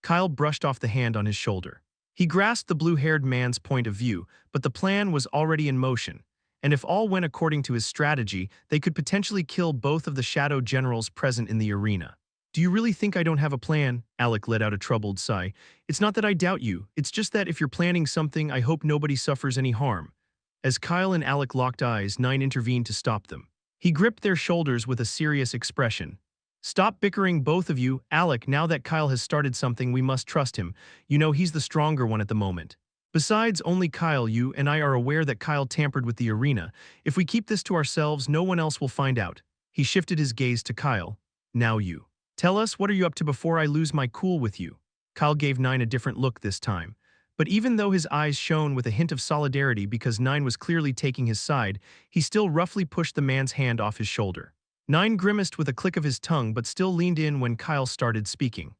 Kyle brushed off the hand on his shoulder. He grasped the blue-haired man's point of view, but the plan was already in motion. And if all went according to his strategy, they could potentially kill both of the Shadow Generals present in the arena. Do you really think I don't have a plan? Alec let out a troubled sigh. It's not that I doubt you, it's just that if you're planning something, I hope nobody suffers any harm. As Kyle and Alec locked eyes, Nine intervened to stop them. He gripped their shoulders with a serious expression. Stop bickering, both of you. Alec, now that Kyle has started something, we must trust him. You know he's the stronger one at the moment. Besides, only Kyle, you and I are aware that Kyle tampered with the arena. If we keep this to ourselves, no one else will find out. He shifted his gaze to Kyle. Now you. Tell us, what are you up to before I lose my cool with you? Kyle gave Nine a different look this time. But even though his eyes shone with a hint of solidarity because Nine was clearly taking his side, he still roughly pushed the man's hand off his shoulder. Nine grimaced with a click of his tongue but still leaned in when Kyle started speaking.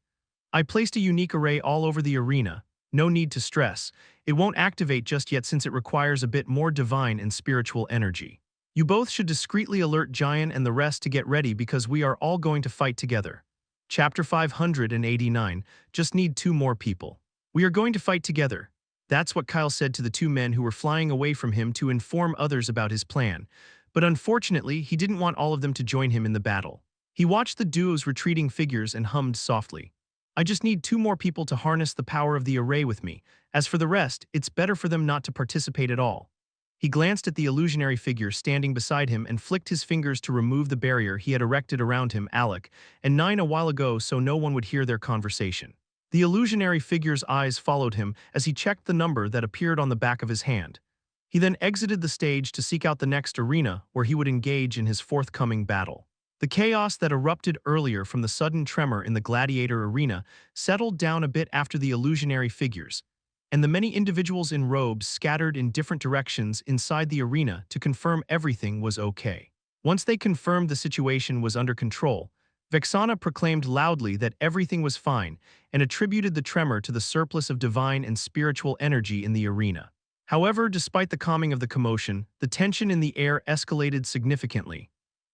I placed a unique array all over the arena. No need to stress. It won't activate just yet since it requires a bit more divine and spiritual energy. You both should discreetly alert Giant and the rest to get ready because we are all going to fight together. Chapter 589, just need 2 more people. We are going to fight together. That's what Kyle said to the 2 men who were flying away from him to inform others about his plan. But unfortunately, he didn't want all of them to join him in the battle. He watched the duo's retreating figures and hummed softly. I just need 2 more people to harness the power of the array with me. As for the rest, it's better for them not to participate at all. He glanced at the illusionary figure standing beside him and flicked his fingers to remove the barrier he had erected around him, Alec, and Nine a while ago so no one would hear their conversation. The illusionary figure's eyes followed him as he checked the number that appeared on the back of his hand. He then exited the stage to seek out the next arena where he would engage in his forthcoming battle. The chaos that erupted earlier from the sudden tremor in the gladiator arena settled down a bit after the illusionary figures, and the many individuals in robes scattered in different directions inside the arena to confirm everything was okay. Once they confirmed the situation was under control, Vexana proclaimed loudly that everything was fine and attributed the tremor to the surplus of divine and spiritual energy in the arena. However, despite the calming of the commotion, the tension in the air escalated significantly.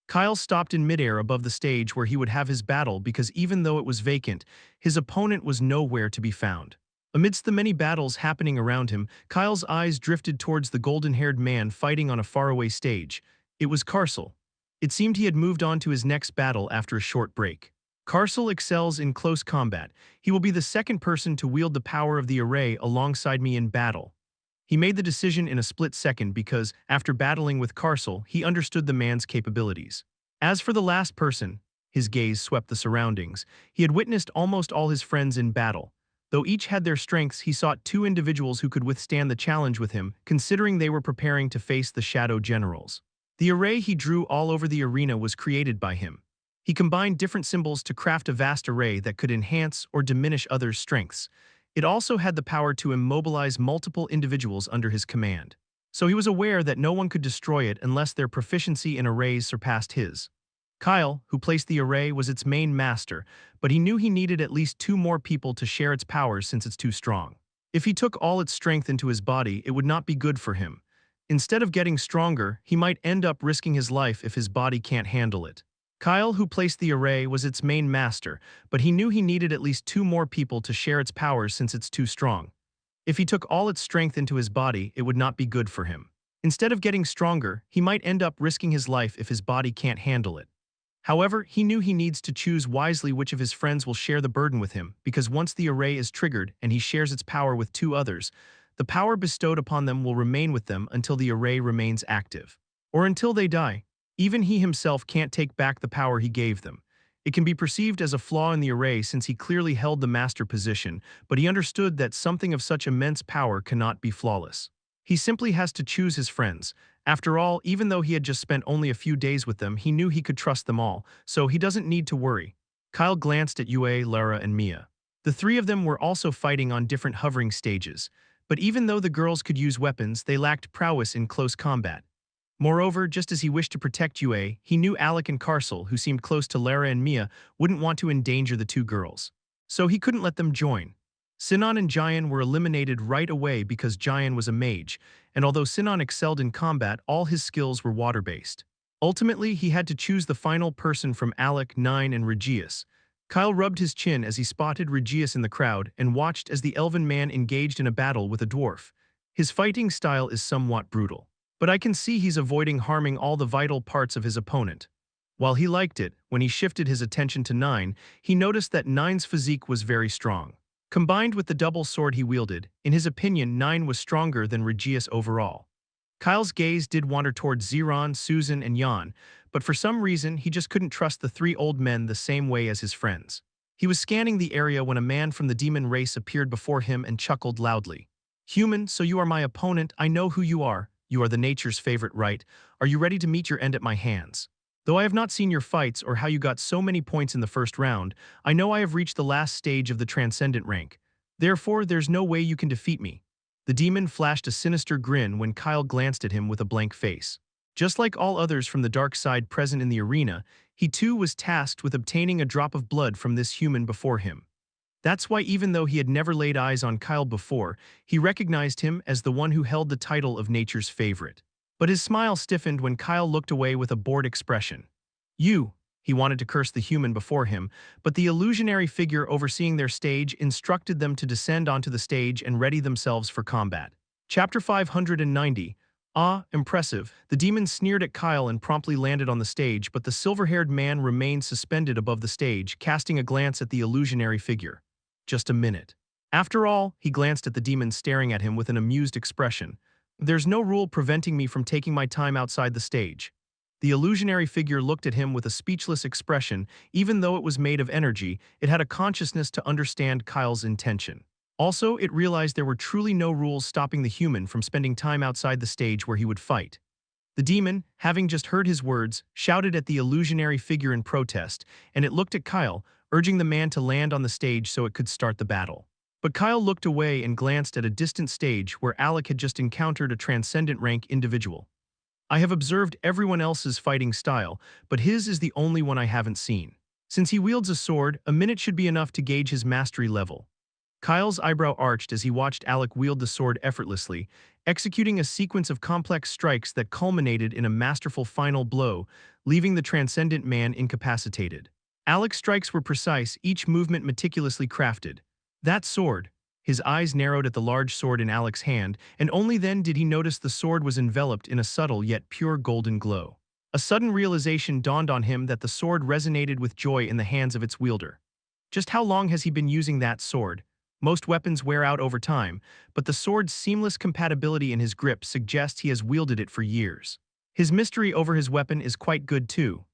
Kyle stopped in midair above the stage where he would have his battle because even though it was vacant, his opponent was nowhere to be found. Amidst the many battles happening around him, Kyle's eyes drifted towards the golden-haired man fighting on a faraway stage. It was Carcel. It seemed he had moved on to his next battle after a short break. Carcel excels in close combat. He will be the second person to wield the power of the array alongside me in battle. He made the decision in a split second because, after battling with Carcel, he understood the man's capabilities. As for the last person, his gaze swept the surroundings. He had witnessed almost all his friends in battle. Though each had their strengths, he sought two individuals who could withstand the challenge with him, considering they were preparing to face the Shadow Generals. The array he drew all over the arena was created by him. He combined different symbols to craft a vast array that could enhance or diminish others' strengths. It also had the power to immobilize multiple individuals under his command. So he was aware that no one could destroy it unless their proficiency in arrays surpassed his. Kyle, who placed the array, was its main master, but he knew he needed at least two more people to share its powers since it's too strong. If he took all its strength into his body, it would not be good for him. Instead of getting stronger, he might end up risking his life if his body can't handle it. Kyle, who placed the array, was its main master, but he knew he needed at least two more people to share its powers since it's too strong. If he took all its strength into his body, it would not be good for him. Instead of getting stronger, he might end up risking his life if his body can't handle it. However, he knew he needs to choose wisely which of his friends will share the burden with him, because once the array is triggered and he shares its power with two others, the power bestowed upon them will remain with them until the array remains active. Or until they die. Even he himself can't take back the power he gave them. It can be perceived as a flaw in the array since he clearly held the master position, but he understood that something of such immense power cannot be flawless. He simply has to choose his friends. After all, even though he had just spent only a few days with them, he knew he could trust them all, so he doesn't need to worry. Kyle glanced at Yue, Lara, and Mia. The three of them were also fighting on different hovering stages, but even though the girls could use weapons, they lacked prowess in close combat. Moreover, just as he wished to protect Yue, he knew Alec and Carcel, who seemed close to Lara and Mia, wouldn't want to endanger the two girls. So he couldn't let them join. Sinon and Jian were eliminated right away because Jian was a mage, and although Sinon excelled in combat, all his skills were water-based. Ultimately, he had to choose the final person from Alec, Nine, and Regius. Kyle rubbed his chin as he spotted Regius in the crowd and watched as the elven man engaged in a battle with a dwarf. His fighting style is somewhat brutal, but I can see he's avoiding harming all the vital parts of his opponent. While he liked it, when he shifted his attention to Nine, he noticed that Nine's physique was very strong. Combined with the double sword he wielded, in his opinion, Nine was stronger than Regius overall. Kyle's gaze did wander towards Ziron, Susan, and Jan, but for some reason he just couldn't trust the three old men the same way as his friends. He was scanning the area when a man from the demon race appeared before him and chuckled loudly. "Human, so you are my opponent. I know who you are. You are the nature's favorite, right? Are you ready to meet your end at my hands? Though I have not seen your fights or how you got so many points in the first round, I know I have reached the last stage of the transcendent rank. Therefore, there's no way you can defeat me." The demon flashed a sinister grin when Kyle glanced at him with a blank face. Just like all others from the dark side present in the arena, he too was tasked with obtaining a drop of blood from this human before him. That's why even though he had never laid eyes on Kyle before, he recognized him as the one who held the title of nature's favorite. But his smile stiffened when Kyle looked away with a bored expression. "You," he wanted to curse the human before him, but the illusionary figure overseeing their stage instructed them to descend onto the stage and ready themselves for combat. Chapter 590. Ah, impressive. The demon sneered at Kyle and promptly landed on the stage, but the silver-haired man remained suspended above the stage, casting a glance at the illusionary figure. Just a minute. After all, he glanced at the demon staring at him with an amused expression. "There's no rule preventing me from taking my time outside the stage." The illusionary figure looked at him with a speechless expression. Even though it was made of energy, it had a consciousness to understand Kyle's intention. Also, it realized there were truly no rules stopping the human from spending time outside the stage where he would fight. The demon, having just heard his words, shouted at the illusionary figure in protest, and it looked at Kyle, urging the man to land on the stage so it could start the battle. But Kyle looked away and glanced at a distant stage where Alec had just encountered a transcendent rank individual. "I have observed everyone else's fighting style, but his is the only one I haven't seen. Since he wields a sword, a minute should be enough to gauge his mastery level." Kyle's eyebrow arched as he watched Alec wield the sword effortlessly, executing a sequence of complex strikes that culminated in a masterful final blow, leaving the transcendent man incapacitated. Alec's strikes were precise, each movement meticulously crafted. That sword. His eyes narrowed at the large sword in Alec's hand, and only then did he notice the sword was enveloped in a subtle yet pure golden glow. A sudden realization dawned on him that the sword resonated with joy in the hands of its wielder. Just how long has he been using that sword? Most weapons wear out over time, but the sword's seamless compatibility in his grip suggests he has wielded it for years. His mystery over his weapon is quite good too.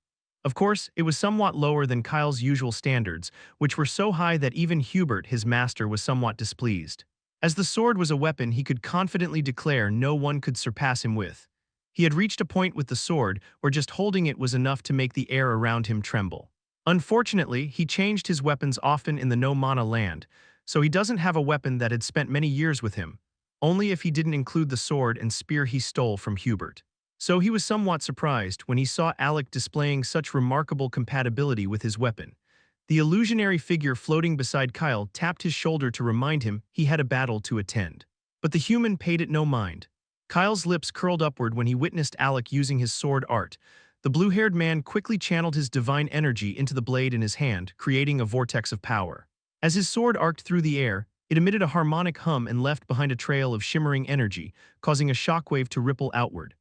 Of course, it was somewhat lower than Kyle's usual standards, which were so high that even Hubert, his master, was somewhat displeased. As the sword was a weapon he could confidently declare no one could surpass him with. He had reached a point with the sword where just holding it was enough to make the air around him tremble. Unfortunately, he changed his weapons often in the no-mana land, so he doesn't have a weapon that had spent many years with him, only if he didn't include the sword and spear he stole from Hubert. So he was somewhat surprised when he saw Alec displaying such remarkable compatibility with his weapon. The illusionary figure floating beside Kyle tapped his shoulder to remind him he had a battle to attend. But the human paid it no mind. Kyle's lips curled upward when he witnessed Alec using his sword art. The blue-haired man quickly channeled his divine energy into the blade in his hand, creating a vortex of power. As his sword arced through the air, it emitted a harmonic hum and left behind a trail of shimmering energy, causing a shockwave to ripple outward.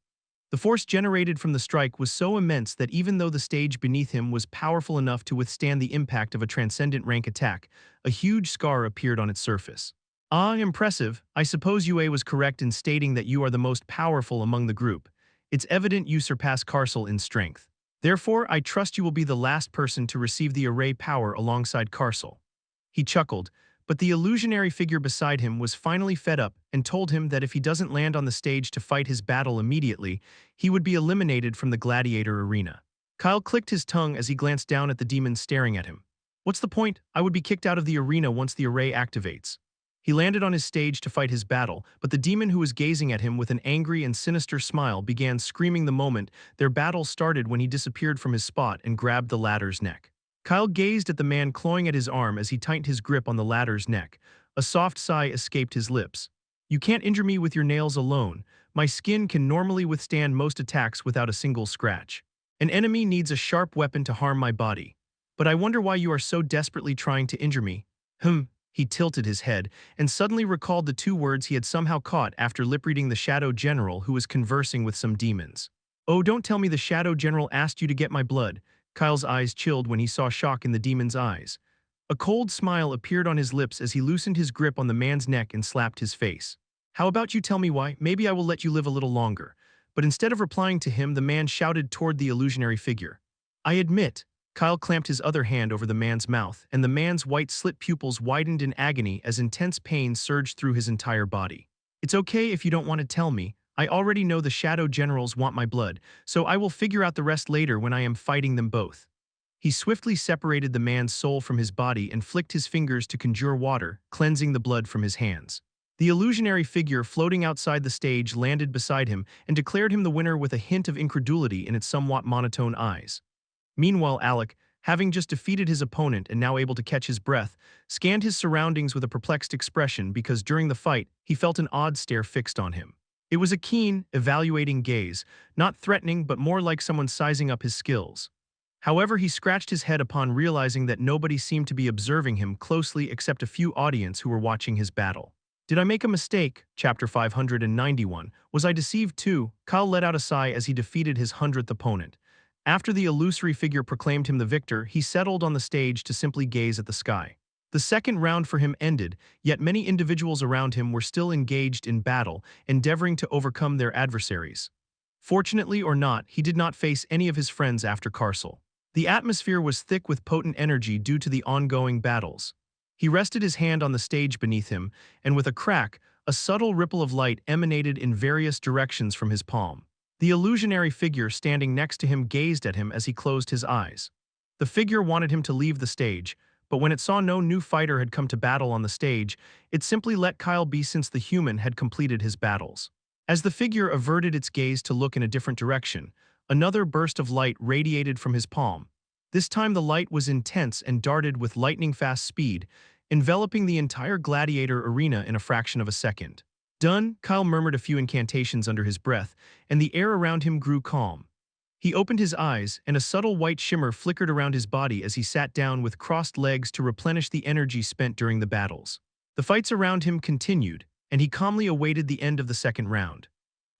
The force generated from the strike was so immense that even though the stage beneath him was powerful enough to withstand the impact of a transcendent rank attack, a huge scar appeared on its surface. Ah, impressive. I suppose Yue was correct in stating that you are the most powerful among the group. It's evident you surpass Carcel in strength. Therefore, I trust you will be the last person to receive the array power alongside Carcel. He chuckled, but the illusionary figure beside him was finally fed up and told him that if he doesn't land on the stage to fight his battle immediately, he would be eliminated from the gladiator arena. Kyle clicked his tongue as he glanced down at the demon staring at him. What's the point? I would be kicked out of the arena once the array activates. He landed on his stage to fight his battle, but the demon who was gazing at him with an angry and sinister smile began screaming the moment their battle started when he disappeared from his spot and grabbed the ladder's neck. Kyle gazed at the man clawing at his arm as he tightened his grip on the ladder's neck. A soft sigh escaped his lips. You can't injure me with your nails alone. My skin can normally withstand most attacks without a single scratch. An enemy needs a sharp weapon to harm my body. But I wonder why you are so desperately trying to injure me. He tilted his head and suddenly recalled the two words he had somehow caught after lip-reading the Shadow General who was conversing with some demons. Oh, don't tell me the Shadow General asked you to get my blood. Kyle's eyes chilled when he saw shock in the demon's eyes. A cold smile appeared on his lips as he loosened his grip on the man's neck and slapped his face. How about you tell me why? Maybe I will let you live a little longer. But instead of replying to him, the man shouted toward the illusionary figure. I admit. Kyle clamped his other hand over the man's mouth, and the man's white slit pupils widened in agony as intense pain surged through his entire body. It's okay if you don't want to tell me. I already know the Shadow Generals want my blood, so I will figure out the rest later when I am fighting them both. He swiftly separated the man's soul from his body and flicked his fingers to conjure water, cleansing the blood from his hands. The illusionary figure floating outside the stage landed beside him and declared him the winner with a hint of incredulity in its somewhat monotone eyes. Meanwhile, Alec, having just defeated his opponent and now able to catch his breath, scanned his surroundings with a perplexed expression because during the fight, he felt an odd stare fixed on him. It was a keen, evaluating gaze, not threatening but more like someone sizing up his skills. However, he scratched his head upon realizing that nobody seemed to be observing him closely except a few audience who were watching his battle. Did I make a mistake? Chapter 591. Was I deceived too? Kyle let out a sigh as he defeated his 100th opponent. After the illusory figure proclaimed him the victor, he settled on the stage to simply gaze at the sky. The second round for him ended, yet many individuals around him were still engaged in battle, endeavoring to overcome their adversaries. Fortunately or not, he did not face any of his friends after Carcel. The atmosphere was thick with potent energy due to the ongoing battles. He rested his hand on the stage beneath him, and with a crack, a subtle ripple of light emanated in various directions from his palm. The illusionary figure standing next to him gazed at him as he closed his eyes. The figure wanted him to leave the stage, but when it saw no new fighter had come to battle on the stage, it simply let Kyle be since the human had completed his battles. As the figure averted its gaze to look in a different direction, another burst of light radiated from his palm. This time the light was intense and darted with lightning-fast speed, enveloping the entire gladiator arena in a fraction of a second. Done, Kyle murmured a few incantations under his breath, and the air around him grew calm. He opened his eyes, and a subtle white shimmer flickered around his body as he sat down with crossed legs to replenish the energy spent during the battles. The fights around him continued, and he calmly awaited the end of the second round.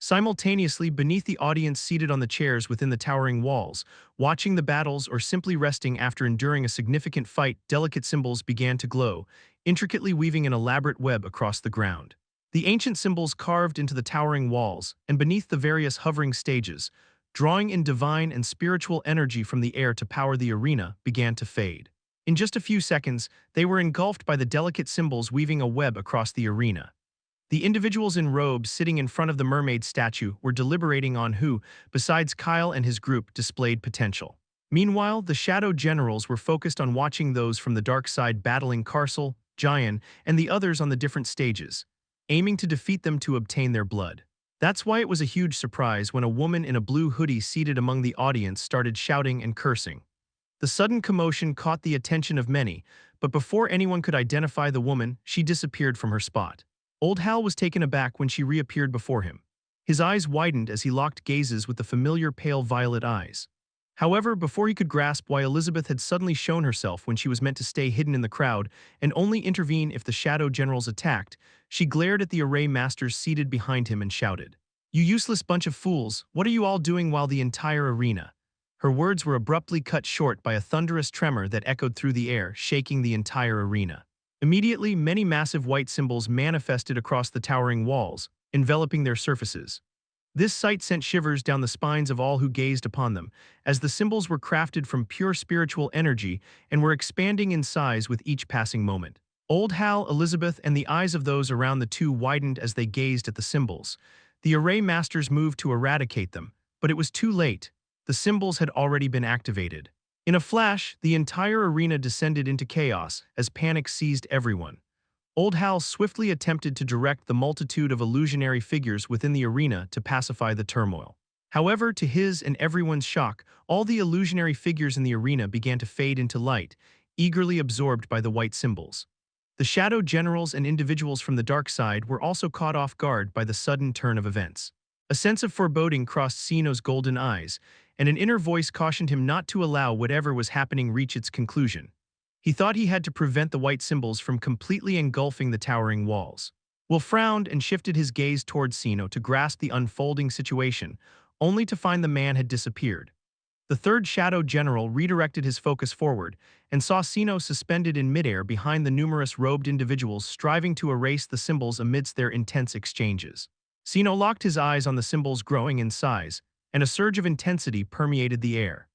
Simultaneously, beneath the audience seated on the chairs within the towering walls, watching the battles or simply resting after enduring a significant fight, delicate symbols began to glow, intricately weaving an elaborate web across the ground. The ancient symbols carved into the towering walls and beneath the various hovering stages, drawing in divine and spiritual energy from the air to power the arena, began to fade. In just a few seconds, they were engulfed by the delicate symbols weaving a web across the arena. The individuals in robes sitting in front of the mermaid statue were deliberating on who, besides Kyle and his group, displayed potential. Meanwhile, the Shadow Generals were focused on watching those from the dark side battling Carcel, Giant, and the others on the different stages, aiming to defeat them to obtain their blood. That's why it was a huge surprise when a woman in a blue hoodie seated among the audience started shouting and cursing. The sudden commotion caught the attention of many, but before anyone could identify the woman, she disappeared from her spot. Old Hal was taken aback when she reappeared before him. His eyes widened as he locked gazes with the familiar pale violet eyes. However, before he could grasp why Elizabeth had suddenly shown herself when she was meant to stay hidden in the crowd and only intervene if the Shadow Generals attacked, she glared at the array masters seated behind him and shouted, "You useless bunch of fools, what are you all doing while the entire arena?" Her words were abruptly cut short by a thunderous tremor that echoed through the air, shaking the entire arena. Immediately, many massive white symbols manifested across the towering walls, enveloping their surfaces. This sight sent shivers down the spines of all who gazed upon them, as the symbols were crafted from pure spiritual energy and were expanding in size with each passing moment. Old Hal, Elizabeth, and the eyes of those around the two widened as they gazed at the symbols. The array masters moved to eradicate them, but it was too late. The symbols had already been activated. In a flash, the entire arena descended into chaos as panic seized everyone. Old Hal swiftly attempted to direct the multitude of illusionary figures within the arena to pacify the turmoil. However, to his and everyone's shock, all the illusionary figures in the arena began to fade into light, eagerly absorbed by the white symbols. The Shadow Generals and individuals from the dark side were also caught off guard by the sudden turn of events. A sense of foreboding crossed Sino's golden eyes, and an inner voice cautioned him not to allow whatever was happening reach its conclusion. He thought he had to prevent the white symbols from completely engulfing the towering walls. Will frowned and shifted his gaze towards Sino to grasp the unfolding situation, only to find the man had disappeared. The third Shadow General redirected his focus forward and saw Sino suspended in midair behind the numerous robed individuals striving to erase the symbols amidst their intense exchanges. Sino locked his eyes on the symbols growing in size, and a surge of intensity permeated the air.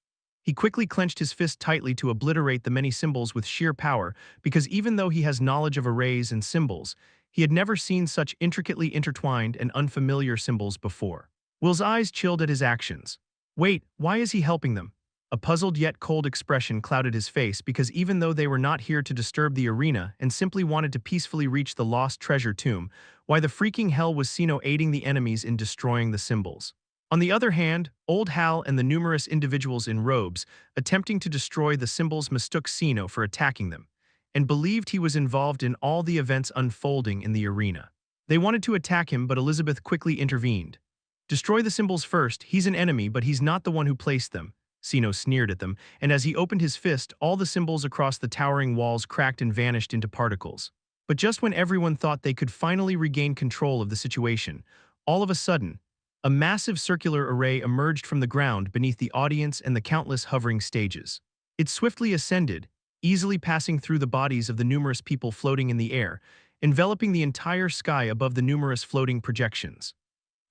He quickly clenched his fist tightly to obliterate the many symbols with sheer power, because even though he has knowledge of arrays and symbols, he had never seen such intricately intertwined and unfamiliar symbols before. Will's eyes chilled at his actions. Wait, why is he helping them? A puzzled yet cold expression clouded his face because even though they were not here to disturb the arena and simply wanted to peacefully reach the lost treasure tomb, why the freaking hell was Sino aiding the enemies in destroying the symbols? On the other hand, Old Hal and the numerous individuals in robes attempting to destroy the symbols mistook Sino for attacking them, and believed he was involved in all the events unfolding in the arena. They wanted to attack him, but Elizabeth quickly intervened. "Destroy the symbols first, he's an enemy, but he's not the one who placed them," Sino sneered at them, and as he opened his fist, all the symbols across the towering walls cracked and vanished into particles. But just when everyone thought they could finally regain control of the situation, all of a sudden, a massive circular array emerged from the ground beneath the audience and the countless hovering stages. It swiftly ascended, easily passing through the bodies of the numerous people floating in the air, enveloping the entire sky above the numerous floating projections.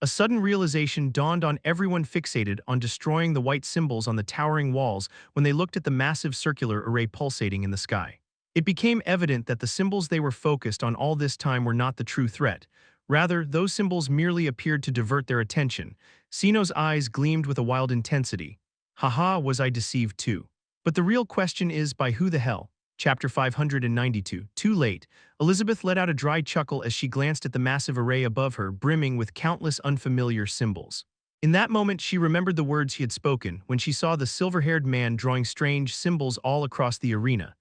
A sudden realization dawned on everyone fixated on destroying the white symbols on the towering walls when they looked at the massive circular array pulsating in the sky. It became evident that the symbols they were focused on all this time were not the true threat. Rather, those symbols merely appeared to divert their attention. Sino's eyes gleamed with a wild intensity. Haha, was I deceived too? But the real question is, by who the hell? Chapter 592. Too late. Elizabeth let out a dry chuckle as she glanced at the massive array above her, brimming with countless unfamiliar symbols. In that moment, she remembered the words he had spoken when she saw the silver-haired man drawing strange symbols all across the arena.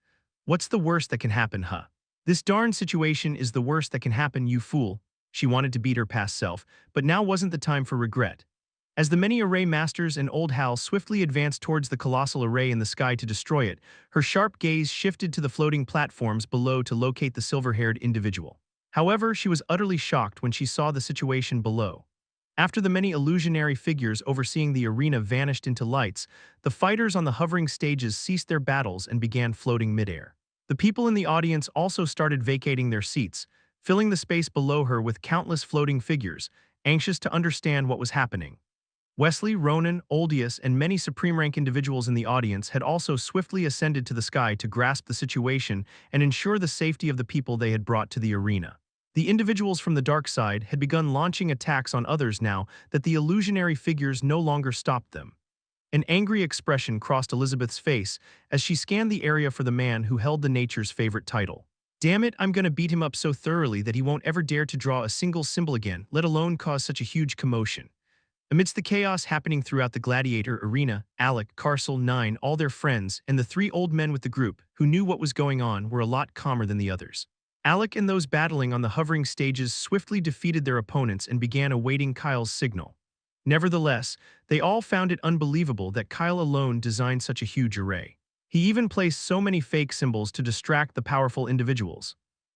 What's the worst that can happen, huh? This darn situation is the worst that can happen, you fool. She wanted to beat her past self, but now wasn't the time for regret. As the many array masters and Old Hal swiftly advanced towards the colossal array in the sky to destroy it, her sharp gaze shifted to the floating platforms below to locate the silver-haired individual. However, she was utterly shocked when she saw the situation below. After the many illusionary figures overseeing the arena vanished into lights, the fighters on the hovering stages ceased their battles and began floating midair. The people in the audience also started vacating their seats, filling the space below her with countless floating figures, anxious to understand what was happening. Wesley, Ronan, Oldius, and many supreme-rank individuals in the audience had also swiftly ascended to the sky to grasp the situation and ensure the safety of the people they had brought to the arena. The individuals from the dark side had begun launching attacks on others now that the illusionary figures no longer stopped them. An angry expression crossed Elizabeth's face as she scanned the area for the man who held the nature's favorite title. Damn it, I'm gonna beat him up so thoroughly that he won't ever dare to draw a single symbol again, let alone cause such a huge commotion. Amidst the chaos happening throughout the gladiator arena, Alec, Carcel, Nine, all their friends, and the three old men with the group, who knew what was going on, were a lot calmer than the others. Alec and those battling on the hovering stages swiftly defeated their opponents and began awaiting Kyle's signal. Nevertheless, they all found it unbelievable that Kyle alone designed such a huge array. He even placed so many fake symbols to distract the powerful individuals.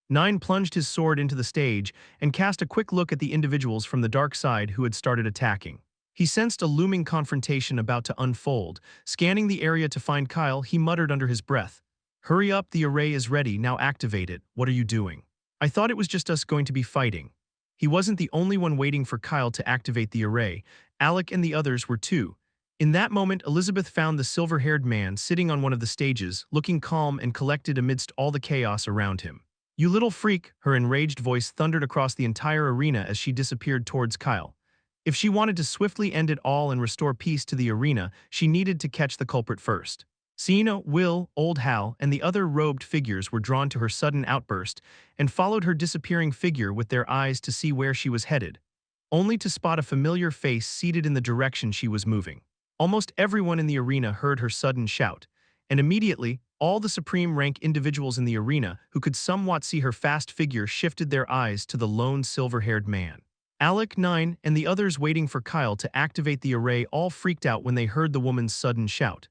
Nine plunged his sword into the stage and cast a quick look at the individuals from the dark side who had started attacking. He sensed a looming confrontation about to unfold. Scanning the area to find Kyle, he muttered under his breath, "Hurry up, the array is ready, now activate it. What are you doing? I thought it was just us going to be fighting." He wasn't the only one waiting for Kyle to activate the array. Alec and the others were too. In that moment, Elizabeth found the silver-haired man sitting on one of the stages, looking calm and collected amidst all the chaos around him. "You little freak," her enraged voice thundered across the entire arena as she disappeared towards Kyle. If she wanted to swiftly end it all and restore peace to the arena, she needed to catch the culprit first. Sienna, Will, Old Hal, and the other robed figures were drawn to her sudden outburst and followed her disappearing figure with their eyes to see where she was headed, only to spot a familiar face seated in the direction she was moving. Almost everyone in the arena heard her sudden shout, and immediately, all the supreme-rank individuals in the arena who could somewhat see her fast figure shifted their eyes to the lone silver-haired man. Alec, Nine, and the others waiting for Kyle to activate the array all freaked out when they heard the woman's sudden shout.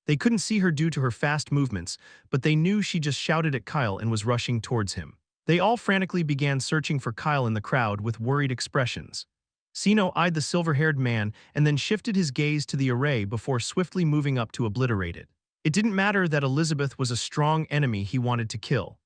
They couldn't see her due to her fast movements, but they knew she just shouted at Kyle and was rushing towards him. They all frantically began searching for Kyle in the crowd with worried expressions. Sino eyed the silver-haired man and then shifted his gaze to the array before swiftly moving up to obliterate it. It didn't matter that Elizabeth was a strong enemy he wanted to kill.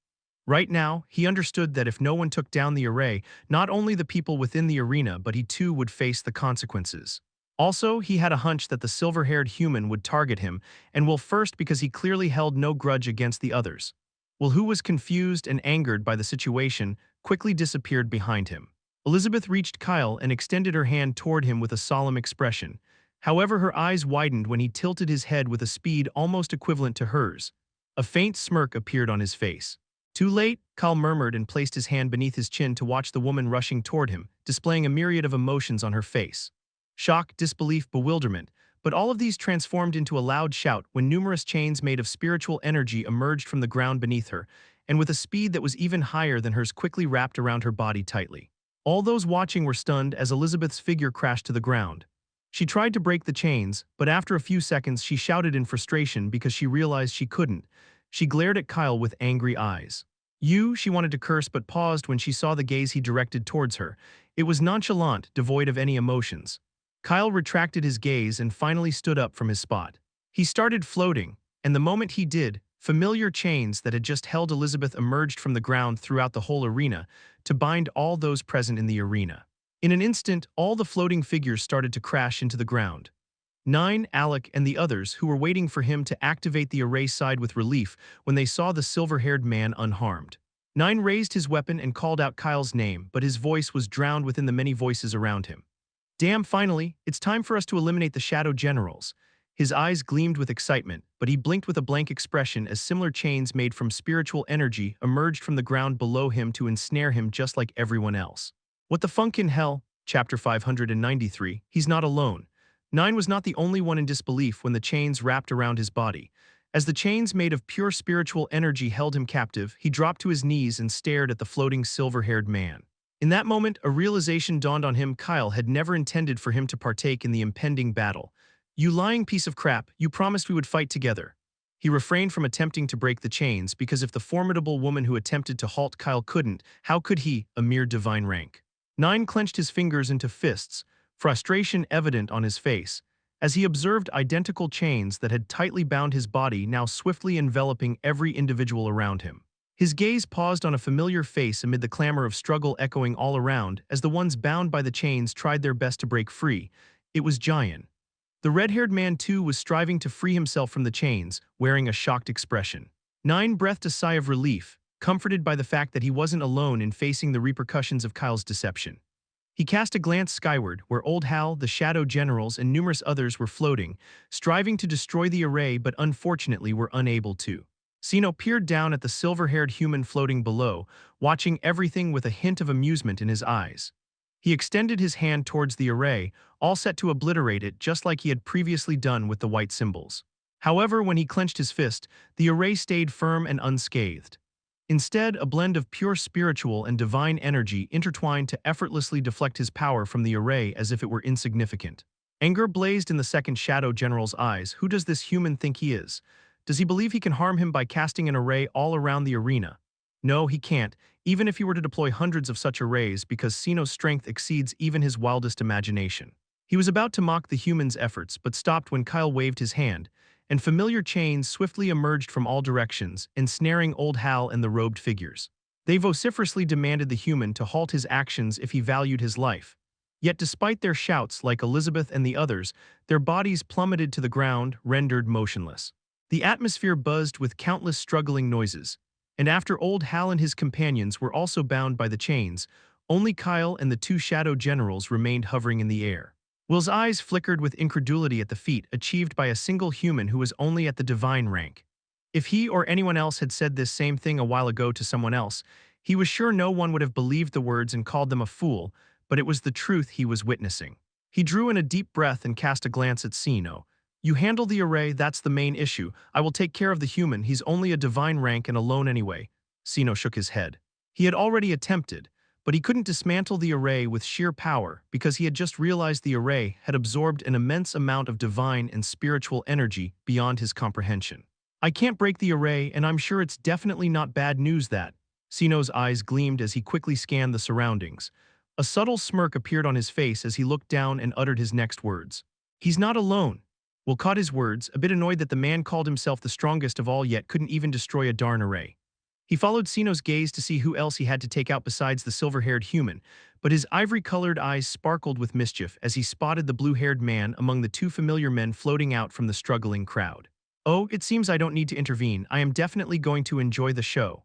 Right now, he understood that if no one took down the array, not only the people within the arena but he too would face the consequences. Also, he had a hunch that the silver-haired human would target him, and Will first because he clearly held no grudge against the others. Will, who was confused and angered by the situation, quickly disappeared behind him. Elizabeth reached Kyle and extended her hand toward him with a solemn expression. However, her eyes widened when he tilted his head with a speed almost equivalent to hers. A faint smirk appeared on his face. "Too late," Kyle murmured and placed his hand beneath his chin to watch the woman rushing toward him, displaying a myriad of emotions on her face. Shock, disbelief, bewilderment, but all of these transformed into a loud shout when numerous chains made of spiritual energy emerged from the ground beneath her, and with a speed that was even higher than hers quickly wrapped around her body tightly. All those watching were stunned as Elizabeth's figure crashed to the ground. She tried to break the chains, but after a few seconds she shouted in frustration because she realized she couldn't. She glared at Kyle with angry eyes. "You," she wanted to curse but paused when she saw the gaze he directed towards her. It was nonchalant, devoid of any emotions. Kyle retracted his gaze and finally stood up from his spot. He started floating, and the moment he did, familiar chains that had just held Elizabeth emerged from the ground throughout the whole arena to bind all those present in the arena. In an instant, all the floating figures started to crash into the ground. Nine, Alec, and the others who were waiting for him to activate the array sighed with relief when they saw the silver-haired man unharmed. Nine raised his weapon and called out Kyle's name, but his voice was drowned within the many voices around him. "Damn, finally, it's time for us to eliminate the Shadow Generals." His eyes gleamed with excitement, but he blinked with a blank expression as similar chains made from spiritual energy emerged from the ground below him to ensnare him just like everyone else. What the funk in hell? Chapter 593, He's not alone. Nine was not the only one in disbelief when the chains wrapped around his body. As the chains made of pure spiritual energy held him captive, he dropped to his knees and stared at the floating silver-haired man. In that moment, a realization dawned on him. Kyle had never intended for him to partake in the impending battle. "You lying piece of crap, you promised we would fight together." He refrained from attempting to break the chains because if the formidable woman who attempted to halt Kyle couldn't, how could he, a mere divine rank? Nine clenched his fingers into fists, frustration evident on his face, as he observed identical chains that had tightly bound his body now swiftly enveloping every individual around him. His gaze paused on a familiar face amid the clamor of struggle echoing all around as the ones bound by the chains tried their best to break free. It was Jian. The red-haired man too was striving to free himself from the chains, wearing a shocked expression. Nine breathed a sigh of relief, comforted by the fact that he wasn't alone in facing the repercussions of Kyle's deception. He cast a glance skyward, where Old Hal, the Shadow Generals, and numerous others were floating, striving to destroy the array but unfortunately were unable to. Sino peered down at the silver-haired human floating below, watching everything with a hint of amusement in his eyes. He extended his hand towards the array, all set to obliterate it just like he had previously done with the white symbols. However, when he clenched his fist, the array stayed firm and unscathed. Instead, a blend of pure spiritual and divine energy intertwined to effortlessly deflect his power from the array as if it were insignificant. Anger blazed in the second Shadow General's eyes. Who does this human think he is? Does he believe he can harm him by casting an array all around the arena? No, he can't, even if he were to deploy hundreds of such arrays, because Sino's strength exceeds even his wildest imagination. He was about to mock the human's efforts, but stopped when Kyle waved his hand, and familiar chains swiftly emerged from all directions, ensnaring Old Hal and the robed figures. They vociferously demanded the human to halt his actions if he valued his life. Yet despite their shouts, like Elizabeth and the others, their bodies plummeted to the ground, rendered motionless. The atmosphere buzzed with countless struggling noises, and after Old Hal and his companions were also bound by the chains, only Kyle and the two Shadow Generals remained hovering in the air. Will's eyes flickered with incredulity at the feat achieved by a single human who was only at the divine rank. If he or anyone else had said this same thing a while ago to someone else, he was sure no one would have believed the words and called them a fool, but it was the truth he was witnessing. He drew in a deep breath and cast a glance at Sino. You handle the array, that's the main issue. I will take care of the human, he's only a divine rank and alone anyway. Sino shook his head. He had already attempted, but he couldn't dismantle the array with sheer power because he had just realized the array had absorbed an immense amount of divine and spiritual energy beyond his comprehension. I can't break the array, and I'm sure it's definitely not bad news that. Sino's eyes gleamed as he quickly scanned the surroundings. A subtle smirk appeared on his face as he looked down and uttered his next words. He's not alone. Will caught his words, a bit annoyed that the man called himself the strongest of all yet couldn't even destroy a darn array. He followed Sino's gaze to see who else he had to take out besides the silver-haired human, but his ivory-colored eyes sparkled with mischief as he spotted the blue-haired man among the two familiar men floating out from the struggling crowd. Oh, it seems I don't need to intervene. I am definitely going to enjoy the show.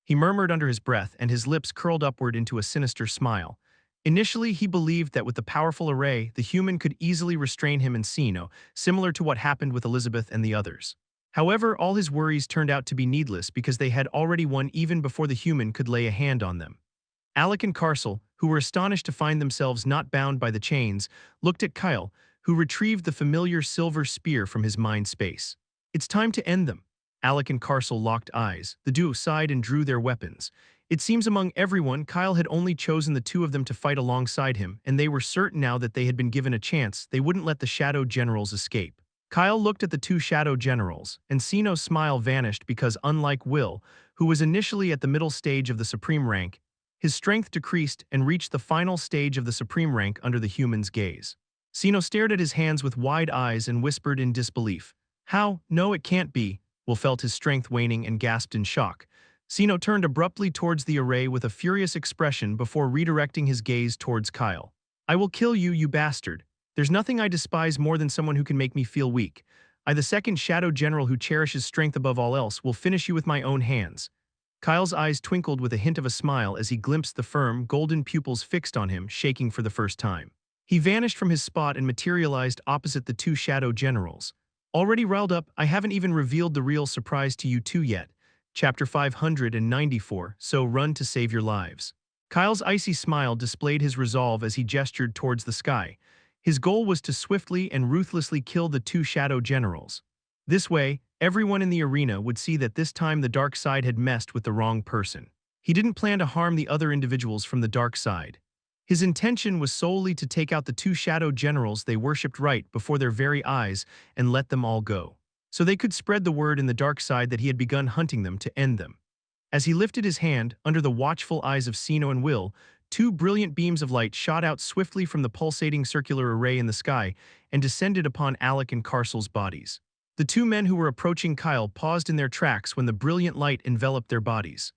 He murmured under his breath, and his lips curled upward into a sinister smile. Initially, he believed that with the powerful array, the human could easily restrain him and Sino, similar to what happened with Elizabeth and the others. However, all his worries turned out to be needless because they had already won even before the human could lay a hand on them. Alec and Carcel, who were astonished to find themselves not bound by the chains, looked at Kyle, who retrieved the familiar silver spear from his mind space. It's time to end them. Alec and Carcel locked eyes. The duo sighed and drew their weapons. It seems among everyone, Kyle had only chosen the two of them to fight alongside him, and they were certain now that they had been given a chance, they wouldn't let the Shadow Generals escape. Kyle looked at the two Shadow Generals, and Sino's smile vanished because unlike Will, who was initially at the middle stage of the Supreme rank, his strength decreased and reached the final stage of the Supreme rank under the human's gaze. Sino stared at his hands with wide eyes and whispered in disbelief. How? No, it can't be. Will felt his strength waning and gasped in shock. Sino turned abruptly towards the array with a furious expression before redirecting his gaze towards Kyle. I will kill you, you bastard. There's nothing I despise more than someone who can make me feel weak. I, the second Shadow General who cherishes strength above all else, will finish you with my own hands. Kyle's eyes twinkled with a hint of a smile as he glimpsed the firm, golden pupils fixed on him, shaking for the first time. He vanished from his spot and materialized opposite the two Shadow Generals. Already riled up, I haven't even revealed the real surprise to you two yet. Chapter 594, so run to save your lives. Kyle's icy smile displayed his resolve as he gestured towards the sky. His goal was to swiftly and ruthlessly kill the two Shadow Generals. This way, everyone in the arena would see that this time the dark side had messed with the wrong person. He didn't plan to harm the other individuals from the dark side. His intention was solely to take out the two Shadow Generals they worshipped right before their very eyes and let them all go, so they could spread the word in the dark side that he had begun hunting them to end them. As he lifted his hand, under the watchful eyes of Sino and Will, two brilliant beams of light shot out swiftly from the pulsating circular array in the sky and descended upon Alec and Carcel's bodies. The two men who were approaching Kyle paused in their tracks when the brilliant light enveloped their bodies.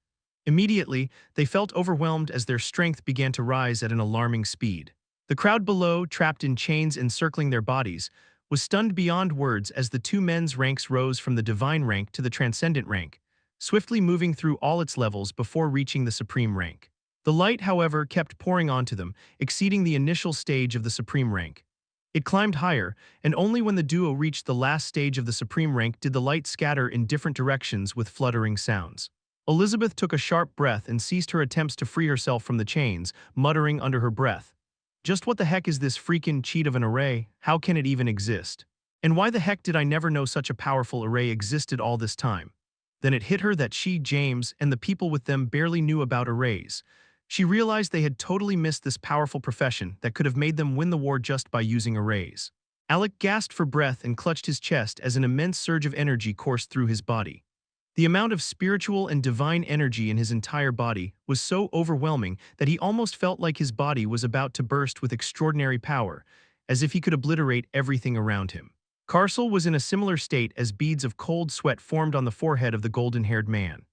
Immediately, they felt overwhelmed as their strength began to rise at an alarming speed. The crowd below, trapped in chains encircling their bodies, was stunned beyond words as the two men's ranks rose from the divine rank to the transcendent rank, swiftly moving through all its levels before reaching the supreme rank. The light, however, kept pouring onto them, exceeding the initial stage of the supreme rank. It climbed higher, and only when the duo reached the last stage of the supreme rank did the light scatter in different directions with fluttering sounds. Elizabeth took a sharp breath and ceased her attempts to free herself from the chains, muttering under her breath, "Just what the heck is this freaking cheat of an array? How can it even exist? And why the heck did I never know such a powerful array existed all this time?" Then it hit her that she, James, and the people with them barely knew about arrays. She realized they had totally missed this powerful profession that could have made them win the war just by using arrays. Alec gasped for breath and clutched his chest as an immense surge of energy coursed through his body. The amount of spiritual and divine energy in his entire body was so overwhelming that he almost felt like his body was about to burst with extraordinary power, as if he could obliterate everything around him. Carcel was in a similar state as beads of cold sweat formed on the forehead of the golden-haired man.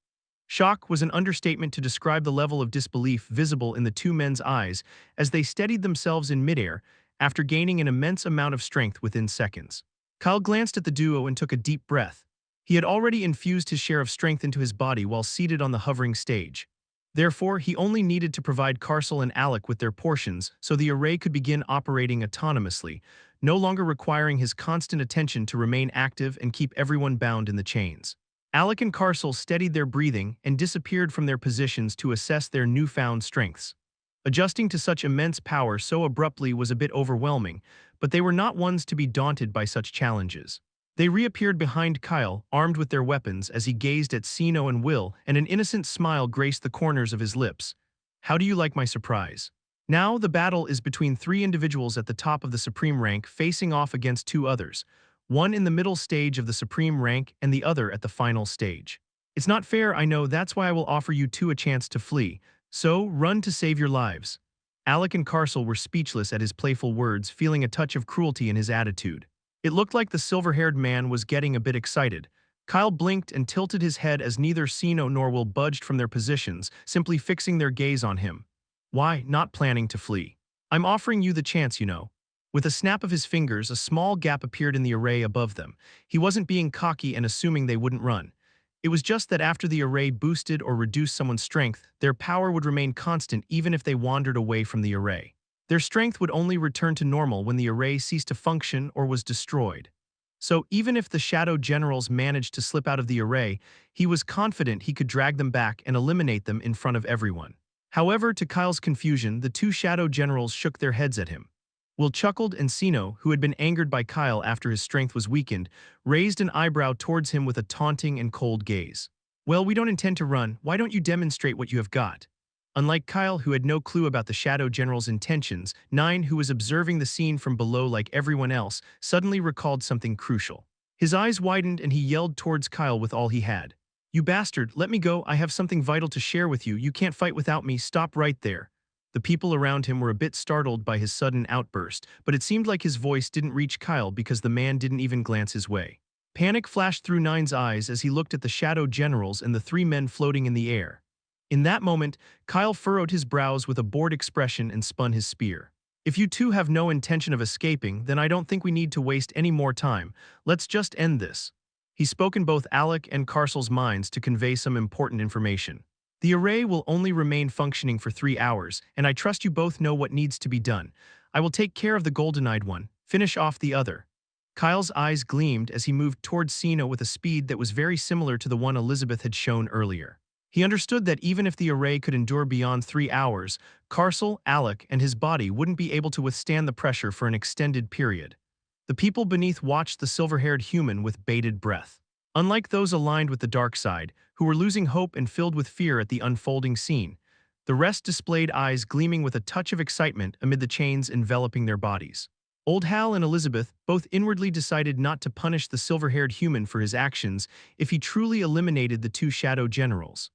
Shock was an understatement to describe the level of disbelief visible in the two men's eyes as they steadied themselves in midair after gaining an immense amount of strength within seconds. Kyle glanced at the duo and took a deep breath. He had already infused his share of strength into his body while seated on the hovering stage. Therefore, he only needed to provide Carcel and Alec with their portions so the array could begin operating autonomously, no longer requiring his constant attention to remain active and keep everyone bound in the chains. Alec and Carcel steadied their breathing and disappeared from their positions to assess their newfound strengths. Adjusting to such immense power so abruptly was a bit overwhelming, but they were not ones to be daunted by such challenges. They reappeared behind Kyle, armed with their weapons, as he gazed at Sino and Will, and an innocent smile graced the corners of his lips. "How do you like my surprise?" Now the battle is between three individuals at the top of the supreme rank facing off against two others, one in the middle stage of the supreme rank and the other at the final stage. "It's not fair, I know, that's why I will offer you two a chance to flee. So, run to save your lives." Alec and Carcel were speechless at his playful words, feeling a touch of cruelty in his attitude. It looked like the silver-haired man was getting a bit excited. Kyle blinked and tilted his head as neither Sino nor Will budged from their positions, simply fixing their gaze on him. "Why, not planning to flee? I'm offering you the chance, you know." With a snap of his fingers, a small gap appeared in the array above them. He wasn't being cocky and assuming they wouldn't run. It was just that after the array boosted or reduced someone's strength, their power would remain constant even if they wandered away from the array. Their strength would only return to normal when the array ceased to function or was destroyed. So even if the Shadow Generals managed to slip out of the array, he was confident he could drag them back and eliminate them in front of everyone. However, to Kyle's confusion, the two Shadow Generals shook their heads at him. Will chuckled, and Sino, who had been angered by Kyle after his strength was weakened, raised an eyebrow towards him with a taunting and cold gaze. "Well, we don't intend to run. Why don't you demonstrate what you have got?" Unlike Kyle, who had no clue about the Shadow General's intentions, Nine, who was observing the scene from below like everyone else, suddenly recalled something crucial. His eyes widened and he yelled towards Kyle with all he had. "You bastard, let me go, I have something vital to share with you, you can't fight without me, stop right there." The people around him were a bit startled by his sudden outburst, but it seemed like his voice didn't reach Kyle because the man didn't even glance his way. Panic flashed through Nine's eyes as he looked at the Shadow Generals and the three men floating in the air. In that moment, Kyle furrowed his brows with a bored expression and spun his spear. "If you two have no intention of escaping, then I don't think we need to waste any more time. Let's just end this." He spoke in both Alec and Carcel's minds to convey some important information. "The array will only remain functioning for 3 hours, and I trust you both know what needs to be done. I will take care of the golden-eyed one. Finish off the other." Kyle's eyes gleamed as he moved towards Sino with a speed that was very similar to the one Elizabeth had shown earlier. He understood that even if the array could endure beyond 3 hours, Carcel, Alec, and his body wouldn't be able to withstand the pressure for an extended period. The people beneath watched the silver-haired human with bated breath. Unlike those aligned with the dark side, who were losing hope and filled with fear at the unfolding scene, the rest displayed eyes gleaming with a touch of excitement amid the chains enveloping their bodies. Old Hal and Elizabeth both inwardly decided not to punish the silver-haired human for his actions if he truly eliminated the two Shadow Generals.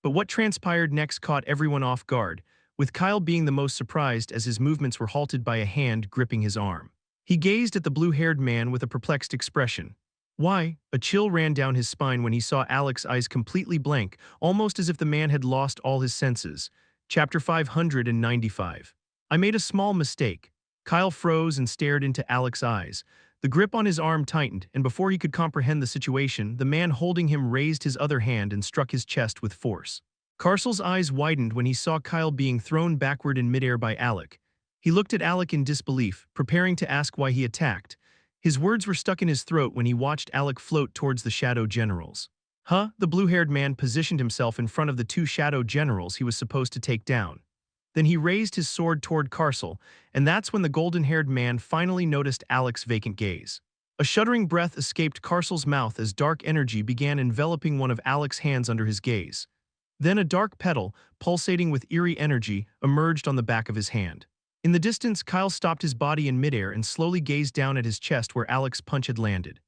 But what transpired next caught everyone off guard. with Kyle being the most surprised as his movements were halted by a hand gripping his arm. He gazed at the blue-haired man with a perplexed expression. Why? A chill ran down his spine when he saw Alec's eyes completely blank, almost as if the man had lost all his senses. Chapter 595. I made a small mistake. Kyle froze and stared into Alec's eyes. The grip on his arm tightened, and before he could comprehend the situation, the man holding him raised his other hand and struck his chest with force. Carcel's eyes widened when he saw Kyle being thrown backward in midair by Alec. He looked at Alec in disbelief, preparing to ask why he attacked. His words were stuck in his throat when he watched Alec float towards the Shadow Generals. Huh? The blue-haired man positioned himself in front of the two Shadow Generals he was supposed to take down. Then he raised his sword toward Carcel, and that's when the golden-haired man finally noticed Alec's vacant gaze. A shuddering breath escaped Carcel's mouth as dark energy began enveloping one of Alec's hands under his gaze. Then a dark petal, pulsating with eerie energy, emerged on the back of his hand. In the distance, Kyle stopped his body in midair and slowly gazed down at his chest where Alec's punch had landed.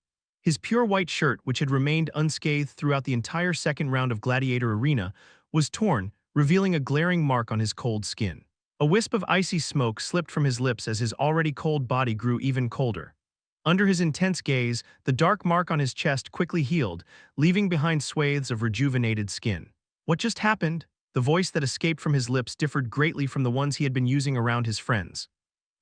His pure white shirt, which had remained unscathed throughout the entire second round of Gladiator Arena, was torn, revealing a glaring mark on his cold skin. A wisp of icy smoke slipped from his lips as his already cold body grew even colder. Under his intense gaze, the dark mark on his chest quickly healed, leaving behind swathes of rejuvenated skin. What just happened? The voice that escaped from his lips differed greatly from the ones he had been using around his friends.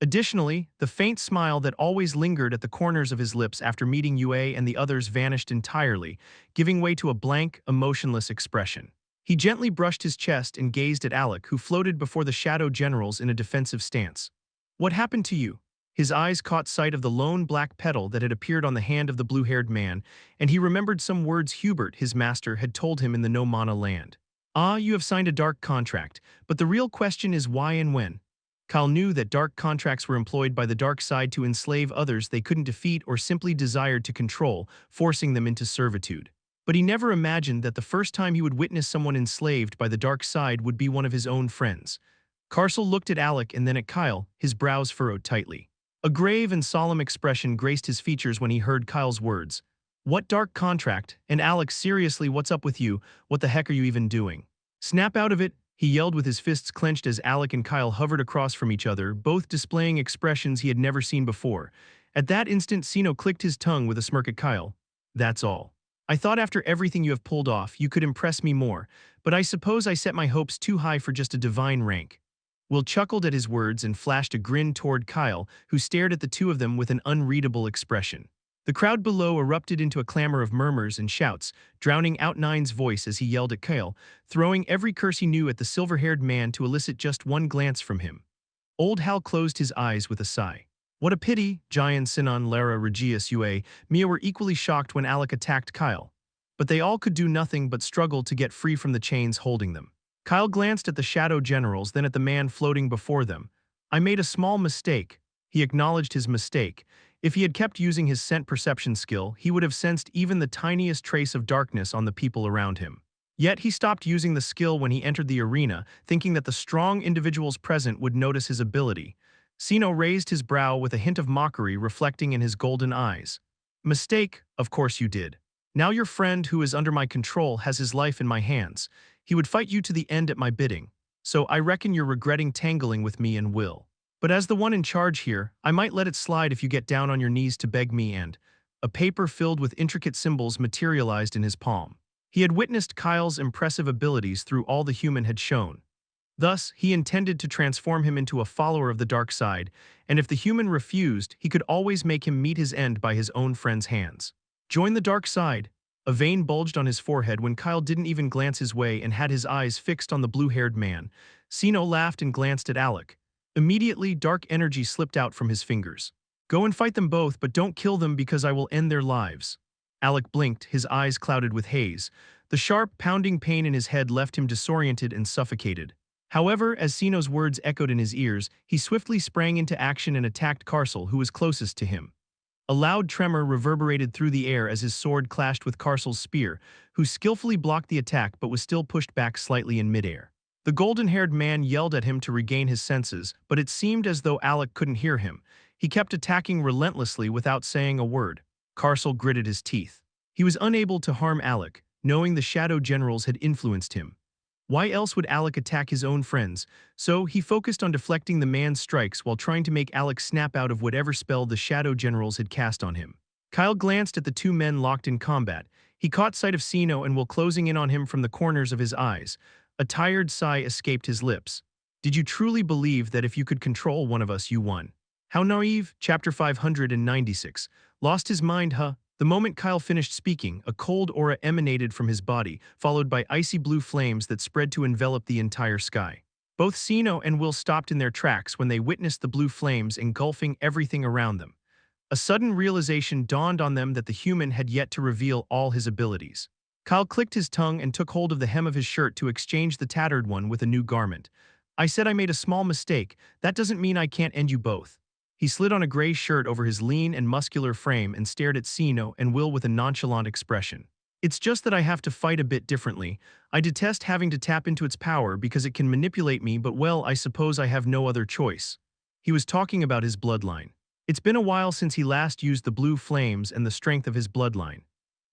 Additionally, the faint smile that always lingered at the corners of his lips after meeting Yue and the others vanished entirely, giving way to a blank, emotionless expression. He gently brushed his chest and gazed at Alec, who floated before the Shadow Generals in a defensive stance. What happened to you? His eyes caught sight of the lone black petal that had appeared on the hand of the blue-haired man, and he remembered some words Hubert, his master, had told him in the no-mana land. Ah, you have signed a dark contract, but the real question is why and when. Kyle knew that dark contracts were employed by the dark side to enslave others they couldn't defeat or simply desired to control, forcing them into servitude. But he never imagined that the first time he would witness someone enslaved by the dark side would be one of his own friends. Carcel looked at Alec and then at Kyle, his brows furrowed tightly. A grave and solemn expression graced his features when he heard Kyle's words. What dark contract? And Alec, seriously, what's up with you? What the heck are you even doing? Snap out of it, he yelled with his fists clenched as Alec and Kyle hovered across from each other, both displaying expressions he had never seen before. At that instant, Sino clicked his tongue with a smirk at Kyle. That's all. I thought after everything you have pulled off, you could impress me more, but I suppose I set my hopes too high for just a divine rank. Will chuckled at his words and flashed a grin toward Kyle, who stared at the two of them with an unreadable expression. The crowd below erupted into a clamor of murmurs and shouts, drowning out Nine's voice as he yelled at Kyle, throwing every curse he knew at the silver-haired man to elicit just one glance from him. Old Hal closed his eyes with a sigh. What a pity, Giant Sinon Lara Regius Ue, Mia were equally shocked when Alec attacked Kyle. But they all could do nothing but struggle to get free from the chains holding them. Kyle glanced at the Shadow Generals, then at the man floating before them. I made a small mistake. He acknowledged his mistake. If he had kept using his scent perception skill, he would have sensed even the tiniest trace of darkness on the people around him. Yet he stopped using the skill when he entered the arena, thinking that the strong individuals present would notice his ability. Sino raised his brow with a hint of mockery reflecting in his golden eyes. Mistake, of course you did. Now your friend who is under my control has his life in my hands. He would fight you to the end at my bidding. So I reckon you're regretting tangling with me and will. But as the one in charge here, I might let it slide if you get down on your knees to beg me and… A paper filled with intricate symbols materialized in his palm. He had witnessed Kyle's impressive abilities through all the human had shown. Thus, he intended to transform him into a follower of the dark side, and if the human refused, he could always make him meet his end by his own friend's hands. Join the dark side. A vein bulged on his forehead when Kyle didn't even glance his way and had his eyes fixed on the blue-haired man. Sino laughed and glanced at Alec. Immediately, dark energy slipped out from his fingers. Go and fight them both, but don't kill them because I will end their lives. Alec blinked, his eyes clouded with haze. The sharp, pounding pain in his head left him disoriented and suffocated. However, as Sino's words echoed in his ears, he swiftly sprang into action and attacked Carcel, who was closest to him. A loud tremor reverberated through the air as his sword clashed with Carcel's spear, who skillfully blocked the attack but was still pushed back slightly in midair. The golden-haired man yelled at him to regain his senses, but it seemed as though Alec couldn't hear him. He kept attacking relentlessly without saying a word. Carcel gritted his teeth. He was unable to harm Alec, knowing the Shadow Generals had influenced him. Why else would Alec attack his own friends? So he focused on deflecting the man's strikes while trying to make Alec snap out of whatever spell the Shadow Generals had cast on him. Kyle glanced at the two men locked in combat. He caught sight of Sino and Will closing in on him from the corners of his eyes. A tired sigh escaped his lips. Did you truly believe that if you could control one of us, you won? How naive, chapter 596. Lost his mind, huh? The moment Kyle finished speaking, a cold aura emanated from his body, followed by icy blue flames that spread to envelop the entire sky. Both Sino and Will stopped in their tracks when they witnessed the blue flames engulfing everything around them. A sudden realization dawned on them that the human had yet to reveal all his abilities. Kyle clicked his tongue and took hold of the hem of his shirt to exchange the tattered one with a new garment. I said I made a small mistake. That doesn't mean I can't end you both. He slid on a gray shirt over his lean and muscular frame and stared at Sino and Will with a nonchalant expression. It's just that I have to fight a bit differently. I detest having to tap into its power because it can manipulate me, but well, I suppose I have no other choice. He was talking about his bloodline. It's been a while since he last used the blue flames and the strength of his bloodline.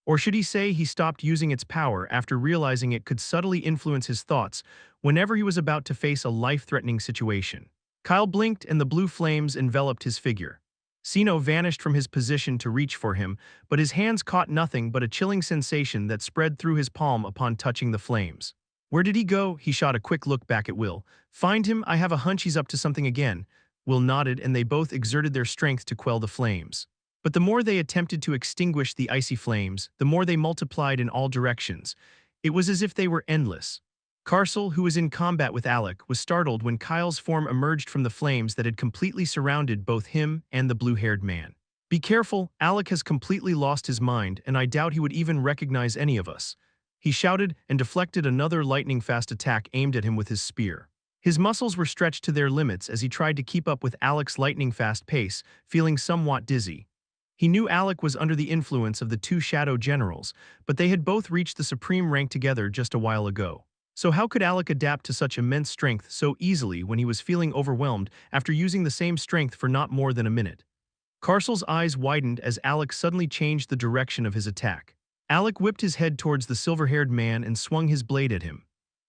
Or should he say he stopped using its power after realizing it could subtly influence his thoughts whenever he was about to face a life-threatening situation. Kyle blinked and the blue flames enveloped his figure. Sino vanished from his position to reach for him, but his hands caught nothing but a chilling sensation that spread through his palm upon touching the flames. Where did he go? He shot a quick look back at Will. Find him, I have a hunch he's up to something again. Will nodded and they both exerted their strength to quell the flames. But the more they attempted to extinguish the icy flames, the more they multiplied in all directions. It was as if they were endless. Carcel, who was in combat with Alec, was startled when Kyle's form emerged from the flames that had completely surrounded both him and the blue-haired man. Be careful, Alec has completely lost his mind, and I doubt he would even recognize any of us. He shouted and deflected another lightning-fast attack aimed at him with his spear. His muscles were stretched to their limits as he tried to keep up with Alec's lightning-fast pace, feeling somewhat dizzy. He knew Alec was under the influence of the two Shadow Generals, but they had both reached the supreme rank together just a while ago. So how could Alec adapt to such immense strength so easily when he was feeling overwhelmed after using the same strength for not more than a minute? Carcel's eyes widened as Alec suddenly changed the direction of his attack. Alec whipped his head towards the silver-haired man and swung his blade at him.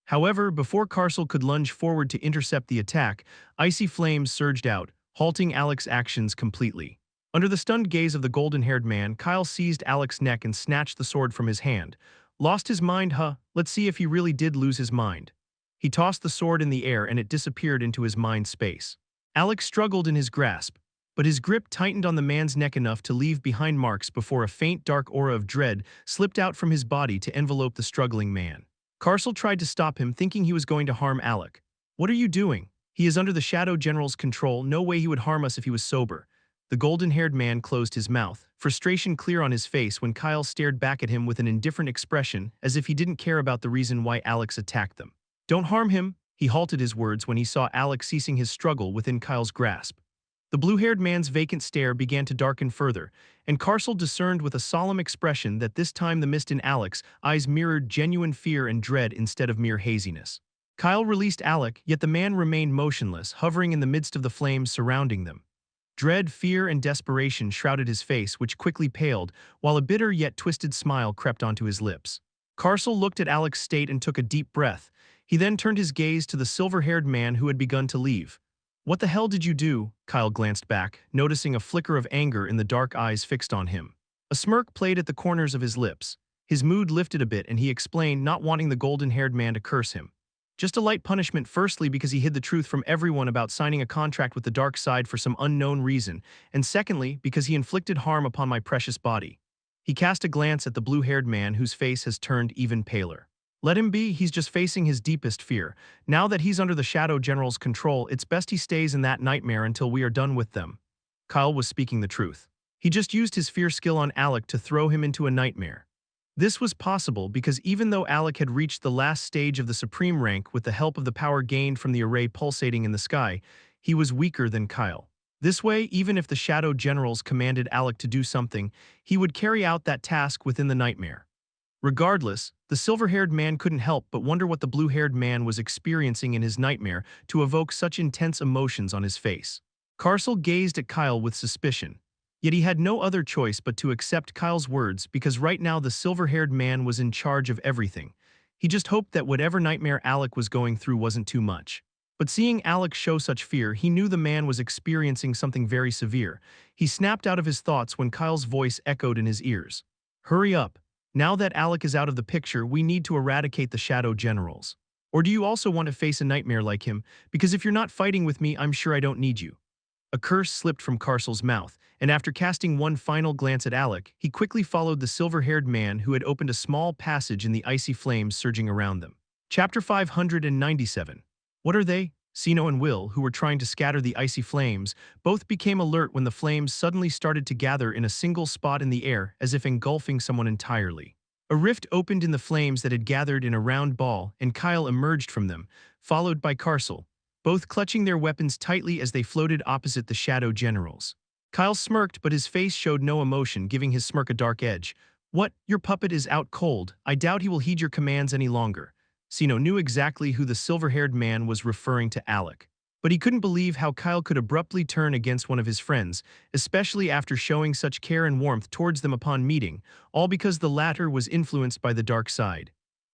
However, before Carcel could lunge forward to intercept the attack, icy flames surged out, halting Alec's actions completely. Under the stunned gaze of the golden-haired man, Kyle seized Alec's neck and snatched the sword from his hand. Lost his mind, huh? Let's see if he really did lose his mind. He tossed the sword in the air and it disappeared into his mind space. Alec struggled in his grasp, but his grip tightened on the man's neck enough to leave behind marks before a faint dark aura of dread slipped out from his body to envelope the struggling man. Carcel tried to stop him, thinking he was going to harm Alec. What are you doing? He is under the Shadow General's control, no way he would harm us if he was sober. The golden-haired man closed his mouth, frustration clear on his face when Kyle stared back at him with an indifferent expression as if he didn't care about the reason why Alex attacked them. Don't harm him, he halted his words when he saw Alex ceasing his struggle within Kyle's grasp. The blue-haired man's vacant stare began to darken further, and Carcel discerned with a solemn expression that this time the mist in Alex's eyes mirrored genuine fear and dread instead of mere haziness. Kyle released Alec, yet the man remained motionless, hovering in the midst of the flames surrounding them. Dread, fear, and desperation shrouded his face, which quickly paled, while a bitter yet twisted smile crept onto his lips. Carcel looked at Alec's state and took a deep breath. He then turned his gaze to the silver-haired man who had begun to leave. What the hell did you do? Kyle glanced back, noticing a flicker of anger in the dark eyes fixed on him. A smirk played at the corners of his lips. His mood lifted a bit and he explained, not wanting the golden-haired man to curse him. Just a light punishment, firstly because he hid the truth from everyone about signing a contract with the dark side for some unknown reason, and secondly because he inflicted harm upon my precious body. He cast a glance at the blue-haired man whose face has turned even paler. Let him be, he's just facing his deepest fear. Now that he's under the Shadow General's control, it's best he stays in that nightmare until we are done with them. Kyle was speaking the truth. He just used his fear skill on Alec to throw him into a nightmare. This was possible because even though Alec had reached the last stage of the supreme rank with the help of the power gained from the array pulsating in the sky, he was weaker than Kyle. This way, even if the Shadow Generals commanded Alec to do something, he would carry out that task within the nightmare. Regardless, the silver-haired man couldn't help but wonder what the blue-haired man was experiencing in his nightmare to evoke such intense emotions on his face. Carcel gazed at Kyle with suspicion. Yet he had no other choice but to accept Kyle's words because right now the silver-haired man was in charge of everything. He just hoped that whatever nightmare Alec was going through wasn't too much. But seeing Alec show such fear, he knew the man was experiencing something very severe. He snapped out of his thoughts when Kyle's voice echoed in his ears. Hurry up. Now that Alec is out of the picture, we need to eradicate the Shadow Generals. Or do you also want to face a nightmare like him? Because if you're not fighting with me, I'm sure I don't need you. A curse slipped from Carcel's mouth, and after casting one final glance at Alec, he quickly followed the silver-haired man who had opened a small passage in the icy flames surging around them. Chapter 597. What are they? Sino and Will, who were trying to scatter the icy flames, both became alert when the flames suddenly started to gather in a single spot in the air as if engulfing someone entirely. A rift opened in the flames that had gathered in a round ball, and Kyle emerged from them, followed by Carcel, both clutching their weapons tightly as they floated opposite the Shadow Generals. Kyle smirked, but his face showed no emotion, giving his smirk a dark edge. What? Your puppet is out cold. I doubt he will heed your commands any longer. Sino knew exactly who the silver-haired man was referring to, Alec. But he couldn't believe how Kyle could abruptly turn against one of his friends, especially after showing such care and warmth towards them upon meeting, all because the latter was influenced by the dark side.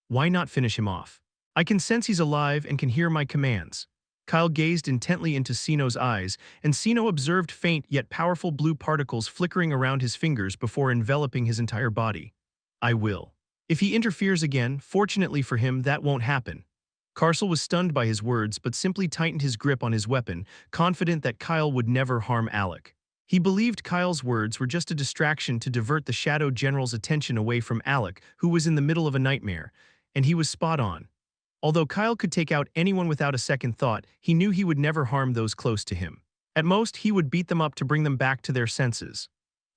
Why not finish him off? I can sense he's alive and can hear my commands. Kyle gazed intently into Sino's eyes, and Sino observed faint yet powerful blue particles flickering around his fingers before enveloping his entire body. I will. If he interferes again, fortunately for him, that won't happen. Carcel was stunned by his words but simply tightened his grip on his weapon, confident that Kyle would never harm Alec. He believed Kyle's words were just a distraction to divert the Shadow General's attention away from Alec, who was in the middle of a nightmare, and he was spot on. Although Kyle could take out anyone without a second thought, he knew he would never harm those close to him. At most, he would beat them up to bring them back to their senses.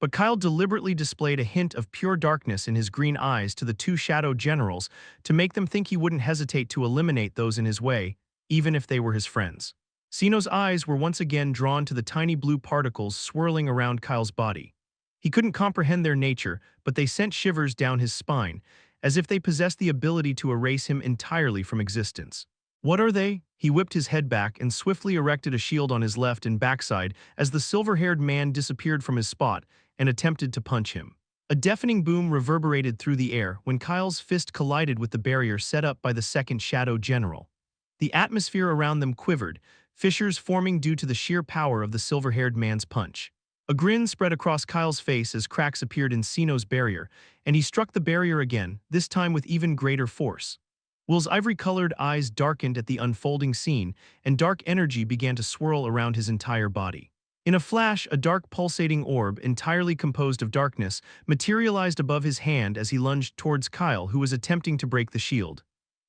But Kyle deliberately displayed a hint of pure darkness in his green eyes to the two Shadow Generals to make them think he wouldn't hesitate to eliminate those in his way, even if they were his friends. Sino's eyes were once again drawn to the tiny blue particles swirling around Kyle's body. He couldn't comprehend their nature, but they sent shivers down his spine, as if they possessed the ability to erase him entirely from existence. What are they? He whipped his head back and swiftly erected a shield on his left and backside as the silver-haired man disappeared from his spot and attempted to punch him. A deafening boom reverberated through the air when Kyle's fist collided with the barrier set up by the second Shadow General. The atmosphere around them quivered, fissures forming due to the sheer power of the silver-haired man's punch. A grin spread across Kyle's face as cracks appeared in Sino's barrier, and he struck the barrier again, this time with even greater force. Will's ivory-colored eyes darkened at the unfolding scene, and dark energy began to swirl around his entire body. In a flash, a dark pulsating orb, entirely composed of darkness, materialized above his hand as he lunged towards Kyle, who was attempting to break the shield.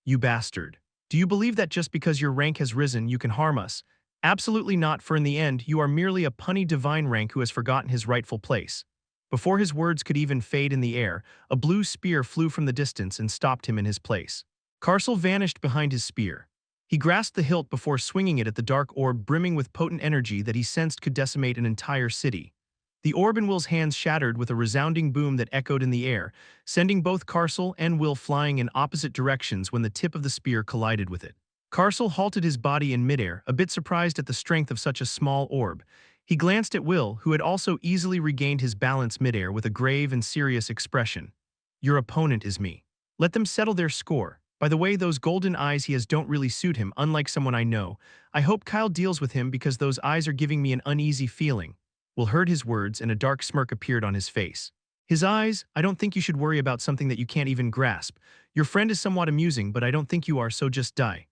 You bastard. Do you believe that just because your rank has risen, you can harm us? Absolutely not, for in the end, you are merely a punny divine rank who has forgotten his rightful place. Before his words could even fade in the air, a blue spear flew from the distance and stopped him in his place. Carcel vanished behind his spear. He grasped the hilt before swinging it at the dark orb brimming with potent energy that he sensed could decimate an entire city. The orb in Will's hands shattered with a resounding boom that echoed in the air, sending both Carcel and Will flying in opposite directions when the tip of the spear collided with it. Carcel halted his body in midair, a bit surprised at the strength of such a small orb. He glanced at Will, who had also easily regained his balance midair with a grave and serious expression. Your opponent is me. Let them settle their score. By the way, those golden eyes he has don't really suit him, unlike someone I know. I hope Kyle deals with him because those eyes are giving me an uneasy feeling. Will heard his words and a dark smirk appeared on his face. His eyes, I don't think you should worry about something that you can't even grasp. Your friend is somewhat amusing, but I don't think you are, so just die.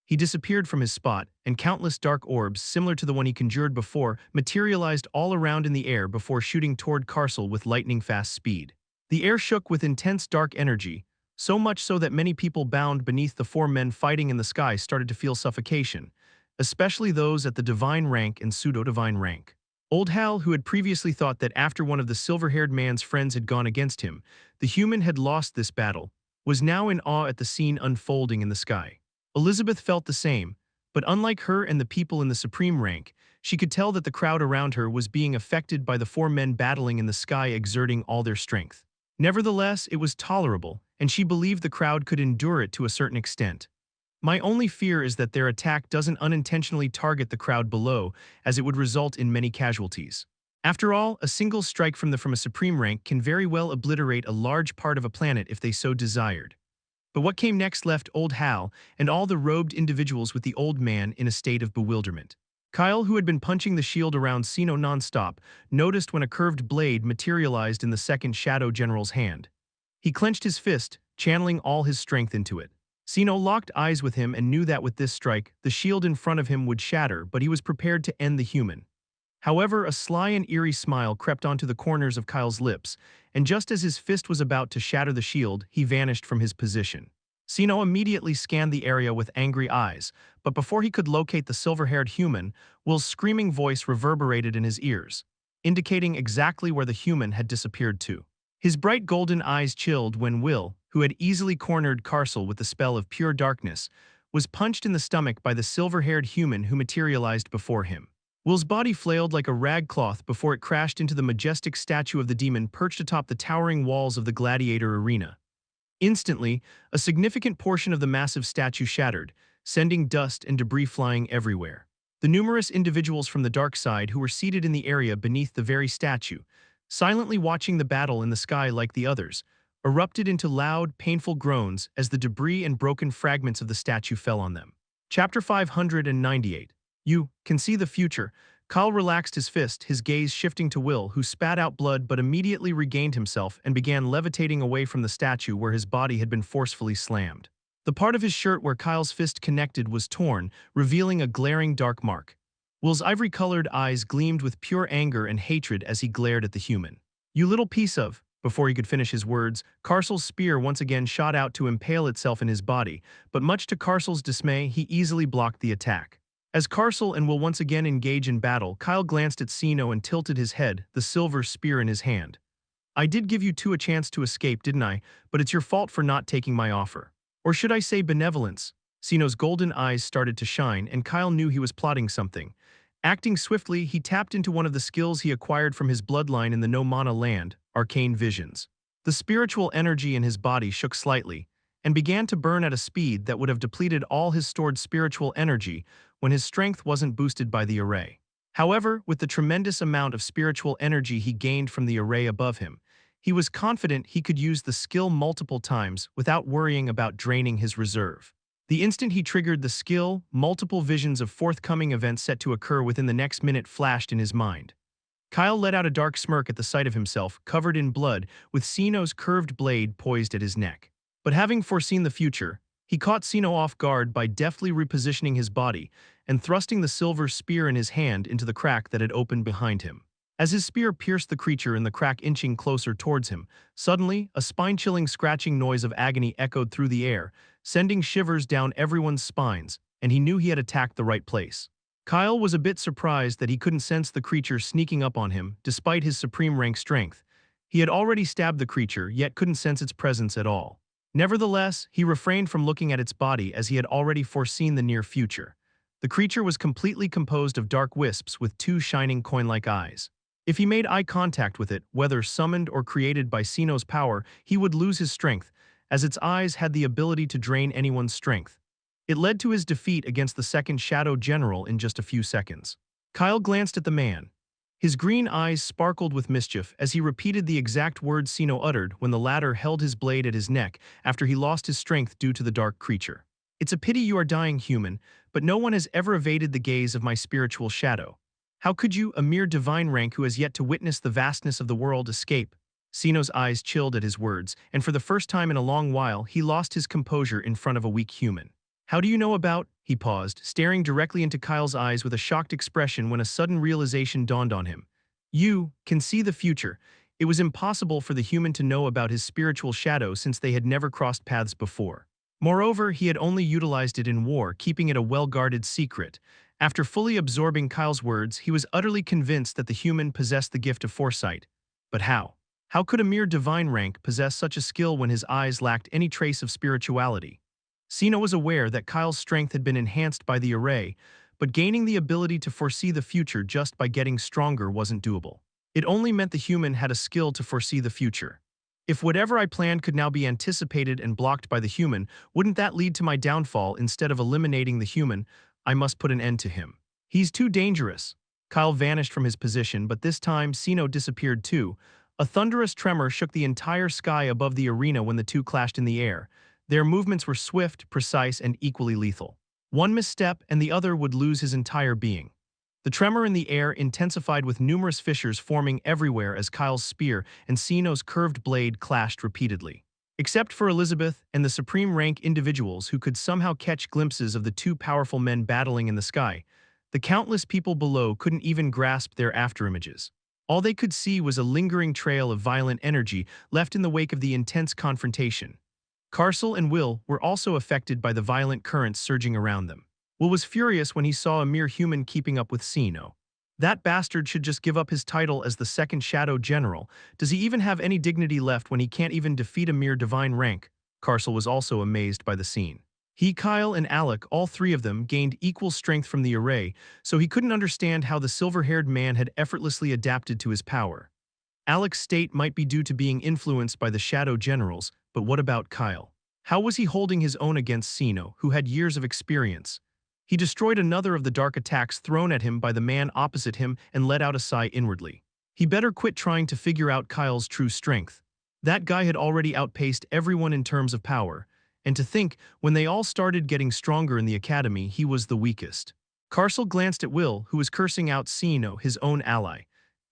He disappeared from his spot, and countless dark orbs, similar to the one he conjured before, materialized all around in the air before shooting toward Carcel with lightning-fast speed. The air shook with intense dark energy, so much so that many people bound beneath the four men fighting in the sky started to feel suffocation, especially those at the divine rank and pseudo-divine rank. Old Hal, who had previously thought that after one of the silver-haired man's friends had gone against him, the human had lost this battle, was now in awe at the scene unfolding in the sky. Elizabeth felt the same, but unlike her and the people in the supreme rank, she could tell that the crowd around her was being affected by the four men battling in the sky exerting all their strength. Nevertheless, it was tolerable, and she believed the crowd could endure it to a certain extent. My only fear is that their attack doesn't unintentionally target the crowd below, as it would result in many casualties. After all, a single strike from a supreme rank can very well obliterate a large part of a planet if they so desired. But what came next left old Hal and all the robed individuals with the old man in a state of bewilderment. Kyle, who had been punching the shield around Sino nonstop, noticed when a curved blade materialized in the second Shadow General's hand. He clenched his fist, channeling all his strength into it. Sino locked eyes with him and knew that with this strike, the shield in front of him would shatter, but he was prepared to end the human. However, a sly and eerie smile crept onto the corners of Kyle's lips, and just as his fist was about to shatter the shield, he vanished from his position. Sino immediately scanned the area with angry eyes, but before he could locate the silver-haired human, Will's screaming voice reverberated in his ears, indicating exactly where the human had disappeared to. His bright golden eyes chilled when Will, who had easily cornered Carcel with the spell of pure darkness, was punched in the stomach by the silver-haired human who materialized before him. Will's body flailed like a rag cloth before it crashed into the majestic statue of the demon perched atop the towering walls of the gladiator arena. Instantly, a significant portion of the massive statue shattered, sending dust and debris flying everywhere. The numerous individuals from the dark side who were seated in the area beneath the very statue, silently watching the battle in the sky like the others, erupted into loud, painful groans as the debris and broken fragments of the statue fell on them. Chapter 598. You can see the future. Kyle relaxed his fist, his gaze shifting to Will, who spat out blood but immediately regained himself and began levitating away from the statue where his body had been forcefully slammed. The part of his shirt where Kyle's fist connected was torn, revealing a glaring dark mark. Will's ivory-colored eyes gleamed with pure anger and hatred as he glared at the human. You little piece of… Before he could finish his words, Carcel's spear once again shot out to impale itself in his body, but much to Carcel's dismay, he easily blocked the attack. As Carcel and Will once again engage in battle, Kyle glanced at Sino and tilted his head, the silver spear in his hand. I did give you two a chance to escape, didn't I? But it's your fault for not taking my offer. Or should I say benevolence? Sino's golden eyes started to shine, and Kyle knew he was plotting something. Acting swiftly, he tapped into one of the skills he acquired from his bloodline in the no-mana land, arcane visions. The spiritual energy in his body shook slightly, and began to burn at a speed that would have depleted all his stored spiritual energy when his strength wasn't boosted by the array. However, with the tremendous amount of spiritual energy he gained from the array above him, he was confident he could use the skill multiple times without worrying about draining his reserve. The instant he triggered the skill, multiple visions of forthcoming events set to occur within the next minute flashed in his mind. Kyle let out a dark smirk at the sight of himself, covered in blood, with Sino's curved blade poised at his neck. But having foreseen the future, he caught Sino off guard by deftly repositioning his body and thrusting the silver spear in his hand into the crack that had opened behind him. As his spear pierced the creature in the crack inching closer towards him, suddenly, a spine-chilling scratching noise of agony echoed through the air, sending shivers down everyone's spines, and he knew he had attacked the right place. Kyle was a bit surprised that he couldn't sense the creature sneaking up on him, despite his supreme rank strength. He had already stabbed the creature, yet couldn't sense its presence at all. Nevertheless, he refrained from looking at its body as he had already foreseen the near future. The creature was completely composed of dark wisps with two shining coin-like eyes. If he made eye contact with it, whether summoned or created by Sino's power, he would lose his strength, as its eyes had the ability to drain anyone's strength. It led to his defeat against the second Shadow General in just a few seconds. Kyle glanced at the man. His green eyes sparkled with mischief as he repeated the exact words Sino uttered when the latter held his blade at his neck after he lost his strength due to the dark creature. It's a pity you are dying, human, but no one has ever evaded the gaze of my spiritual shadow. How could you, a mere divine rank who has yet to witness the vastness of the world, escape? Sino's eyes chilled at his words, and for the first time in a long while, he lost his composure in front of a weak human. How do you know about… He paused, staring directly into Kyle's eyes with a shocked expression when a sudden realization dawned on him. You can see the future. It was impossible for the human to know about his spiritual shadow since they had never crossed paths before. Moreover, he had only utilized it in war, keeping it a well-guarded secret. After fully absorbing Kyle's words, he was utterly convinced that the human possessed the gift of foresight. But how? How could a mere divine rank possess such a skill when his eyes lacked any trace of spirituality? Sino was aware that Kyle's strength had been enhanced by the array, but gaining the ability to foresee the future just by getting stronger wasn't doable. It only meant the human had a skill to foresee the future. If whatever I planned could now be anticipated and blocked by the human, wouldn't that lead to my downfall? Instead of eliminating the human, I must put an end to him. He's too dangerous. Kyle vanished from his position, but this time Sino disappeared too. A thunderous tremor shook the entire sky above the arena when the two clashed in the air. Their movements were swift, precise, and equally lethal. One misstep and the other would lose his entire being. The tremor in the air intensified with numerous fissures forming everywhere as Kyle's spear and Sino's curved blade clashed repeatedly. Except for Elizabeth and the supreme rank individuals who could somehow catch glimpses of the two powerful men battling in the sky, the countless people below couldn't even grasp their afterimages. All they could see was a lingering trail of violent energy left in the wake of the intense confrontation. Carcel and Will were also affected by the violent currents surging around them. Will was furious when he saw a mere human keeping up with Sino. That bastard should just give up his title as the second Shadow General. Does he even have any dignity left when he can't even defeat a mere divine rank? Carcel was also amazed by the scene. He, Kyle, and Alec, all three of them, gained equal strength from the array, so he couldn't understand how the silver-haired man had effortlessly adapted to his power. Alec's state might be due to being influenced by the Shadow Generals, but what about Kyle? How was he holding his own against Sino, who had years of experience? He destroyed another of the dark attacks thrown at him by the man opposite him and let out a sigh inwardly. He better quit trying to figure out Kyle's true strength. That guy had already outpaced everyone in terms of power, and to think, when they all started getting stronger in the academy, he was the weakest. Carcel glanced at Will, who was cursing out Sino, his own ally.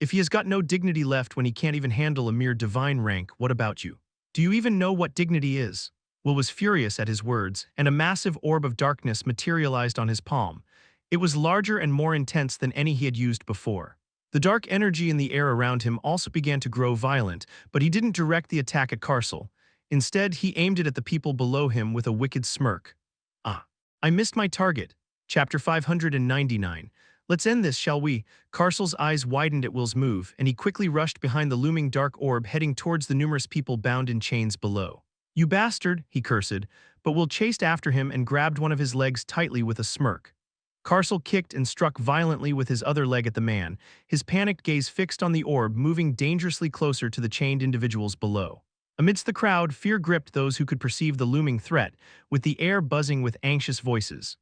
If he has got no dignity left when he can't even handle a mere divine rank, what about you? Do you even know what dignity is? Will was furious at his words, and a massive orb of darkness materialized on his palm. It was larger and more intense than any he had used before. The dark energy in the air around him also began to grow violent, but he didn't direct the attack at Carcel. Instead, he aimed it at the people below him with a wicked smirk. Ah, I missed my target. Chapter 599. Let's end this, shall we? Carcel's eyes widened at Will's move, and he quickly rushed behind the looming dark orb heading towards the numerous people bound in chains below. You bastard, he cursed, but Will chased after him and grabbed one of his legs tightly with a smirk. Carcel kicked and struck violently with his other leg at the man, his panicked gaze fixed on the orb moving dangerously closer to the chained individuals below. Amidst the crowd, fear gripped those who could perceive the looming threat, with the air buzzing with anxious voices.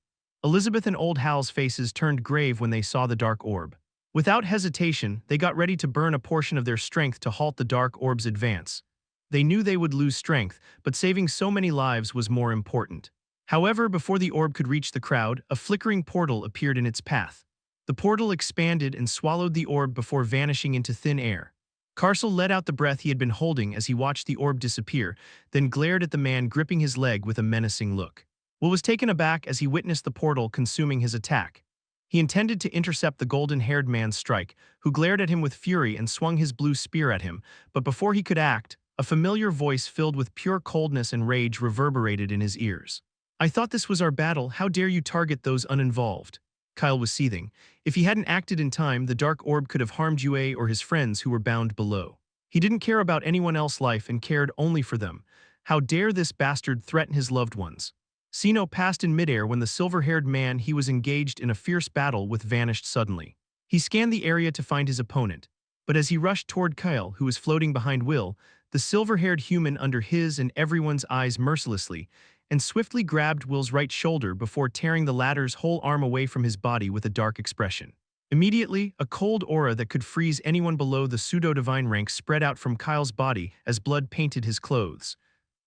Elizabeth and Old Hal's faces turned grave when they saw the dark orb. Without hesitation, they got ready to burn a portion of their strength to halt the dark orb's advance. They knew they would lose strength, but saving so many lives was more important. However, before the orb could reach the crowd, a flickering portal appeared in its path. The portal expanded and swallowed the orb before vanishing into thin air. Carcel let out the breath he had been holding as he watched the orb disappear, then glared at the man gripping his leg with a menacing look. Will was taken aback as he witnessed the portal consuming his attack. He intended to intercept the golden-haired man's strike, who glared at him with fury and swung his blue spear at him, but before he could act, a familiar voice filled with pure coldness and rage reverberated in his ears. I thought this was our battle, how dare you target those uninvolved? Kyle was seething. If he hadn't acted in time, the dark orb could have harmed Yue or his friends who were bound below. He didn't care about anyone else's life and cared only for them. How dare this bastard threaten his loved ones? Sino passed in midair when the silver-haired man he was engaged in a fierce battle with vanished suddenly. He scanned the area to find his opponent, but as he rushed toward Kyle, who was floating behind Will, the silver-haired human under his and everyone's eyes mercilessly, and swiftly grabbed Will's right shoulder before tearing the latter's whole arm away from his body with a dark expression. Immediately, a cold aura that could freeze anyone below the pseudo-divine rank spread out from Kyle's body as blood painted his clothes.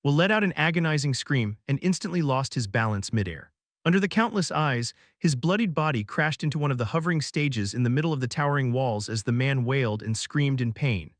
Will let out an agonizing scream and instantly lost his balance midair. Under the countless eyes, his bloodied body crashed into one of the hovering stages in the middle of the towering walls as the man wailed and screamed in pain.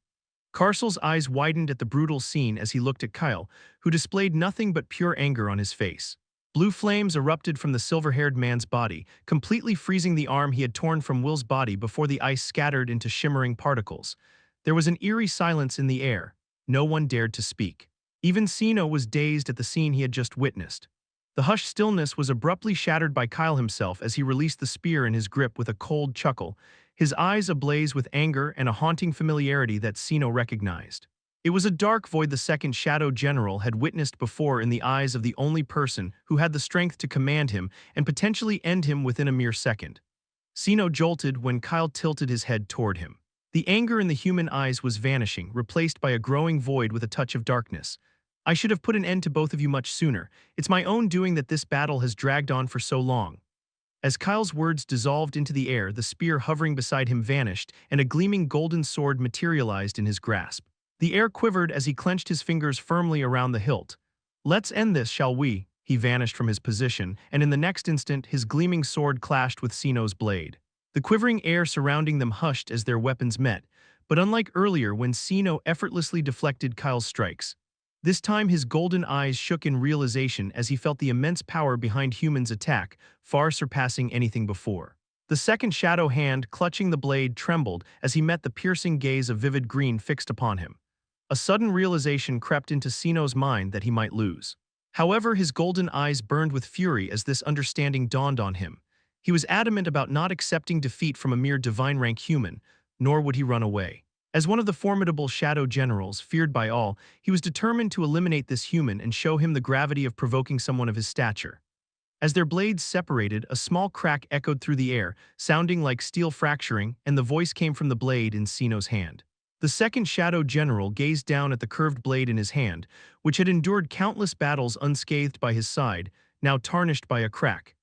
Carcel's eyes widened at the brutal scene as he looked at Kyle, who displayed nothing but pure anger on his face. Blue flames erupted from the silver-haired man's body, completely freezing the arm he had torn from Will's body before the ice scattered into shimmering particles. There was an eerie silence in the air. No one dared to speak. Even Sino was dazed at the scene he had just witnessed. The hushed stillness was abruptly shattered by Kyle himself as he released the spear in his grip with a cold chuckle, his eyes ablaze with anger and a haunting familiarity that Sino recognized. It was a dark void the second Shadow General had witnessed before in the eyes of the only person who had the strength to command him and potentially end him within a mere second. Sino jolted when Kyle tilted his head toward him. The anger in the human eyes was vanishing, replaced by a growing void with a touch of darkness. I should have put an end to both of you much sooner. It's my own doing that this battle has dragged on for so long. As Kyle's words dissolved into the air, the spear hovering beside him vanished, and a gleaming golden sword materialized in his grasp. The air quivered as he clenched his fingers firmly around the hilt. "Let's end this, shall we?" He vanished from his position, and in the next instant his gleaming sword clashed with Sino's blade. The quivering air surrounding them hushed as their weapons met, but unlike earlier when Sino effortlessly deflected Kyle's strikes, this time his golden eyes shook in realization as he felt the immense power behind Human's attack, far surpassing anything before. The second shadow hand clutching the blade trembled as he met the piercing gaze of vivid green fixed upon him. A sudden realization crept into Sino's mind that he might lose. However, his golden eyes burned with fury as this understanding dawned on him. He was adamant about not accepting defeat from a mere divine-rank human, nor would he run away. As one of the formidable shadow generals, feared by all, he was determined to eliminate this human and show him the gravity of provoking someone of his stature. As their blades separated, a small crack echoed through the air, sounding like steel fracturing, and the voice came from the blade in Sino's hand. The second shadow general gazed down at the curved blade in his hand, which had endured countless battles unscathed by his side, now tarnished by a crack.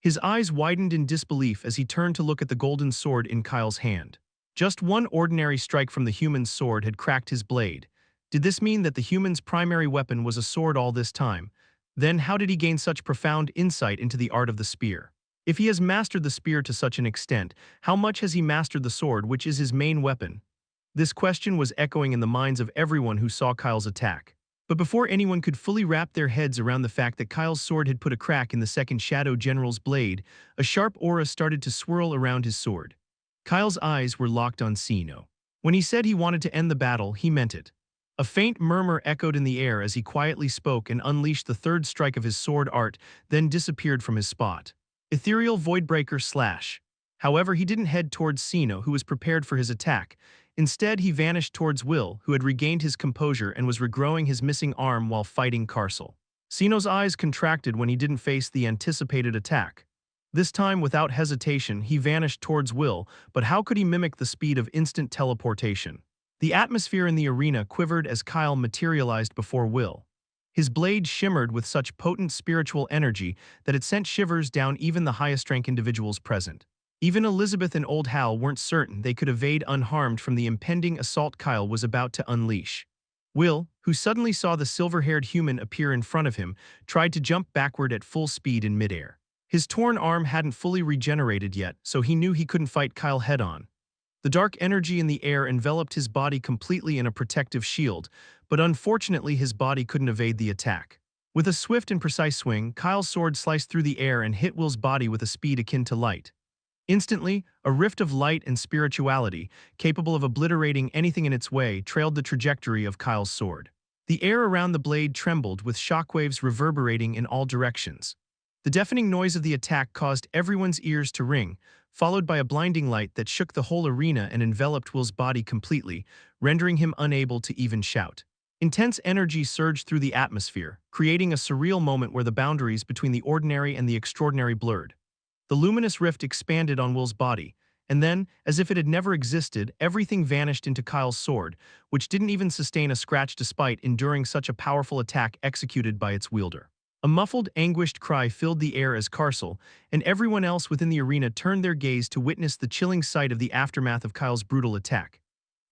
His eyes widened in disbelief as he turned to look at the golden sword in Kyle's hand. Just one ordinary strike from the human's sword had cracked his blade. Did this mean that the human's primary weapon was a sword all this time? Then how did he gain such profound insight into the art of the spear? If he has mastered the spear to such an extent, how much has he mastered the sword, which is his main weapon? This question was echoing in the minds of everyone who saw Kyle's attack. But before anyone could fully wrap their heads around the fact that Kyle's sword had put a crack in the second shadow general's blade, a sharp aura started to swirl around his sword. Kyle's eyes were locked on Sino. When he said he wanted to end the battle, he meant it. A faint murmur echoed in the air as he quietly spoke and unleashed the third strike of his sword art, then disappeared from his spot. Ethereal Voidbreaker slash. However, he didn't head towards Sino, who was prepared for his attack. Instead, he vanished towards Will, who had regained his composure and was regrowing his missing arm while fighting Carcel. Sino's eyes contracted when he didn't face the anticipated attack. This time, without hesitation, he vanished towards Will, but how could he mimic the speed of instant teleportation? The atmosphere in the arena quivered as Kyle materialized before Will. His blade shimmered with such potent spiritual energy that it sent shivers down even the highest-rank individuals present. Even Elizabeth and Old Hal weren't certain they could evade unharmed from the impending assault Kyle was about to unleash. Will, who suddenly saw the silver-haired human appear in front of him, tried to jump backward at full speed in midair. His torn arm hadn't fully regenerated yet, so he knew he couldn't fight Kyle head-on. The dark energy in the air enveloped his body completely in a protective shield, but unfortunately his body couldn't evade the attack. With a swift and precise swing, Kyle's sword sliced through the air and hit Will's body with a speed akin to light. Instantly, a rift of light and spirituality, capable of obliterating anything in its way, trailed the trajectory of Kyle's sword. The air around the blade trembled, with shockwaves reverberating in all directions. The deafening noise of the attack caused everyone's ears to ring, followed by a blinding light that shook the whole arena and enveloped Will's body completely, rendering him unable to even shout. Intense energy surged through the atmosphere, creating a surreal moment where the boundaries between the ordinary and the extraordinary blurred. The luminous rift expanded on Will's body, and then, as if it had never existed, everything vanished into Kyle's sword, which didn't even sustain a scratch despite enduring such a powerful attack executed by its wielder. A muffled, anguished cry filled the air as Carcel and everyone else within the arena turned their gaze to witness the chilling sight of the aftermath of Kyle's brutal attack.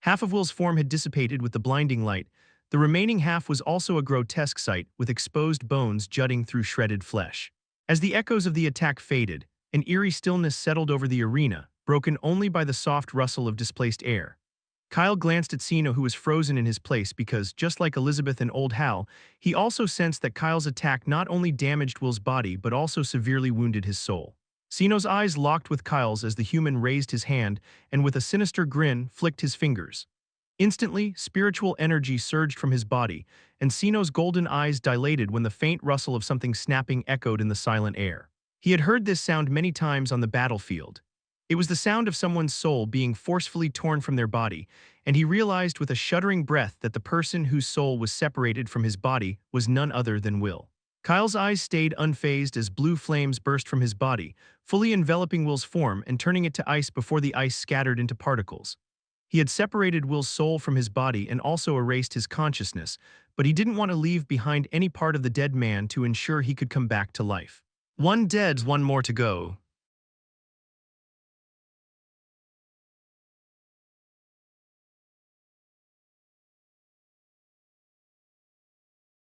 Half of Will's form had dissipated with the blinding light. The remaining half was also a grotesque sight, with exposed bones jutting through shredded flesh. As the echoes of the attack faded, an eerie stillness settled over the arena, broken only by the soft rustle of displaced air. Kyle glanced at Sino, who was frozen in his place because, just like Elizabeth and Old Hal, he also sensed that Kyle's attack not only damaged Will's body but also severely wounded his soul. Sino's eyes locked with Kyle's as the human raised his hand and with a sinister grin flicked his fingers. Instantly, spiritual energy surged from his body, and Sino's golden eyes dilated when the faint rustle of something snapping echoed in the silent air. He had heard this sound many times on the battlefield. It was the sound of someone's soul being forcefully torn from their body, and he realized with a shuddering breath that the person whose soul was separated from his body was none other than Will. Kyle's eyes stayed unfazed as blue flames burst from his body, fully enveloping Will's form and turning it to ice before the ice scattered into particles. He had separated Will's soul from his body and also erased his consciousness, but he didn't want to leave behind any part of the dead man to ensure he could come back to life. One dead, one more to go.